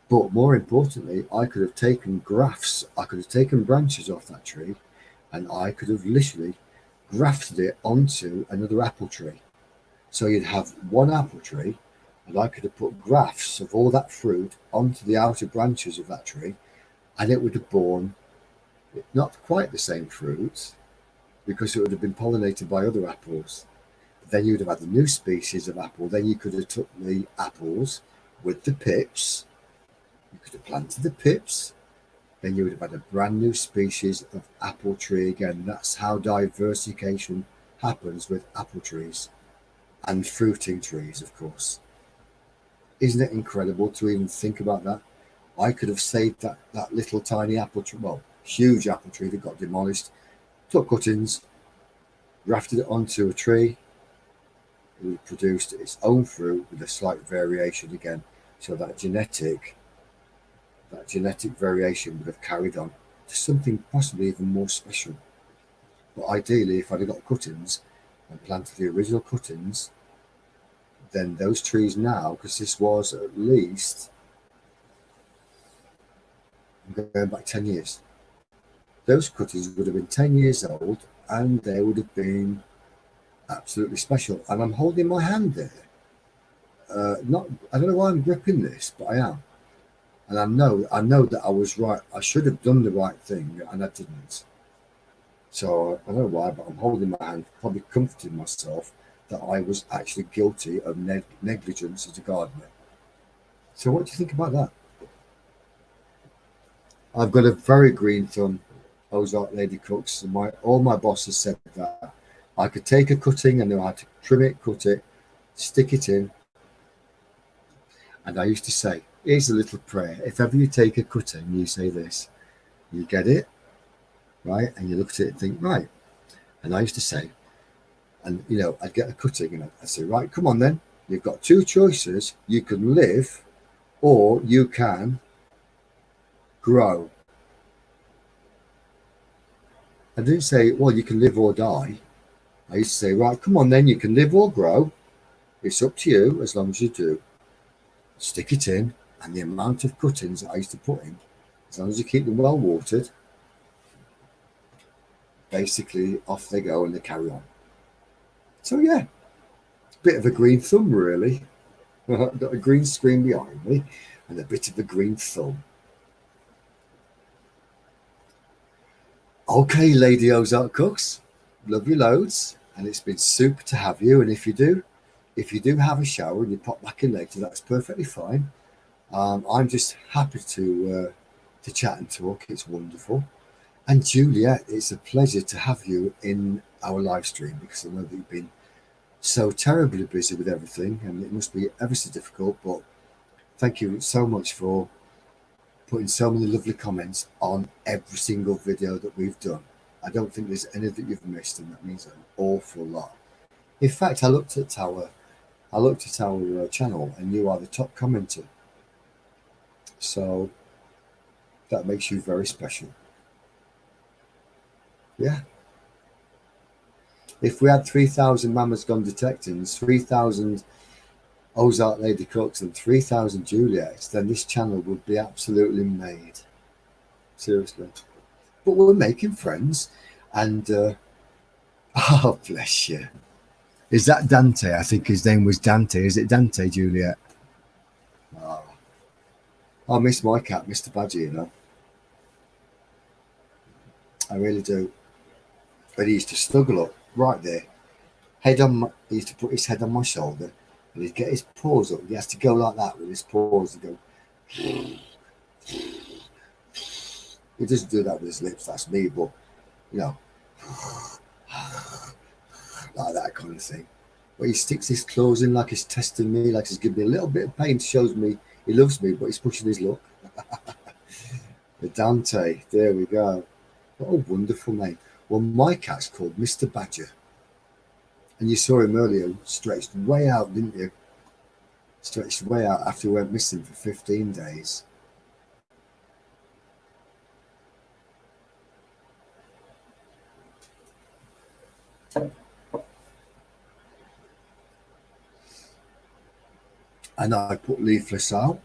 But more importantly, I could have taken grafts, I could have taken branches off that tree, and I could have literally grafted it onto another apple tree. So you'd have one apple tree, and I could have put grafts of all that fruit onto the outer branches of that tree, and it would have borne not quite the same fruit because it would have been pollinated by other apples. Then you'd have had the new species of apple. Then you could have took the apples with the pips. You could have planted the pips. Then you would have had a brand new species of apple tree again. That's how diversification happens with apple trees and fruiting trees, of course. Isn't it incredible to even think about that? I could have saved that little tiny apple tree, well, huge apple tree that got demolished, took cuttings, grafted it onto a tree. It produced its own fruit with a slight variation again. So that genetic variation would have carried on to something possibly even more special. But ideally, if I'd have got cuttings and planted the original cuttings, then those trees now, because this was at least, I'm going back 10 years, those cuttings would have been 10 years old and they would have been absolutely special. And I'm holding my hand there. I don't know why I'm gripping this, but I am. And I know that I was right. I should have done the right thing, and I didn't. So I don't know why, but I'm holding my hand, probably comforting myself that I was actually guilty of negligence as a gardener. So what do you think about that? I've got a very green thumb, Ozark Lady Cooks, and all my bosses said that I could take a cutting and I had to trim it, cut it, stick it in. And I used to say, here's a little prayer. If ever you take a cutting, you say this. You get it, right? And you look at it and think, right. And I used to say, and I'd get a cutting and I'd say, right, come on then. You've got two choices. You can live or you can grow. I didn't say, well, you can live or die. I used to say, right, come on then. You can live or grow. It's up to you as long as you do. Stick it in, and the amount of cuttings that I used to put in, as long as you keep them well watered, basically off they go and they carry on. So yeah, bit of a green thumb really. Got a green screen behind me and a bit of a green thumb. Okay, Lady Ozark Cooks, love you loads, and it's been super to have you. And if you do have a shower and you pop back in later, that's perfectly fine. I'm just happy to chat and talk. It's wonderful. And Juliet, it's a pleasure to have you in our live stream, because I know that you've been so terribly busy with everything, and it must be ever so difficult. But thank you so much for putting so many lovely comments on every single video that we've done. I don't think there's any that you've missed, and that means an awful lot. In fact, I looked at our channel, and you are the top commenter. So that makes you very special. Yeah. If we had 3,000 Mama's Gone Detectings, 3,000 Ozark Lady Cooks, and 3,000 Juliets, then this channel would be absolutely made. Seriously. But we're making friends, and oh, bless you. Is that Dante? I think his name was Dante. Is it Dante, Juliet? Oh. I miss my cat, Mr. Badger, you know. I really do. But he used to snuggle up right there. He used to put his head on my shoulder, and he'd get his paws up. He has to go like that with his paws and go. He doesn't do that with his lips, that's me, but, you know, like that kind of thing. But he sticks his claws in like he's testing me, like he's giving me a little bit of pain, shows me he loves me, but he's pushing his luck. The Dante, there we go. What a wonderful name. Well, my cat's called Mr. Badger. And you saw him earlier, stretched way out, didn't you? Stretched way out after we went missing for 15 days. And I put leaflets out.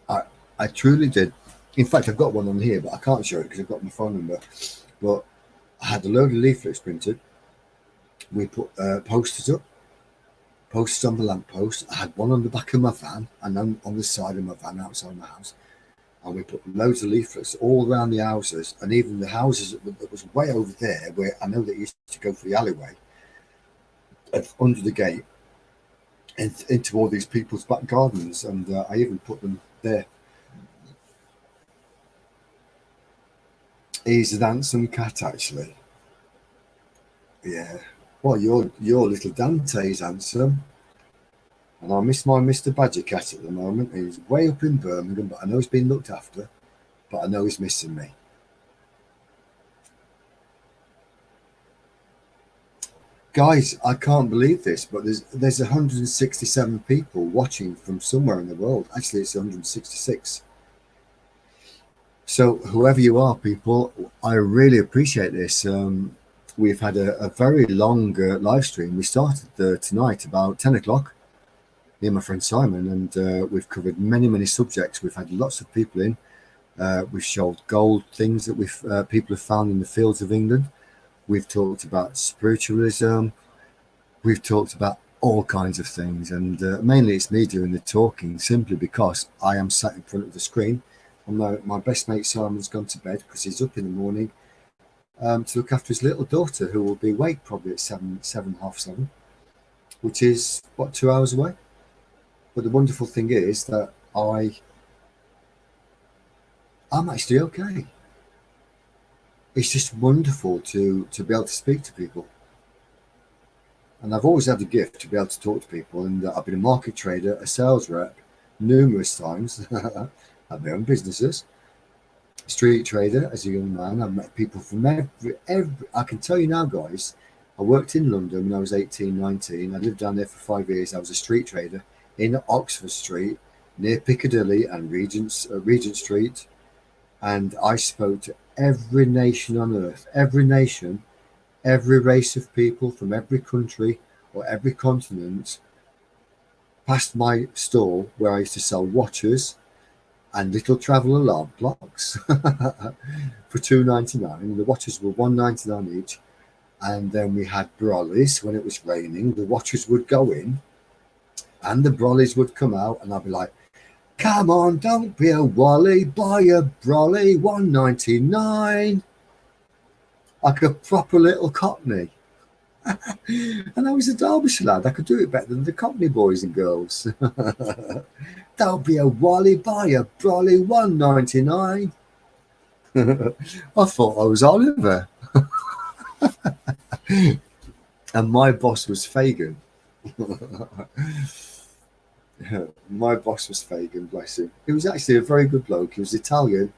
I truly did. In fact, I've got one on here, but I can't show it because I've got my phone number. But I had a load of leaflets printed. We put posters up, posters on the lamppost. I had one on the back of my van and then on the side of my van outside my house. And we put loads of leaflets all around the houses, and even the houses that was way over there, where I know that used to go for the alleyway, under the gate, and into all these people's back gardens. And I even put them there. He's an handsome cat, actually. Yeah. Well, your little Dante's handsome. And I miss my Mr. Badger cat at the moment. He's way up in Birmingham, but I know he's been looked after. But I know he's missing me. Guys, I can't believe this, but there's 167 people watching from somewhere in the world. Actually, it's 166. So whoever you are, people, I really appreciate this. We've had a very long live stream. We started tonight about 10 o'clock, me and my friend Simon, and we've covered many subjects. We've had lots of people in. We've showed gold things that people have found in the fields of England. We've talked about spiritualism. We've talked about all kinds of things, and mainly it's me doing the talking, simply because I am sat in front of the screen. And my best mate Simon's gone to bed because he's up in the morning to look after his little daughter, who will be awake probably at 7:30, which is, what, 2 hours away? But the wonderful thing is that I'm actually okay. It's just wonderful to be able to speak to people. And I've always had the gift to be able to talk to people. And I've been a market trader, a sales rep, numerous times. I've my own businesses. Street trader as a young man. I've met people from every. I can tell you now, guys, I worked in London when I was 18, 19. I lived down there for 5 years. I was a street trader in Oxford Street, near Piccadilly and Regent Street. And I spoke to every nation on earth, every nation, every race of people from every country or every continent past my stall where I used to sell watches and little travel alarm clocks for $2.99. The watches were $1.99 each. And then we had brollies. When it was raining, the watches would go in and the brollies would come out, and I'd be like, come on, don't be a wally, buy a brolly, $1.99. like a proper little Cockney. And I was a Derbyshire lad. I could do it better than the Cockney boys and girls. There'll be a Wally by a Brolly 199. I thought I was Oliver. And my boss was Fagin. My boss was Fagin, bless him. He was actually a very good bloke. He was Italian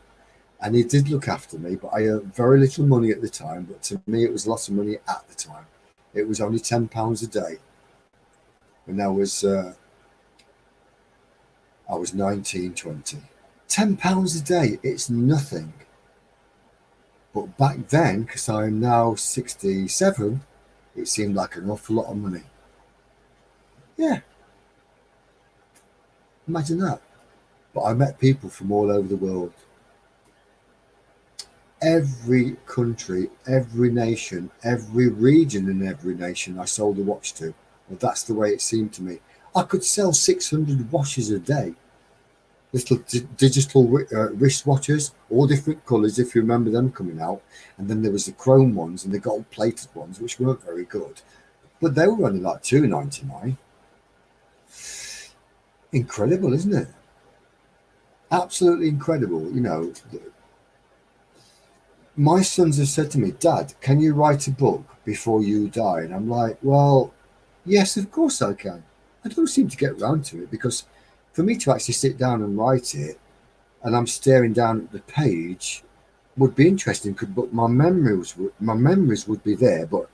and he did look after me, but I earned very little money at the time. But to me, it was a lot of money at the time. It was only £10 a day. When I was 19, 20. £10 a day, it's nothing. But back then, because I'm now 67, it seemed like an awful lot of money. Yeah. Imagine that. But I met people from all over the world. Every country, every nation, every region in every nation I sold a watch to. Well, that's the way it seemed to me. I could sell 600 watches a day. Little digital wristwatches, all different colours, if you remember them coming out. And then there was the chrome ones and the gold-plated ones, which weren't very good. But they were only like $2.99. Incredible, isn't it? Absolutely incredible. You know, my sons have said to me, Dad, can you write a book before you die? And I'm like, well, yes, of course I can. I don't seem to get around to it because for me to actually sit down and write it and I'm staring down at the page would be interesting, but my memories would be there. But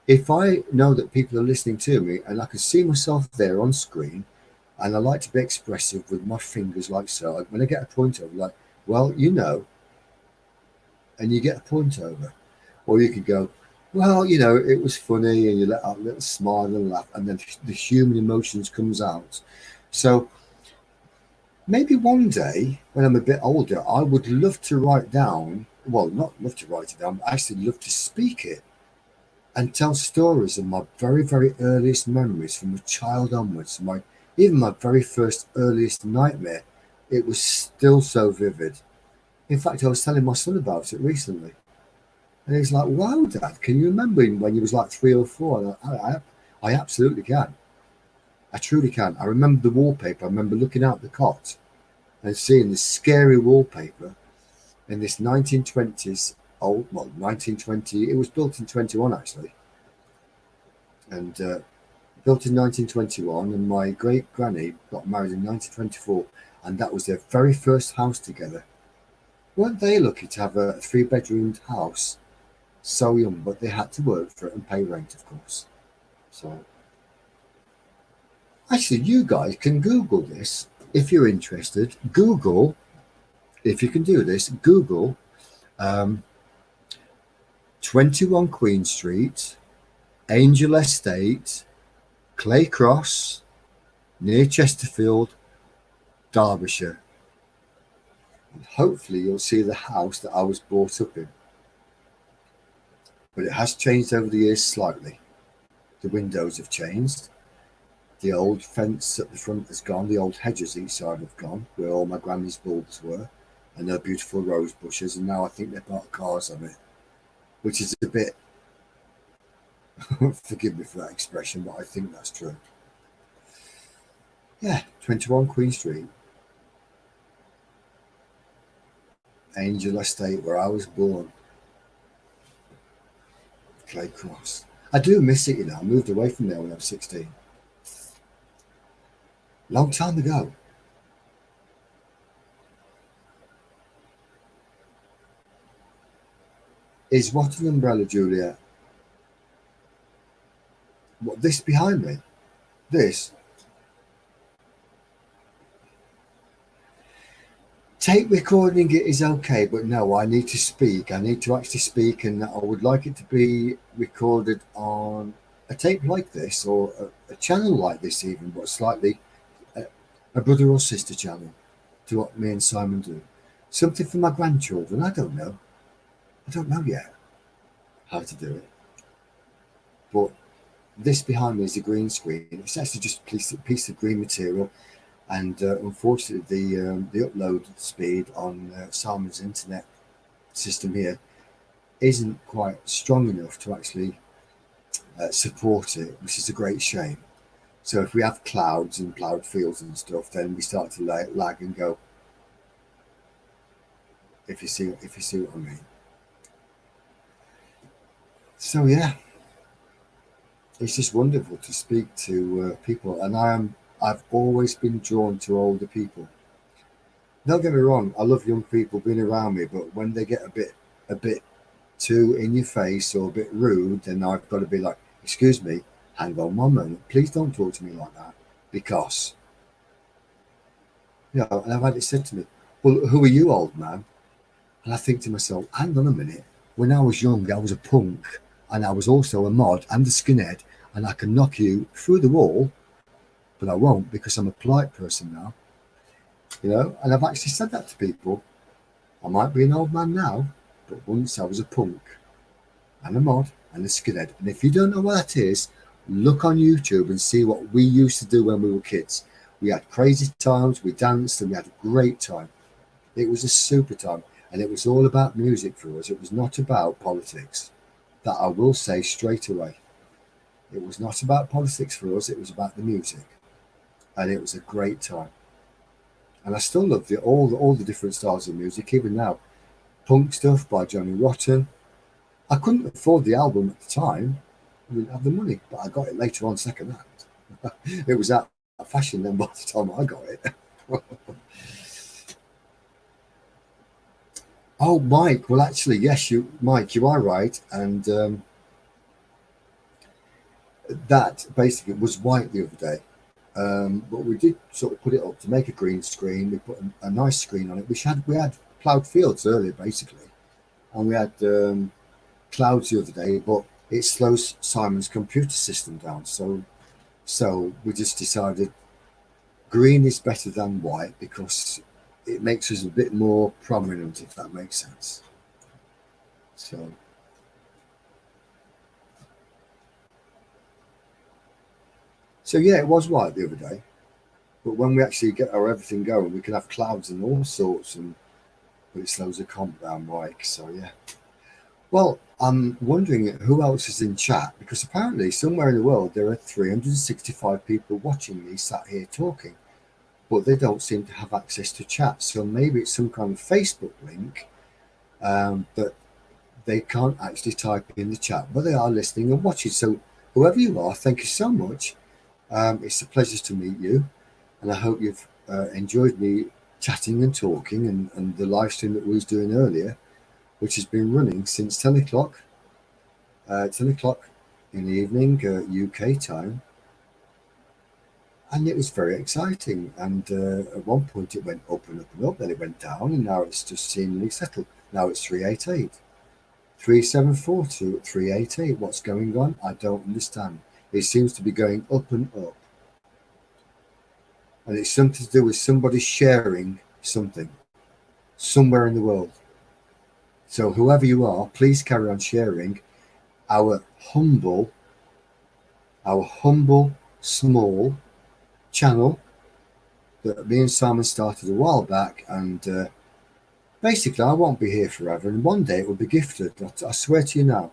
if I know that people are listening to me and I can see myself there on screen, and I like to be expressive with my fingers like so, when I get a point over, like, well, you know, and you get a point over. Or you could go, well, you know, it was funny, and you let out a little smile and laugh, and then the human emotions comes out. So maybe one day when I'm a bit older, I would love to write down, well, not love to write it down, but actually love to speak it and tell stories of my very, very earliest memories from a child onwards. Even my very first earliest nightmare, it was still so vivid. In fact, I was telling my son about it recently. And he's like, wow, Dad, can you remember when you was like 3 or 4? And I absolutely can. I truly can. I remember the wallpaper. I remember looking out the cot and seeing this scary wallpaper in this 1920s old, well, 1920, it was built in 21 actually. And built in 1921, and my great granny got married in 1924, and that was their very first house together. Weren't they lucky to have a 3-bedroomed house so young? But they had to work for it and pay rent, of course. So actually, you guys can Google this if you're interested. Google, if you can do this, Google 21 Queen Street, Angel Estate, Clay Cross, near Chesterfield, Derbyshire. And hopefully you'll see the house that I was brought up in. But it has changed over the years slightly. The windows have changed. The old fence at the front has gone. The old hedges each side have gone, where all my granny's bulbs were, and their beautiful rose bushes. And now I think they've got cars on it, which is a bit, forgive me for that expression, but I think that's true. Yeah, 21 Queen Street. Angel Estate, where I was born. Clay Cross. I do miss it, you know. I moved away from there when I was 16. Long time ago. Is what an umbrella, Julia? What, this behind me? This? Tape recording it is okay, but no, I need to speak. I need to actually speak, and I would like it to be recorded on a tape like this, or a channel like this even, but slightly a brother or sister channel to what me and Simon do. Something for my grandchildren. I don't know. I don't know yet how to do it. But this behind me is a green screen. It's actually just a piece of green material. And unfortunately, the upload speed on Simon's internet system here isn't quite strong enough to actually support it, which is a great shame. So if we have clouds and cloud fields and stuff, then we start to lag and go. If you see what I mean. So yeah, it's just wonderful to speak to people, and I've always been drawn to older people. Don't get me wrong, I love young people being around me, but when they get a bit too in your face or a bit rude, then I've got to be like, excuse me, hang on one moment, please don't talk to me like that, because, you know, and I've had it said to me, well, who are you, old man? And I think to myself, hang on a minute, when I was young, I was a punk, and I was also a mod and a skinhead, and I can knock you through the wall, but I won't, because I'm a polite person now, you know. And I've actually said that to people. I might be an old man now, but once I was a punk and a mod and a skinhead. And if you don't know what that is, look on YouTube and see what we used to do when we were kids. We had crazy times, we danced, and we had a great time. It was a super time, and it was all about music for us. It was not about politics. That I will say straight away. It was not about politics for us, it was about the music. And it was a great time. And I still love all the different styles of music, even now. Punk stuff by Johnny Rotten. I couldn't afford the album at the time. I didn't have the money, but I got it later on second hand. It was out of fashion then by the time I got it. Oh, Mike. Well, actually, yes, Mike, you are right. And that basically was white the other day. But we did sort of put it up to make a green screen. We put a nice screen on it. We had ploughed fields earlier, basically. And we had clouds the other day, but it slows Simon's computer system down. So we just decided green is better than white because it makes us a bit more prominent, if that makes sense. So yeah, it was white the other day, but when we actually get our everything going, we can have clouds and all sorts, but it slows the comp down, Mike. So yeah. Well, I'm wondering who else is in chat, because apparently somewhere in the world there are 365 people watching me sat here talking, but they don't seem to have access to chat. So maybe it's some kind of Facebook link that they can't actually type in the chat, but they are listening and watching. So whoever you are, thank you so much. It's a pleasure to meet you, and I hope you've enjoyed me chatting and talking and the live stream that we was doing earlier, which has been running since 10 o'clock in the evening, UK time. And it was very exciting. And at one point it went up and up and up, then it went down, and now it's just seemingly settled. Now it's 388, 374 to 388. What's going on? I don't understand. It seems to be going up and up. And it's something to do with somebody sharing something somewhere in the world. So whoever you are, please carry on sharing our humble, small channel that me and Simon started a while back. And basically, I won't be here forever. And one day it will be gifted. I swear to you now,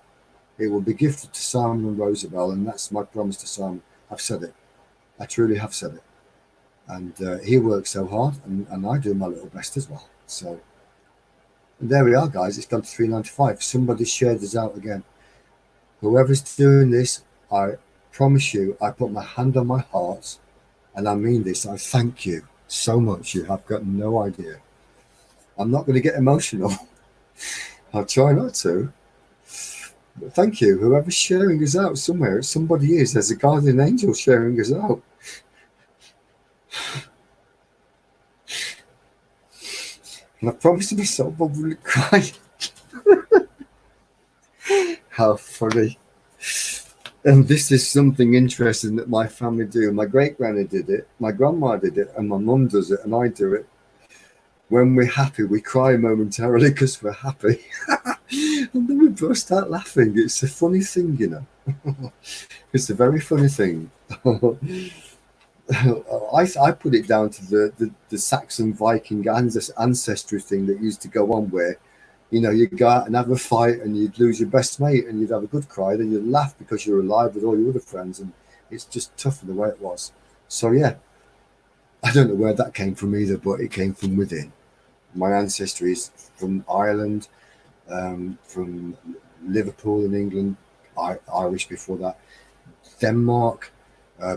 it will be gifted to Simon and Rosabelle. And that's my promise to Simon. I've said it. I truly have said it. And he works so hard, and I do my little best as well. So and there we are, guys. It's gone to 395. Somebody shared this out again. Whoever's doing this, I promise you, I put my hand on my heart, and I mean this. I thank you so much. You have got no idea. I'm not going to get emotional. I'll try not to. But thank you. Whoever's sharing us out somewhere, somebody is. There's a guardian angel sharing us out. And I promised myself I wouldn't cry. How funny. And this is something interesting that my family do. My great-granny did it, my grandma did it, and my mum does it, and I do it. When we're happy, we cry momentarily because we're happy. And then we burst out laughing. It's a funny thing, you know. It's a very funny thing. I put it down to the Saxon Viking ancestry thing that used to go on, where You know, you'd go out and have a fight and you'd lose your best mate and you'd have a good cry, then you'd laugh because you're alive with all your other friends, and it's just tougher the way it was. So yeah, I don't know where that came from either, but it came from within. My ancestry is from Ireland, from Liverpool in England, Irish before that, Denmark,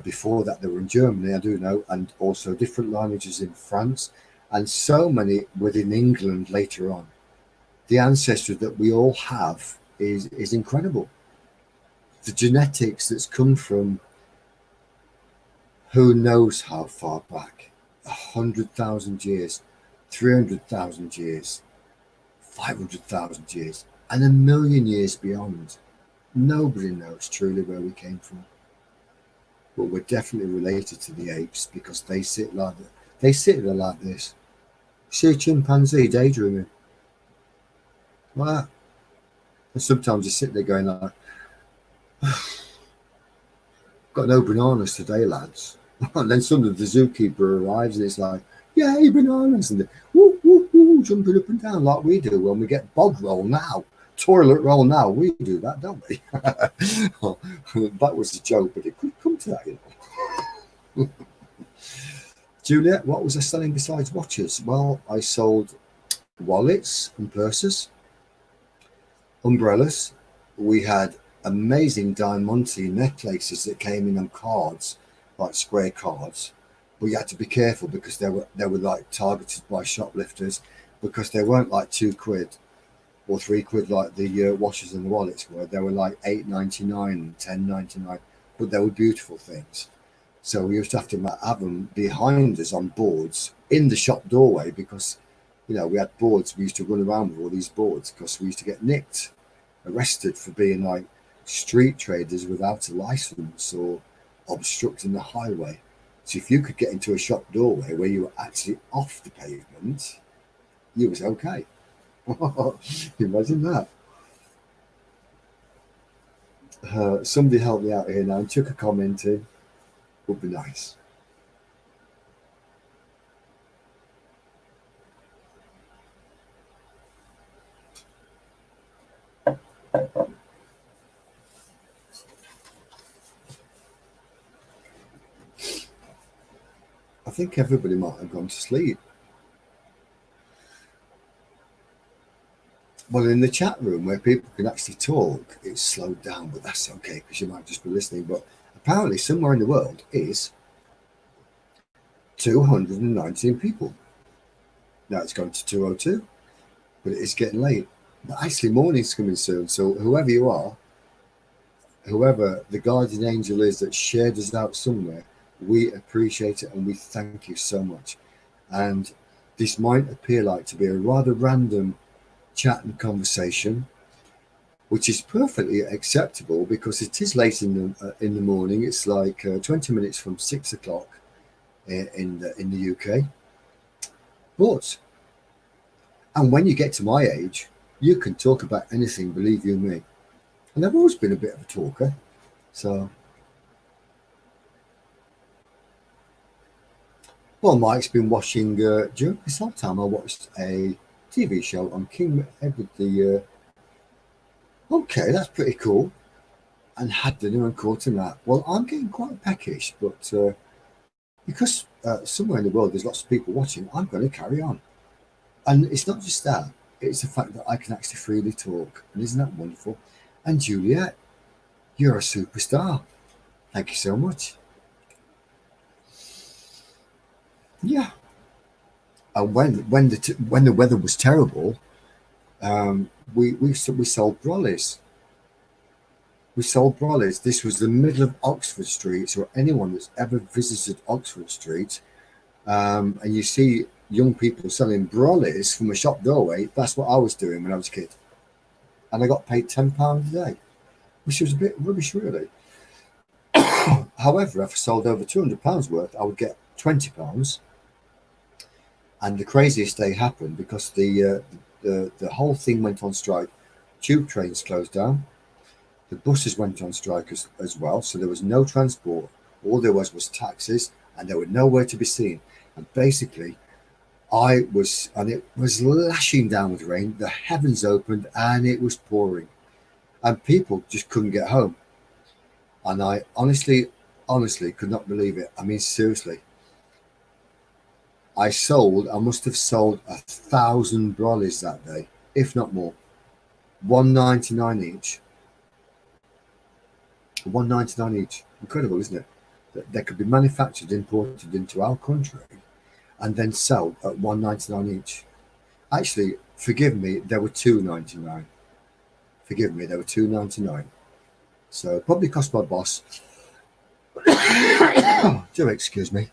before that they were in Germany, I do know, and also different lineages in France, and so many within England later on. The ancestry that we all have is incredible. The genetics that's come from who knows how far back, 100,000 years, 300,000 years, 500,000 years, and 1,000,000 years beyond. Nobody knows truly where we came from. But we're definitely related to the apes because they sit like that. They sit there like this. See a chimpanzee daydreaming. Wow. And sometimes you sit there going like, got no bananas today, lads. And then suddenly the zookeeper arrives and it's like, yay, bananas. And woo, woo, woo, jumping up and down like we do when we get bog roll now. Toilet roll now. We do that, don't we? That was a joke, but it could come to that, you know. Juliet, what was I selling besides watches? Well, I sold wallets and purses, umbrellas. We had amazing diamante necklaces that came in on cards, like square cards. But you had to be careful because they were like targeted by shoplifters, because they weren't like £2 or £3 like the watches and the wallets were. They were like £8.99 and £10.99, but they were beautiful things. So we used to have them behind us on boards in the shop doorway because, you know, we had boards. We used to run around with all these boards because we used to get nicked, arrested for being like street traders without a license or obstructing the highway. So if you could get into a shop doorway where you were actually off the pavement, you was okay. Imagine that. Somebody help me out here now and took a comment in. Would be nice. I think everybody might have gone to sleep. Well, in the chat room where people can actually talk, it's slowed down, but that's okay because you might just be listening. But apparently somewhere in the world is 219 people. Now it's gone to 202, but it is getting late. But actually morning's coming soon. So whoever you are, whoever the guardian angel is that shared us out somewhere, we appreciate it and we thank you so much. And this might appear like to be a rather random chat and conversation, which is perfectly acceptable because it is late in the morning. It's like 20 minutes from 6 o'clock in the UK. But, and when you get to my age, you can talk about anything, believe you me. And I've always been a bit of a talker. So, well, Mike's been watching, during this whole time I watched a TV show on King Edward the okay, that's pretty cool. And had dinner and caught in that. Well, I'm getting quite peckish, but because somewhere in the world there's lots of people watching, I'm going to carry on. And it's not just that, it's the fact that I can actually freely talk. And isn't that wonderful? And Juliet, you're a superstar. Thank you so much. Yeah. And when the weather was terrible, we sold brollies. We sold brollies. This was the middle of Oxford Street, so anyone that's ever visited Oxford Street, and you see young people selling brollies from a shop doorway, that's what I was doing when I was a kid. And I got paid £10 a day, which was a bit rubbish, really. However, if I sold over £200 worth, I would get £20. And the craziest day happened because the whole thing went on strike. Tube trains closed down. The buses went on strike as well. So there was no transport. All there was taxis, and they were nowhere to be seen. And basically, and it was lashing down with rain. The heavens opened and it was pouring, and people just couldn't get home. And I honestly could not believe it. I mean, seriously, I must have sold 1,000 brollies that day, if not more. $1.99 each. $1.99 each. Incredible, isn't it? That they could be manufactured, imported into our country, and then sold at $1.99 each. Actually, forgive me, they were $2.99. Forgive me, they were $2.99. So it probably cost my boss. Do excuse me.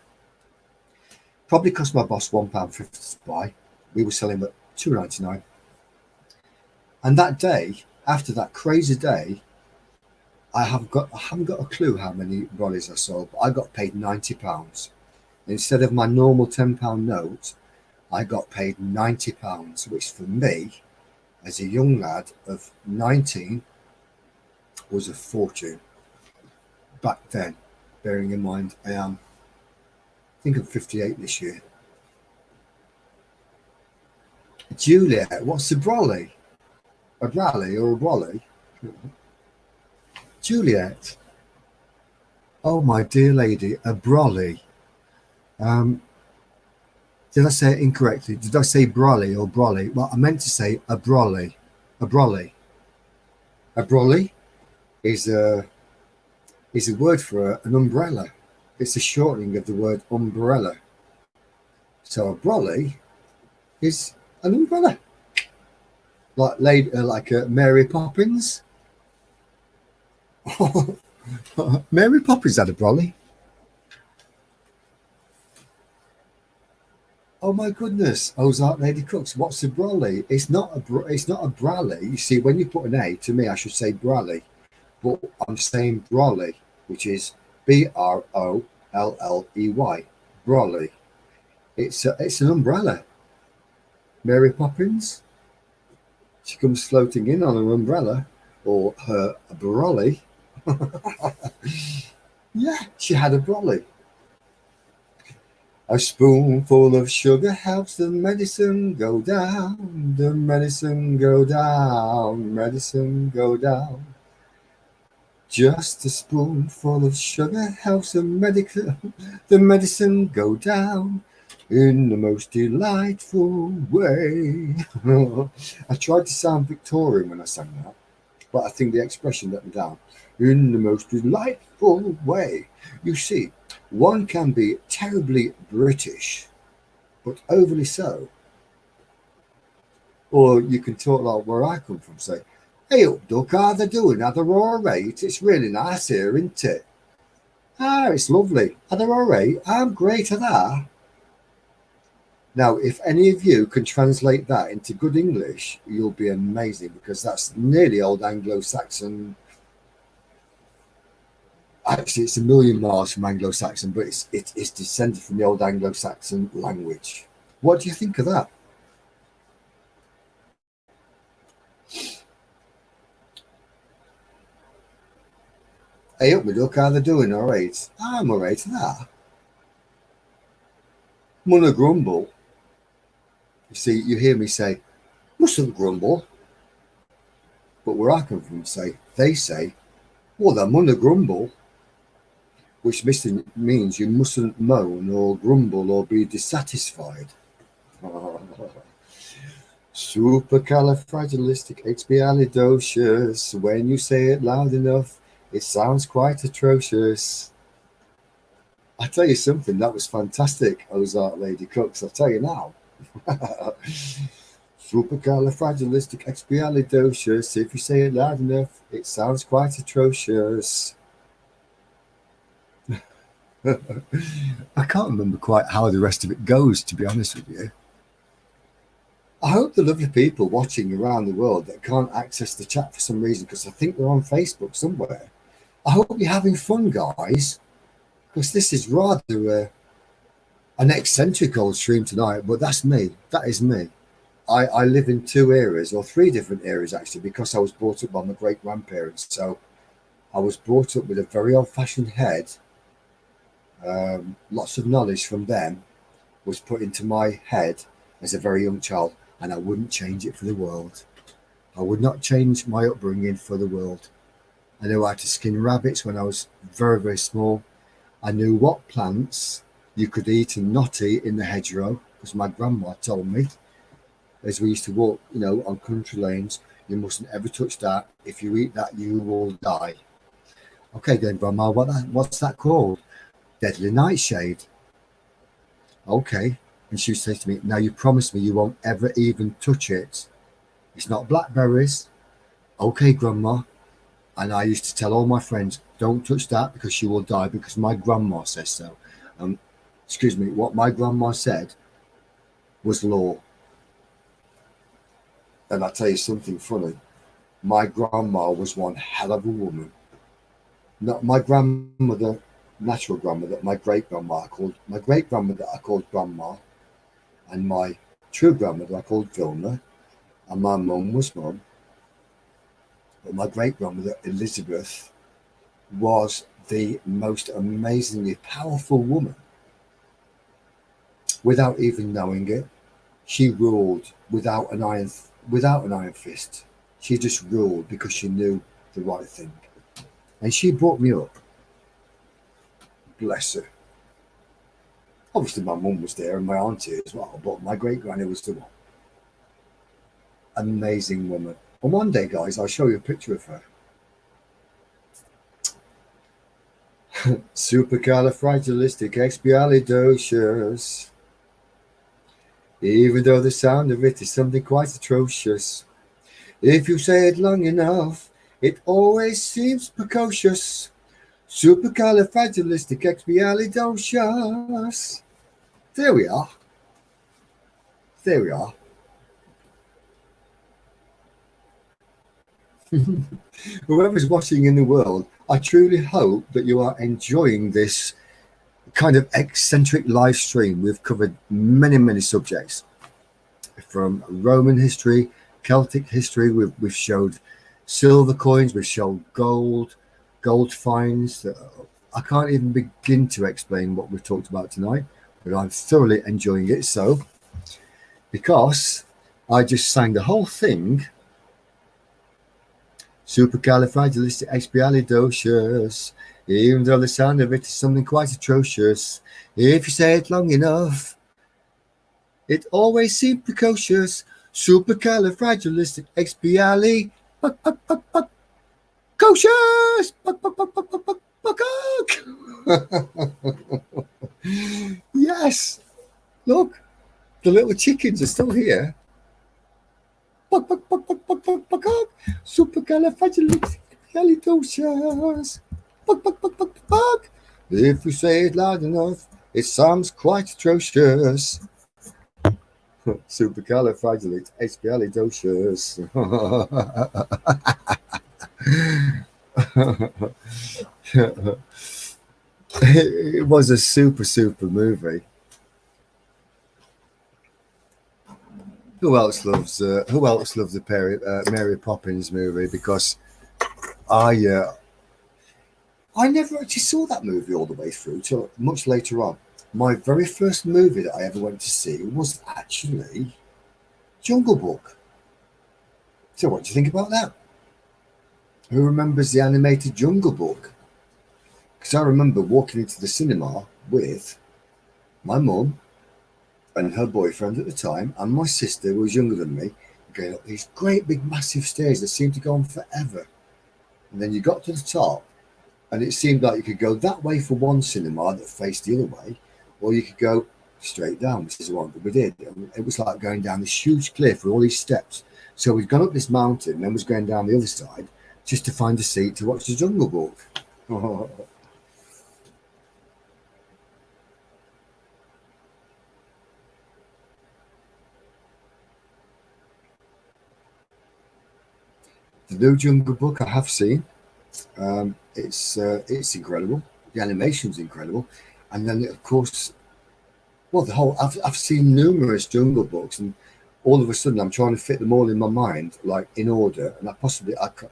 Probably cost my boss £1.50 to buy. We were selling at $2.99. And that day, after that crazy day, I haven't got a clue how many brollies I sold, but I got paid £90. Instead of my normal £10 note, I got paid £90, which for me, as a young lad of 19, was a fortune. Back then, bearing in mind I think I'm 58 this year. Juliet, what's a brolly? A brolly or a brolly? Juliet. Oh, my dear lady, a brolly. Did I say it incorrectly? Did I say brolly or brolly? Well, I meant to say a brolly. A brolly. A brolly is a word for an umbrella. It's a shortening of the word umbrella. So a brolly is an umbrella, like Mary Poppins. Mary Poppins had a brolly. Oh my goodness, Ozark Lady Cooks. What's a brolly? It's not a brolly. You see, when you put an A, to me, I should say brolly, but I'm saying brolly, which is BROLLEY. Brolly. It's an umbrella. Mary Poppins. She comes floating in on an umbrella or her brolly. Yeah, she had a brolly. A spoonful of sugar helps the medicine go down. The medicine go down. Medicine go down. Just a spoonful of sugar helps the medicine go down in the most delightful way. I tried to sound Victorian when I sang that, but I think the expression let me down. In the most delightful way. You see, one can be terribly British, but overly so. Or you can talk like where I come from, say, "Hey up, Duck, how they doing? Are they all right? It's really nice here, isn't it? Ah, it's lovely. Are they all right? I'm great at that." Now, if any of you can translate that into good English, you'll be amazing, because that's nearly old Anglo-Saxon. Actually, it's a million miles from Anglo-Saxon, but it's descended from the old Anglo-Saxon language. What do you think of that? Hey up, my duck, how they doing? All right. I'm all right. That. Munna grumble. You see, you hear me say, mustn't grumble. But where I come from, they say, well, they munna grumble, which means you mustn't moan or grumble or be dissatisfied. Supercalifragilisticexpialidocious. When you say it loud enough, it sounds quite atrocious. I tell you something, that was fantastic, Ozark Lady Cooks. I'll tell you now. Supercalifragilisticexpialidocious. If you say it loud enough, it sounds quite atrocious. I can't remember quite how the rest of it goes, to be honest with you. I hope the lovely people watching around the world that can't access the chat for some reason, because I think they're on Facebook somewhere, I hope you're having fun, guys, because this is rather an eccentric old stream tonight, but that's me. That is me. I live in two areas, or three different areas actually, because I was brought up by my great-grandparents. So I was brought up with a very old-fashioned head, lots of knowledge from them, was put into my head as a very young child, and I wouldn't change it for the world. I would not change my upbringing for the world. I knew how to skin rabbits when I was very, very small. I knew what plants you could eat and not eat in the hedgerow, because my grandma told me, as we used to walk, on country lanes, you mustn't ever touch that. If you eat that, you will die. Okay, then, Grandma, what's that called? Deadly nightshade. Okay. And she would say to me, now you promise me you won't ever even touch it. It's not blackberries. Okay, Grandma. And I used to tell all my friends, don't touch that because you will die, because my grandma says so. What my grandma said was law. And I'll tell you something funny. My grandma was one hell of a woman. Not my grandmother, natural grandmother, my great grandmother I called Grandma, and my true grandmother I called Vilma, and my mum was Mum. But my great grandmother Elizabeth was the most amazingly powerful woman. Without even knowing it, she ruled without an iron fist. She just ruled because she knew the right thing. And she brought me up. Bless her. Obviously, my mum was there and my auntie as well, but my great granny was the one. Amazing woman. And one day, guys, I'll show you a picture of her. Supercalifragilisticexpialidocious. Even though the sound of it is something quite atrocious. If you say it long enough, it always seems precocious. Supercalifragilisticexpialidocious. There we are. There we are. Whoever's watching in the world, I truly hope that you are enjoying this kind of eccentric live stream. We've covered many, many subjects, from Roman history, Celtic history. We've showed silver coins, we've showed gold finds. I can't even begin to explain what we've talked about tonight, but I'm thoroughly enjoying it. So, because I just sang the whole thing, supercalifragilisticexpialidocious, even though the sound of it is something quite atrocious. If you say it long enough, it always seems precocious. Supercalifragilisticexpialidocious. Yes, look, the little chickens are still here. Supercalifragilisticexpialidocious. If you say it loud enough, it sounds quite atrocious. Supercalifragilisticexpialidocious. It was a super movie. Who else loves the Mary Poppins movie? Because I never actually saw that movie all the way through till much later on. My very first movie that I ever went to see was actually Jungle Book. So what do you think about that? Who remembers the animated Jungle Book? Because I remember walking into the cinema with my mum and her boyfriend at the time, and my sister, who was younger than me, going up these great big massive stairs that seemed to go on forever. And then you got to the top, and it seemed like you could go that way for one cinema that faced the other way, or you could go straight down, which is the one that we did. And it was like going down this huge cliff with all these steps. So we'd gone up this mountain and then was going down the other side just to find a seat to watch the Jungle Book. The new Jungle Book I have seen. It's incredible. The animation's incredible, and then of course, I've seen numerous Jungle Books, and all of a sudden I'm trying to fit them all in my mind, like in order, and I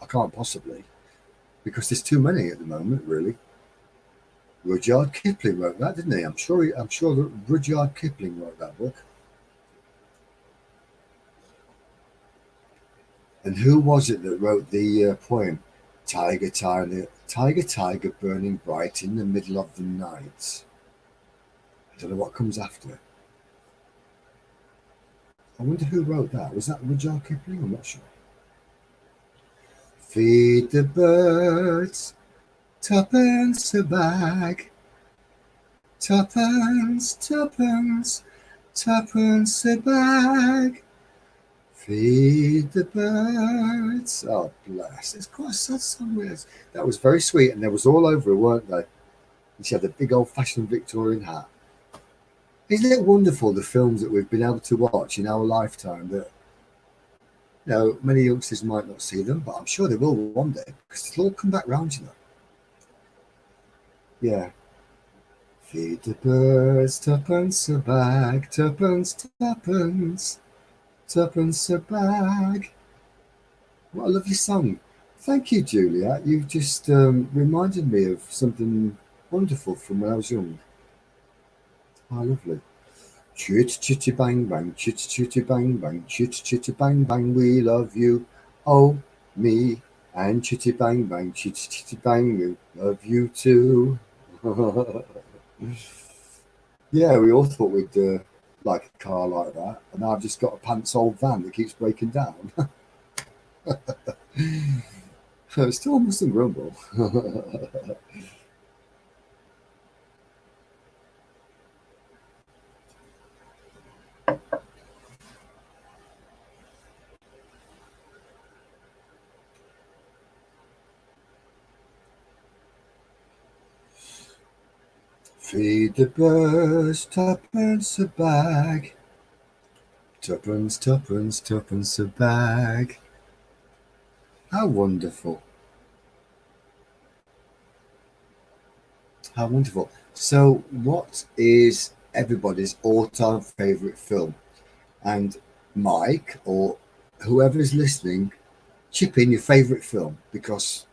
can't possibly, because there's too many at the moment, really. Rudyard Kipling wrote that, didn't he? I'm sure that Rudyard Kipling wrote that book. And who was it that wrote the poem, Tiger, tiger, tiger, tiger, burning bright in the middle of the night? I don't know what comes after. I wonder who wrote that. Was that Rudyard Kipling? I'm not sure. Feed the birds, tuppence a bag. Tuppence, tuppence, tuppence a bag. Feed the birds. Oh, bless. It's quite a sad song. That was very sweet, and they was all over her, weren't they? And she had a big old-fashioned Victorian hat. Isn't it wonderful, the films that we've been able to watch in our lifetime that, you know, many youngsters might not see them, but I'm sure they will one day, because it'll all come back round, you know. Yeah. Feed the birds, tuppence a bag, tuppence, tuppence, tuppence a bag. What a lovely song. Thank you, Julia. You've just reminded me of something wonderful from when I was young. How lovely. Chitty chitty bang bang, chitty chitty bang bang, chitty chitty bang bang, we love you. Oh, me. And chitty bang bang, chitty chitty bang, we love you too. Yeah, we all thought we'd like a car like that, and now I've just got a pants old van that keeps breaking down. Still mustn't grumble. Feed the birds, tuppence a bag. Tuppence, tuppence, tuppence a bag. How wonderful. How wonderful. So what is everybody's all-time favourite film? And Mike, or whoever is listening, chip in your favourite film, because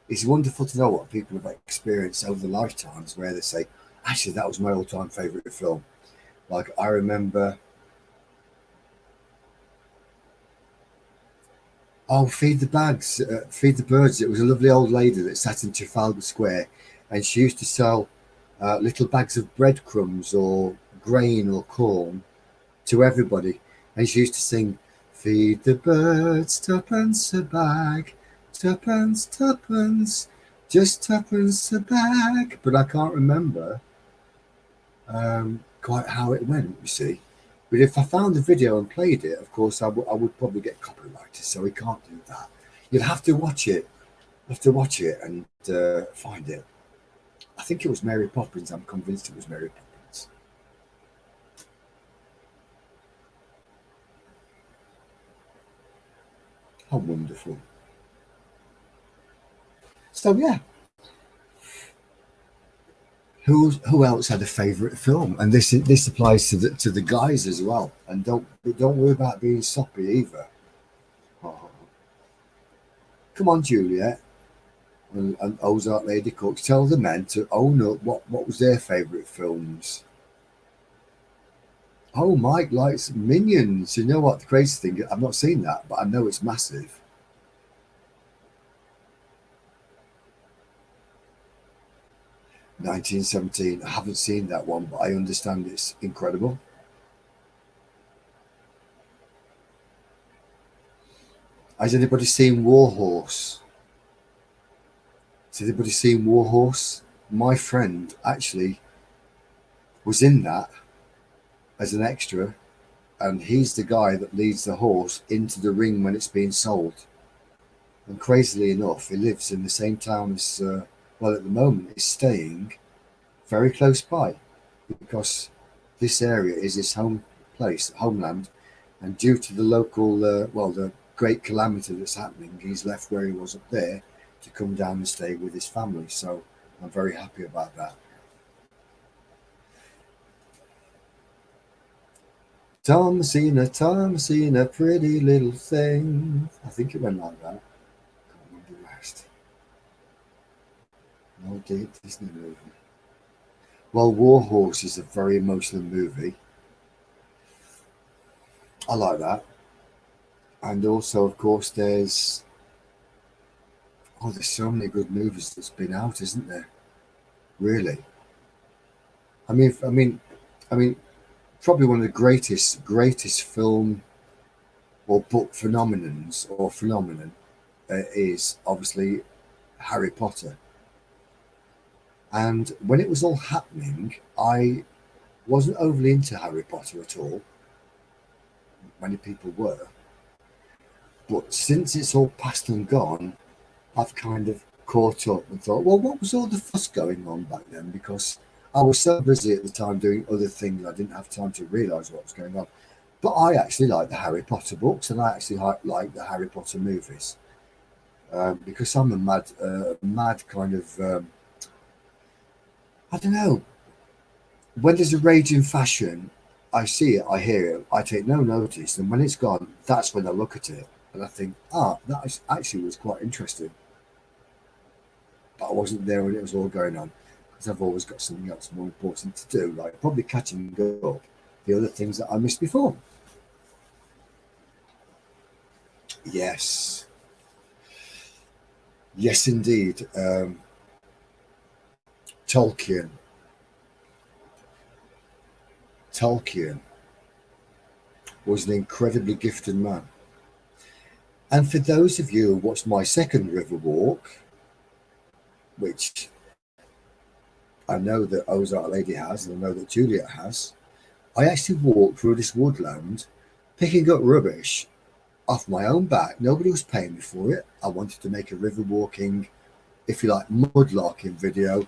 it's wonderful to know what people have experienced over the lifetimes where they say, actually, that was my all-time favourite film. Like, I remember, Feed the Bags, Feed the Birds. It was a lovely old lady that sat in Trafalgar Square, and she used to sell little bags of breadcrumbs or grain or corn to everybody. And she used to sing, feed the birds, tuppence a bag, tuppence, tuppence, just tuppence a bag. But I can't remember quite how it went, you see. But if I found the video and played it, of course, I would probably get copyrighted, so we can't do that. You'd have to watch it. And find it. I think it was Mary Poppins. I'm convinced it was Mary Poppins. How wonderful. So, yeah. Who else had a favourite film? And this applies to the guys as well. And don't worry about being soppy either. Oh. Come on, Juliet and Ozark Lady Cooks, tell the men to own up what was their favourite films. Oh, Mike likes Minions. You know what the crazy thing? I've not seen that, but I know it's massive. "1917." I haven't seen that one, but I understand it's incredible. Has anybody seen Warhorse? Has anybody seen Warhorse? My friend actually was in that as an extra, and he's the guy that leads the horse into the ring when it's being sold. And crazily enough, he lives in the same town as, well, at the moment, he's staying very close by, because this area is his homeland, and due to the local, the great calamity that's happening, he's left where he was up there to come down and stay with his family. So I'm very happy about that. Thomasina, Thomasina, pretty little thing. I think it went like that. Can't remember the rest. No Disney movie. Well, War Horse is a very emotional movie. I like that. And also, of course, there's there's so many good movies that's been out, isn't there? Really. I mean, I mean, I mean, probably one of the greatest film or book phenomenon is obviously Harry Potter. And when it was all happening, I wasn't overly into Harry Potter at all. Many people were. But since it's all past and gone, I've kind of caught up and thought, well, what was all the fuss going on back then? Because I was so busy at the time doing other things, I didn't have time to realise what was going on. But I actually like the Harry Potter books, and I actually like the Harry Potter movies, because I'm a mad kind of, I don't know. When there's a rage in fashion, I see it, I hear it, I take no notice, and when it's gone, that's when I look at it and I think, actually was quite interesting. But I wasn't there when it was all going on, because I've always got something else more important to do, like probably catching up the other things that I missed before. Yes, yes, indeed. Tolkien. Tolkien was an incredibly gifted man. And for those of you who watched my second river walk, which I know that Ozark Lady has, and I know that Juliet has, I actually walked through this woodland picking up rubbish off my own back. Nobody was paying me for it. I wanted to make a river walking, if you like, mudlarking video.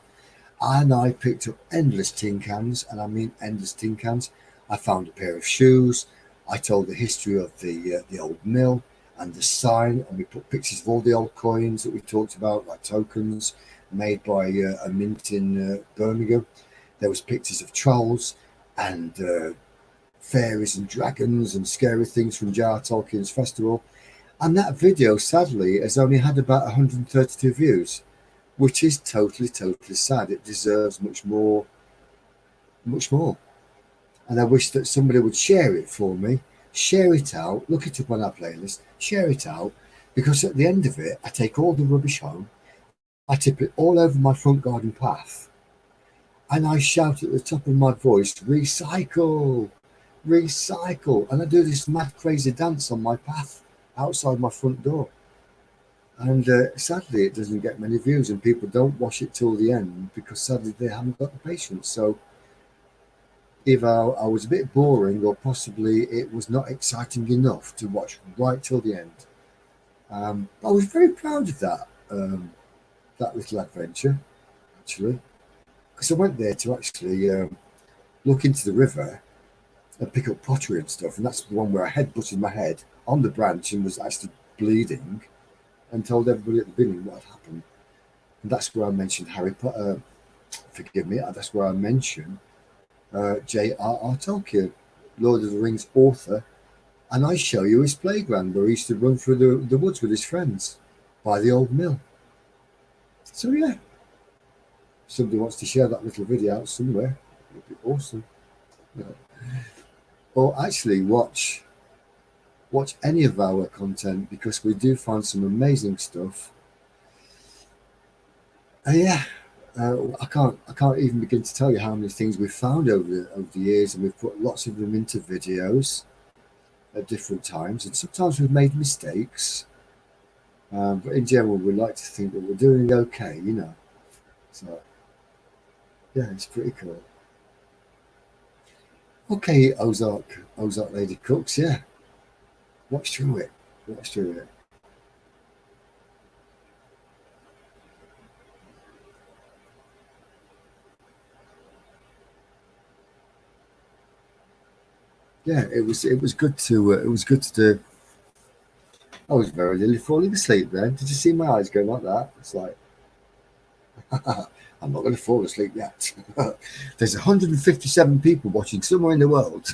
And I picked up endless tin cans, and I mean endless tin cans. I found a pair of shoes. I told the history of the old mill and the sign, and we put pictures of all the old coins that we talked about, like tokens made by a mint in Birmingham. There was pictures of trolls and fairies and dragons and scary things from J.R. Tolkien's festival. And that video, sadly, has only had about 132 views, which is totally sad. It deserves much more. And I wish that somebody would share it for me, share it out, look it up on our playlist, share it out, because at the end of it, I take all the rubbish home, I tip it all over my front garden path, and I shout at the top of my voice, recycle, recycle. And I do this mad, crazy dance on my path outside my front door. And sadly, it doesn't get many views, and people don't watch it till the end because sadly they haven't got the patience. So either I was a bit boring, or possibly it was not exciting enough to watch right till the end. I was very proud of that little adventure, actually, because I went there to actually look into the river and pick up pottery and stuff, and that's the one where I headbutted my head on the branch and was actually bleeding, and told everybody at the beginning what had happened. And that's where I mentioned Harry Potter. Forgive me. That's where I mentioned J.R.R. Tolkien, Lord of the Rings author, and I show you his playground where he used to run through the woods with his friends by the old mill. So yeah, if somebody wants to share that little video out somewhere, it'd be awesome. Yeah. Or actually watch any of our content, because we do find some amazing stuff. Yeah, I can't even begin to tell you how many things we've found over the years, and we've put lots of them into videos at different times, and sometimes we've made mistakes, but in general we like to think that we're doing okay, you know. So yeah, it's pretty cool. Okay, Ozark Lady Cooks, yeah. Watch through it. Yeah, it was good to do. I was very nearly falling asleep then. Did you see my eyes go like that? It's like, I'm not going to fall asleep yet. There's 157 people watching somewhere in the world.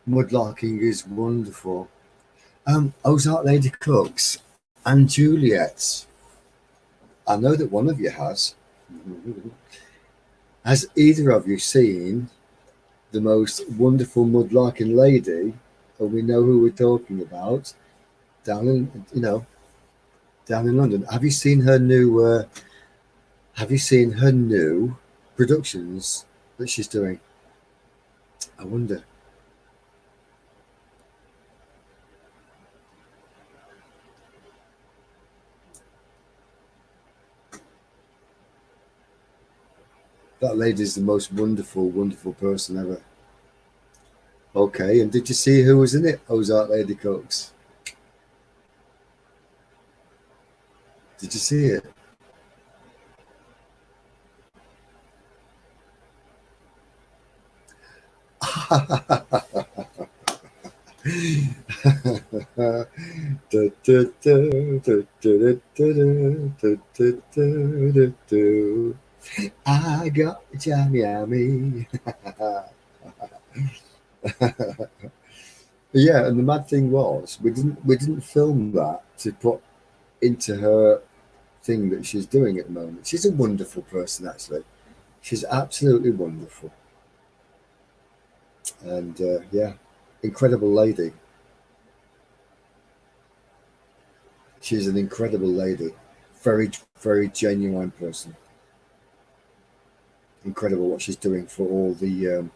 Mudlarking is wonderful. Ozark Lady Cooks and Juliet. I know that one of you has. Has either of you seen the most wonderful mudlarking lady? Or we know who we're talking about down in down in London. Have you seen her new? Have you seen her new productions that she's doing? I wonder. That lady is the most wonderful, wonderful person ever. Okay, and did you see who was in it? Ozark Lady Cooks. Did you see it? I got Miami. Yeah, and the mad thing was we didn't film that to put into her thing that she's doing at the moment. She's a wonderful person, actually. She's absolutely wonderful, and yeah, incredible lady. She's an incredible lady, very, very genuine person. Incredible what she's doing for all the young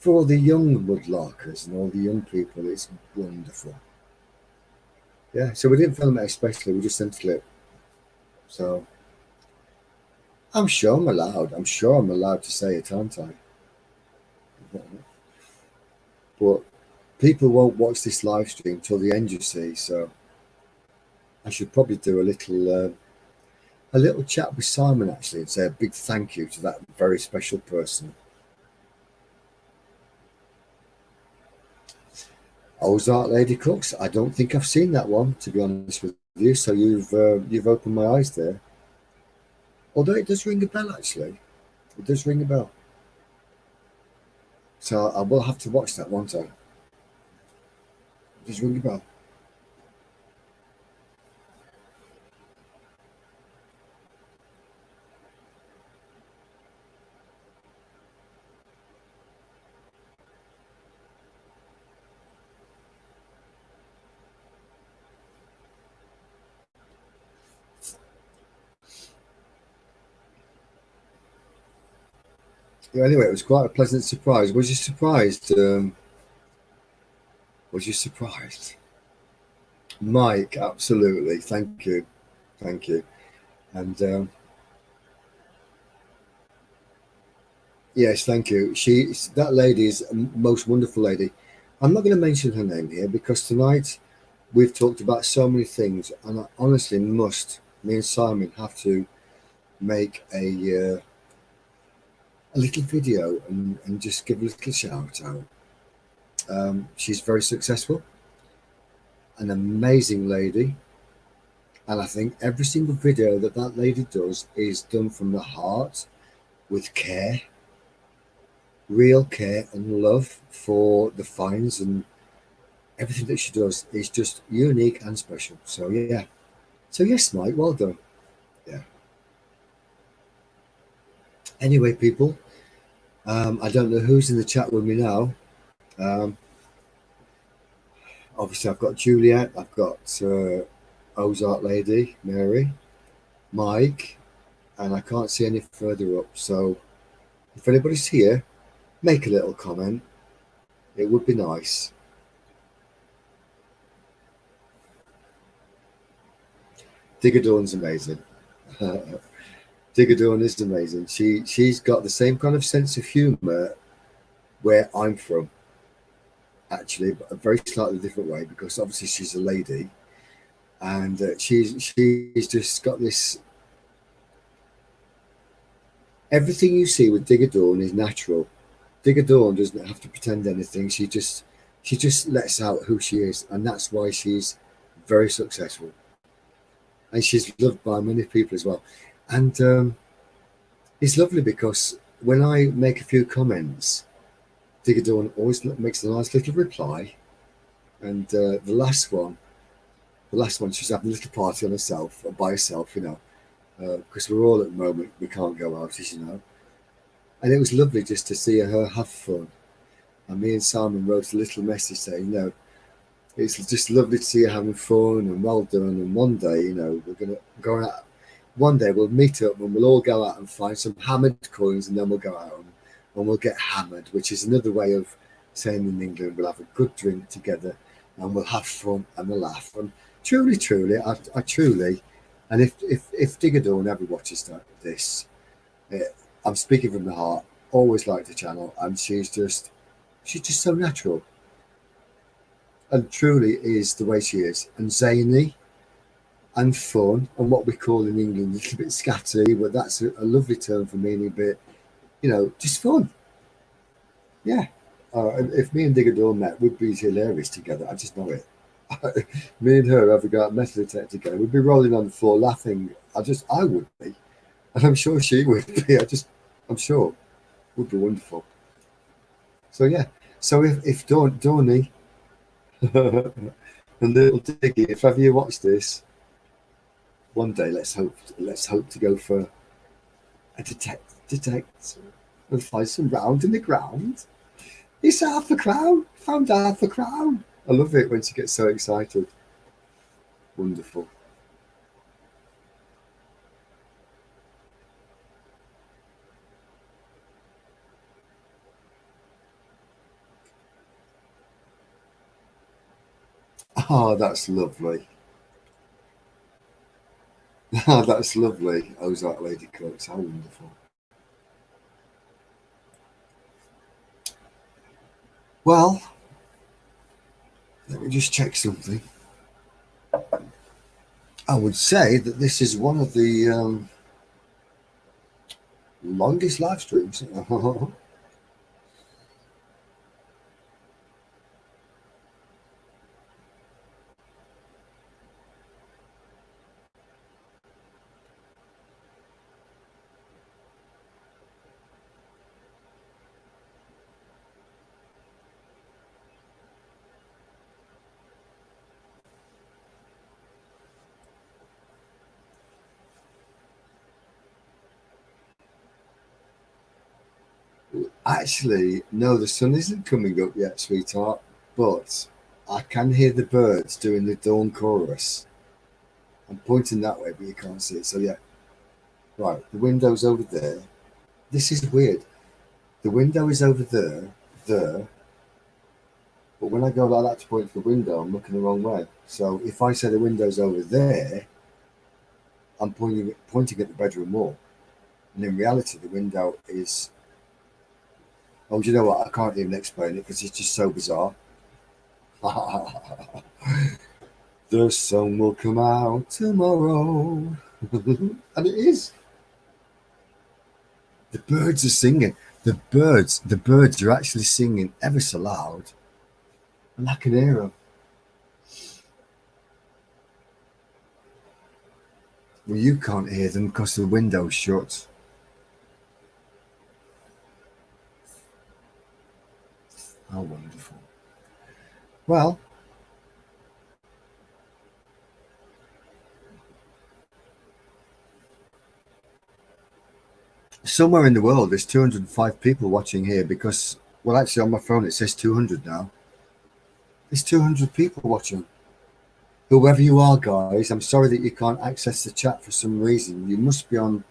mudlarkers and all the young people. It's wonderful. Yeah, so we didn't film it especially. We just sent a clip. So I'm sure I'm allowed. I'm sure I'm allowed to say it, aren't I? But people won't watch this live stream till the end, you see. So I should probably do a little chat with Simon actually, and say a big thank you to that very special person. Ozark Lady Cooks. I don't think I've seen that one, to be honest with you. So you've opened my eyes there. Although it does ring a bell, actually. It does ring a bell. So I will have to watch that one time. It does ring a bell. Yeah, anyway, it was quite a pleasant surprise. Was you surprised? Was you surprised? Mike, absolutely. Thank you. Thank you. And yes, thank you. That lady is a most wonderful lady. I'm not going to mention her name here because tonight we've talked about so many things, and I honestly me and Simon have to make a little video and just give a little shout out. She's very successful, an amazing lady, and I think every single video that lady does is done from the heart, with care, real care and love for the finds, and everything that she does is just unique and special. So yeah. So yes, Mike, well done. Yeah. Anyway, people, I don't know who's in the chat with me now. Obviously, I've got Juliet, I've got Ozark Lady, Mary, Mike, and I can't see any further up. So if anybody's here, make a little comment. It would be nice. Digger Dawn's amazing. Digger Dawn is amazing. She's got the same kind of sense of humour where I'm from, actually, but a very slightly different way, because obviously she's a lady, and she's just got this. Everything you see with Digger Dawn is natural. Digger Dawn doesn't have to pretend anything. She just lets out who she is, and that's why she's very successful, and she's loved by many people as well. And it's lovely because when I make a few comments, Digger Dawn always makes a nice little reply. And the last one, she's having a little party on herself, by herself, you know, because we're all at the moment, we can't go out, as you know. And it was lovely just to see her have fun. And me and Simon wrote a little message saying, you know, it's just lovely to see you having fun and well done. And one day, you know, we're going to go out. One day we'll meet up and we'll all go out and find some hammered coins, and then we'll go out and we'll get hammered, which is another way of saying in England we'll have a good drink together and we'll have fun and we'll laugh. And truly, I truly, and if Digger Dawn ever watches this, I'm speaking from the heart. Always liked the channel, and she's just so natural, and truly is the way she is, and zany, and fun, and what we call in England a little bit scatty, but that's a lovely term for meaning a bit, you know, just fun. Yeah. If me and Digger Dawn met, we'd be hilarious together. I just know it. Me and her ever go out metal detector together, we'd be rolling on the floor laughing. I would be, and I'm sure she would be. I'm sure it would be wonderful. So yeah. So if Dawny and little Diggy, if ever you watch this, one day let's hope to go for a detect and find some round in the ground. It's Arthur Crown. Found Arthur Crown. I love it when she gets so excited. Wonderful. Oh, that's lovely. Oh, that's lovely. Ozark Lady Cooks. How wonderful. Well, let me just check something. I would say that this is one of the longest live streams. Actually, no, the sun isn't coming up yet, sweetheart, but I can hear the birds doing the dawn chorus. I'm pointing that way, but you can't see it. So yeah, right, the window's over there. This is weird. The window is over there, but when I go like that to point to the window, I'm looking the wrong way. So if I say the window's over there, I'm pointing at the bedroom wall, and in reality, the window is. Oh, do you know what? I can't even explain it because it's just so bizarre. The sun will come out tomorrow. And it is. The birds are singing. The birds are actually singing ever so loud. And I can hear them. Well, you can't hear them because the window's shut. How wonderful. Well, somewhere in the world there's 205 people watching here because, well, actually on my phone it says 200 now. There's 200 people watching. Whoever you are, guys, I'm sorry that you can't access the chat for some reason. You must be on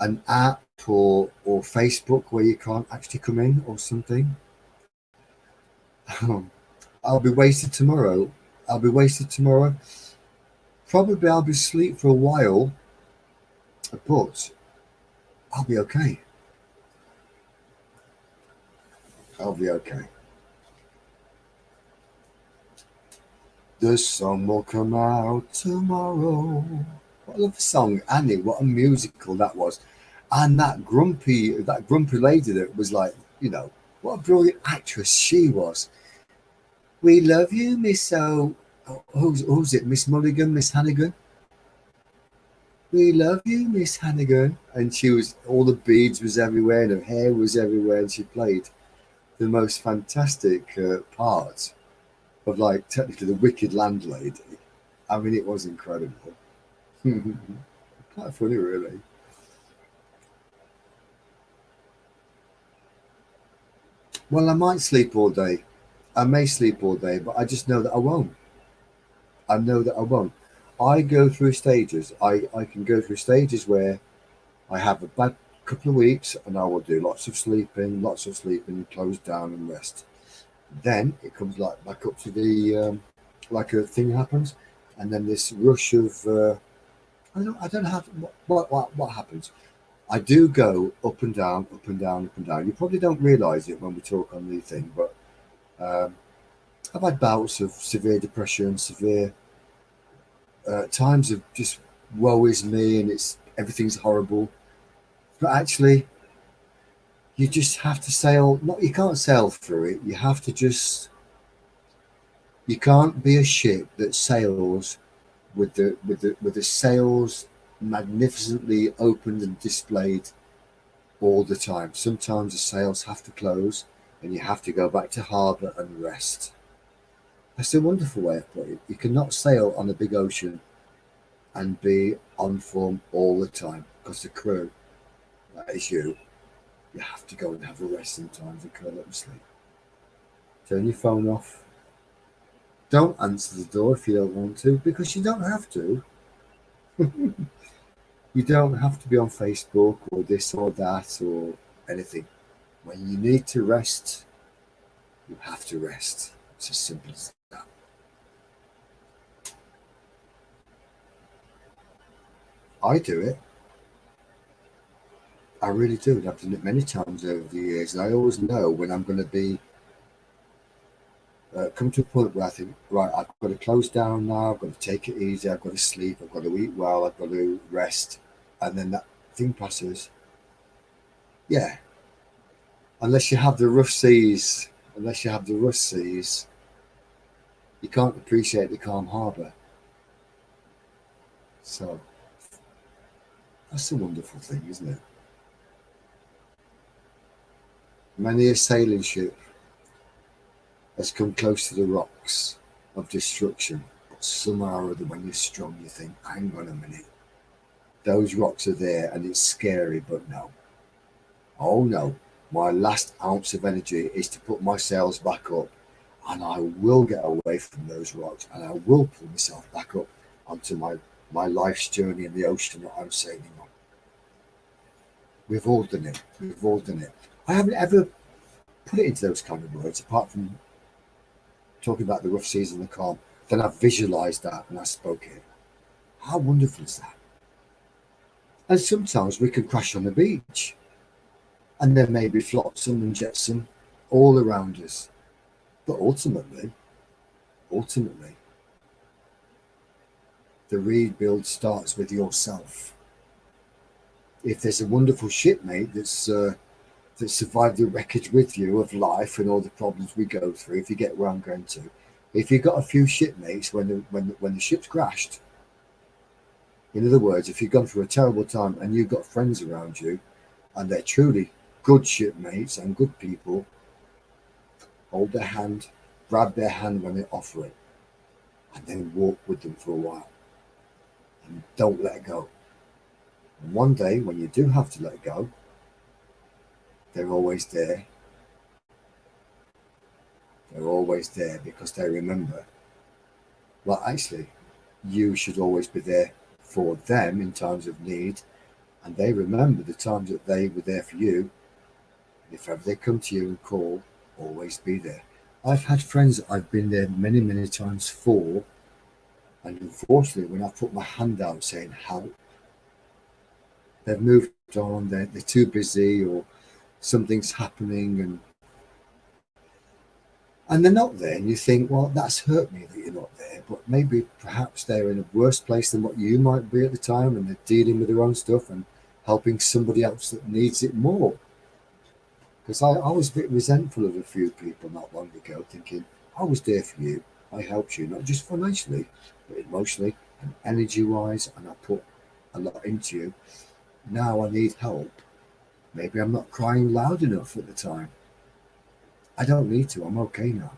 an app or Facebook where you can't actually come in or something. I'll be wasted tomorrow. Probably I'll be asleep for a while, but I'll be okay. The sun will come out tomorrow. I love the song, Annie. What a musical that was. And that grumpy lady that was like, you know, what a brilliant actress she was. We love you, Miss who's it? Miss Mulligan, Miss Hannigan. We love you, Miss Hannigan. And she was, all the beads was everywhere and her hair was everywhere and she played. the most fantastic part of, like, technically the wicked landlady. I mean, it was incredible. Quite funny, really. Well, I might sleep all day. I may sleep all day, but I just know that I won't. I know that I won't. I go through stages. I can go through stages where I have a bad couple of weeks and I will do lots of sleeping, close down and rest. Then it comes like back up to the like a thing happens, and then this rush of I don't have what happens. I do go up and down, up and down, up and down. You probably don't realise it when we talk on the thing, but I've had bouts of severe depression, severe times of just woe is me and it's everything's horrible. But actually, you just have to sail. Not you can't sail through it. You have to just. You can't be a ship that sails with the sails magnificently opened and displayed all the time. Sometimes the sails have to close, and you have to go back to harbour and rest. That's a wonderful way of putting it. You cannot sail on a big ocean and be on form all the time, because the crew, that is you have to go and have a rest sometimes and curl up and sleep. Turn your phone off. Don't answer the door if you don't want to, because you don't have to. You don't have to be on Facebook or this or that or anything. When you need to rest, you have to rest. It's as simple as that. I do it. I really do. I've done it many times over the years, and I always know when I'm going to be come to a point where I think, right, I've got to close down now. I've got to take it easy. I've got to sleep. I've got to eat well. I've got to rest, and then that thing passes. Yeah, unless you have the rough seas, you can't appreciate the calm harbour. So that's a wonderful thing, isn't it? Many a sailing ship has come close to the rocks of destruction, but somehow or other, when you're strong, you think, hang on a minute, those rocks are there and it's scary, but no. Oh no, my last ounce of energy is to put my sails back up, and I will get away from those rocks, and I will pull myself back up onto my life's journey in the ocean that I'm sailing on. We've all done it. We've all done it. I haven't ever put it into those kind of words, apart from talking about the rough seas and the calm. Then I visualised that and I spoke it. How wonderful is that? And sometimes we can crash on the beach, and there may be flotsam and jetsam all around us. But ultimately, the rebuild starts with yourself. If there's a wonderful shipmate that survived the wreckage with you of life and all the problems we go through, if you get where I'm going to, if you've got a few shipmates when the ship's crashed, in other words, if you've gone through a terrible time and you've got friends around you and they're truly good shipmates and good people, hold their hand, grab their hand when they offer it, and then walk with them for a while. And don't let go. And one day, when you do have to let go, they're always there. They're always there because they remember. Well, actually, you should always be there for them in times of need, and they remember the times that they were there for you. And if ever they come to you and call, always be there. I've had friends that I've been there many, many times for, and unfortunately, when I put my hand out saying help, they've moved on, they're too busy, or something's happening, and they're not there, and you think, well, that's hurt me that you're not there, but maybe perhaps they're in a worse place than what you might be at the time, and they're dealing with their own stuff and helping somebody else that needs it more. Because I was a bit resentful of a few people not long ago, thinking, I was there for you, I helped you, not just financially, but emotionally and energy-wise, and I put a lot into you. Now I need help. Maybe I'm not crying loud enough at the time. I don't need to. I'm okay now.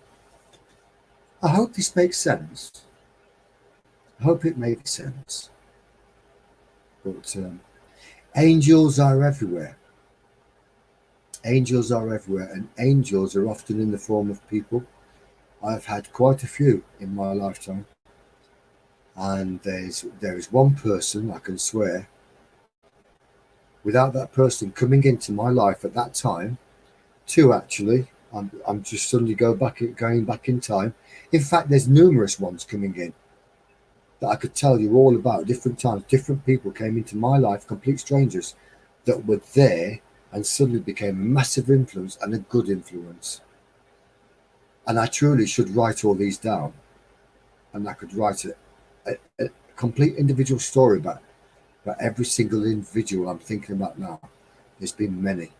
I hope this makes sense. I hope it makes sense. But angels are everywhere. Angels are everywhere, and angels are often in the form of people. I've had quite a few in my lifetime, and there is one person I can swear, without that person coming into my life at that time, two actually. I'm just suddenly going back in time. In fact, there's numerous ones coming in that I could tell you all about. Different times, different people came into my life, complete strangers, that were there and suddenly became a massive influence and a good influence. And I truly should write all these down, and I could write a complete individual story about every single individual I'm thinking about now. There's been many.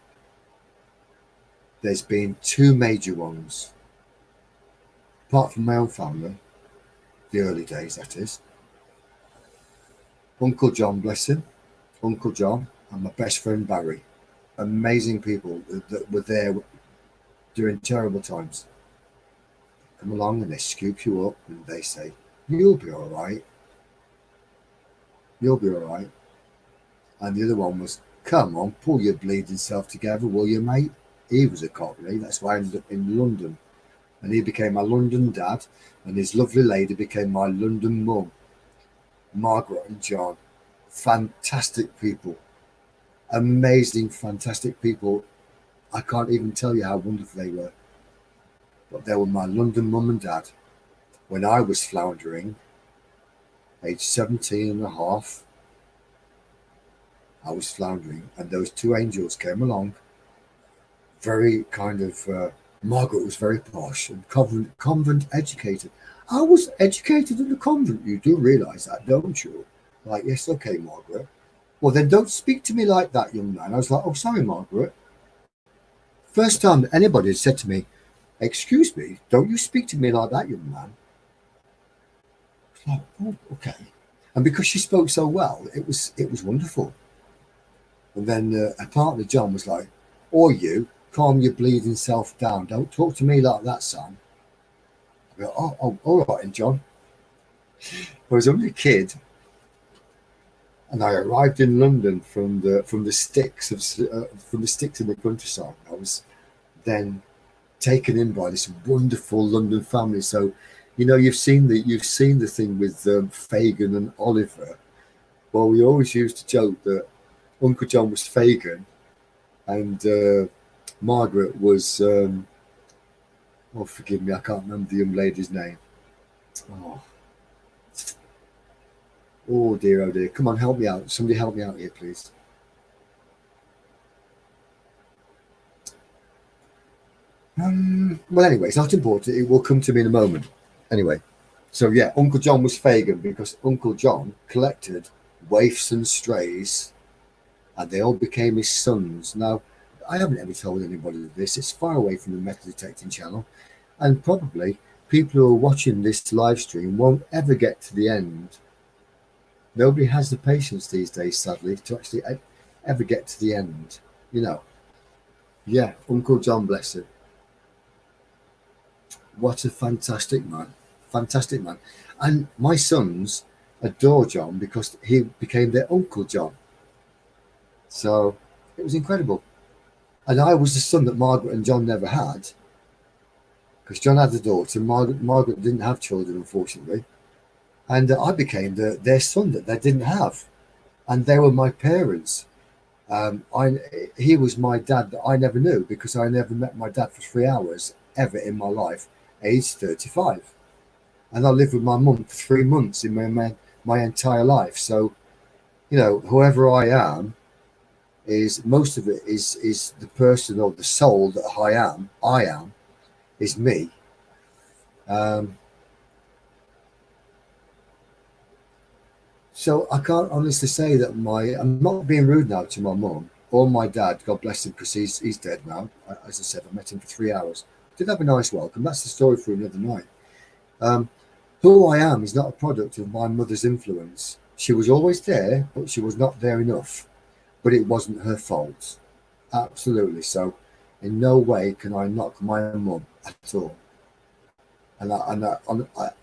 There's been two major ones, apart from my own family, the early days, that is. Uncle John, bless him, Uncle John, and my best friend Barry. Amazing people that were there during terrible times. Come along and they scoop you up and they say, you'll be all right. You'll be all right. And the other one was, come on, pull your bleeding self together, will you, mate? He was a Cockney. That's why I ended up in London. And he became my London dad, and his lovely lady became my London mum. Margaret and John. Fantastic people. Amazing, fantastic people. I can't even tell you how wonderful they were. But they were my London mum and dad. When I was floundering, age 17 and a half, I was floundering, and those two angels came along. Very kind of, Margaret was very posh and convent educated. I was educated in the convent. You do realise that, don't you? Like, yes, okay, Margaret. Well, then don't speak to me like that, young man. I was like, oh, sorry, Margaret. First time that anybody had said to me, excuse me, don't you speak to me like that, young man. I was like, oh, okay. And because she spoke so well, it was wonderful. And then her partner, John, was like, or you, calm your bleeding self down. Don't talk to me like that, Sam. I go, oh, all right, and John. I was only a kid, and I arrived in London from the sticks in the countryside. I was then taken in by this wonderful London family. So, you know, you've seen the thing with Fagin and Oliver. Well, we always used to joke that Uncle John was Fagin, and Margaret was, oh, forgive me, I can't remember the young lady's name. Oh dear, oh dear. Come on, help me out. Somebody help me out here, please. Well, anyway, it's not important. It will come to me in a moment. Anyway, so yeah, Uncle John was Fagin because Uncle John collected waifs and strays, and they all became his sons. Now, I haven't ever told anybody this. It's far away from the metal detecting channel, and probably people who are watching this live stream won't ever get to the end. Nobody has the patience these days, sadly, to actually ever get to the end. You know. Yeah, Uncle John, bless him. What a fantastic man. Fantastic man. And my sons adore John because he became their Uncle John. So it was incredible. And I was the son that Margaret and John never had, because John had a daughter. Margaret didn't have children, unfortunately. And I became their son that they didn't have. And they were my parents. He was my dad that I never knew, because I never met my dad for 3 hours ever in my life, age 35. And I lived with my mum for 3 months in my entire life. So, you know, whoever I am, is most of it is the person or the soul that I am, is me. So I can't honestly say that I'm not being rude now to my mum or my dad, God bless him, because he's dead now. As I said, I met him for 3 hours. Did have a nice welcome. That's the story for another night. Who I am is not a product of my mother's influence. She was always there, but she was not there enough. But it wasn't her fault. Absolutely. So In no way can I knock my mum at all. And I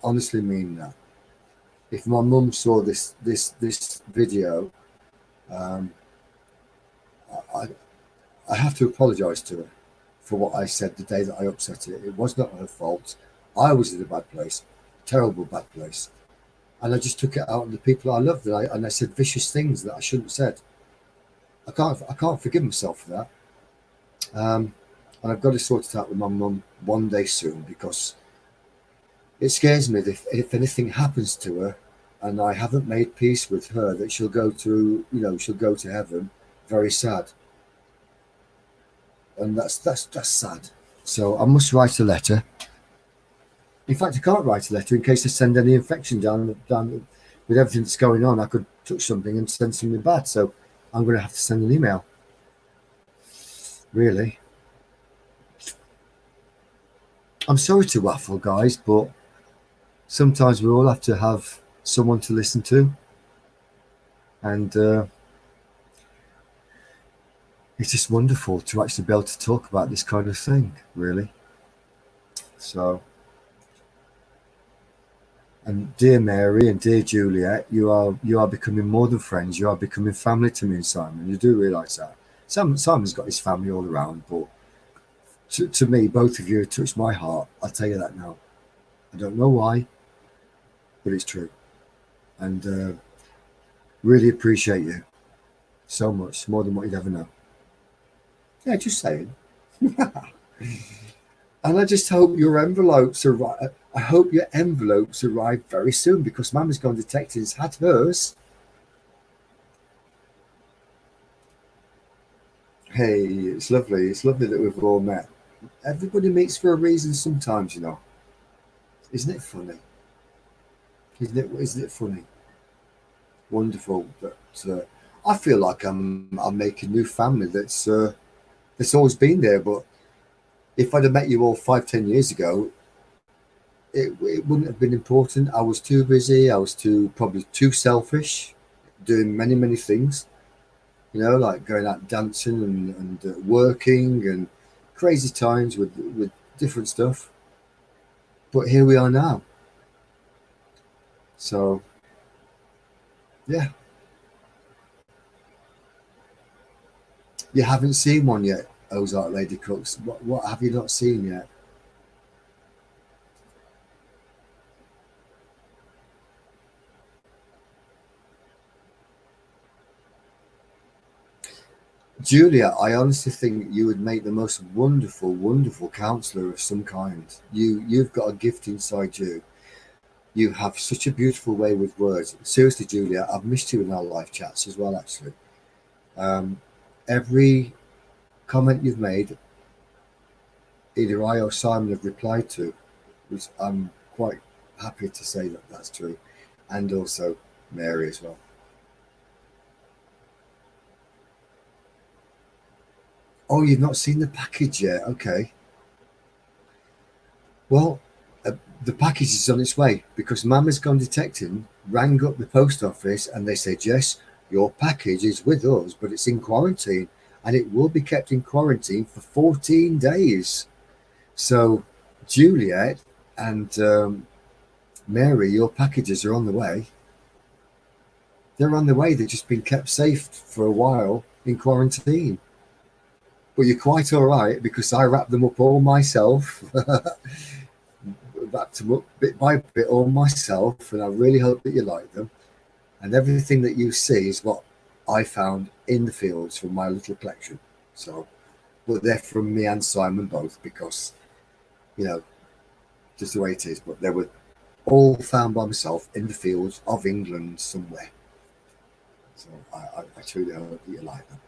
honestly mean that. If my mum saw this video, I have to apologise to her for what I said the day that I upset her. It was not her fault. I was in a bad place, terrible bad place, and I just took it out on the people I loved, and I said vicious things that I shouldn't have said. I can't forgive myself for that, and I've got to sort it out with my mum one day soon, because it scares me that if anything happens to her and I haven't made peace with her, that she'll go to heaven very sad. And that's sad. So I must write a letter. In fact, I can't write a letter in case I send any infection down with everything that's going on. I could touch something and send something bad. So I'm going to have to send an email. Really. I'm sorry to waffle, guys, but sometimes we all have to have someone to listen to. And it's just wonderful to actually be able to talk about this kind of thing, really. So, and dear Mary and dear Juliet, you are becoming more than friends. You are becoming family to me and Simon. You do realise that. Simon's got his family all around, but to me, both of you have touched my heart. I'll tell you that now. I don't know why, but it's true. And really appreciate you so much, more than what you'd ever know. Yeah, just saying. And I just hope your envelopes arrive. I hope your envelopes arrive very soon, because Mama's Gone Detected has had hers. Hey, it's lovely. It's lovely that we've all met. Everybody meets for a reason sometimes, you know. Isn't it funny? Isn't it funny? Wonderful. But I feel like I'm making new family that's always been there. But if I'd have met you all 5-10 years ago, it wouldn't have been important. I was too busy. I was probably too selfish, doing many things. You know, like going out dancing and working and crazy times with different stuff. But here we are now. So, yeah. You haven't seen one yet, Ozark Lady Cooks. What have you not seen yet? Julia, I honestly think you would make the most wonderful counsellor of some kind. You've got a gift inside you. You have such a beautiful way with words. Seriously, Julia, I've missed you in our live chats as well, actually. Every comment you've made, either I or Simon have replied to, which I'm quite happy to say that that's true. And also Mary as well. Oh, you've not seen the package yet? Okay. Well, the package is on its way, because Mama's Gone Detecting rang up the post office and they said, yes, your package is with us, but it's in quarantine, and it will be kept in quarantine for 14 days. So, Juliet and Mary, your packages are on the way. They're on the way. They've just been kept safe for a while in quarantine. But you're quite all right, because I wrapped them up all myself. Wrapped them up bit by bit all myself, and I really hope that you like them. And everything that you see is what I found in the fields from my little collection. So, but they're from me and Simon both, because, you know, just the way it is. But they were all found by myself in the fields of England somewhere. So I truly hope that you like them.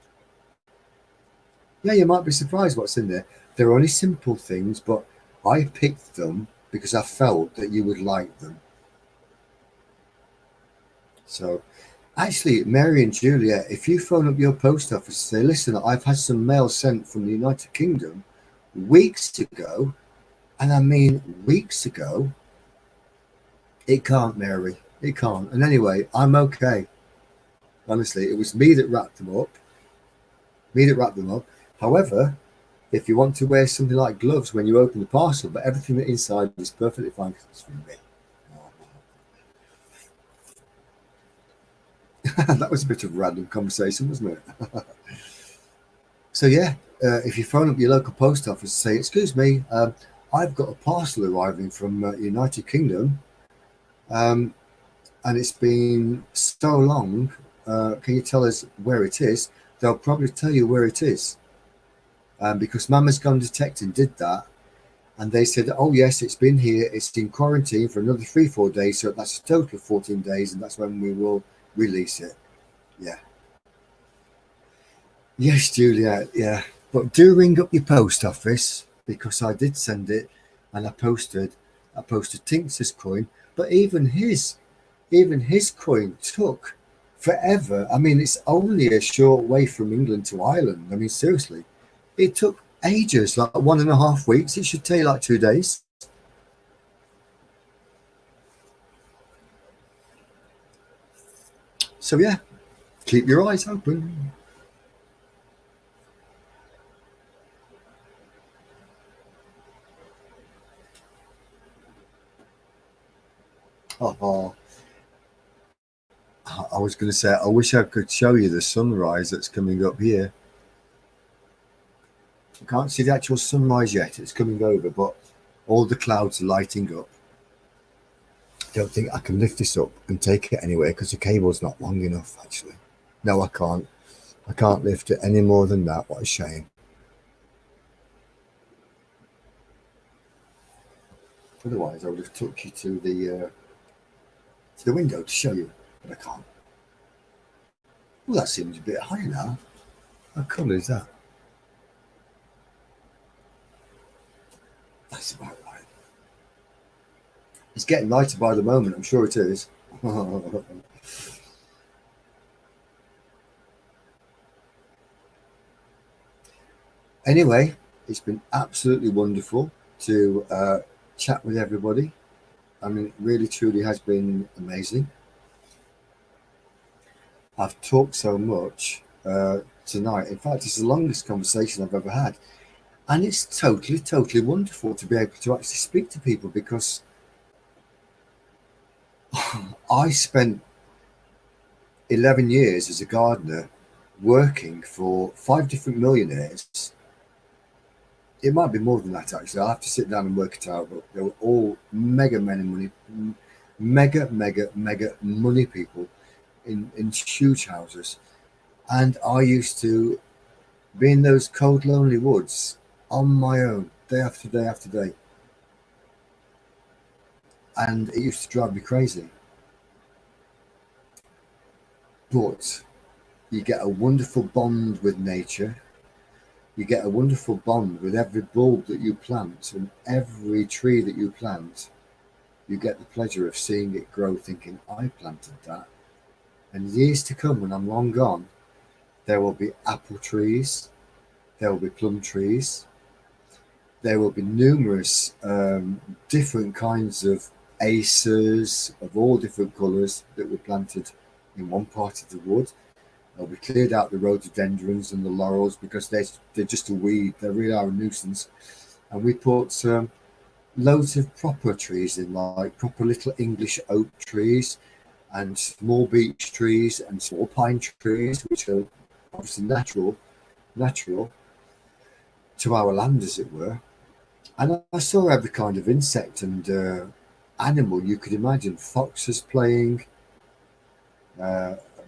Yeah, you might be surprised what's in there. They're only simple things, but I picked them because I felt that you would like them. So, actually, Mary and Julia, if you phone up your post office and say, listen, I've had some mail sent from the United Kingdom weeks ago, and I mean weeks ago, it can't, Mary. It can't. And anyway, I'm okay. Honestly, it was me that wrapped them up. However, If you want to wear something like gloves when you open the parcel, but everything inside is perfectly fine because it's from me. That was a bit of a random conversation, wasn't it? So yeah, if you phone up your local post office and say, "Excuse me, I've got a parcel arriving from United Kingdom, and it's been so long. Can you tell us where it is?" They'll probably tell you where it is, because Mama's Gone Detecting did that, and they said, "Oh yes, it's been here. It's in quarantine for another 3-4 days, so that's a total of 14 days, and that's when we will release it." Yeah. Yes, Juliet. Yeah, but do ring up your post office, because I did send it, and I posted Tinks's coin, but even his coin took forever. I mean, it's only a short way from England to Ireland. I mean, seriously, it took ages, like 1.5 weeks. It should take like 2 days. So yeah, keep your eyes open. Oh, I was going to say, I wish I could show you the sunrise that's coming up here. I can't see the actual sunrise yet. It's coming over, but all the clouds are lighting up. I don't think I can lift this up and take it anywhere because the cable's not long enough, actually. No, I can't. I can't lift it any more than that. What a shame. Otherwise, I would have took you to the window to show you, but I can't. Well, that seems a bit high now. How cool is that? That's about right. It's getting lighter by the moment, I'm sure it is. Anyway, it's been absolutely wonderful to chat with everybody. I mean, it really, truly has been amazing. I've talked so much tonight. In fact, it's the longest conversation I've ever had. And it's totally, totally wonderful to be able to actually speak to people, because I spent 11 years as a gardener working for 5 different millionaires. It might be more than that, actually. I'll have to sit down and work it out, but they were all mega money people in huge houses. And I used to be in those cold, lonely woods on my own, day after day after day. And it used to drive me crazy. But you get a wonderful bond with nature. You get a wonderful bond with every bulb that you plant and every tree that you plant. You get the pleasure of seeing it grow, thinking, I planted that. And years to come, when I'm long gone, there will be apple trees, there will be plum trees, there will be numerous different kinds of acers of all different colours that were planted in one part of the wood. We cleared out the rhododendrons and the laurels because they're just a weed. They really are a nuisance. And we put loads of proper trees in, like proper little English oak trees and small beech trees and small pine trees, which are obviously natural to our land, as it were. And I saw every kind of insect and animal you could imagine. Foxes playing,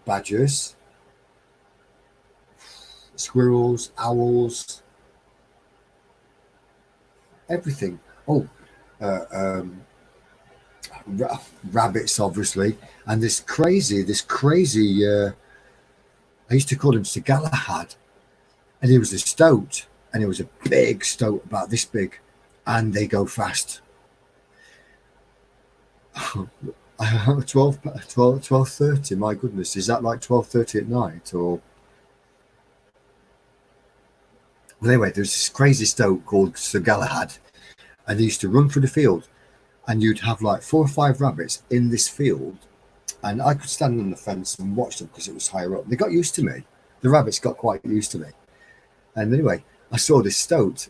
badgers, squirrels, owls, everything. Rabbits, obviously, and this crazy I used to call him Sir Galahad, and he was a stoat, and he was a big stoat about this big, and they go fast. 12:30, my goodness, is that like 12:30 at night? Or well, anyway, there's this crazy stoat called Sir Galahad, and he used to run through the field, and you'd have like 4 or 5 rabbits in this field, and I could stand on the fence and watch them because it was higher up. They got used to me. The rabbits got quite used to me. And anyway, I saw this stoat,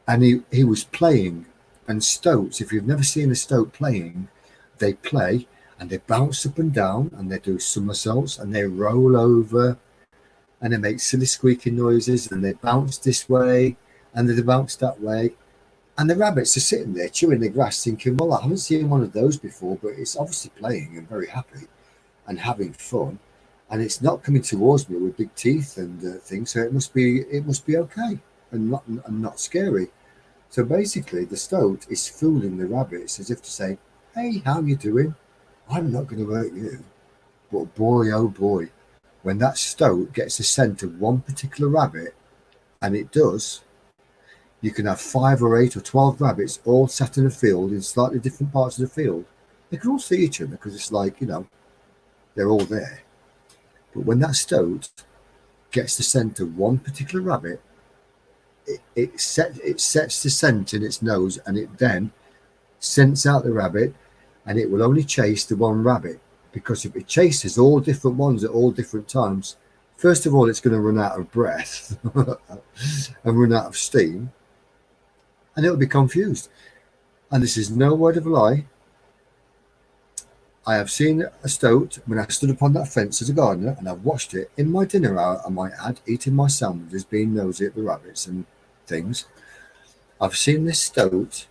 and he was playing. And stoats, if you've never seen a stoat playing, they play and they bounce up and down and they do somersaults and they roll over and they make silly squeaking noises and they bounce this way and they bounce that way. And the rabbits are sitting there chewing the grass thinking, well, I haven't seen one of those before, but it's obviously playing and very happy and having fun. And it's not coming towards me with big teeth and things, so it must be okay and not scary. So basically, the stoat is fooling the rabbits as if to say, hey, how you doing? I'm not going to hurt you. But boy, oh boy, when that stoat gets the scent of one particular rabbit, and it does, you can have 5 or 8 or 12 rabbits all sat in a field in slightly different parts of the field. They can all see each other because it's like, they're all there. But when that stoat gets the scent of one particular rabbit, it sets the scent in its nose, and it then scents out the rabbit, and it will only chase the one rabbit, because if it chases all different ones at all different times, first of all, it's going to run out of breath and run out of steam, and it'll be confused. And this is no word of a lie. I have seen a stoat when I stood upon that fence as a gardener, and I've watched it in my dinner hour, I might add, eating my sandwiches, being nosy at the rabbits and things. I've seen this stoat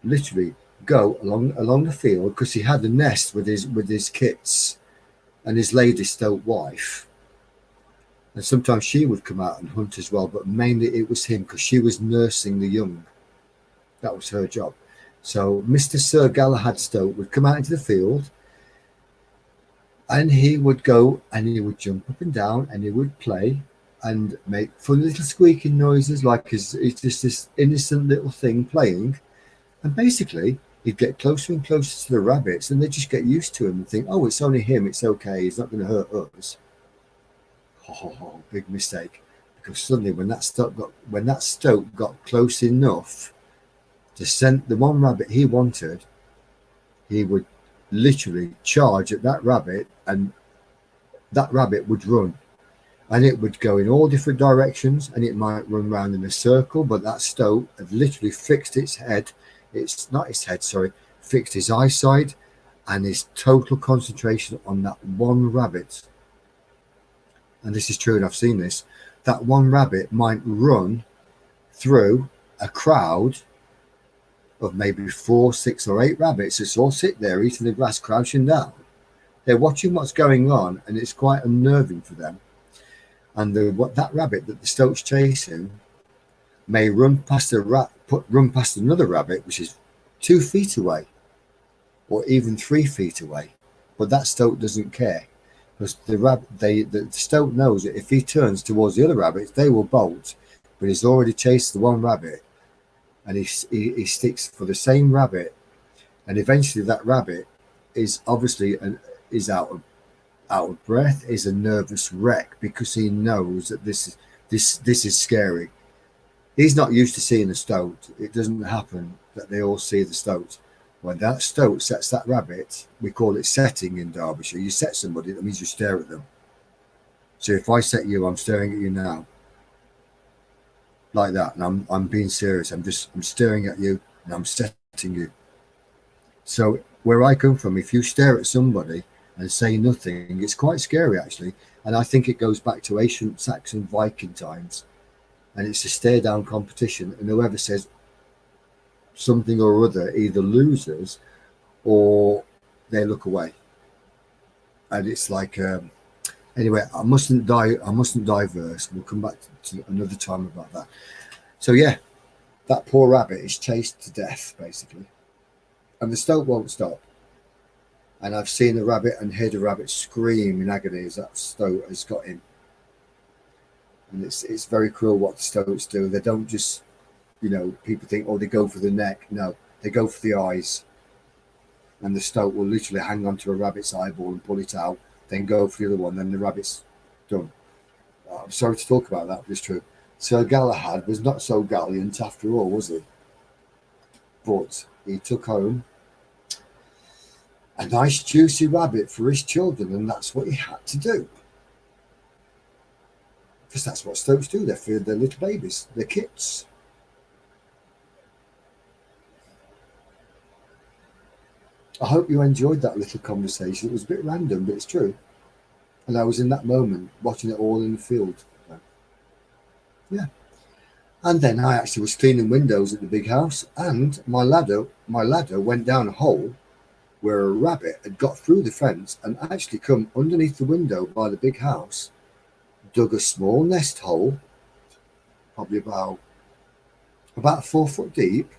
literally go along the field, because he had a nest with his kits and his lady stoat wife, and sometimes she would come out and hunt as well, but mainly it was him because she was nursing the young. That was her job. So Mr. Sir Galahad Stoat would come out into the field, and he would go and he would jump up and down and he would play and make funny little squeaking noises, like it's just this innocent little thing playing. And basically, he'd get closer and closer to the rabbits, and they just get used to him and think, oh, it's only him, it's okay, he's not going to hurt us. Oh, big mistake. Because suddenly when that stoat got close enough to scent the one rabbit he wanted, he would literally charge at that rabbit, and that rabbit would run. And it would go in all different directions, and it might run round in a circle, but that stoat had literally fixed its head. Fixed his eyesight and his total concentration on that one rabbit. And this is true, and I've seen this. That one rabbit might run through a crowd of maybe 4, 6 or 8 rabbits that all sit there eating the grass, crouching down. They're watching what's going on, and it's quite unnerving for them. And that rabbit that the stoat's chasing may run past another rabbit, which is 2 feet away, or even 3 feet away. But that stoat doesn't care, because the stoat knows that if he turns towards the other rabbits, they will bolt. But he's already chased the one rabbit, and he sticks for the same rabbit, and eventually that rabbit is obviously is out of breath, is a nervous wreck, because he knows that this is scary. He's not used to seeing a stoat. It doesn't happen that they all see the stoat. When that stoat sets that rabbit, we call it setting in Derbyshire. You set somebody, that means you stare at them. So if I set you, I'm staring at you now, like that, and I'm being serious. I'm staring at you, and I'm setting you. So where I come from, if you stare at somebody and say nothing, it's quite scary actually. And I think it goes back to ancient Saxon Viking times, and it's a stare down competition, and whoever says something or other either loses or they look away. And it's like anyway, I mustn't diverse. We'll come back to another time about that. So yeah, that poor rabbit is chased to death basically, and the stoat won't stop. And I've seen a rabbit and heard a rabbit scream in agony as that stoat has got him. And it's very cruel what the stoats do. They don't just, people think, oh, they go for the neck. No, they go for the eyes. And the stoat will literally hang onto a rabbit's eyeball and pull it out, then go for the other one, then the rabbit's done. I'm sorry to talk about that, but it's true. Sir Galahad was not so gallant after all, was he? But he took home a nice juicy rabbit for his children, and that's what he had to do. because that's what stoats do. They feed their little babies, their kits. I hope you enjoyed that little conversation. It was a bit random, but it's true. And I was in that moment watching it all in the field. Yeah. And then I actually was cleaning windows at the big house, and my ladder went down a hole where a rabbit had got through the fence and actually come underneath the window by the big house, dug a small nest hole, probably about 4 foot deep.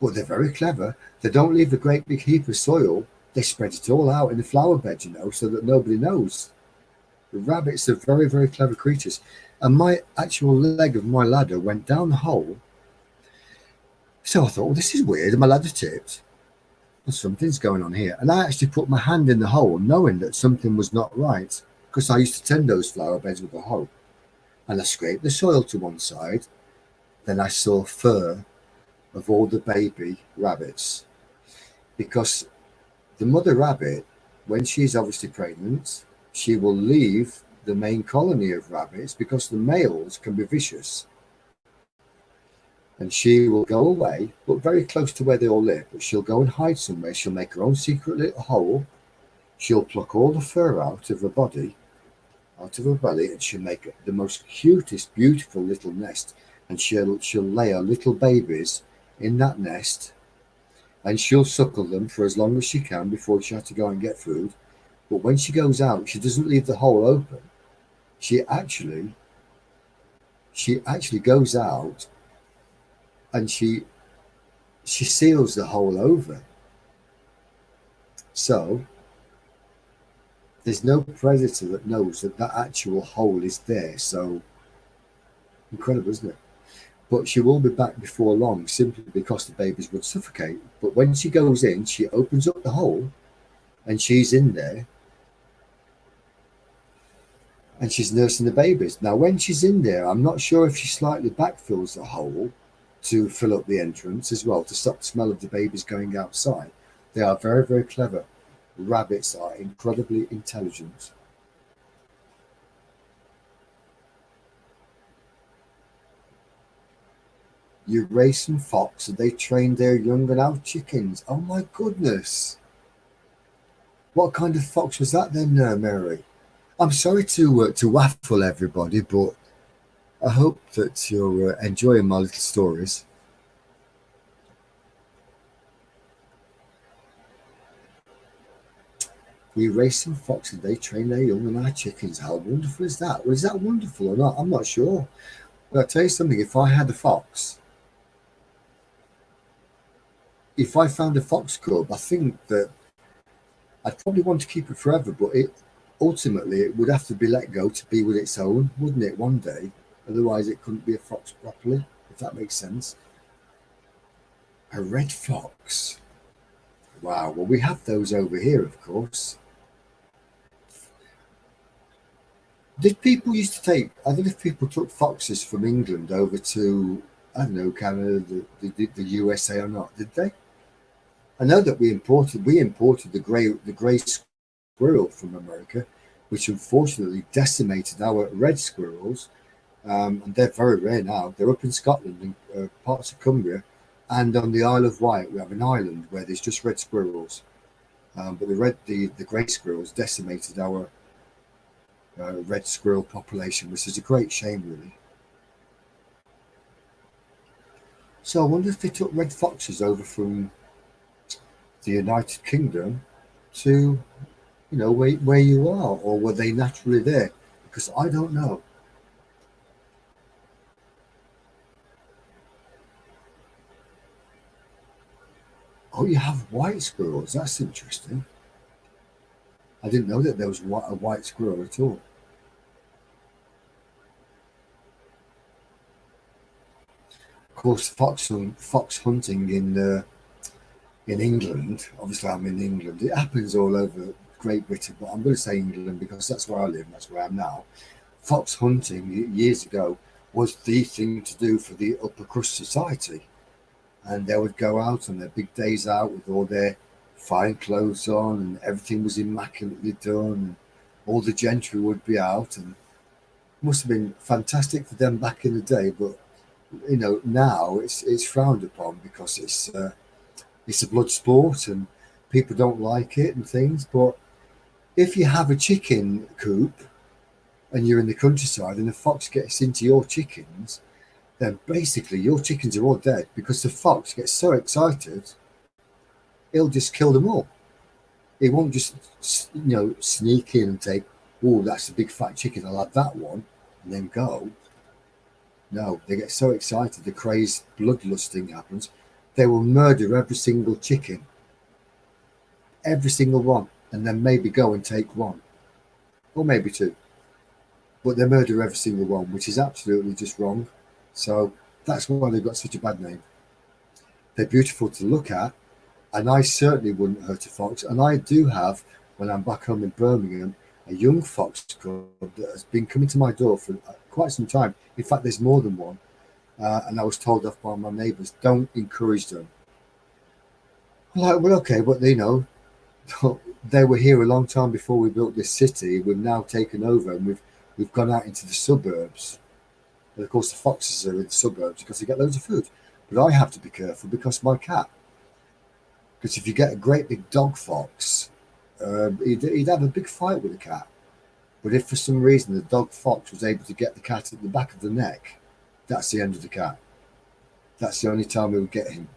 But they're very clever. They don't leave a great big heap of soil. They spread it all out in the flower bed, so that nobody knows. The rabbits are very, very clever creatures. And my actual leg of my ladder went down the hole. So I thought, well, this is weird. And my ladder tipped. Well, something's going on here. And I actually put my hand in the hole, knowing that something was not right, because I used to tend those flower beds with a hoe. And I scraped the soil to one side. Then I saw fur of all the baby rabbits, because the mother rabbit, when she's obviously pregnant, she will leave the main colony of rabbits because the males can be vicious, and she will go away, but very close to where they all live, but she'll go and hide somewhere. She'll make her own secret little hole. She'll pluck all the fur out of her body, out of her belly, and she'll make the most cutest, beautiful little nest, and she'll lay her little babies in that nest, and she'll suckle them for as long as she can before she has to go and get food. But when she goes out, she doesn't leave the hole open. She actually goes out and she seals the hole over, so there's no predator that knows that actual hole is there. So incredible, isn't it? But she will be back before long, simply because the babies would suffocate. But when she goes in, she opens up the hole, and she's in there, and she's nursing the babies. Now, when she's in there, I'm not sure if she slightly backfills the hole to fill up the entrance as well, to stop the smell of the babies going outside. They are very, very clever. Rabbits are incredibly intelligent. You raise some fox and they train their young and out chickens. Oh my goodness. What kind of fox was that then, Mary? I'm sorry to waffle everybody, but I hope that you're enjoying my little stories. We raise some fox and they train their young and our chickens. How wonderful is that? Well, is that wonderful or not? I'm not sure. But I'll tell you something, if I had a fox, if I found a fox cub, I think that I'd probably want to keep it forever, but ultimately it would have to be let go to be with its own, wouldn't it, one day? Otherwise it couldn't be a fox properly, if that makes sense. A red fox. Wow, well, we have those over here, of course. Did people used to take, I don't know if people took foxes from England over to, I don't know, Canada, the USA or not, did they? I know that we imported the grey squirrel from America, which unfortunately decimated our red squirrels, and they're very rare now. They're up in Scotland and parts of Cumbria, and on the Isle of Wight we have an island where there's just red squirrels, but the grey squirrels decimated our red squirrel population, which is a great shame, really. So I wonder if they took red foxes over from the United Kingdom to, where you are, or were they naturally there? Because I don't know. Oh, you have white squirrels. That's interesting. I didn't know that there was a white squirrel at all. Of course, fox hunting in England, obviously I'm in England, it happens all over Great Britain, but I'm going to say England because that's where I live, that's where I am now. Fox hunting years ago was the thing to do for the upper crust society, and they would go out on their big days out with all their fine clothes on, and everything was immaculately done, and all the gentry would be out, and Must have been fantastic for them back in the day, but now it's frowned upon because it's a blood sport and people don't like it and things. But if you have a chicken coop and you're in the countryside and a fox gets into your chickens, then basically your chickens are all dead because the fox gets so excited, he'll just kill them all. He won't just, sneak in and take, oh, that's a big fat chicken, I'll have that one, and then go. No, they get so excited, the crazed bloodlust thing happens. They will murder every single chicken, every single one, and then maybe go and take one, or maybe two. But they murder every single one, which is absolutely just wrong. So that's why they've got such a bad name. They're beautiful to look at, and I certainly wouldn't hurt a fox. And I do have, when I'm back home in Birmingham, a young fox cub that has been coming to my door for quite some time. In fact, there's more than one. And I was told off by my neighbours, don't encourage them. I'm like, well, okay, but they were here a long time before we built this city. We've now taken over and we've gone out into the suburbs. And of course, the foxes are in the suburbs because they get loads of food. But I have to be careful because my cat. Because if you get a great big dog fox, he'd have a big fight with the cat. But if for some reason the dog fox was able to get the cat at the back of the neck, that's the end of the cat. That's the only time we would get him.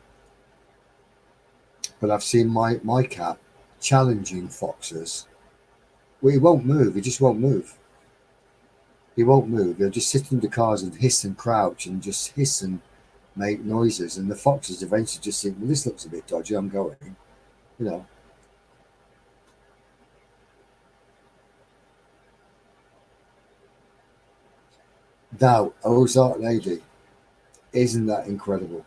But I've seen my cat challenging foxes. Well, he won't move. He just won't move. He won't move. He'll just sit in the cars and hiss and crouch and just hiss and make noises. And the foxes eventually just think, well, this looks a bit dodgy. I'm going. Now, Ozark Lady, isn't that incredible?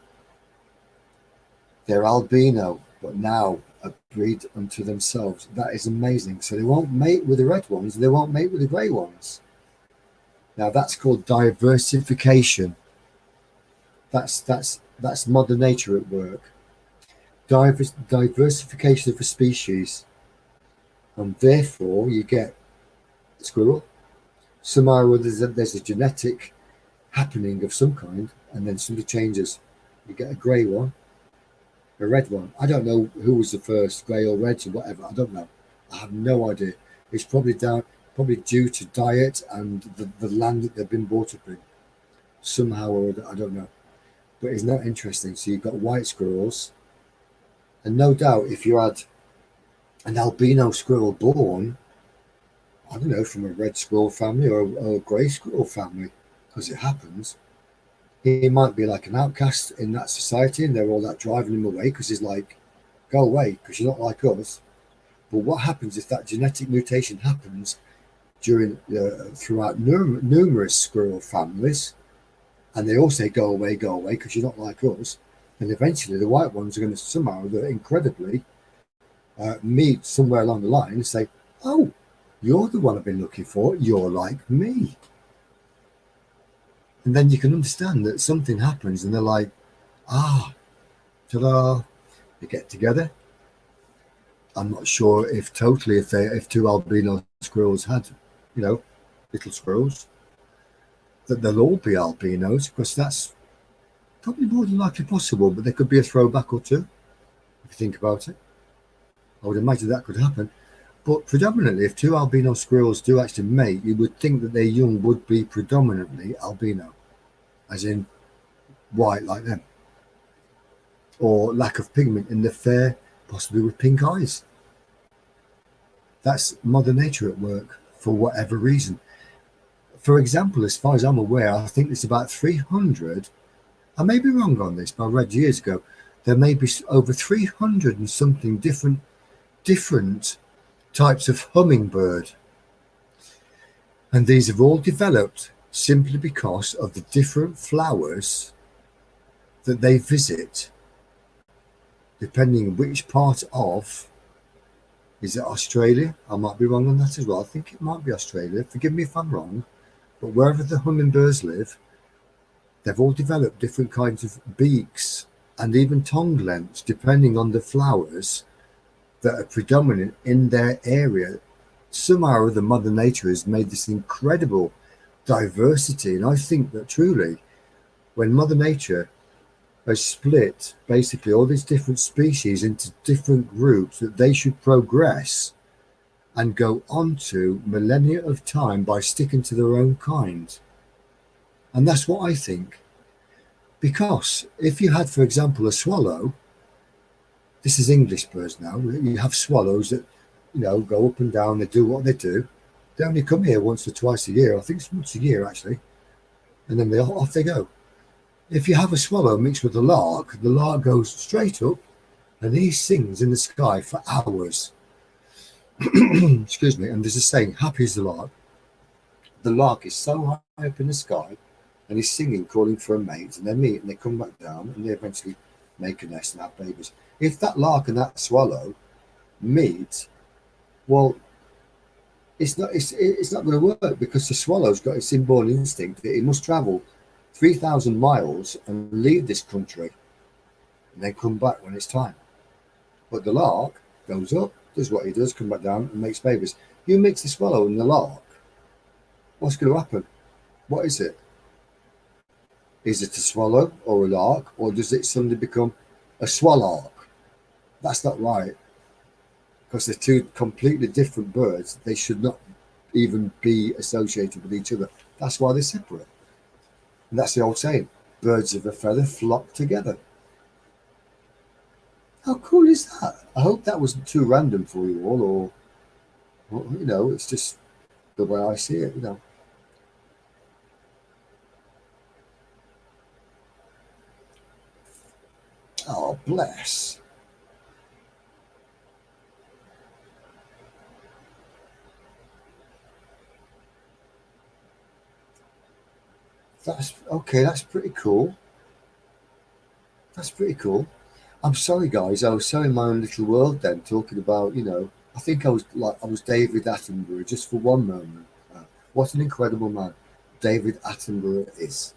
They're albino, but now a breed unto themselves. That is amazing. So they won't mate with the red ones, they won't mate with the grey ones. Now that's called diversification. That's Mother Nature at work. Diversification of a species, and therefore you get a squirrel. Somehow there's a genetic happening of some kind, and then somebody changes. You get a grey one, a red one. I don't know who was the first, grey or red or whatever. I don't know. I have no idea. It's probably due to diet and the land that they've been brought up in. Somehow or other, I don't know. But it's not interesting. So you've got white squirrels, and no doubt if you had an albino squirrel born, I don't know, from a red squirrel family or a grey squirrel family, because it happens, he might be like an outcast in that society, and they're all that driving him away because he's like, go away because you're not like us. But what happens if that genetic mutation happens throughout numerous squirrel families, and they all say go away because you're not like us, and eventually the white ones are going to somehow incredibly meet somewhere along the line and say, oh, you're the one I've been looking for, you're like me. And then you can understand that something happens and they're like, ta-da, they get together. I'm not sure if two albino squirrels had, little squirrels, that they'll all be albinos, because that's probably more than likely possible, but there could be a throwback or two, if you think about it. I would imagine that could happen. But predominantly, if two albino squirrels do actually mate, you would think that their young would be predominantly albino, as in white like them, or lack of pigment in the fur, possibly with pink eyes. That's Mother Nature at work for whatever reason. For example, as far as I'm aware, I think there's about 300, I may be wrong on this, but I read years ago, there may be over 300 and something different types of hummingbird. And these have all developed simply because of the different flowers that they visit, depending on which part of, is it Australia? I might be wrong on that as well. I think it might be Australia. Forgive me if I'm wrong. But wherever the hummingbirds live, they've all developed different kinds of beaks and even tongue lengths, depending on the flowers that are predominant in their area. Somehow the Mother Nature has made this incredible diversity. And I think that truly, when Mother Nature has split basically all these different species into different groups, that they should progress and go on to millennia of time by sticking to their own kind. And that's what I think. Because if you had, for example, a swallow, this is English birds now, you have swallows that, go up and down, they do what they do. They only come here once or twice a year. I think it's once a year, actually. And then off they go. If you have a swallow mixed with a lark, the lark goes straight up and he sings in the sky for hours. Excuse me. And there's a saying, happy is the lark. The lark is so high up in the sky and he's singing, calling for a mate, and they meet and they come back down and they eventually make a nest and have babies. If that lark and that swallow meet, well, it's not going to work, because the swallow's got its inborn instinct that it must travel 3,000 miles and leave this country and then come back when it's time. But the lark goes up, does what he does, come back down and makes babies. You mix the swallow and the lark, what's going to happen? What is it? Is it a swallow or a lark, or does it suddenly become a swallark? That's not right, because they're two completely different birds. They should not even be associated with each other. That's why they're separate. And that's the old saying, birds of a feather flock together. How cool is that? I hope that wasn't too random for you all, or it's just the way I see it, Oh, bless. That's okay. That's pretty cool. That's pretty cool. I'm sorry, guys. I was so in my own little world then, talking about, I think I was David Attenborough just for one moment. What an incredible man David Attenborough is.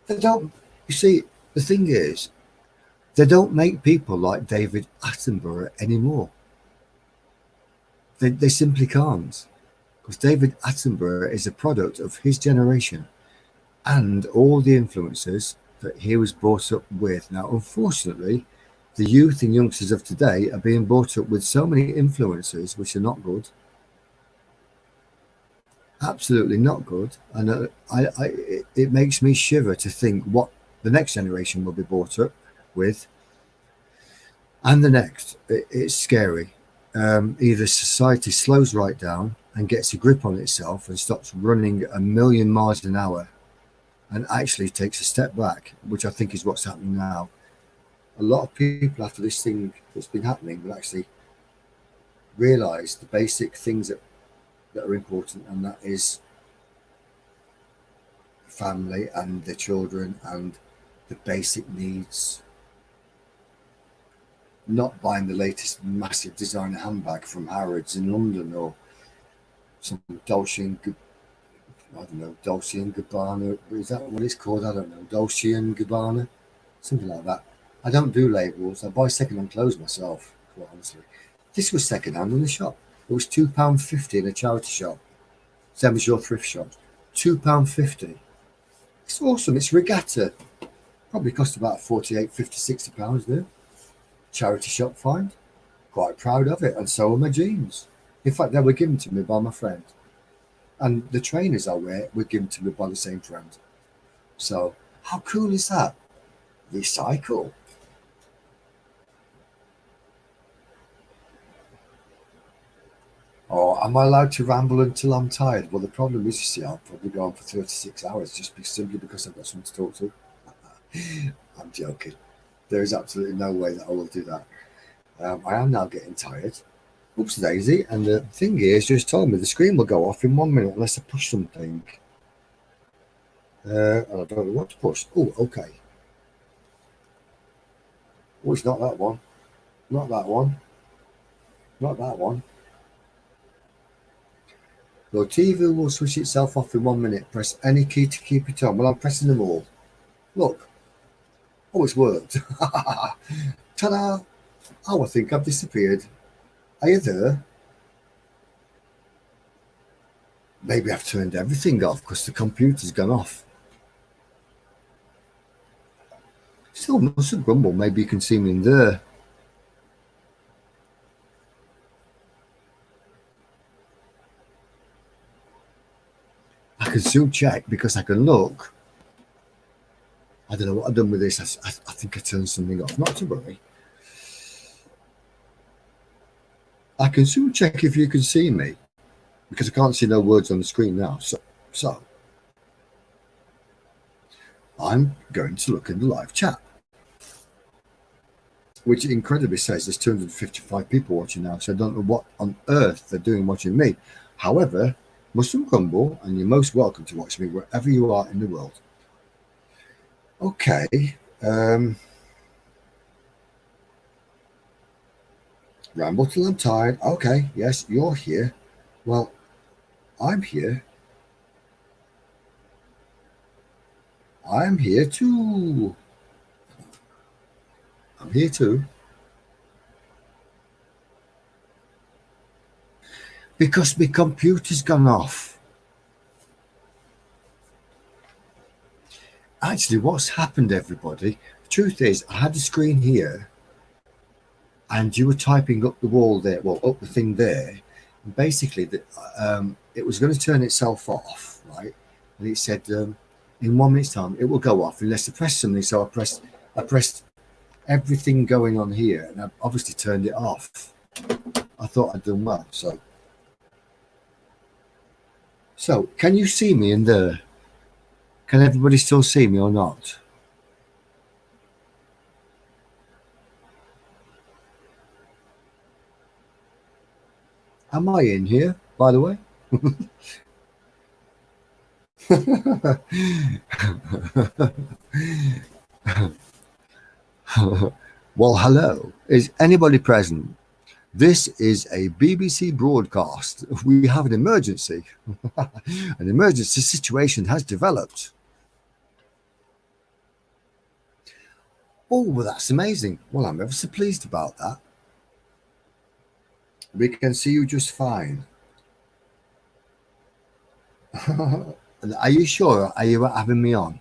You see, the thing is, they don't make people like David Attenborough anymore. They simply can't, because David Attenborough is a product of his generation and all the influences that he was brought up with. Now, unfortunately, the youth and youngsters of today are being brought up with so many influences which are not good. Absolutely not good. And it makes me shiver to think what the next generation will be brought up with. And the next, it's scary. Either society slows right down and gets a grip on itself and stops running 1,000,000 miles an hour and actually takes a step back, which I think is what's happening now. A lot of people, after this thing that's been happening, will actually realize the basic things that are important, and that is family and their children and the basic needs. Not buying the latest massive designer handbag from Harrods in London, or some Dolce and Gabbana. Is that what it's called? I don't know. Dolce and Gabbana, something like that. I don't do labels. I buy second-hand clothes myself, quite honestly. This was second-hand in the shop. It was £2.50 in a charity shop. Same as your thrift shop. £2.50. It's awesome. It's regatta. Probably cost about £48, £50, £60 there. Charity shop find. Quite proud of it. And so are my jeans. In fact, they were given to me by my friend. And the trainers I wear were given to me by the same friend. So how cool is that? Recycle. Oh, am I allowed to ramble until I'm tired? Well, the problem is, you see, I'll probably go on for 36 hours simply because I've got someone to talk to. I'm joking. There is absolutely no way that I will do that. I am now getting tired. Oops, daisy. And the thing is, just told me the screen will go off in 1 minute unless I push something. And I don't know what to push. Oh, okay. Oh, it's not that one. Not that one. Not that one. Your TV will switch itself off in 1 minute. Press any key to keep it on. Well, I'm pressing them all. Look. Oh, it's worked. Ta-da! Oh, I think I've disappeared. Are you there? Maybe I've turned everything off because the computer's gone off. Still mustn't grumble. Maybe you can see me in there. I can still check because I can look. I don't know what I've done with this. I think I turned something off. Not to worry. I can still check if you can see me because I can't see no words on the screen now. So I'm going to look in the live chat, which incredibly says there's 255 people watching now. So I don't know what on earth they're doing watching me. However, mustn't grumble, and you're most welcome to watch me wherever you are in the world. Okay. Ramble till I'm tired. Okay, yes, you're here. Well, I'm here. I'm here too. I'm here too. Because my computer's gone off. Actually, what's happened, everybody? The truth is, I had the screen here, and you were typing up the wall there, well, up the thing there. And basically, it was going to turn itself off, right? And it said, in 1 minute's time, it will go off unless I press something. So I pressed everything going on here, and I obviously turned it off. I thought I'd done well. So can you see me in there? Can everybody still see me or not? Am I in here, by the way? Well, hello. Is anybody present? This is a BBC broadcast. We have an emergency. An emergency situation has developed. Oh, well, that's amazing. Well, I'm ever so pleased about that. We can see you just fine. Are you sure? Are you having me on?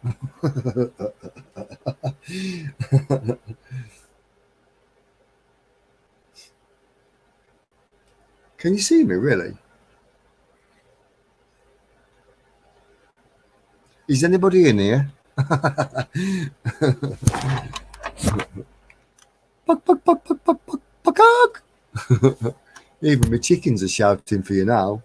Can you see me, really? Is anybody in here? Puck, puck, puck, puck, puck, puck, puck, puck. Even my chickens are shouting for you now.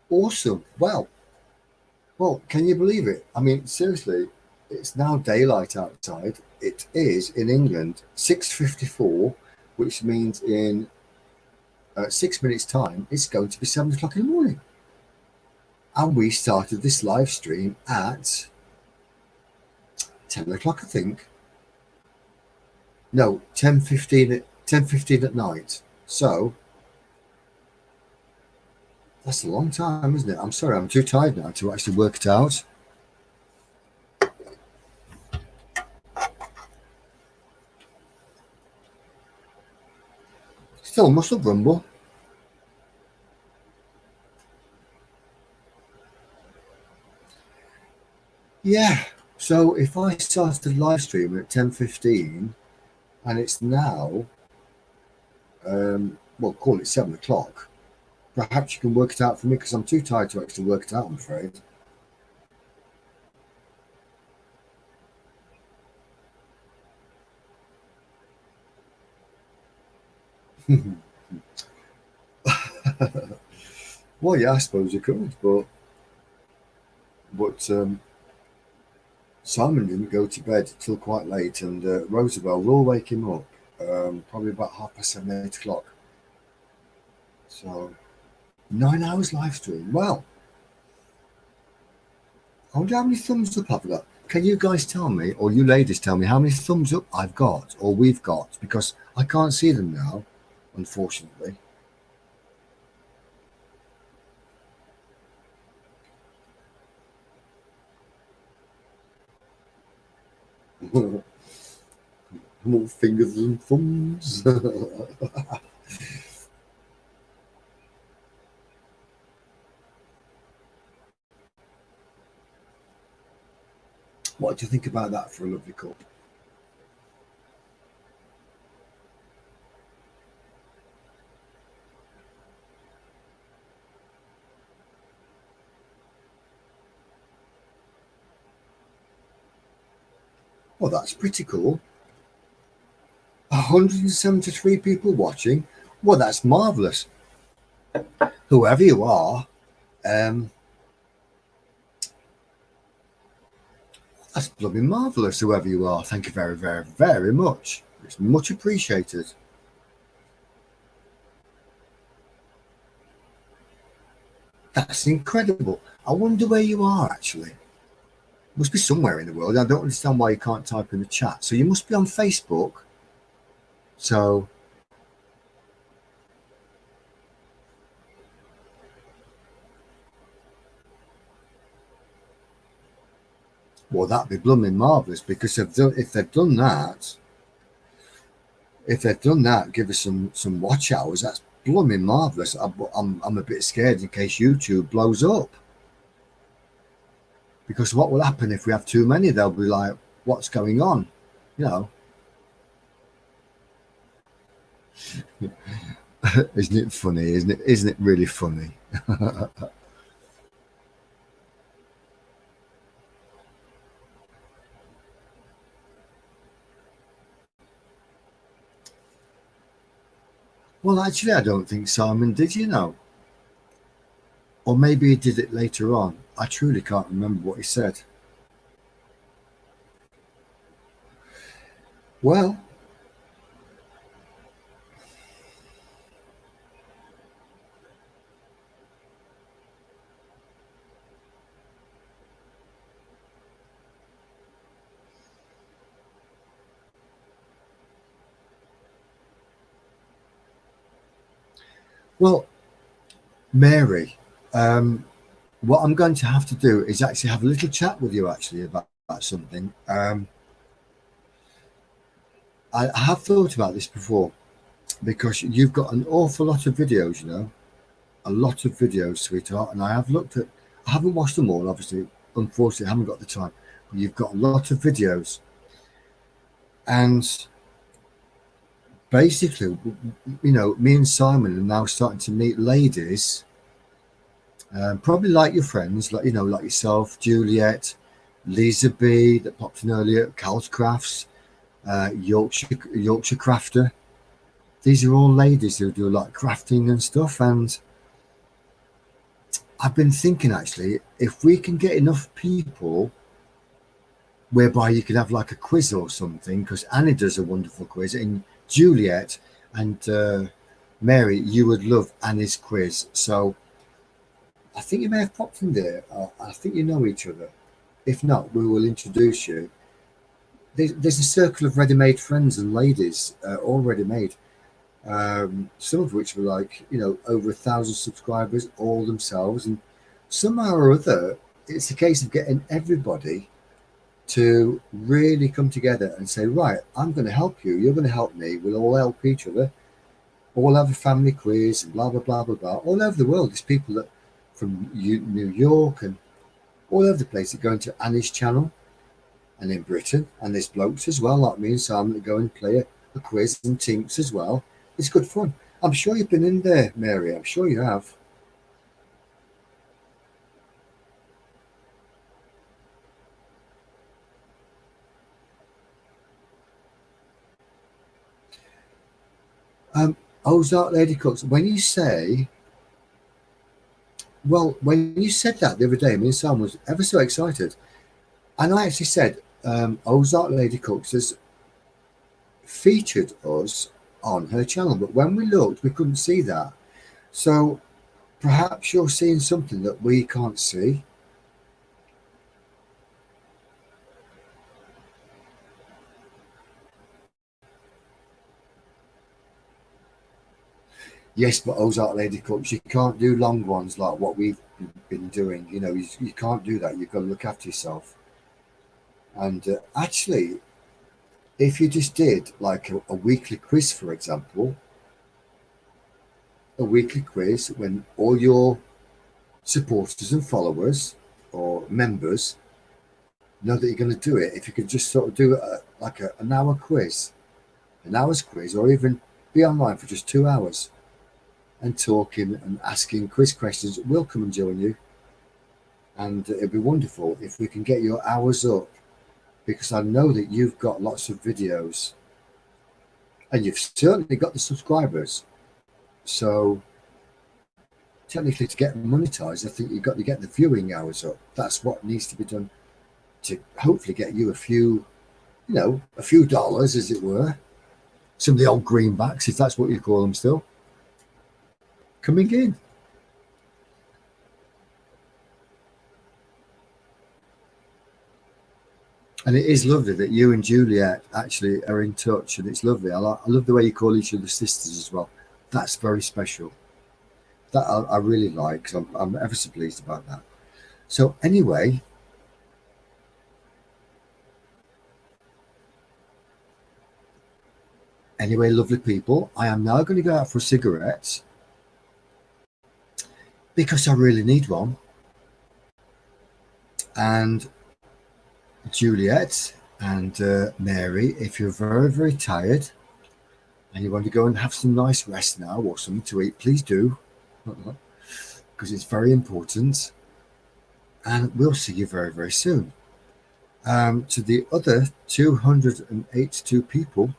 Awesome. Well, can you believe it? I mean, seriously, it's now daylight outside. It is in England 6:54, which means in 6 minutes' time, it's going to be 7 o'clock in the morning. And we started this live stream at 10 o'clock, I think. No, 10:15 at night. So that's a long time, isn't it? I'm sorry, I'm too tired now to actually work it out. Still muscle grumble. Yeah, so if I started the live stream at 10:15 and it's now, well, call it 7 o'clock, perhaps you can work it out for me because I'm too tired to actually work it out, I'm afraid. Well, yeah, I suppose you could, but Simon didn't go to bed till quite late, and Rosabelle will wake him up probably about 7:30, 8 o'clock. So 9 hours live stream. Well, I wonder how many thumbs up I've got. Can you guys tell me, or you ladies tell me, how many thumbs up I've got, or we've got, because I can't see them now, unfortunately. More fingers and thumbs. What do you think about that for a lovely cup? Well, that's pretty cool. 173 people watching. Well, that's marvelous. Whoever you are, that's blooming marvelous. Whoever you are, thank you very, very, very much. It's much appreciated. That's incredible. I wonder where you are actually. Must be somewhere in the world. I don't understand why you can't type in the chat. So you must be on Facebook. So well, that'd be blooming marvelous, because if they've done that, give us some watch hours. That's blooming marvelous. I'm a bit scared in case YouTube blows up, because what will happen if we have too many? They'll be like, what's going on, you know? Isn't it funny? Isn't it really funny? Well, actually, I don't think Simon did, you know. Or maybe he did it later on. I truly can't remember what he said. Well, Mary, what I'm going to have to do is actually have a little chat with you actually about something. I have thought about this before, because you've got an awful lot of videos, you know, a lot of videos, sweetheart, and I haven't watched them all, obviously. Unfortunately, I haven't got the time. But you've got a lot of videos, and basically, you know, me and Simon are now starting to meet ladies, probably like your friends, like, you know, like yourself, Juliet, Lisa B that popped in earlier, Cal's Crafts, Yorkshire Crafter. These are all ladies who do a lot of crafting and stuff, and I've been thinking actually, if we can get enough people whereby you could have like a quiz or something, because Annie does a wonderful quiz, and Juliet and Mary, you would love Annie's quiz. So I think you may have popped in there. I think you know each other. If not, we will introduce you. There's a circle of ready-made friends and ladies, all ready-made. Some of which were like, you know, over 1,000 subscribers all themselves, and somehow or other it's a case of getting everybody to really come together and say, right, I'm going to help you, you're going to help me, we'll all help each other, all have a family quiz and blah blah blah blah blah. All over the world there's people that from New York and all over the place that go into Annie's channel, and in Britain, and there's blokes as well like me and Simon that go and play a quiz, and Tinks as well. It's good fun. I'm sure you've been in there, Mary. I'm sure you have. Ozark Lady Cooks, when you say, well, when you said that the other day, me and Simon was ever so excited. And I actually said, Ozark Lady Cooks has featured us on her channel, but when we looked, we couldn't see that. So perhaps you're seeing something that we can't see. Yes, but Ozark Lady Cooks, you can't do long ones like what we've been doing. You know, you can't do that. You've got to look after yourself. And actually, if you just did like a weekly quiz, for example, a weekly quiz when all your supporters and followers or members know that you're going to do it, if you could just sort of do an hour quiz, an hour's quiz, or even be online for just 2 hours and talking and asking quiz questions, we'll come and join you. And it'd be wonderful if we can get your hours up, because I know that you've got lots of videos and you've certainly got the subscribers. So technically, to get monetized, I think you've got to get the viewing hours up. That's what needs to be done to hopefully get you a few dollars, as it were. Some of the old greenbacks, if that's what you call them still, coming in. And it is lovely that you and Juliet actually are in touch, and it's lovely. I love the way you call each other sisters as well. That's very special. That I really like, because I'm ever so pleased about that. So anyway, lovely people, I am now going to go out for a cigarette because I really need one. And Juliet and Mary, if you're very, very tired and you want to go and have some nice rest now or something to eat, please do, because it's very important. And we'll see you very, very soon. To the other 282 people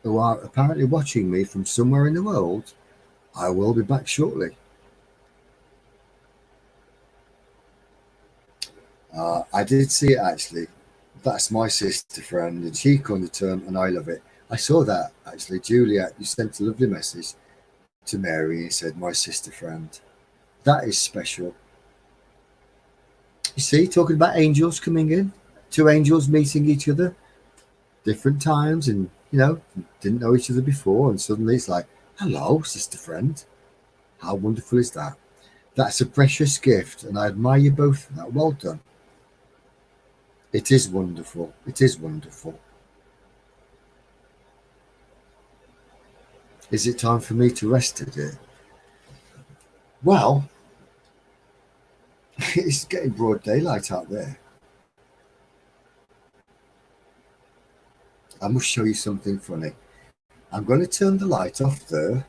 who are apparently watching me from somewhere in the world, I will be back shortly. I did see it actually. That's my sister friend, and she coined the term, and I love it. I saw that actually. Juliet, you sent a lovely message to Mary and said, "My sister friend." That is special. You see, talking about angels coming in, two angels meeting each other, different times, and didn't know each other before, and suddenly it's like, "Hello, sister friend." How wonderful is that? That's a precious gift, and I admire you both for that. Well done. It is wonderful. It is wonderful. Is it time for me to rest today? Well, it's getting broad daylight out there. I must show you something funny. I'm going to turn the light off there,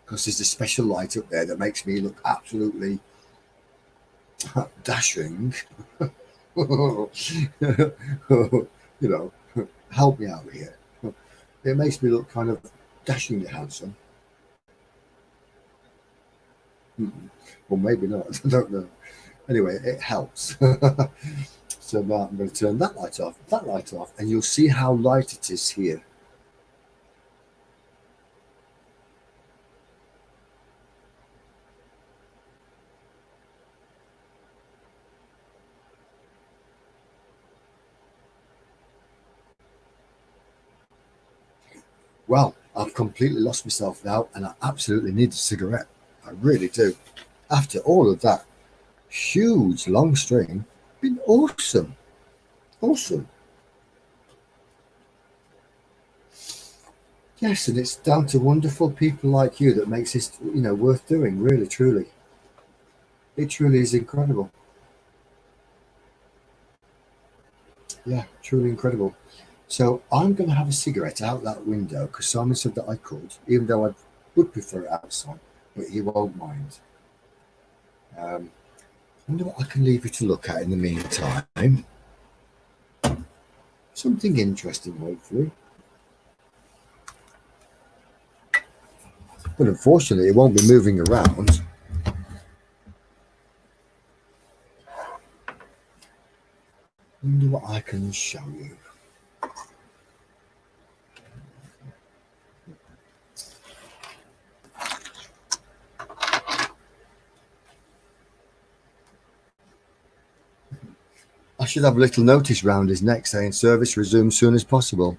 because there's a special light up there that makes me look absolutely dashing. Help me out here. It makes me look kind of dashingly handsome. Well, maybe not. I don't know. Anyway, it helps. So now I'm going to turn that light off, and you'll see how light it is here. Well, I've completely lost myself now, and I absolutely need a cigarette. I really do. After all of that huge long string, been awesome. Awesome. Yes, and it's down to wonderful people like you that makes this, worth doing, really, truly. It truly is incredible. Yeah, truly incredible. So I'm going to have a cigarette out that window, because Simon said that I could, even though I would prefer it outside, but he won't mind. I wonder what I can leave you to look at in the meantime. Something interesting, hopefully. But unfortunately, it won't be moving around. I wonder what I can show you. I should have a little notice round his neck saying service resumes soon as possible.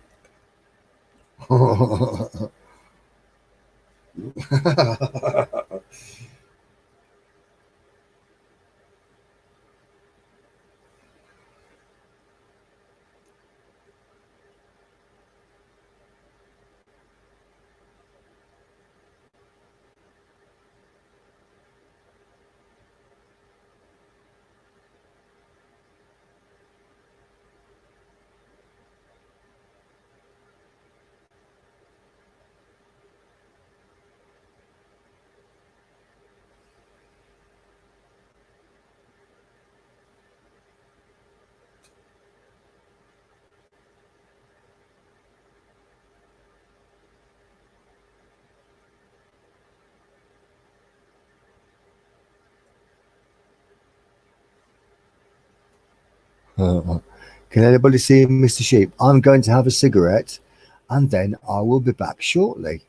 Can anybody see Mr. Sheep? I'm going to have a cigarette and then I will be back shortly.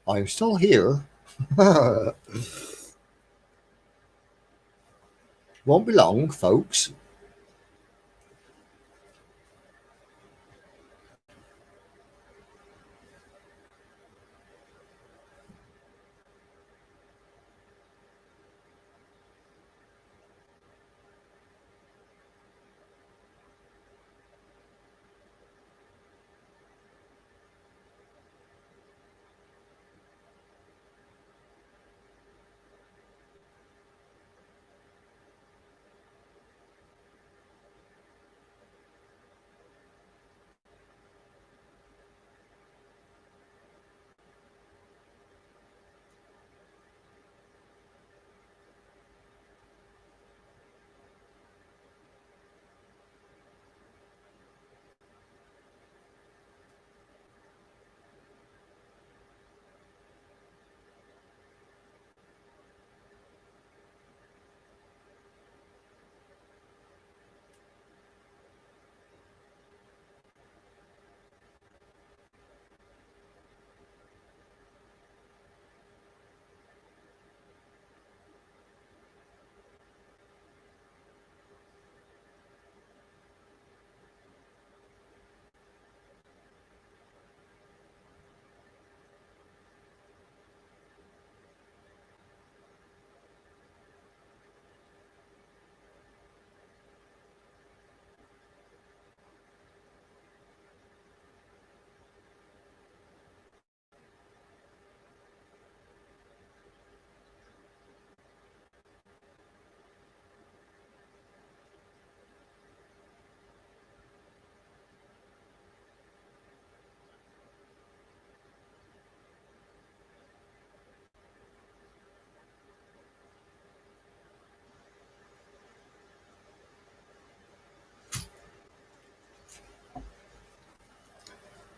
I'm still here. Won't be long, folks.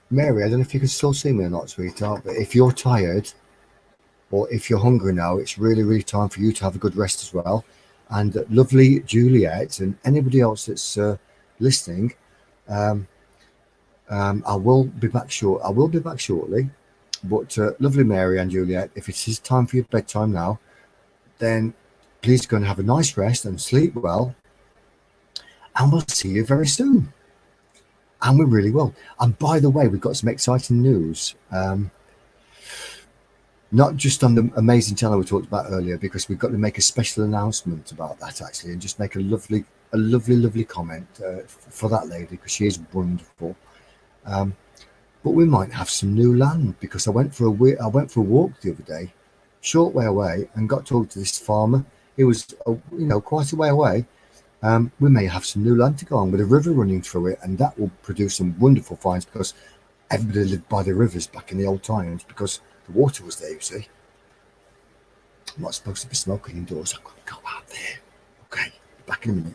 Mary, I don't know if you can still see me or not, sweetheart, but if you're tired or if you're hungry now, it's really, really time for you to have a good rest as well. And lovely Juliet and anybody else that's listening, I will be back short. I will be back shortly. But lovely Mary and Juliet, if it is time for your bedtime now, then please go and have a nice rest and sleep well. And we'll see you very soon. And we really will. And by the way, we've got some exciting news. Not just on the amazing channel we talked about earlier, because we've got to make a special announcement about that actually, and just make a lovely comment for that lady, because she is wonderful. But we might have some new land, because I went for a walk the other day, short way away, and got talking to this farmer. It was quite a way away. We may have some new land to go on with a river running through it, and that will produce some wonderful finds, because everybody lived by the rivers back in the old times, because the water was there, you see. I'm not supposed to be smoking indoors. I've got to go out there. Okay, back in a minute.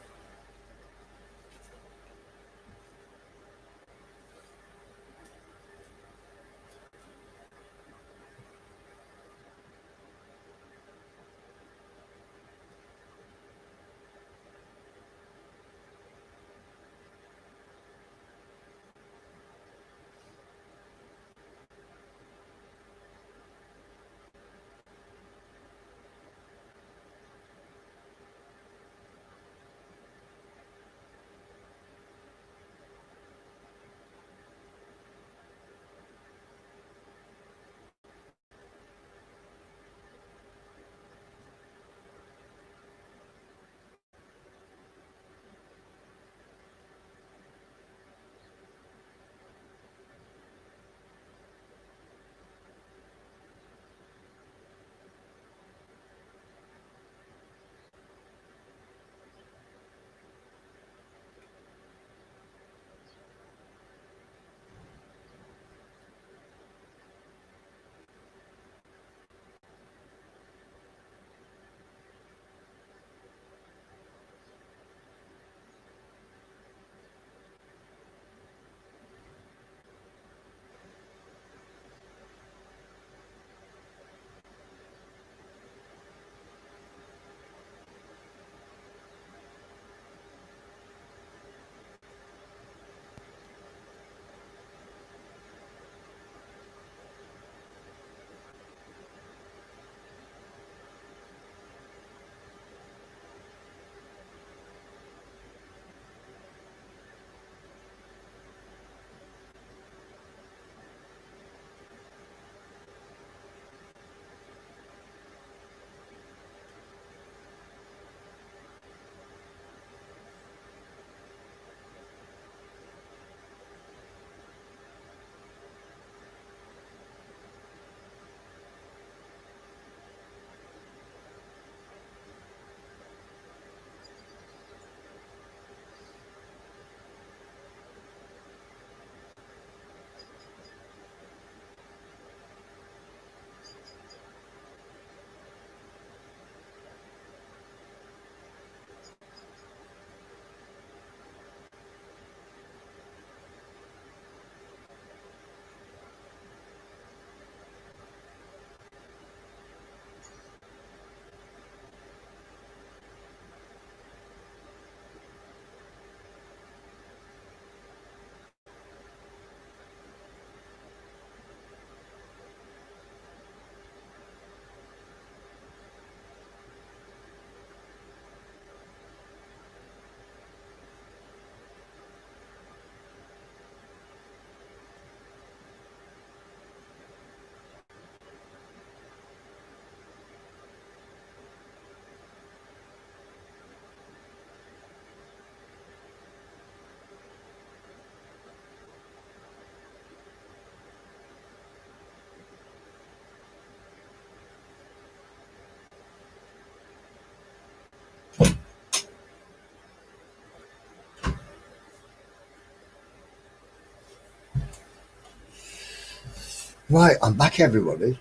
Right, I'm back, everybody.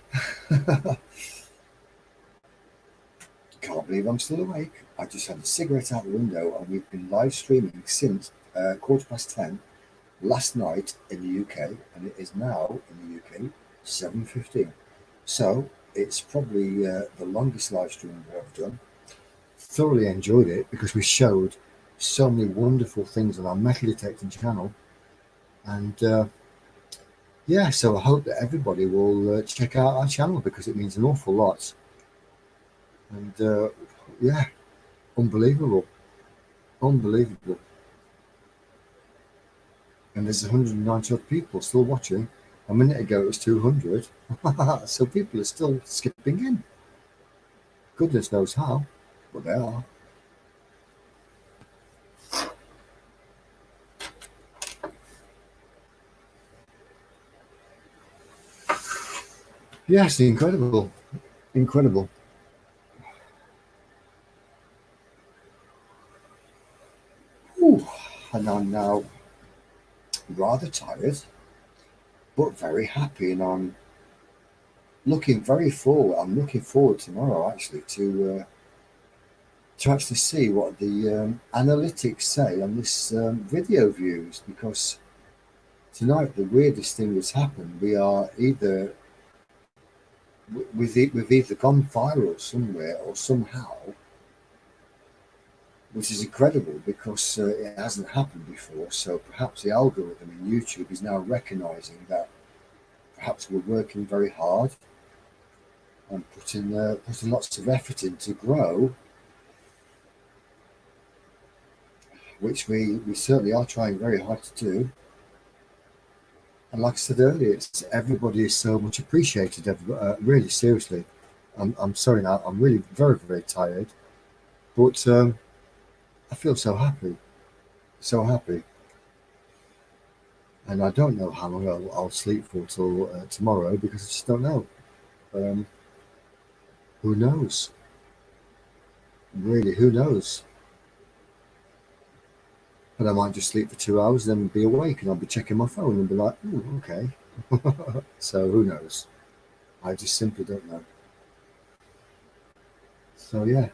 Can't believe I'm still awake. I just had a cigarette out the window, and we've been live streaming since 10:15 last night in the UK, and it is now in the UK 7:15. So it's probably the longest live stream we've ever done. Thoroughly enjoyed it because we showed so many wonderful things on our metal detecting channel, and yeah, so I hope that everybody will check out our channel because it means an awful lot. And yeah, unbelievable. And there's 190 odd people still watching. A minute ago it was 200. So people are still skipping in. Goodness knows how, but they are. Yes, incredible. Ooh, and I'm now rather tired, but very happy, and I'm looking forward tomorrow actually to actually see what the analytics say on this video views, because tonight the weirdest thing has happened. We are either we've either gone viral somewhere or somehow, which is incredible because it hasn't happened before. So perhaps the algorithm in YouTube is now recognizing that perhaps we're working very hard and putting lots of effort in to grow, which we certainly are trying very hard to do. And like I said earlier, everybody is so much appreciated. Really, seriously, I'm sorry now. I'm really very, very tired, but I feel so happy, and I don't know how long I'll sleep for till tomorrow, because I just don't know. Who knows? Really, who knows? But I might just sleep for 2 hours, then be awake, and I'll be checking my phone and be like, "Oh, okay." So who knows? I just simply don't know. So yeah.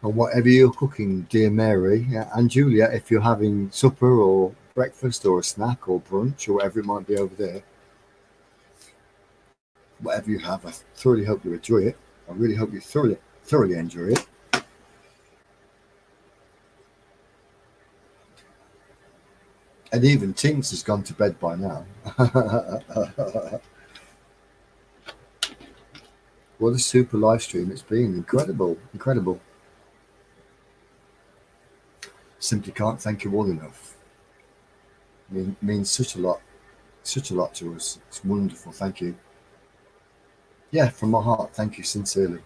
And whatever you're cooking, dear Mary and Julia, if you're having supper or breakfast or a snack or brunch or whatever it might be over there, whatever you have, I thoroughly hope you enjoy it. I really hope you thoroughly enjoy it. And even Tinks has gone to bed by now. What a super live stream it's been. Incredible. Simply can't thank you all enough. Means such a lot to us. It's wonderful. Thank you. Yeah, from my heart, thank you sincerely.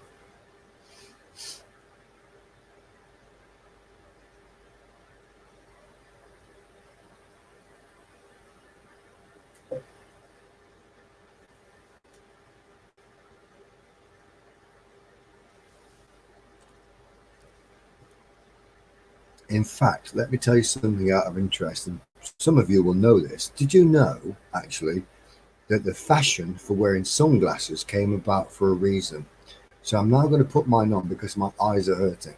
In fact, let me tell you something out of interest, and some of you will know this. Did you know, actually, that the fashion for wearing sunglasses came about for a reason? So I'm now going to put mine on because my eyes are hurting.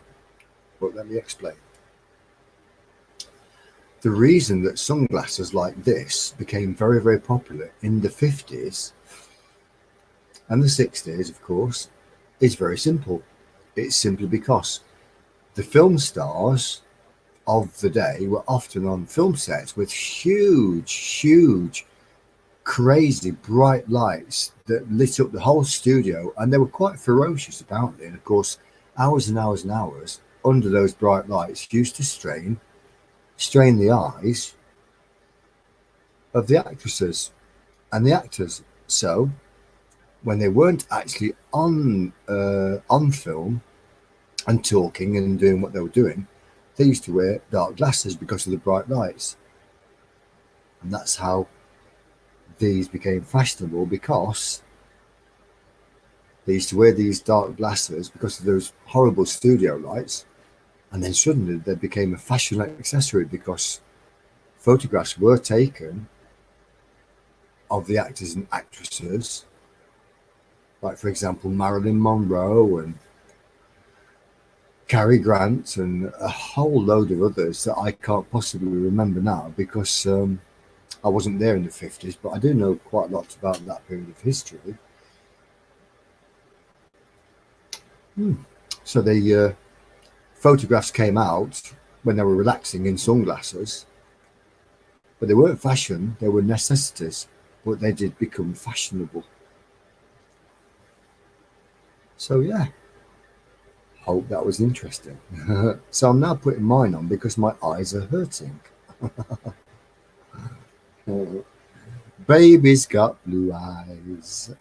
But let me explain. The reason that sunglasses like this became very, very popular in the 50s and the 60s, of course, is very simple. It's simply because the film stars of the day were often on film sets with huge, crazy bright lights that lit up the whole studio, and they were quite ferocious about it. And of course, hours and hours and hours under those bright lights used to strain the eyes of the actresses and the actors. So when they weren't actually on film and talking and doing what they were doing, they used to wear dark glasses because of the bright lights. And that's how these became fashionable, because They used to wear these dark glasses because of those horrible studio lights. And then suddenly they became a fashion accessory because photographs were taken of the actors and actresses, like, for example, Marilyn Monroe and Cary Grant and a whole load of others that I can't possibly remember now because I wasn't there in the 50s, but I do know quite a lot about that period of history. So the photographs came out when they were relaxing in sunglasses, but they weren't fashion, they were necessities, but they did become fashionable. So yeah, hope that was interesting. So I'm now putting mine on because my eyes are hurting. Baby's got blue eyes.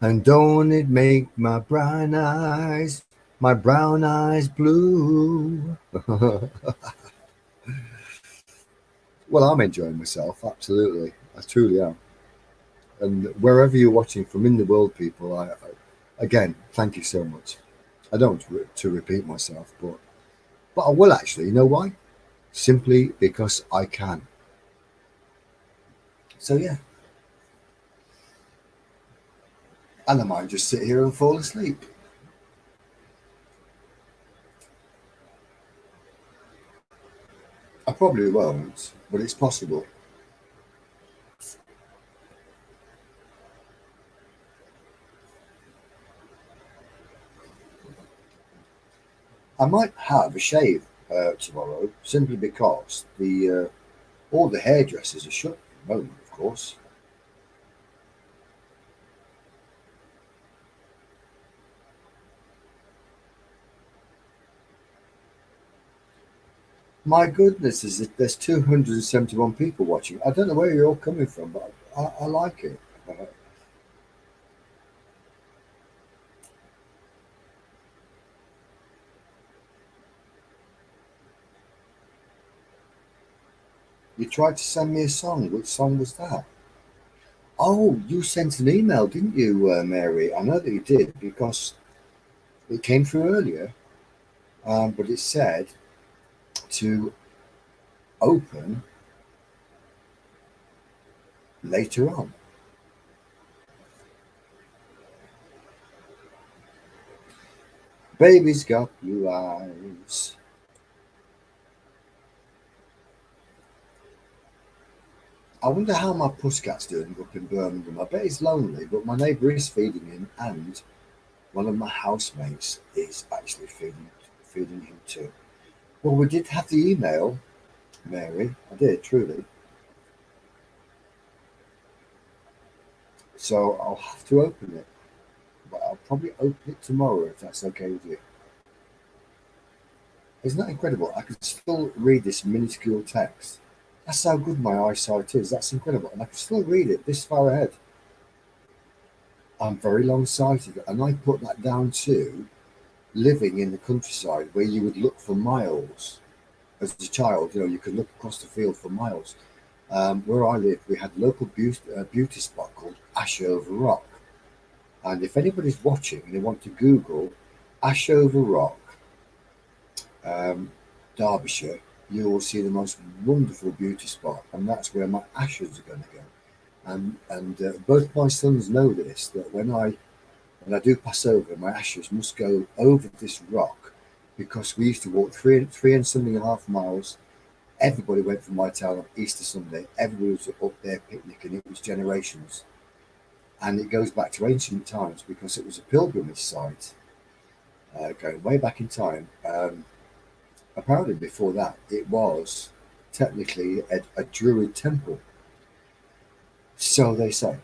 And don't it make my brown eyes blue? Well, I'm enjoying myself, absolutely. I truly am. And wherever you're watching from in the world, people, again, thank you so much. I don't want to repeat myself, but I will actually. You know why? Simply because I can. So yeah. And I might just sit here and fall asleep. I probably won't, but it's possible. I might have a shave tomorrow, simply because the all the hairdressers are shut at the moment, of course. My goodness, there's 271 people watching. I don't know where you're all coming from, but I like it. You tried to send me a song. Which song was that? Oh, you sent an email, didn't you, Mary? I know that you did because it came through earlier, but it said to open later on. Baby's got blue eyes. I wonder how my pussycat's doing up in Birmingham. I bet he's lonely, but my neighbour is feeding him, and one of my housemates is actually feeding him too. Well, we did have the email, Mary. I did, truly. So I'll have to open it. But I'll probably open it tomorrow if that's okay with you. Isn't that incredible? I can still read this minuscule text. That's how good my eyesight is. That's incredible. And I can still read it this far ahead. I'm very long-sighted, and I put that down to living in the countryside where you would look for miles. As a child, you could look across the field for miles. Where I lived, we had a local beauty spot called Ashover Rock. And if anybody's watching and they want to Google Ashover Rock, Derbyshire, you will see the most wonderful beauty spot, and that's where my ashes are going to go. And both my sons know this, that when I do pass over, my ashes must go over this rock, because we used to walk three and something and a half miles. Everybody went from my town on Easter Sunday. Everybody was up there picnicking. It was generations. And it goes back to ancient times because it was a pilgrimage site, going way back in time. Apparently before that, it was technically a Druid temple. So they say.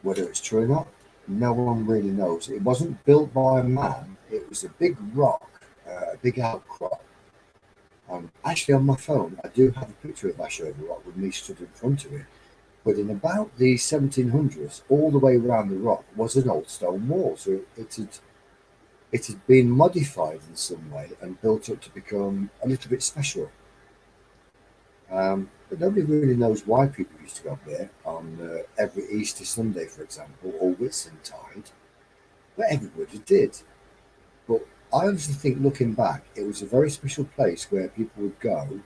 Whether it's true or not, no one really knows. It wasn't built by a man. It was a big rock, a big outcrop. Actually, on my phone, I do have a picture of Ashover Rock with me stood in front of it. But in about the 1700s, all the way around the rock was an old stone wall. So it had been modified in some way and built up to become a little bit special. But nobody really knows why people used to go up there on every Easter Sunday, for example, or Whitsuntide. But everybody did. But I honestly think, looking back, it was a very special place where people would go,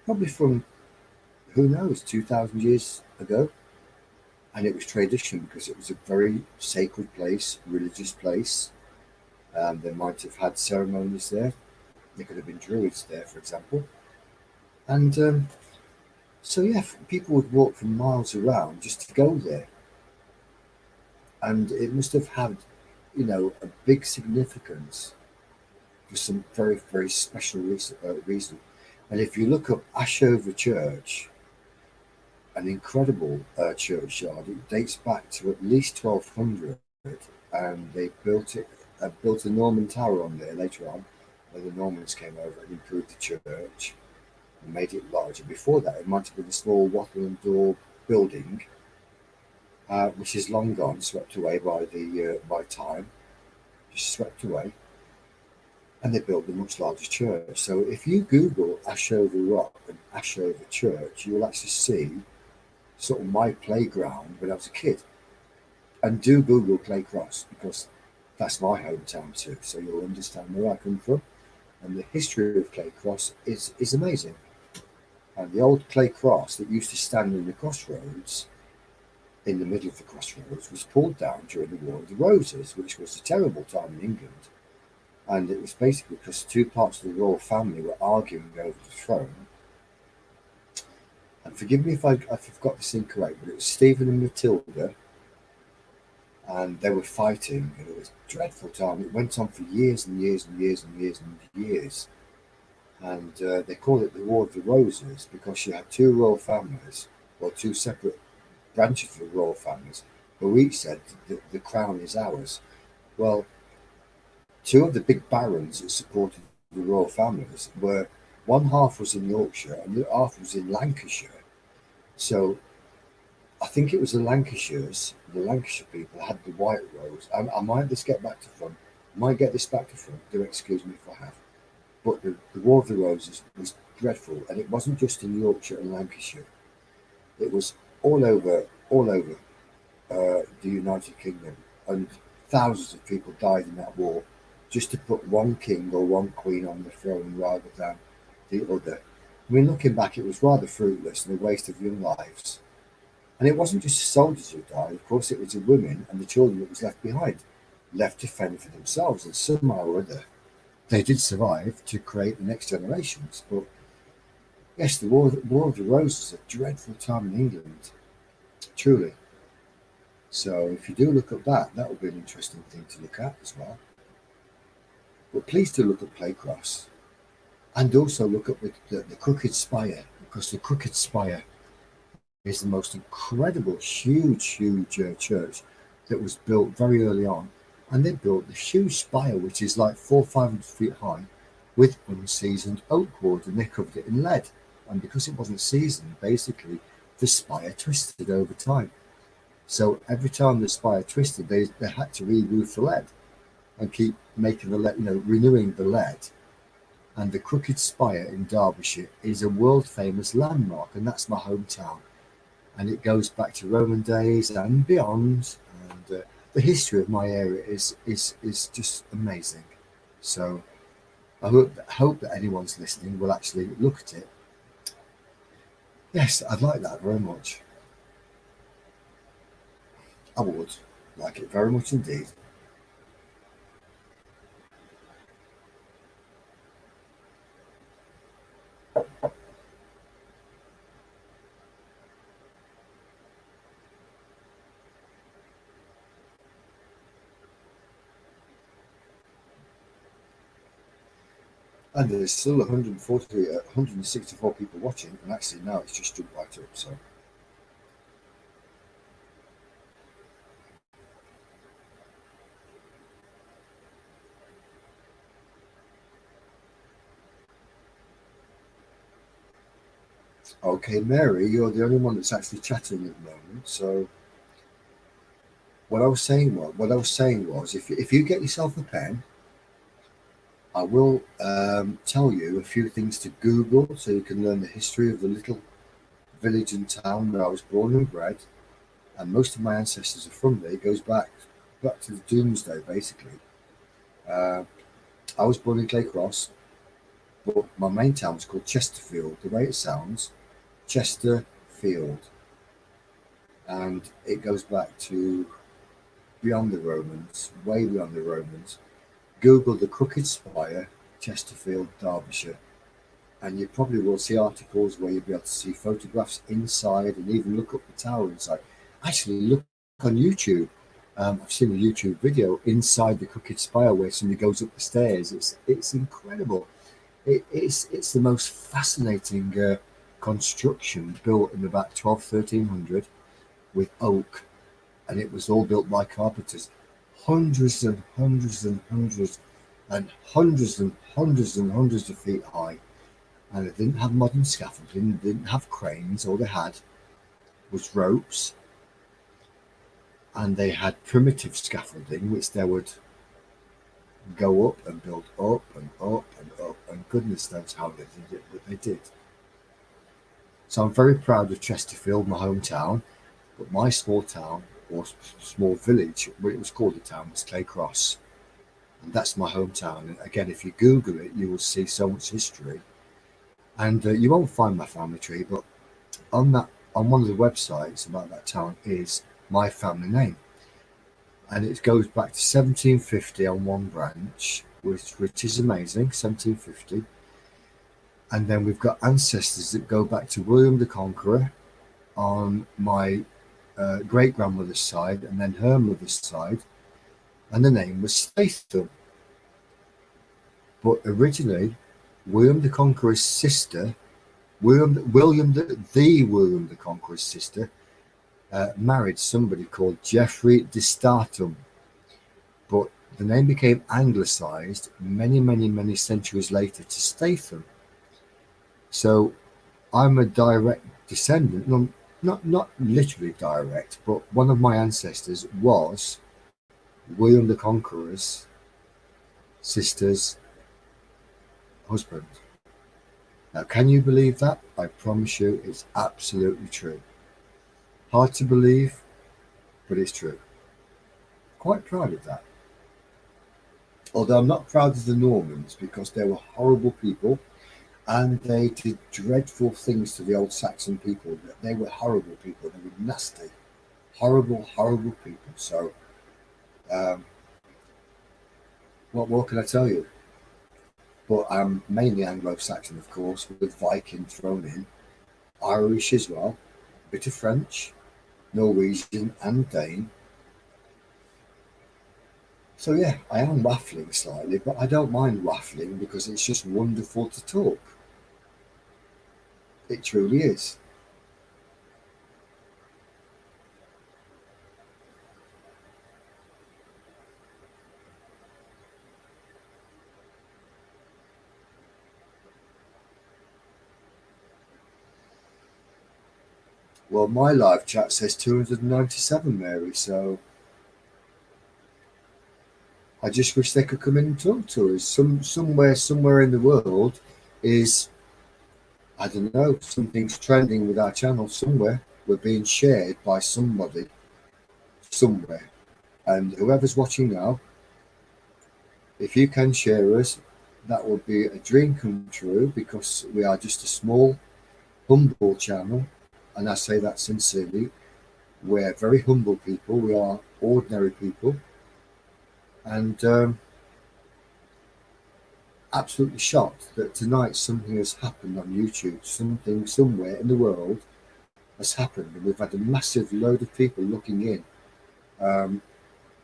probably from, who knows, 2,000 years ago. And it was tradition because it was a very sacred place, religious place. They might have had ceremonies there. There could have been druids there, for example. And so, yeah, people would walk from miles around just to go there. And it must have had, a big significance for some very, very special reason. And if you look up Ashover Church, an incredible churchyard, it dates back to at least 1200, and they built a Norman tower on there later on, when the Normans came over and improved the church and made it larger. Before that, it might have been a small wattle and door building, which is long gone, swept away by time, just swept away, and they built a much larger church. So if you Google Ashover Rock and Ashover Church, you'll actually see sort of my playground when I was a kid. And do Google Clay Cross, because that's my hometown too, so you'll understand where I come from. And the history of Clay Cross is amazing. And the old clay cross that used to stand in the crossroads, in the middle of the crossroads, was pulled down during the War of the Roses, which was a terrible time in England. And it was basically because two parts of the royal family were arguing over the throne. And forgive me if I've got this incorrect, but it was Stephen and Matilda, and they were fighting, and it was a dreadful time. It went on for years and years and years and years and years. And they called it the War of the Roses because you had two royal families, or two separate branches of the royal families, who each said that the crown is ours. Well, two of the big barons that supported the royal families were, one half was in Yorkshire and the other half was in Lancashire. So I think it was the Lancashire people had the white rose. I might just get back to front. I might get this back to front. Do excuse me if I have. But the War of the Roses was dreadful, and it wasn't just in Yorkshire and Lancashire. It was all over the United Kingdom, and thousands of people died in that war just to put one king or one queen on the throne rather than the other. I mean, looking back, it was rather fruitless and a waste of young lives. And it wasn't just the soldiers who died, of course, it was the women and the children that was left behind, left to fend for themselves, and somehow or other they did survive to create the next generations. But yes, the War of the Roses is a dreadful time in England, truly. So if you do look at that would be an interesting thing to look at as well. But please do look at Clay Cross, and also look at the Crooked Spire, because the Crooked Spire is the most incredible, huge church that was built very early on. And they built the huge spire, which is like 400 or 500 feet high, with unseasoned oak wood, and they covered it in lead. And because it wasn't seasoned, basically the spire twisted over time. So every time the spire twisted, they had to re-roof the lead and keep making the lead, renewing the lead. And the Crooked Spire in Derbyshire is a world famous landmark, and that's my hometown. And it goes back to Roman days and beyond. And the history of my area is just amazing. So I hope that anyone's listening will actually look at it. Yes, I'd like that very much. I would like it very much indeed. And there's still 164 people watching, and actually now it's just jumped right up. So Okay, Mary, you're the only one that's actually chatting at the moment. So what I was saying was, if you get yourself a pen, I will tell you a few things to Google so you can learn the history of the little village and town where I was born and bred. And most of my ancestors are from there. It goes back to the Doomsday, basically. Uh, I was born in Clay Cross, but my main town was called Chesterfield. The way it sounds, Chesterfield, and it goes back to beyond the Romans, way beyond the Romans. Google the Crooked Spire, Chesterfield, Derbyshire, and you probably will see articles where you'll be able to see photographs inside and even look up the tower inside. Actually, look on YouTube. I've seen a YouTube video inside the Crooked Spire where somebody goes up the stairs. It's incredible. It's the most fascinating construction built in about 1300 with oak, and it was all built by carpenters. Hundreds and hundreds and hundreds and hundreds and hundreds and hundreds of feet high. And it didn't have modern scaffolding, it didn't have cranes. All they had was ropes, and they had primitive scaffolding, which they would go up and build up and up and up, and goodness knows how they did it, but they did. So I'm very proud of Chesterfield, my hometown, but my small town, or small village, well, it was called a town, was Clay Cross, and that's my hometown. And again, if you Google it, you will see so much history, and you won't find my family tree, but on one of the websites about that town is my family name, and it goes back to 1750 on one branch, which is amazing. 1750, and then we've got ancestors that go back to William the Conqueror on my great grandmother's side, and then her mother's side, and the name was Statham. But originally, William the Conqueror's sister, William the Conqueror's sister, married somebody called Geoffrey de Statham. But the name became anglicised many, many, many centuries later to Statham. So I'm a direct descendant, not literally direct, but one of my ancestors was William the Conqueror's sister's husband. Now, can you believe that? I promise you it's absolutely true. Hard to believe, but it's true. Quite proud of that. Although I'm not proud of the Normans, because they were horrible people and they did dreadful things to the old Saxon people. They were horrible people. They were nasty, horrible, horrible people. So what more can I tell you? But I'm mainly Anglo-Saxon, of course, with Viking thrown in, Irish as well, a bit of French, Norwegian and Dane. So yeah, I am waffling slightly, but I don't mind waffling because it's just wonderful to talk. It truly is. Well, my live chat says 297, Mary, so I just wish they could come in and talk to us. Somewhere in the world is, I don't know, something's trending with our channel somewhere. We're being shared by somebody somewhere. And whoever's watching now, if you can share us, that would be a dream come true, because we are just a small, humble channel. And I say that sincerely. We're very humble people. We are ordinary people. And absolutely shocked that tonight something has happened on YouTube. Something somewhere in the world has happened. And we've had a massive load of people looking in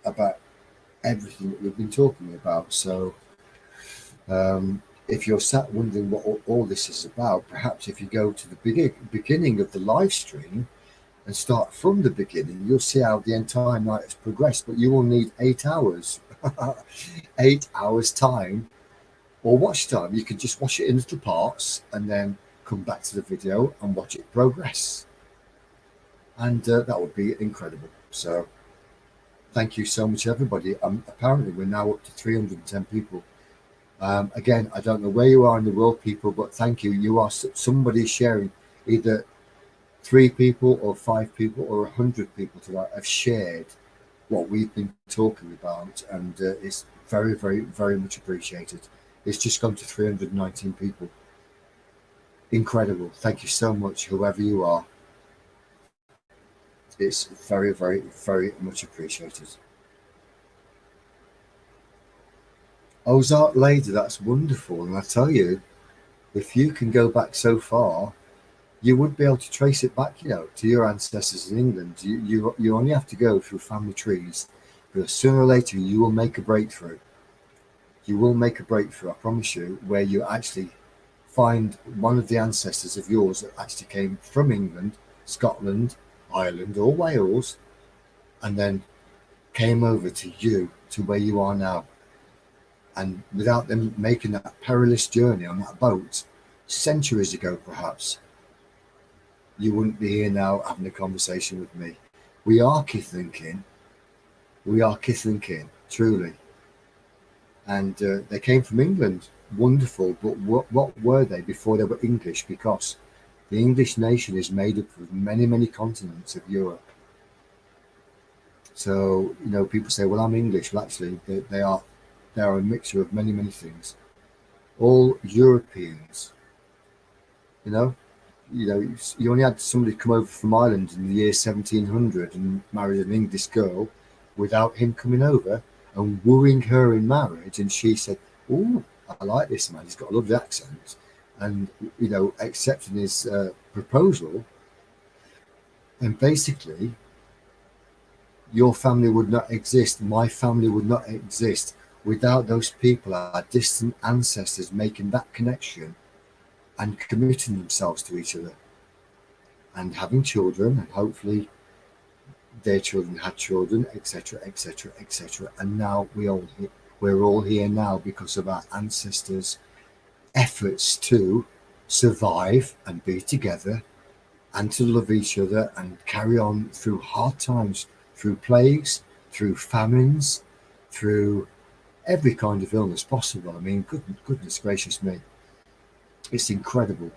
about everything that we've been talking about. So if you're sat wondering what all this is about, perhaps if you go to the beginning of the live stream and start from the beginning, you'll see how the entire night has progressed. But you will need 8 hours, 8 hours time or watch time. You can just watch it in little parts and then come back to the video and watch it progress. And that would be incredible. So thank you so much, everybody. Apparently, we're now up to 310 people. Again, I don't know where you are in the world, people, but thank you. You are somebody sharing, either 3 people or 5 people or 100 people tonight have shared what we've been talking about, and it's very, very, very much appreciated. It's just gone to 319 people. Incredible. Thank you so much, whoever you are. It's very, very, very much appreciated. Ozark Lady, that's wonderful. And I tell you, if you can go back so far, you would be able to trace it back, to your ancestors in England. You only have to go through family trees, but sooner or later you will make a breakthrough. You will make a breakthrough, I promise you, where you actually find one of the ancestors of yours that actually came from England, Scotland, Ireland, or Wales, and then came over to you, to where you are now. And without them making that perilous journey on that boat centuries ago, perhaps, you wouldn't be here now having a conversation with me. We are kith and kin. We are kith and kin, truly. And they came from England. Wonderful. But what were they before they were English? Because the English nation is made up of many, many continents of Europe. So, people say, well, I'm English. Well, actually, they are a mixture of many, many things. All Europeans, you only had somebody come over from Ireland in the year 1700 and married an English girl without him coming over and wooing her in marriage. And she said, oh, I like this man. He's got a lovely accent. And, accepting his proposal. And basically, your family would not exist. My family would not exist without those people, our distant ancestors, making that connection and committing themselves to each other and having children, and hopefully their children had children, etc., etc., etc. And now we're all here now because of our ancestors' efforts to survive and be together and to love each other and carry on through hard times, through plagues, through famines, through every kind of illness possible. I mean, goodness gracious me. It's incredible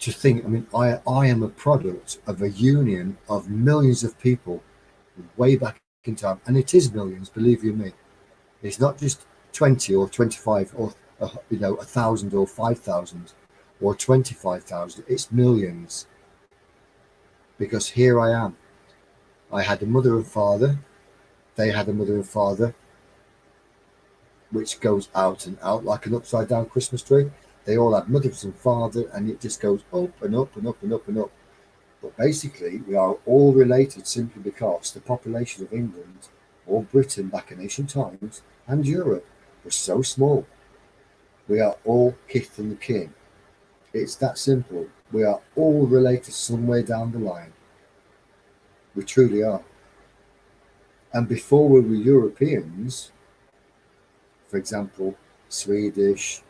to think. I mean, I am a product of a union of millions of people way back in time, and it is millions, believe you me. It's not just 20 or 25 or 1,000 or 5,000 or 25,000. It's millions, because here I am. I had a mother and father. They had a mother and father, which goes out and out like an upside down Christmas tree. They all had mothers and father, and it just goes up and up and up and up and up. But basically, we are all related simply because the population of England or Britain back in ancient times and Europe was so small. We are all kith and kin. It's that simple. We are all related somewhere down the line. We truly are. And before we were Europeans, for example, Swedish,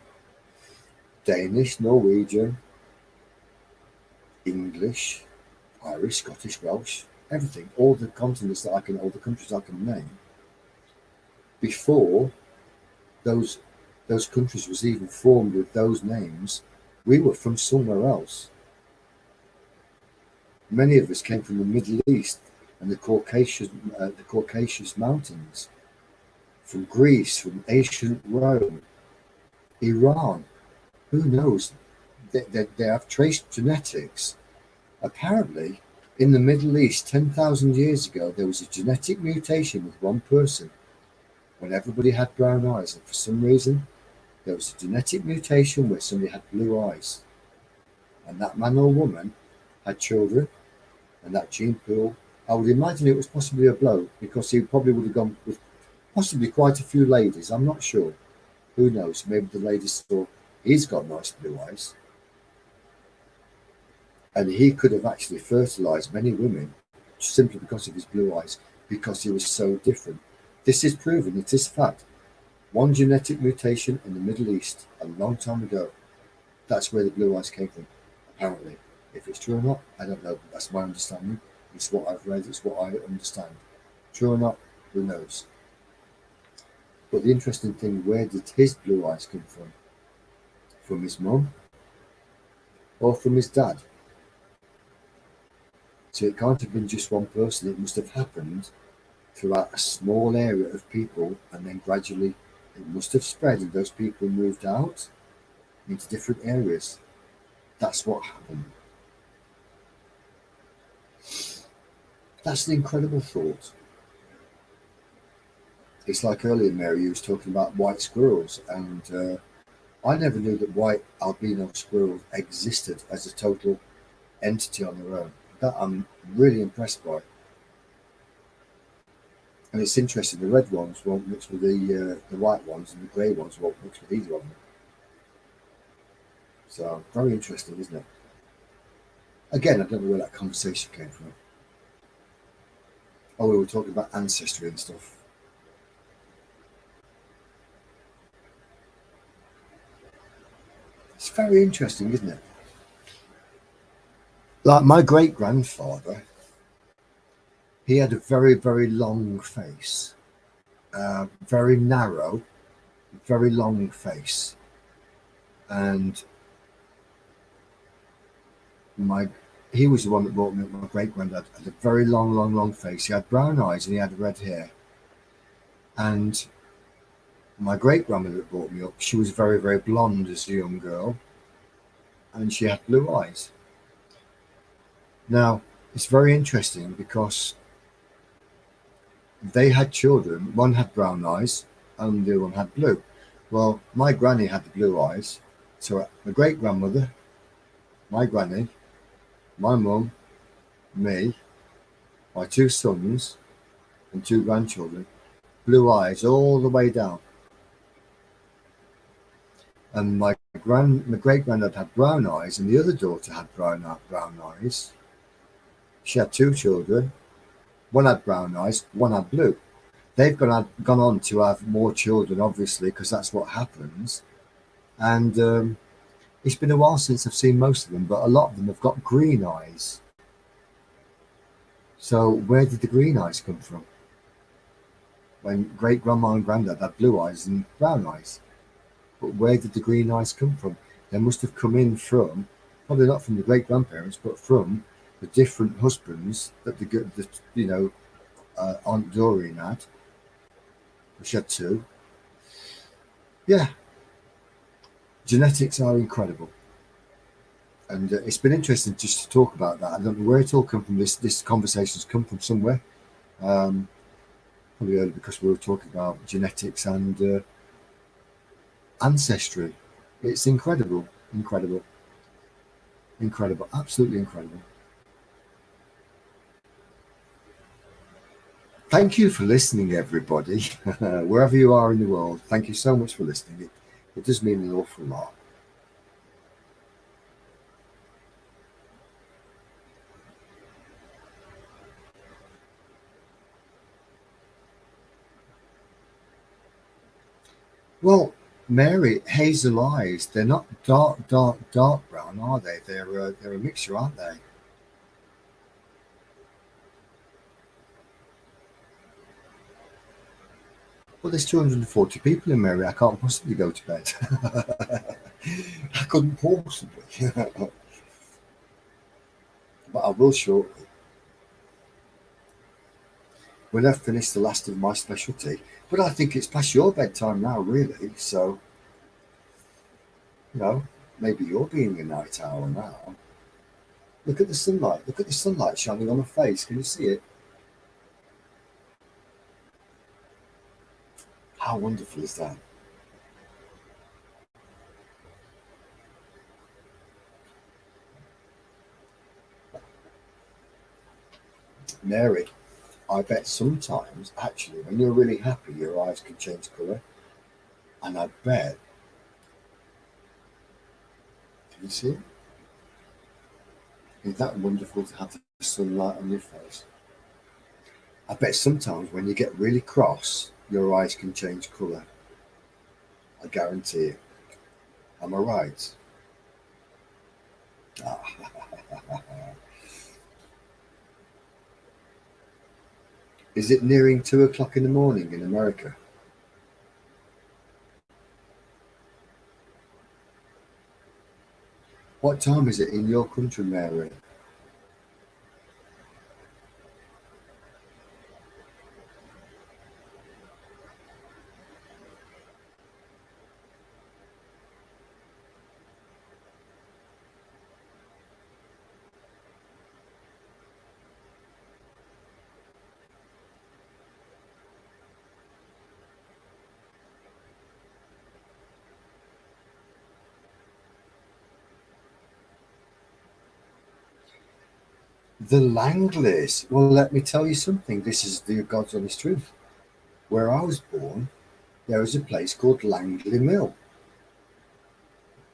Danish, Norwegian, English, Irish, Scottish, Welsh, everything, all the continents all the countries I can name, before those countries was even formed with those names, we were from somewhere else. Many of us came from the Middle East and the Caucasus Mountains, from Greece, from ancient Rome, Iran. Who knows? They have traced genetics. Apparently, in the Middle East, 10,000 years ago, there was a genetic mutation with one person when everybody had brown eyes. And for some reason, there was a genetic mutation where somebody had blue eyes. And that man or woman had children, and that gene pool, I would imagine it was possibly a bloke, because he probably would have gone with possibly quite a few ladies. I'm not sure. Who knows? Maybe the ladies thought, he's got nice blue eyes. And he could have actually fertilized many women simply because of his blue eyes, because he was so different. This is proven. It is fact. One genetic mutation in the Middle East a long time ago. That's where the blue eyes came from, apparently. If it's true or not, I don't know. But that's my understanding. It's what I've read. It's what I understand. True or not, who knows? But the interesting thing, where did his blue eyes come from? From his mum or from his dad? So it can't have been just one person. It must have happened throughout a small area of people, and then gradually it must have spread, and those people moved out into different areas. That's what happened. That's an incredible thought. It's like earlier, Mary, you was talking about white squirrels, and I never knew that white albino squirrels existed as a total entity on their own. That I'm really impressed by. And it's interesting, the red ones won't mix with the white ones, and the grey ones won't mix with either of them. So, very interesting, isn't it? Again, I don't know where that conversation came from. Oh, we were talking about ancestry and stuff. It's very interesting, isn't it? Like my great-grandfather, he had a very, very long face. Very narrow, very long face. And he was the one that brought me up. My great-granddad had a very long face. He had brown eyes and he had red hair. And my great-grandmother that brought me up, she was very, very blonde as a young girl. And she had blue eyes. Now, it's very interesting because they had children. One had brown eyes and the other one had blue. Well, my granny had the blue eyes. So my great-grandmother, my granny, my mum, me, my two sons and two grandchildren, blue eyes all the way down. And my great-granddad had brown eyes, and the other daughter had brown eyes. She had two children. One had brown eyes, one had blue. They've gone on to have more children, obviously, because that's what happens. And it's been a while since I've seen most of them, but a lot of them have got green eyes. So where did the green eyes come from? When great-grandma and granddad had blue eyes and brown eyes. But where did the green eyes come from? They must have come in from, probably not from the great-grandparents, but from the different husbands that Aunt Doreen had. She had two. Yeah. Genetics are incredible. And it's been interesting just to talk about that. I don't know where it all come from. This conversation's come from somewhere. Probably early because we were talking about genetics and ancestry. It's incredible, absolutely incredible. Thank you for listening, everybody. Wherever you are in the world, thank you so much for listening. It does mean an awful lot. Well, Mary, hazel eyes, they're not dark brown, are they? They're a mixture, aren't they? Well, there's 240 people in Mary. I can't possibly go to bed. I couldn't possibly. But I will shortly. When I've finished the last of my specialty. But I think it's past your bedtime now, really. So, maybe you're being a night owl now. Look at the sunlight. Look at the sunlight shining on her face. Can you see it? How wonderful is that? Mary, I bet sometimes, actually, when you're really happy, your eyes can change colour. And I bet, can you see it? Isn't that wonderful to have the sunlight on your face? I bet sometimes when you get really cross, your eyes can change colour. I guarantee it. Am I right? Is it nearing 2 o'clock in the morning in America? What time is it in your country, Mary? The Langleys. Well, let me tell you something. This is the God's honest truth. Where I was born, there was a place called Langley Mill.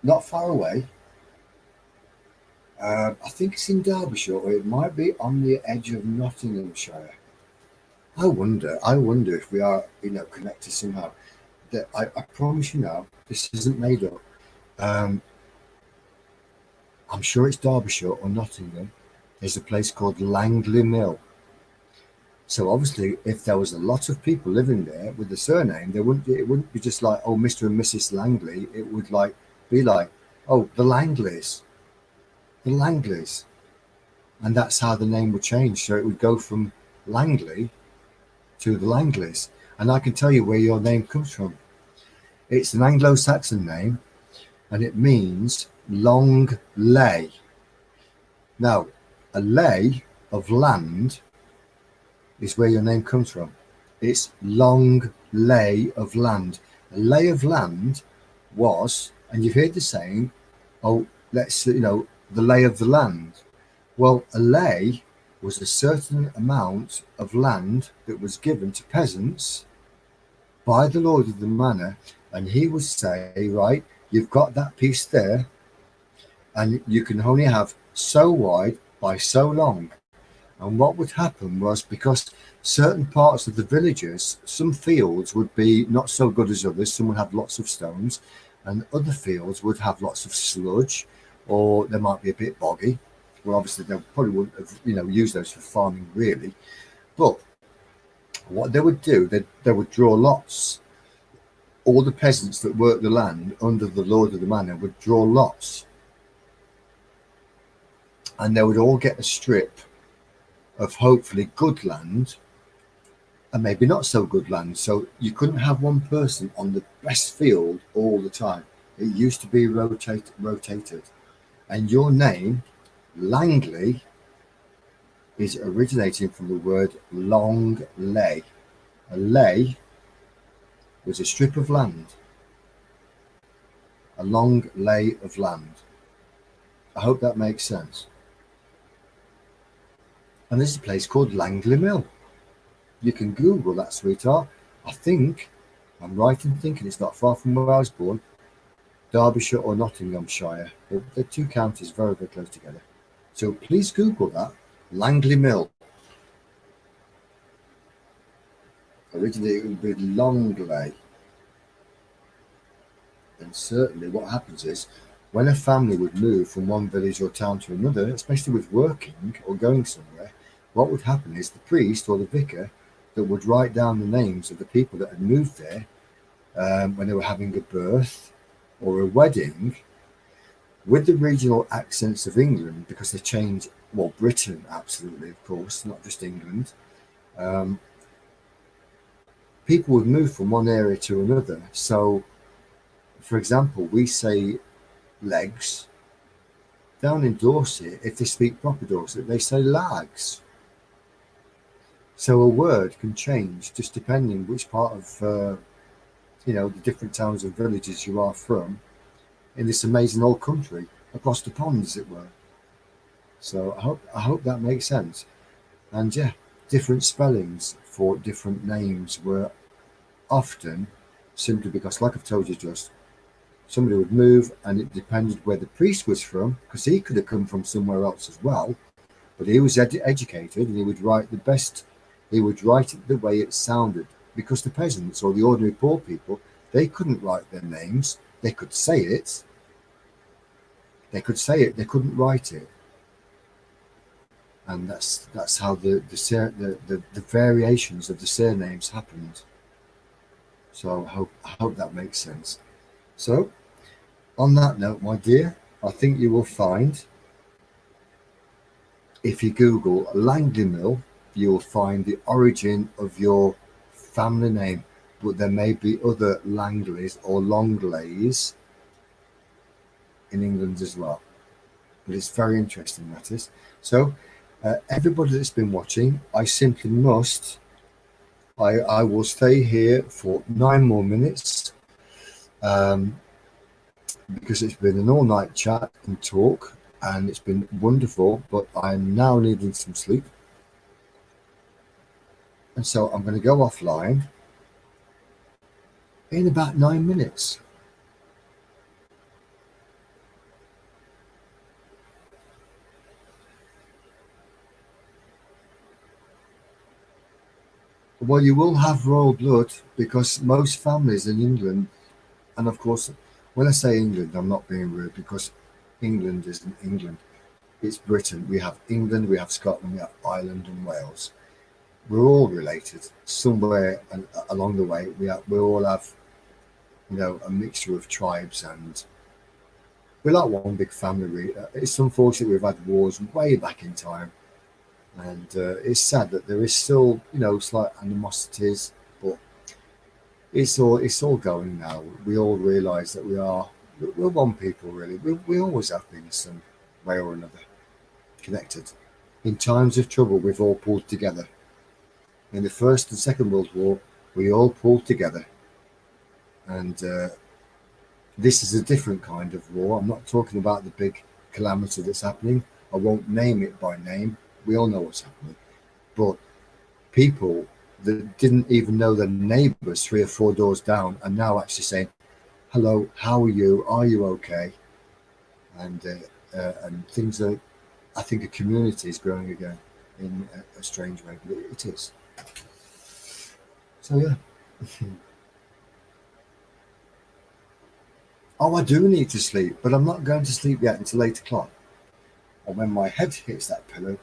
Not far away. I think it's in Derbyshire, or it might be on the edge of Nottinghamshire. I wonder if we are, connected somehow. That I promise you now, this isn't made up. I'm sure it's Derbyshire or Nottingham. There's a place called Langley Mill. So obviously, if there was a lot of people living there with the surname, it wouldn't be just like, oh, Mr. and Mrs. Langley. It would be like, oh, the Langleys. The Langleys. And that's how the name would change. So it would go from Langley to the Langleys. And I can tell you where your name comes from. It's an Anglo-Saxon name, and it means long lay. Now, a lay of land is where your name comes from. It's long lay of land. A lay of land was, and you've heard the saying, oh, the lay of the land. Well, a lay was a certain amount of land that was given to peasants by the lord of the manor, and he would say, right, you've got that piece there, and you can only have so wide by so long. And what would happen was, because certain parts of the villages, some fields would be not so good as others, some would have lots of stones, and other fields would have lots of sludge, or they might be a bit boggy. Well, obviously they probably wouldn't have used those for farming really, but what they would do, they would draw lots. All the peasants that worked the land under the lord of the manor would draw lots, and they would all get a strip of hopefully good land and maybe not so good land. So you couldn't have one person on the best field all the time. It used to be rotated. And your name, Langley, is originating from the word long lay. A lay was a strip of land, a long lay of land. I hope that makes sense. And there's a place called Langley Mill. You can Google that, sweetheart. I think I'm right in thinking it's not far from where I was born, Derbyshire or Nottinghamshire. They're two counties very, very close together. So please Google that, Langley Mill. Originally it would be Longley. And certainly what happens is, when a family would move from one village or town to another, especially with working or going somewhere, what would happen is the priest or the vicar that would write down the names of the people that had moved there when they were having a birth or a wedding, with the regional accents of England, because they changed, well, Britain, absolutely, of course, not just England. People would move from one area to another. So, for example, we say legs. Down in Dorset, if they speak proper Dorset, they say lags. So a word can change just depending which part of the different towns and villages you are from in this amazing old country, across the pond, as it were. So I hope that makes sense. And yeah, different spellings for different names were often simply because, like I've told you, just somebody would move, and it depended where the priest was from, because he could have come from somewhere else as well, but he was educated, and he would write it the way it sounded, because the peasants or the ordinary poor people, they couldn't write their names. They could say it, They could say it, they couldn't write it, and that's how the variations of the surnames happened. So I hope that makes sense. So, on that note, my dear, I think you will find, if you Google Langley Mill, you will find the origin of your family name. But there may be other Langleys or Longleys in England as well. But it's very interesting, that is. So, everybody that's been watching, I simply must. I will stay here for 9 more minutes because it's been an all-night chat and talk, and it's been wonderful. But I'm now needing some sleep, and so I'm going to go offline in about 9 minutes. Well, you will have royal blood because most families in England, and of course, when I say England, I'm not being rude because England isn't England. It's Britain. We have England, we have Scotland, we have Ireland and Wales. We're all related somewhere along the way. We all have, a mixture of tribes, and we're like one big family. It's unfortunate we've had wars way back in time. And it's sad that there is still, slight animosities, but it's all going now. We all realise that we're one people, really. We always have been some way or another connected. In times of trouble, we've all pulled together. In the First and Second World War, we all pulled together. And this is a different kind of war. I'm not talking about the big calamity that's happening. I won't name it by name. We all know what's happening. But people that didn't even know their neighbours 3 or 4 doors down are now actually saying, hello, how are you? Are you okay? And things are, I think a community is growing again in a strange way, but it is. So, yeah. Oh, I do need to sleep, but I'm not going to sleep yet until 8 o'clock. And when my head hits that pillow,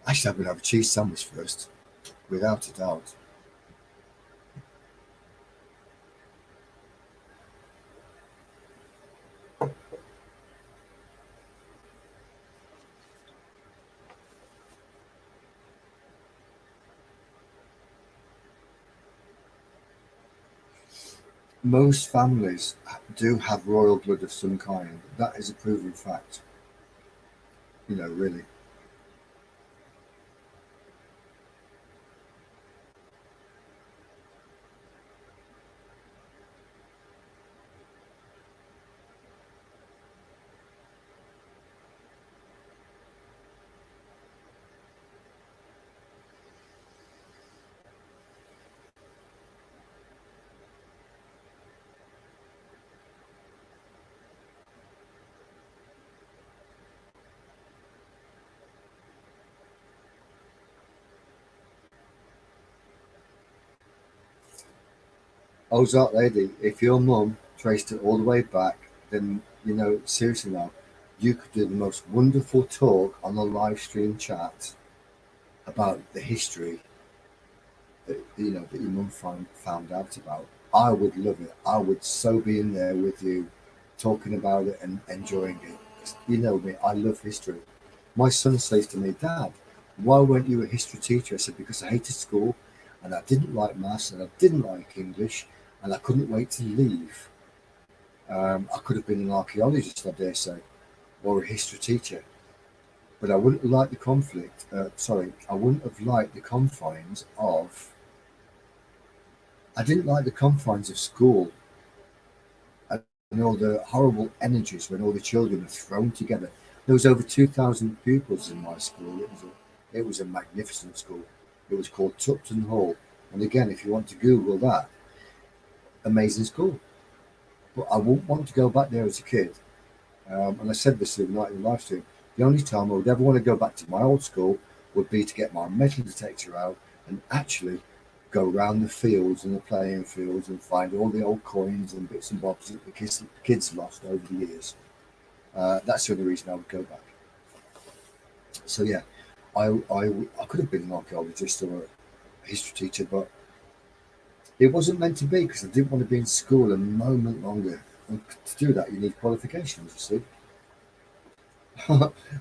actually, I'm going to have a cheese sandwich first, without a doubt. Most families do have royal blood of some kind. That is a proven fact. Really. Ozark lady, if your mum traced it all the way back, then, seriously now, you could do the most wonderful talk on a live stream chat about the history that, that your mum found out about. I would love it. I would so be in there with you, talking about it and enjoying it. You know me, I love history. My son says to me, Dad, why weren't you a history teacher? I said, because I hated school and I didn't like maths and I didn't like English and I couldn't wait to leave. I could have been an archaeologist, I dare say, or a history teacher. But I wouldn't have liked the conflict. I wouldn't have liked the confines of. I didn't like the confines of school and all the horrible energies when all the children are thrown together. There was over 2,000 pupils in my school. It was a magnificent school. It was called Tupton Hall. And again, if you want to Google that, amazing school. But I wouldn't want to go back there as a kid. And I said this the night in the live stream. The only time I would ever want to go back to my old school would be to get my metal detector out and actually go around the fields and the playing fields and find all the old coins and bits and bobs that the kids lost over the years. That's the only reason I would go back. So yeah, I could have been an archaeologist or a history teacher, but it wasn't meant to be because I didn't want to be in school a moment longer. And to do that, you need qualifications, you see.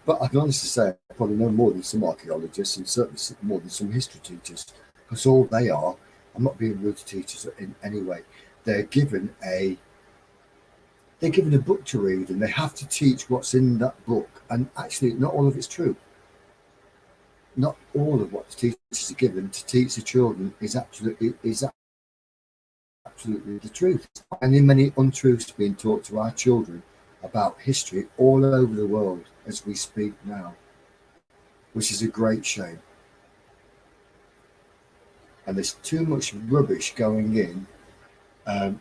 But I can honestly say I probably know more than some archaeologists and certainly more than some history teachers, because all they are, I'm not being rude to teachers in any way, they're given a book to read and they have to teach what's in that book. And actually, not all of it's true. Not all of what the teachers are given to teach the children is absolutely the truth. And in many untruths being taught to our children about history all over the world as we speak now, which is a great shame. And there's too much rubbish going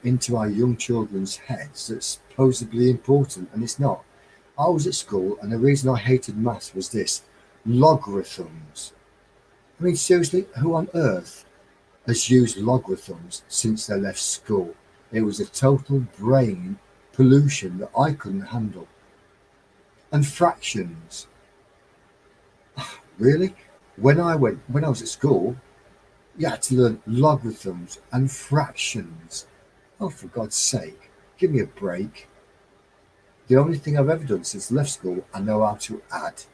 into our young children's heads that's supposedly important, and it's not. I was at school, and the reason I hated maths was this: logarithms. I mean, seriously, who on earth has used logarithms since they left school? It was a total brain pollution that I couldn't handle. And fractions. Really? When I was at school, you had to learn logarithms and fractions. Oh, for God's sake, give me a break. The only thing I've ever done since I left school, I know how to add.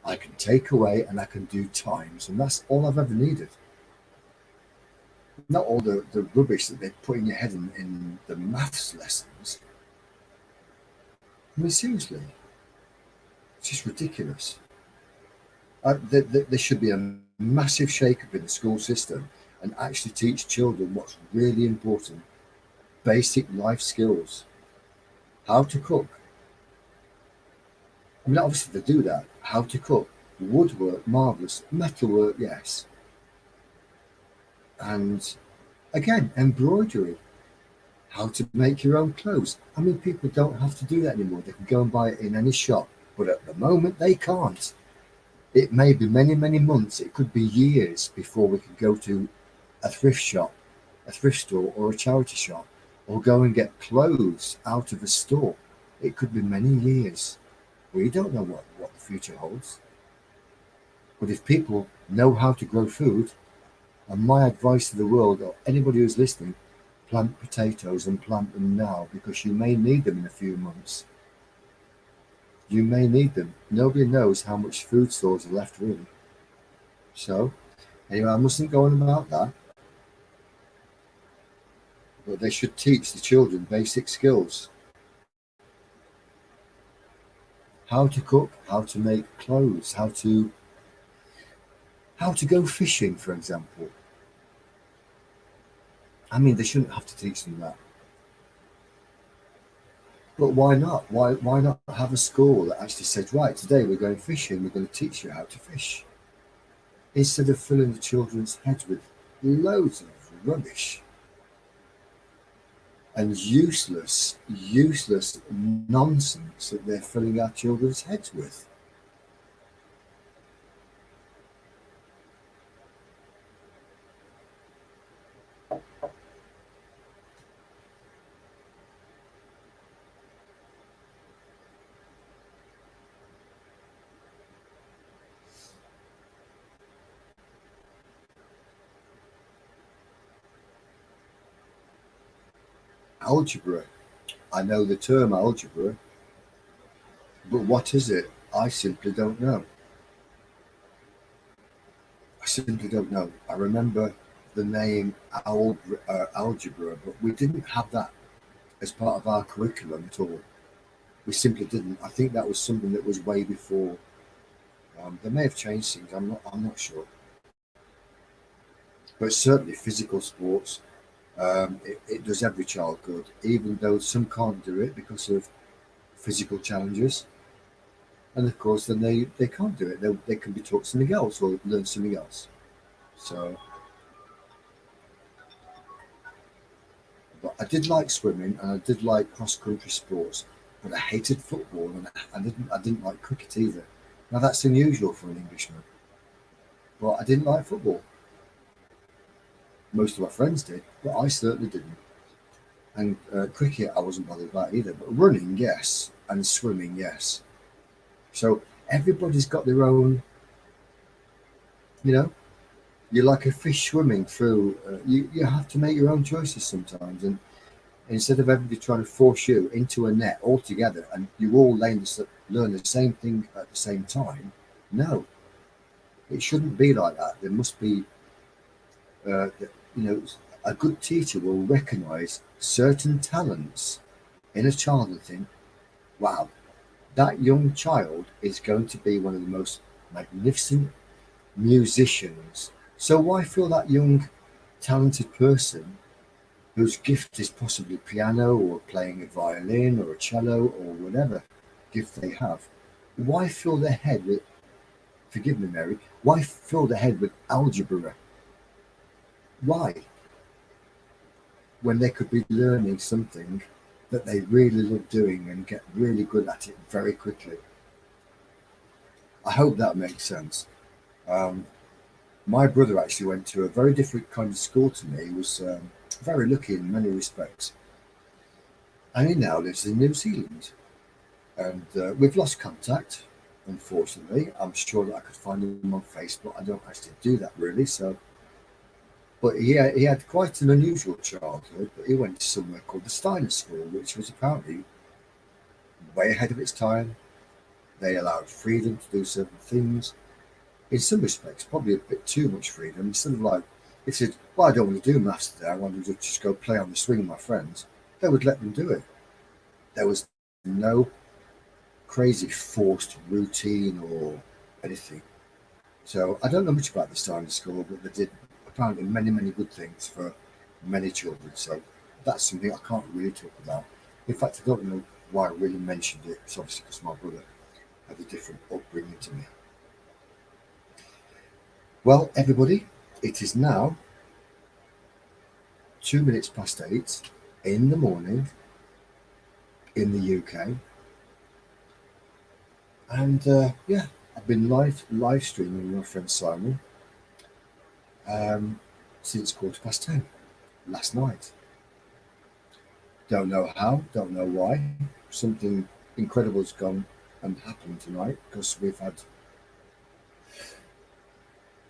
I can take away and I can do times, and that's all I've ever needed. Not all the rubbish that they put in your head in the maths lessons. I mean, seriously, it's just ridiculous. There should be a massive shake-up in the school system and actually teach children what's really important. Basic life skills. How to cook. I mean, obviously they do that. How to cook. Woodwork, marvellous. Metalwork, yes. And again, embroidery. How to make your own clothes. I mean, people don't have to do that anymore. They can go and buy it in any shop. But at the moment, they can't. It may be many, many months. It could be years before we could go to a thrift shop, a thrift store, or a charity shop, or go and get clothes out of a store. It could be many years. We don't know what the future holds. But if people know how to grow food, and my advice to the world, or anybody who's listening, plant potatoes and plant them now, because you may need them in a few months. You may need them. Nobody knows how much food stores are left, really. So, anyway, I mustn't go on about that. But they should teach the children basic skills. How to cook, how to make clothes, how to go fishing, for example. I mean, they shouldn't have to teach them that. But why not? Why not have a school that actually says, right, today we're going fishing, we're going to teach you how to fish. Instead of filling the children's heads with loads of rubbish and useless nonsense that they're filling our children's heads with. Algebra. I know the term algebra, but what is it? I simply don't know. I simply don't know. I remember the name algebra, but we didn't have that as part of our curriculum at all. We simply didn't. I think that was something that was way before. They may have changed things. I'm not sure. But certainly physical sports. It does every child good, even though some can't do it because of physical challenges. And of course, then they can't do it. They can be taught something else or learn something else. So, but I did like swimming and I did like cross-country sports, but I hated football and I didn't like cricket either. Now that's unusual for an Englishman, but I didn't like football. Most of my friends did, but I certainly didn't. And cricket, I wasn't bothered about either. But running, yes, and swimming, yes. So everybody's got their own. You know, you're like a fish swimming through. You have to make your own choices sometimes, and instead of everybody trying to force you into a net altogether, and you all learn the same thing at the same time. No, it shouldn't be like that. There must be, a good teacher will recognise certain talents in a child and think, wow, that young child is going to be one of the most magnificent musicians. So why feel that young, talented person whose gift is possibly piano or playing a violin or a cello or whatever gift they have, why fill their head with, forgive me, Mary, why fill their head with algebra? Why? When they could be learning something that they really love doing and get really good at it very quickly. I hope that makes sense. My brother actually went to a very different kind of school to me. He was very lucky in many respects. And he now lives in New Zealand. And we've lost contact, unfortunately. I'm sure that I could find him on Facebook. I don't actually do that really. But he had quite an unusual childhood. But he went to somewhere called the Steiner School, which was apparently way ahead of its time. They allowed freedom to do certain things. In some respects, probably a bit too much freedom. Instead of like, if said, well, I don't want to do maths today, I want to just go play on the swing with my friends, they would let them do it. There was no crazy forced routine or anything. So I don't know much about the Steiner School, but they did apparently many, many good things for many children. So that's something I can't really talk about. In fact, I don't know why I really mentioned it. It's obviously because my brother had a different upbringing to me. Well, everybody, it is now 2 minutes past 8 in the morning in the UK. And yeah, I've been live streaming with my friend Simon since 10:15 last night. Don't know how, don't know why. Something incredible's gone and happened tonight because we've had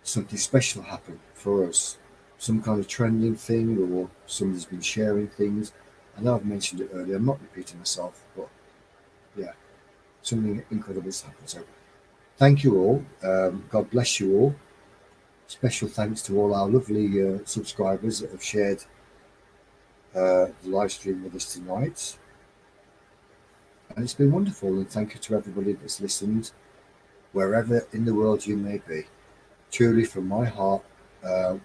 something special happen for us. Some kind of trending thing, or somebody's been sharing things. I know I've mentioned it earlier, I'm not repeating myself, but yeah, something incredible has happened. So thank you all. God bless you all. Special thanks to all our lovely subscribers that have shared the live stream with us tonight. And it's been wonderful. And thank you to everybody that's listened, wherever in the world you may be. Truly, from my heart,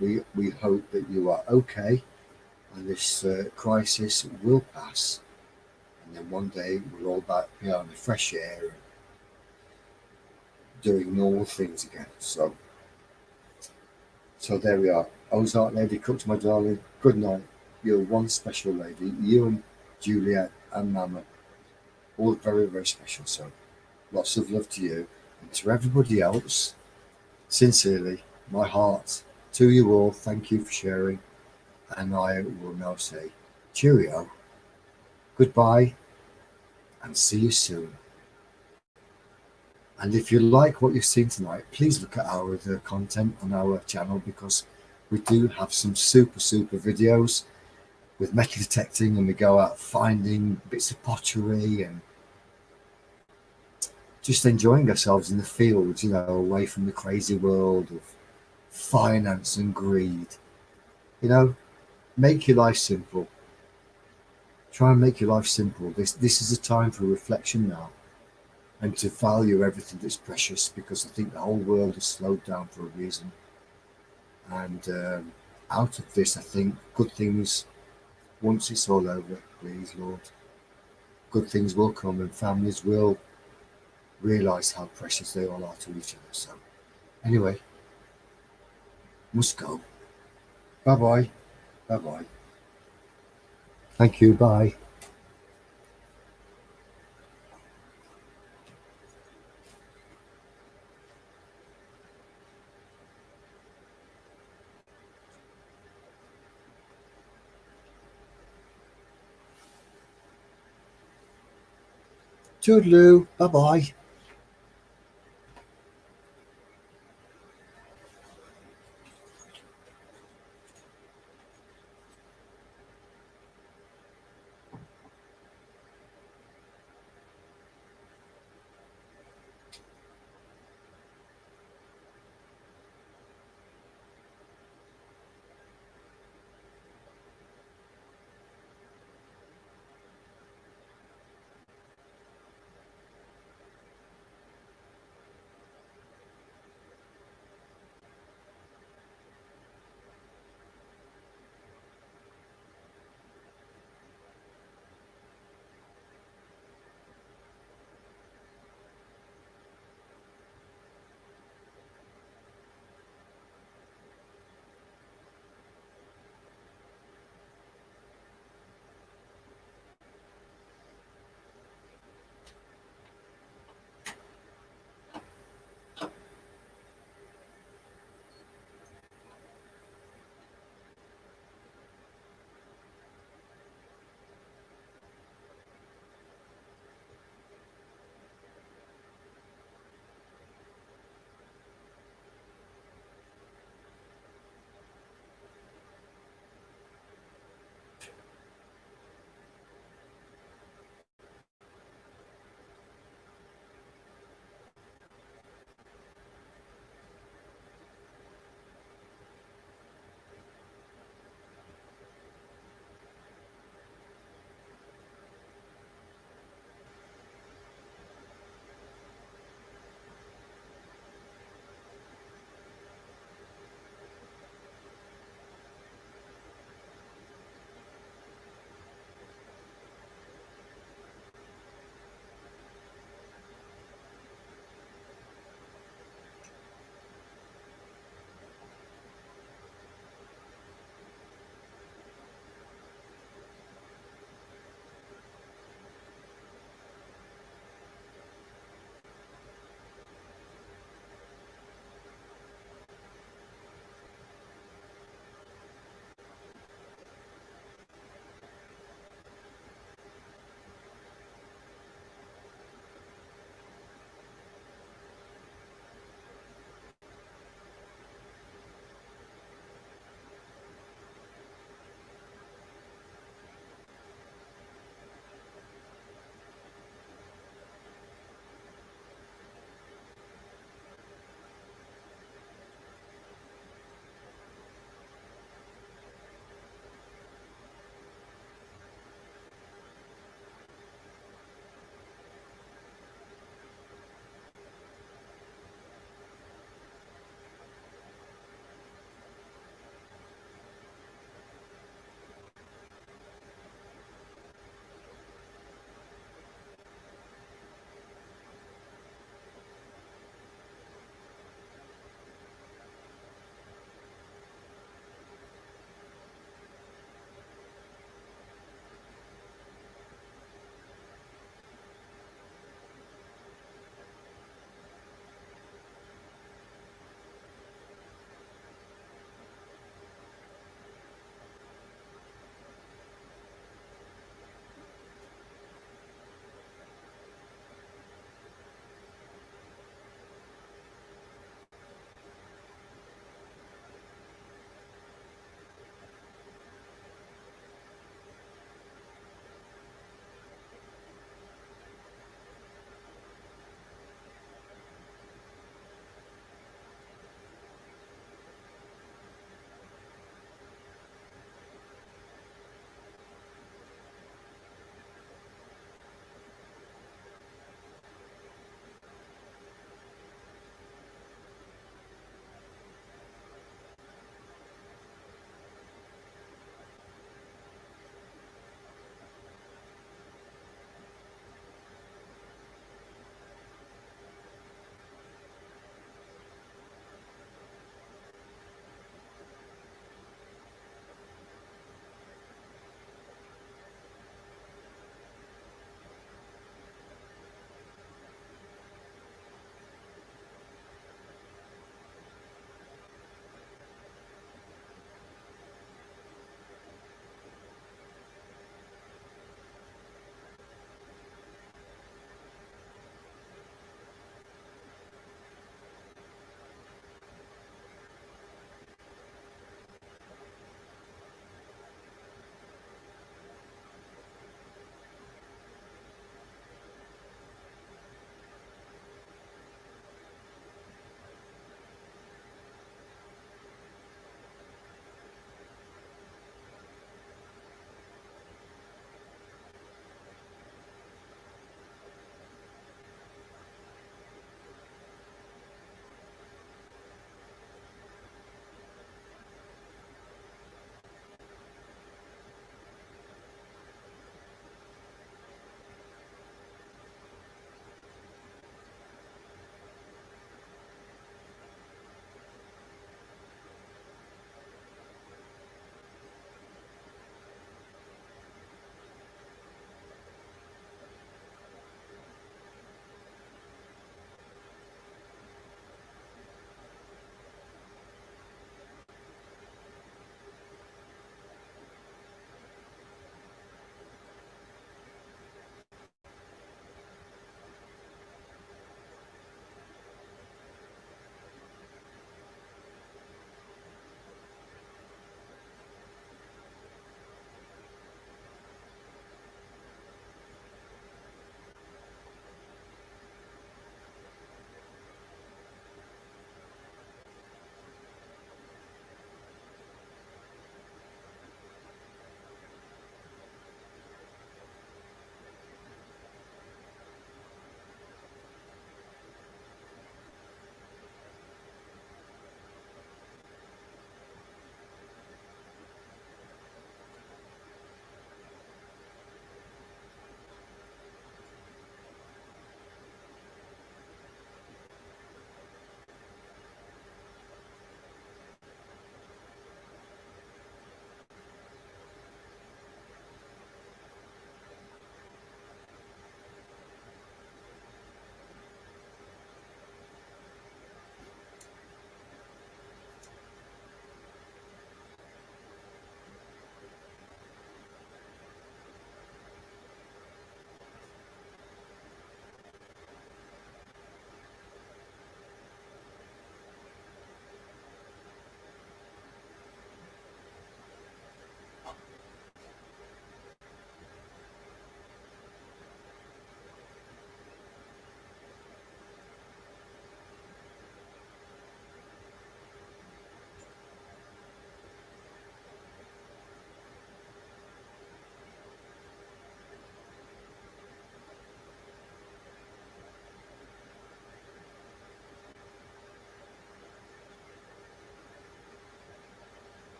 we hope that you are okay and this crisis will pass. And then one day we're all back here in the fresh air and doing normal things again. So there we are. Ozark Lady Cooks, my darling, good night. You're one special lady. You and Juliet and Mama, all very, very special. So lots of love to you. And to everybody else, sincerely, my heart to you all. Thank you for sharing. And I will now say cheerio, goodbye, and see you soon. And if you like what you've seen tonight, please look at our other content on our channel, because we do have some super videos with metal detecting, and we go out finding bits of pottery and just enjoying ourselves in the fields, away from the crazy world of finance and greed. Make your life simple. Try and make your life simple. This is a time for reflection now, and to value everything that's precious, because I think the whole world has slowed down for a reason. And out of this, I think good things, once it's all over, please, Lord, good things will come, and families will realise how precious they all are to each other. So anyway, must go. Bye-bye. Bye-bye. Thank you. Bye. Toodaloo. Bye bye.